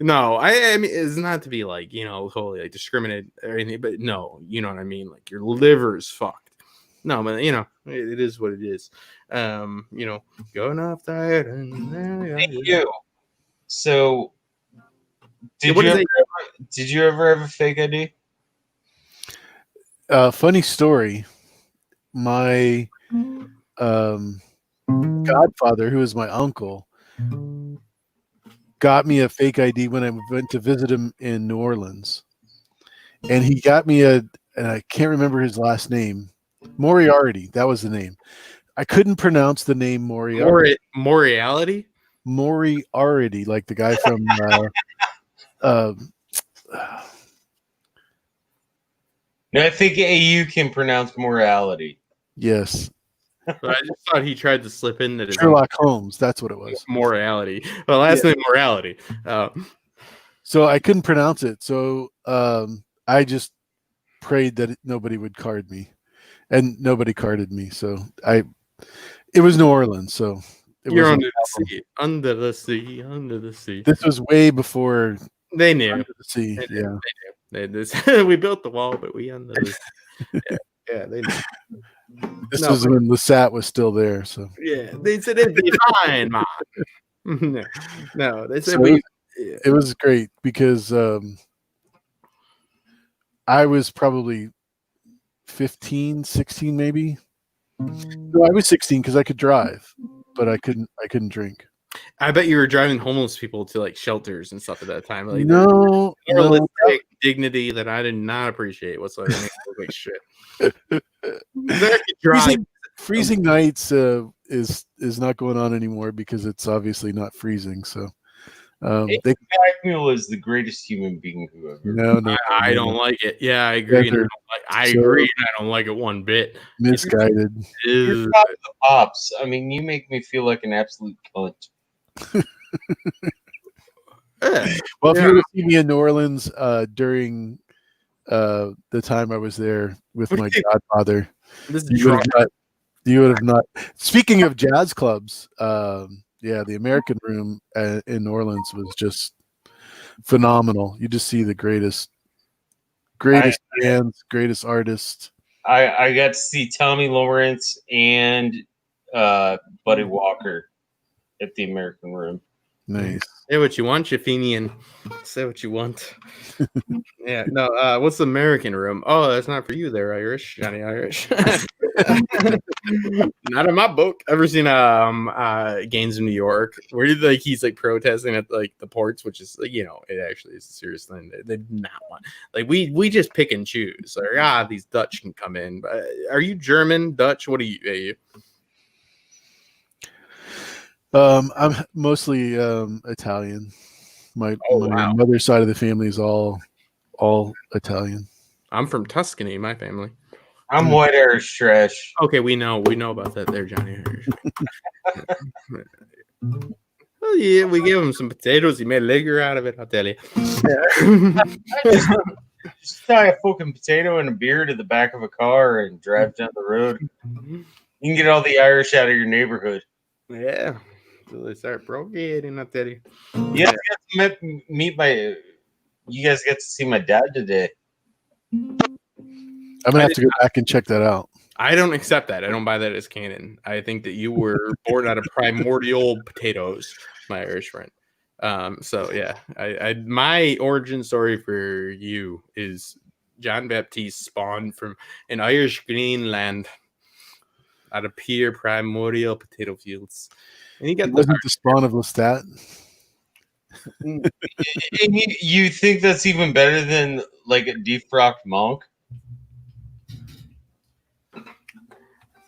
no, I mean it's not to be like totally like discriminate or anything, but no, you know what I mean. Like your liver's fucked. No, but it is what it is. Going off diet and You. So, what is it? did you ever have a fake ID? Funny story. My godfather, who is my uncle, got me a fake ID when I went to visit him in New Orleans, and he got me and I can't remember his last name. Moriarty, that was the name. I couldn't pronounce the name Moriarty. Moriality? Moriarty, like the guy from No, I think AU can pronounce morality. yes. But I just thought he tried to slip in that Sherlock Holmes, that's what it was. Morality. Well, last name Morality. So I couldn't pronounce it. So I just prayed that nobody would card me, and nobody carded me. So it was New Orleans. So you're under the sea, under the sea, under the sea. This was way before they knew. Under the sea. They knew. They knew. We built the wall, but we under the sea. Yeah, they knew. This was when Lesat was still there. So yeah, they said it'd be fine, man. No, they said it was great because I was probably 15, 16 maybe. No, I was 16 because I could drive, but I couldn't drink. I bet you were driving homeless people to like shelters and stuff at that time. Like no dignity that I did not appreciate whatsoever. Like shit. Freezing nights is not going on anymore because it's obviously not freezing. So Mule is the greatest human being who ever. No, I don't like it. Yeah, I agree. I agree. I don't like it one bit. Misguided. You're not the pops. I mean, you make me feel like an absolute cunt. Well, if you were to see me in New Orleans during the time I was there with my godfather, you would have not. Speaking of jazz clubs, the American Room in New Orleans was just phenomenal. You just see the greatest bands, greatest artists. I got to see Tommy Lawrence and Buddy Walker at the American Room. Nice. Say what you want, Fenian. Say what you want. Yeah. No. What's the American Room? Oh, that's not for you, there, Irish, Johnny Irish. Not in my book. Ever seen Gaines in New York where he's like protesting at like the ports, which is it actually is a serious thing. They did not want we just pick and choose. Like these Dutch can come in. But are you German, Dutch? What are you? I'm mostly Italian. My mother's side of the family is all Italian. I'm from Tuscany, my family. I'm white Irish trash. Okay, we know about that there, Johnny Irish. Well, yeah, we gave him some potatoes. He made liquor out of it, I'll tell you. Just tie a fucking potato and a beer to the back of a car and drive down the road. You can get all the Irish out of your neighborhood. Yeah. So they start procreating, I'll tell you. You guys got to you guys get to see my dad today. I'm gonna have to go back and check that out. I don't accept that. I don't buy that as canon. I think that you were born out of primordial potatoes, my Irish friend. So yeah, my origin story for you is John Baptiste spawned from an Irish Greenland out of pure primordial potato fields. And he wasn't the spawn of Lestat. And you think that's even better than like a defrocked monk?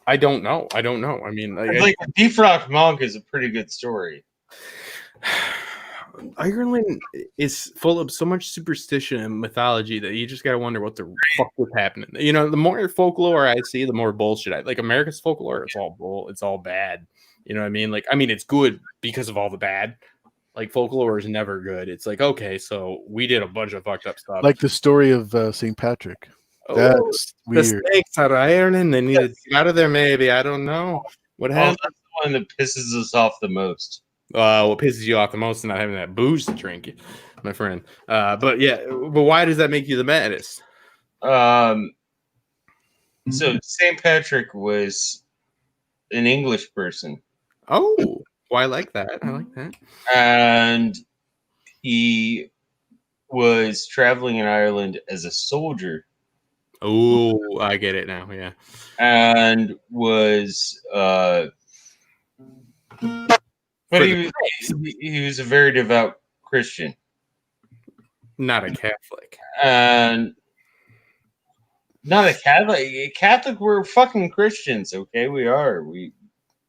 I don't know. I mean, like a defrocked monk is a pretty good story. Ireland is full of so much superstition and mythology that you just gotta wonder what the fuck was happening. The more folklore I see, the more bullshit like America's folklore. It's all bull. It's all bad. You know what I mean? It's good because of all the bad. Like folklore is never good. It's like, okay, so we did a bunch of fucked up stuff. Like the story of St. Patrick. That's the weird. snakes out of Ireland. They needed to get out of there. Maybe I don't know what Oh, happened. that's the one that pisses us off the most. What pisses you off the most is not having that booze to drink, my friend. But why does that make you the maddest? So St. Patrick was an English person, Oh, I like that. I like that. and he was traveling in Ireland as a soldier, Oh, I get it now. Yeah. and was but he was a very devout Christian, Not a Catholic. and not a Catholic. Catholic, we're fucking Christians, okay? We are.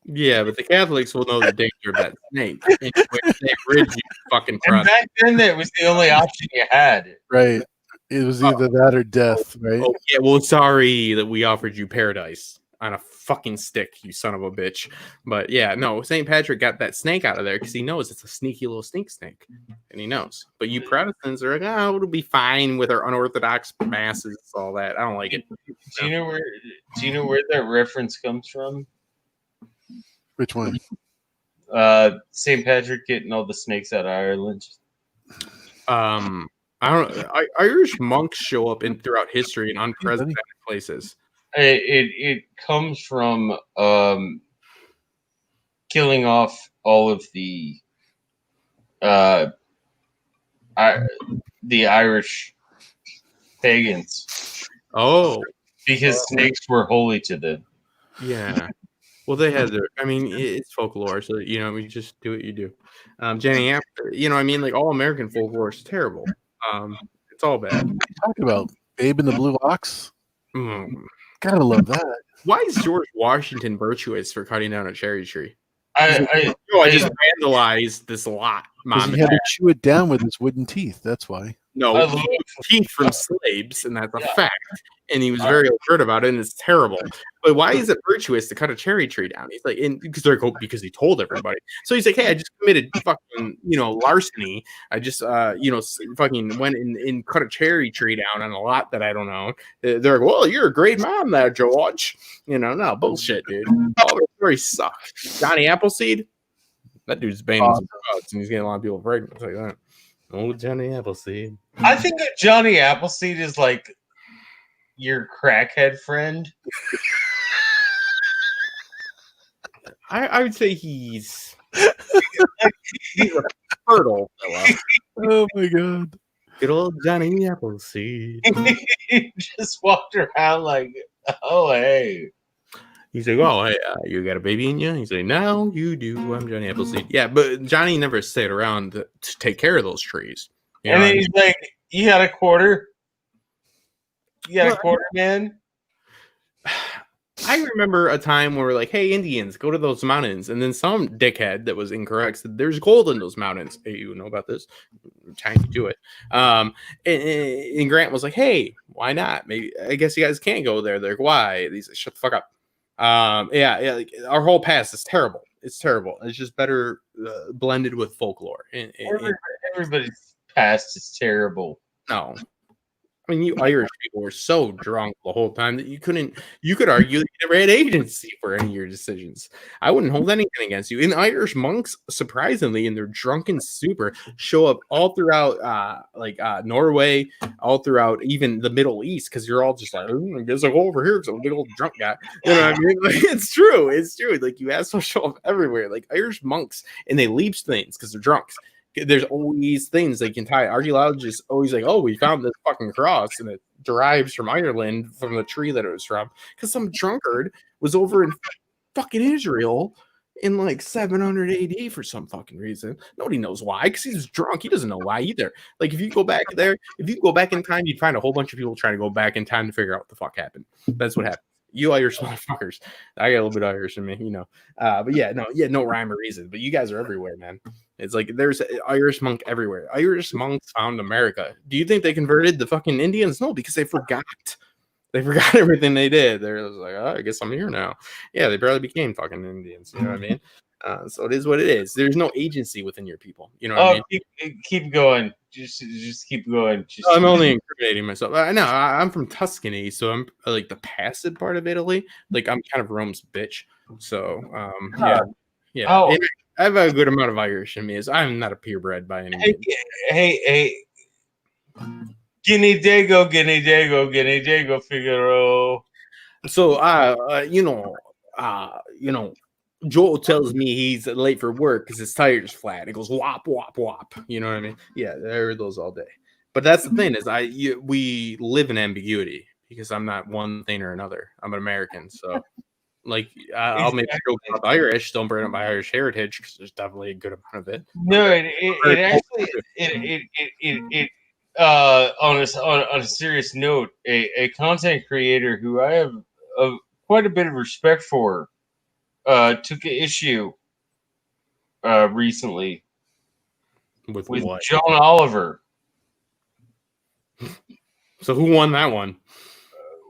Yeah, but the Catholics will know the danger of that snake. In which they rid you fucking And trust. back then, that was the only option you had. Right. It was either that or death, right? Oh, yeah, well, sorry that we offered you paradise on a fucking stick, you son of a bitch. But yeah, no, St. Patrick got that snake out of there because he knows it's a sneaky little snake, and he knows. But you Protestants are like, oh, it'll be fine with our unorthodox masses, all that. I don't like it. Do you know where that reference comes from? Which one? St. Patrick getting all the snakes out of Ireland. I don't. Irish monks show up throughout history in unprecedented places. It comes from killing off all of the Irish pagans. Oh, because snakes were holy to them. Yeah. Well, they had their. I mean, it's folklore, so we just do what you do. Jenny, like all American folklore is terrible. It's all bad. What are you talking about? Babe in the Blue Ox? Mm. Gotta love that. Why is George Washington virtuous for cutting down a cherry tree? I just vandalized this lot, Mom. He had to chew it down with his wooden teeth. That's why. No, teeth from slaves, and that's a fact. And he was very overt about it, and it's terrible. But why is it virtuous to cut a cherry tree down? He's like, because he told everybody. So he's like, hey, I just committed fucking, larceny. I just, fucking went and cut a cherry tree down on a lot that I don't know. They're like, well, you're a great mom, there, George. No bullshit, dude. All the stories suck. Johnny Appleseed, that dude's banging some drugs, and he's getting a lot of people pregnant. Like that. Oh, Johnny Appleseed. I think that Johnny Appleseed is like your crackhead friend. I would say he's a fertile fella. Oh my god. Good old Johnny Appleseed. He just walked around like, oh, hey. He's like, oh, hey, you got a baby in you? He's like, no, you do. I'm Johnny Appleseed. Yeah, but Johnny never stayed around to take care of those trees. And then he's like, you got a quarter? You got a quarter, man? I remember a time where we're like, hey, Indians, go to those mountains. And then some dickhead that was incorrect said, there's gold in those mountains. Hey, you know about this? Time to do it. And Grant was like, hey, why not? Maybe I guess you guys can't go there. They're like, why? He's like, shut the fuck up. Like, our whole past is terrible. It's terrible. It's just better blended with folklore. Everybody's past is terrible. No. I mean, you Irish people were so drunk the whole time that you could argue that you never had agency for any of your decisions. I wouldn't hold anything against you. And Irish monks, surprisingly, in their drunken stupor, show up all throughout Norway, all throughout even the Middle East, because you're all just like, I guess I'll go over here because I'm a big old drunk guy. You know what I mean? Like, it's true. Like, you assholes show up everywhere. Like Irish monks, and they leech things because they're drunks. There's always things they can tie. Archaeologists always like, oh, we found this fucking cross, and it derives from Ireland, from the tree that it was from, because some drunkard was over in fucking Israel in like 700 AD for some fucking reason. Nobody knows why, because he's drunk. He doesn't know why either. Like, if you go back in time, you'd find a whole bunch of people trying to go back in time to figure out what the fuck happened. That's what happened. You Irish motherfuckers. I got a little bit of Irish in me, But no rhyme or reason. But you guys are everywhere, man. It's like there's an Irish monk everywhere. Irish monks found America. Do you think they converted the fucking Indians? No, because they forgot. They forgot everything they did. They're like, oh, I guess I'm here now. Yeah, they barely became fucking Indians. You know what I mean? So it is what it is. There's no agency within your people. You know what I mean? Keep going. Just keep going. I'm only incriminating myself. I know I'm from Tuscany, so I'm like the passive part of Italy. Like I'm kind of Rome's bitch. So yeah. Oh. And I have a good amount of Irish in me. As I'm not a purebred by any means. Hey. Guinea Dago, Figaro. So Joel tells me he's late for work because his tire's flat. It goes whop whop whop. You know what I mean? Yeah, I heard those all day. But that's the thing is we live in ambiguity because I'm not one thing or another. I'm an American, so like I'll make a joke about Irish. Don't bring up my Irish heritage because there's definitely a good amount of it. No, it actually on a serious note, a content creator who I have quite a bit of respect for took an issue recently with what? John Oliver. So who won that one?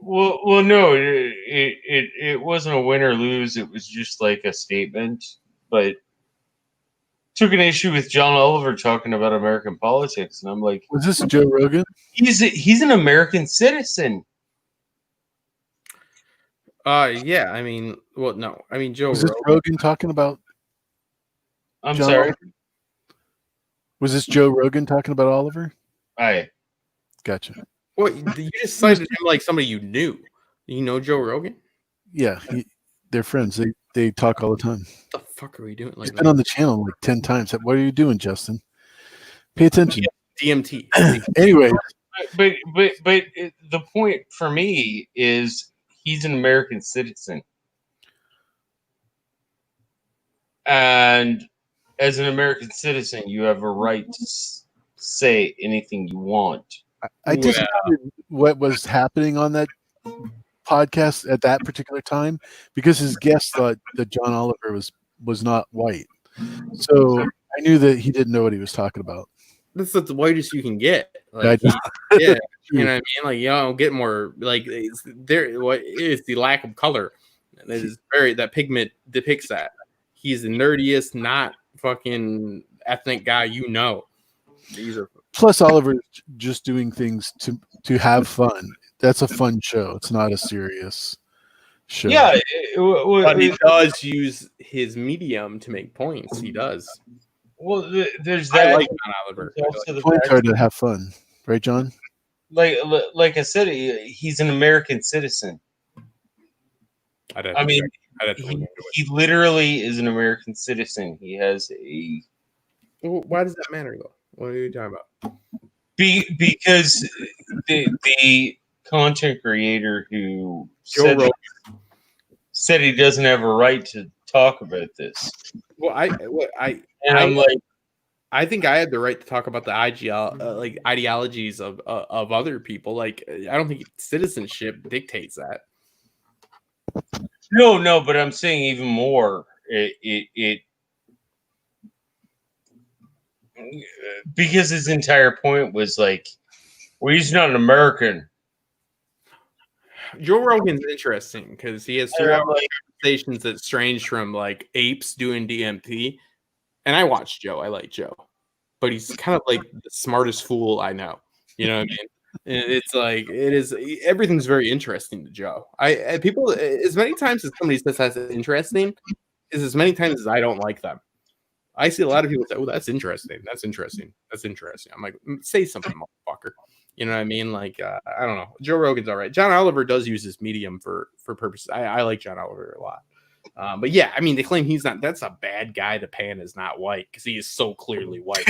Well, no, it wasn't a win or lose. It was just like a statement, but took an issue with John Oliver talking about American politics, and I'm like, was this Joe Rogan? He's an American citizen. Yeah, I mean, well, no, I mean Joe. Was this Rogan talking about? I'm sorry. Oliver? Was this Joe Rogan talking about Oliver? Gotcha. Well, you just cited him like somebody you knew. You know Joe Rogan? Yeah, they're friends. They talk all the time. What the fuck are we doing? He's been on the channel like 10 times. What are you doing, Justin? Pay attention. DMT. Anyway, but the point for me is he's an American citizen, and as an American citizen, you have a right to say anything you want. I discovered what was happening on that podcast at that particular time because his guest thought that John Oliver was not white. So I knew that he didn't know what he was talking about. That's the whitest you can get. Like, yeah, you know what I mean? Like, get more like what is the lack of color. That is that pigment depicts that. He's the nerdiest, not fucking ethnic guy you know. These are plus Oliver's just doing things to have fun. That's a fun show. It's not a serious show. Yeah, but he does use his medium to make points. He does. Well, there's that. I like John Oliver. The points are to have fun, right, John? Like I said, he's an American citizen. I mean, he literally is an American citizen. He has a. Why does that matter, though? What are you talking about? Because the content creator who said he doesn't have a right to talk about this. Well, I'm like, I think I had the right to talk about the ideologies of other people. Like, I don't think citizenship dictates that. No, but I'm saying even more. It because his entire point was like, well, he's not an American. Joe Rogan's interesting because he has conversations that's strange from like apes doing DMT. And I watch Joe. I like Joe. But he's kind of like the smartest fool I know. You know what I mean? And it's like everything's very interesting to Joe. People as many times as somebody says that's interesting is as many times as I don't like them. I see a lot of people say, "Oh, that's interesting. That's interesting. That's interesting." I'm like, say something, motherfucker. You know what I mean? Like, I don't know. Joe Rogan's all right. John Oliver does use his medium for purposes. I like John Oliver a lot. But yeah, I mean, they claim he's not. That's a bad guy to pan as not white because he is so clearly white.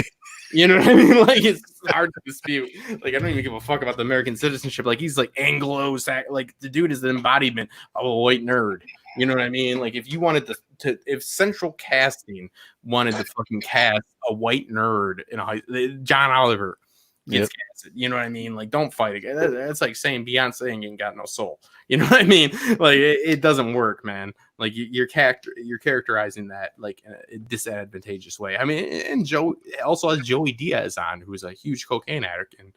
You know what I mean? Like, it's hard to dispute. Like, I don't even give a fuck about the American citizenship. Like, he's like Anglo. Like, the dude is the embodiment of a white nerd. You know what I mean? Like, if you wanted if Central Casting wanted to fucking cast a white nerd in John Oliver gets casted. You know what I mean? Like, don't fight again. That's like saying Beyonce ain't got no soul. You know what I mean? Like, it doesn't work, man. Like, you're characterizing that like in a disadvantageous way. I mean, and Joe also has Joey Diaz on, who's a huge cocaine addict and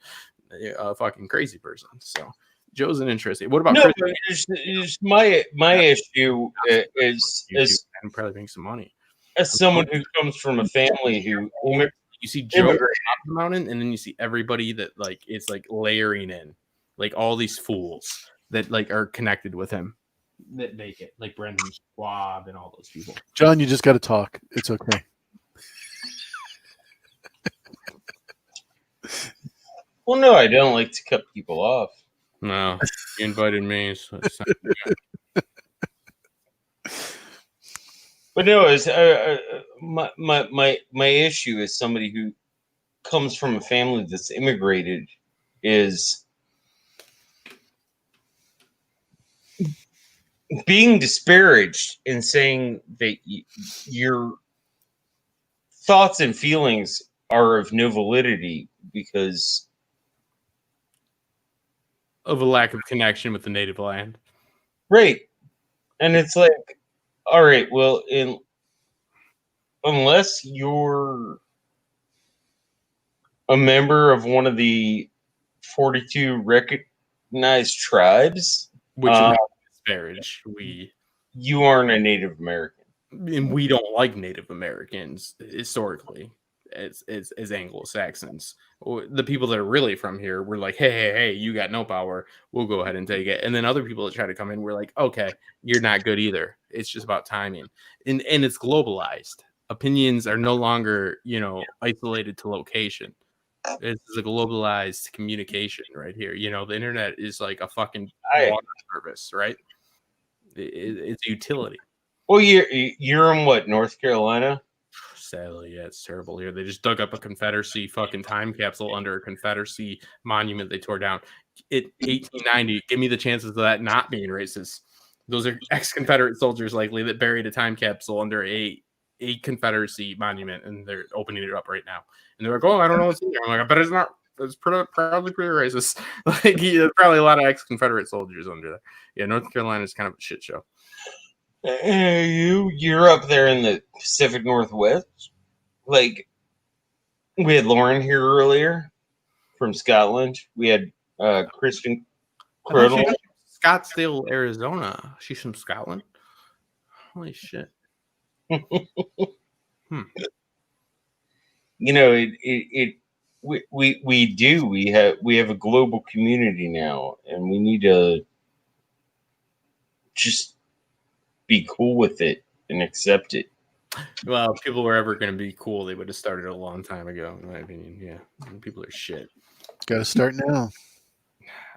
a fucking crazy person. So Joe's an interesting. What about my issue is and probably make some money. as someone who comes from a family who You see Joe on the mountain, and then you see everybody that like it's like layering in, like all these fools that like are connected with him that make it, like Brendan Schwab and all those people. John, you just got to talk. It's okay. Well, no, I don't like to cut people off. No, you invited me, so it's not But no, it's my issue as somebody who comes from a family that's immigrated is being disparaged and saying that your thoughts and feelings are of no validity because of a lack of connection with the native land. Right. And it's like, all right, well, unless you're a member of one of the 42 recognized tribes, Which we don't disparage. You aren't a Native American. And we don't like Native Americans historically as Anglo-Saxons. The people that are really from here were like, hey, you got no power. We'll go ahead and take it. And then other people that try to come in were like, okay, you're not good either. It's just about timing. And it's globalized. Opinions are no longer, isolated to location. It's a globalized communication right here. The internet is like a fucking water service, right? It's a utility. Well, you're in what, North Carolina? Sadly, yeah, it's terrible here. They just dug up a Confederacy fucking time capsule under a Confederacy monument they tore down. 1890. Give me the chances of that not being racist. Those are ex-Confederate soldiers likely that buried a time capsule under a Confederacy monument, and they're opening it up right now. And they're like, "Oh, I don't know what's in there." I'm like, "I bet it's not. It's probably pretty racist." Like, there's probably a lot of ex-Confederate soldiers under there. Yeah, North Carolina is kind of a shit show. You're up there in the Pacific Northwest. Like, we had Lauren here earlier from Scotland. We had Kristen Crodle. Scottsdale, Arizona. She's from Scotland. Holy shit. We have a global community now, and we need to just be cool with it and accept it. Well, if people were ever going to be cool, they would have started a long time ago, in my opinion. Yeah, people are shit. Got to start now.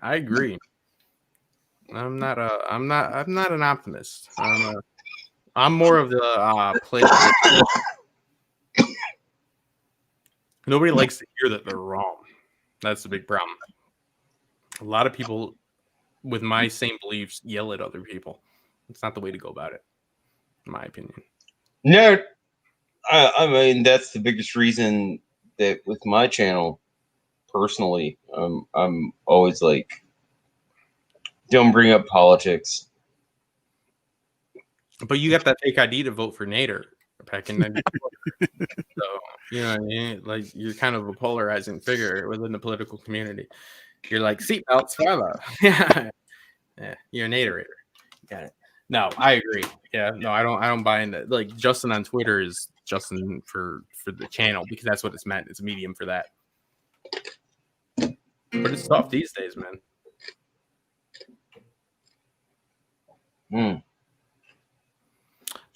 I agree. I'm not an optimist. I'm more of the place. Nobody likes to hear that they're wrong. That's the big problem. A lot of people with my same beliefs yell at other people. It's not the way to go about it, in my opinion. No, I mean, that's the biggest reason that with my channel, personally, I'm always like, don't bring up politics. But you got that fake ID to vote for Nader back in 94. So, you know what I mean? Like, you're kind of a polarizing figure within the political community. You're like, seatbelts forever. Yeah, you're a Naderator. Got it. No, I agree. Yeah, no, I don't buy into, like, Justin on Twitter is Justin for the channel because that's what it's meant. It's a medium for that. But it's tough these days, man.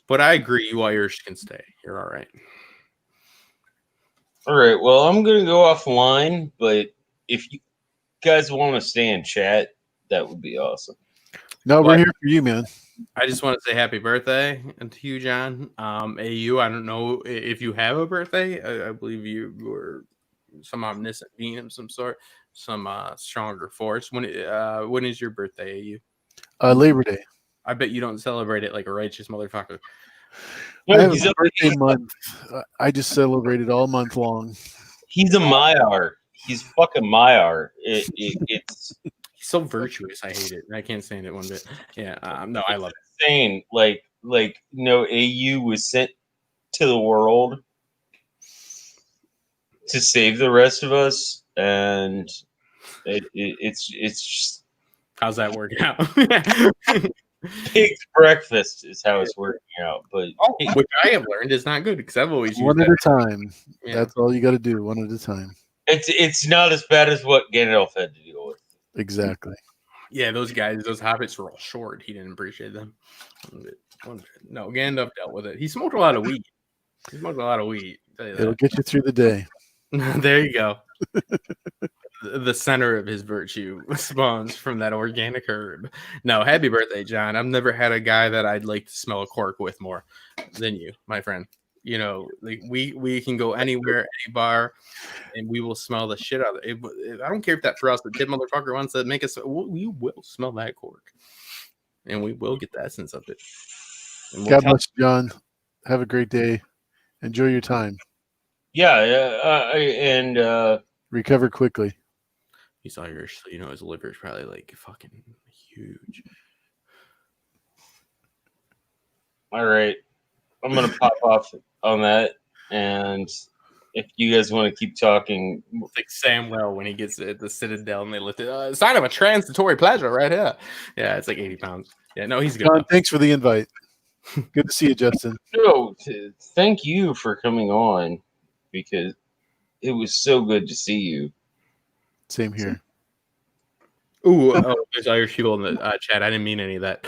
But I agree, you Irish can stay. You're all right. All right. Well, I'm gonna go offline, but if you guys want to stay in chat, that would be awesome. No, we're here for you, man. I just want to say happy birthday to you, John. AU, I don't know if you have a birthday. I believe you were some omniscient being of some sort, some stronger force. When is your birthday, AU? Labor Day. I bet you don't celebrate it like a righteous motherfucker. I have a birthday month. I just celebrate it all month long. He's a Mayar. He's fucking Mayar. It's He's so virtuous. I hate it. I can't stand it one bit. Yeah, no, I love it. Insane. AU was sent to the world to save the rest of us, and it's just. How's that working out? Pig's breakfast is how it's working out. But Which I have learned is not good because I've always used One at that. a time. Yeah. That's all you got to do. One at a time. it's not as bad as what Gandalf had to deal with. Exactly. Yeah, those guys, those hobbits were all short. He didn't appreciate them. No, Gandalf dealt with it. He smoked a lot of weed. He smoked a lot of weed. Tell you It'll that. get you through the day. There you go. The center of his virtue spawns from that organic herb. No, happy birthday, John. I've never had a guy that I'd like to smell a cork with more than you, my friend. You know, like we can go anywhere, any bar, and we will smell the shit out of it. I don't care if that frosted tip motherfucker wants to make us. We will smell that cork, and we will get the essence of it. And we'll God tell bless you, John. Have a great day. Enjoy your time. Yeah, and Recover quickly. he's Irish, so you know his liver is probably like fucking huge. all right, I'm gonna pop off on that, and if you guys want to keep talking, It's like Samwell when he gets at the Citadel and they lift it. Sign of a transitory pleasure, right here. Yeah, it's like 80 pounds. Yeah, no, he's good. John, Enough. thanks for the invite. Good to see you, Justin. no, thank you for coming on because it was so good to see you. Same here. Ooh, there's Irish people in the chat. I didn't mean any of that.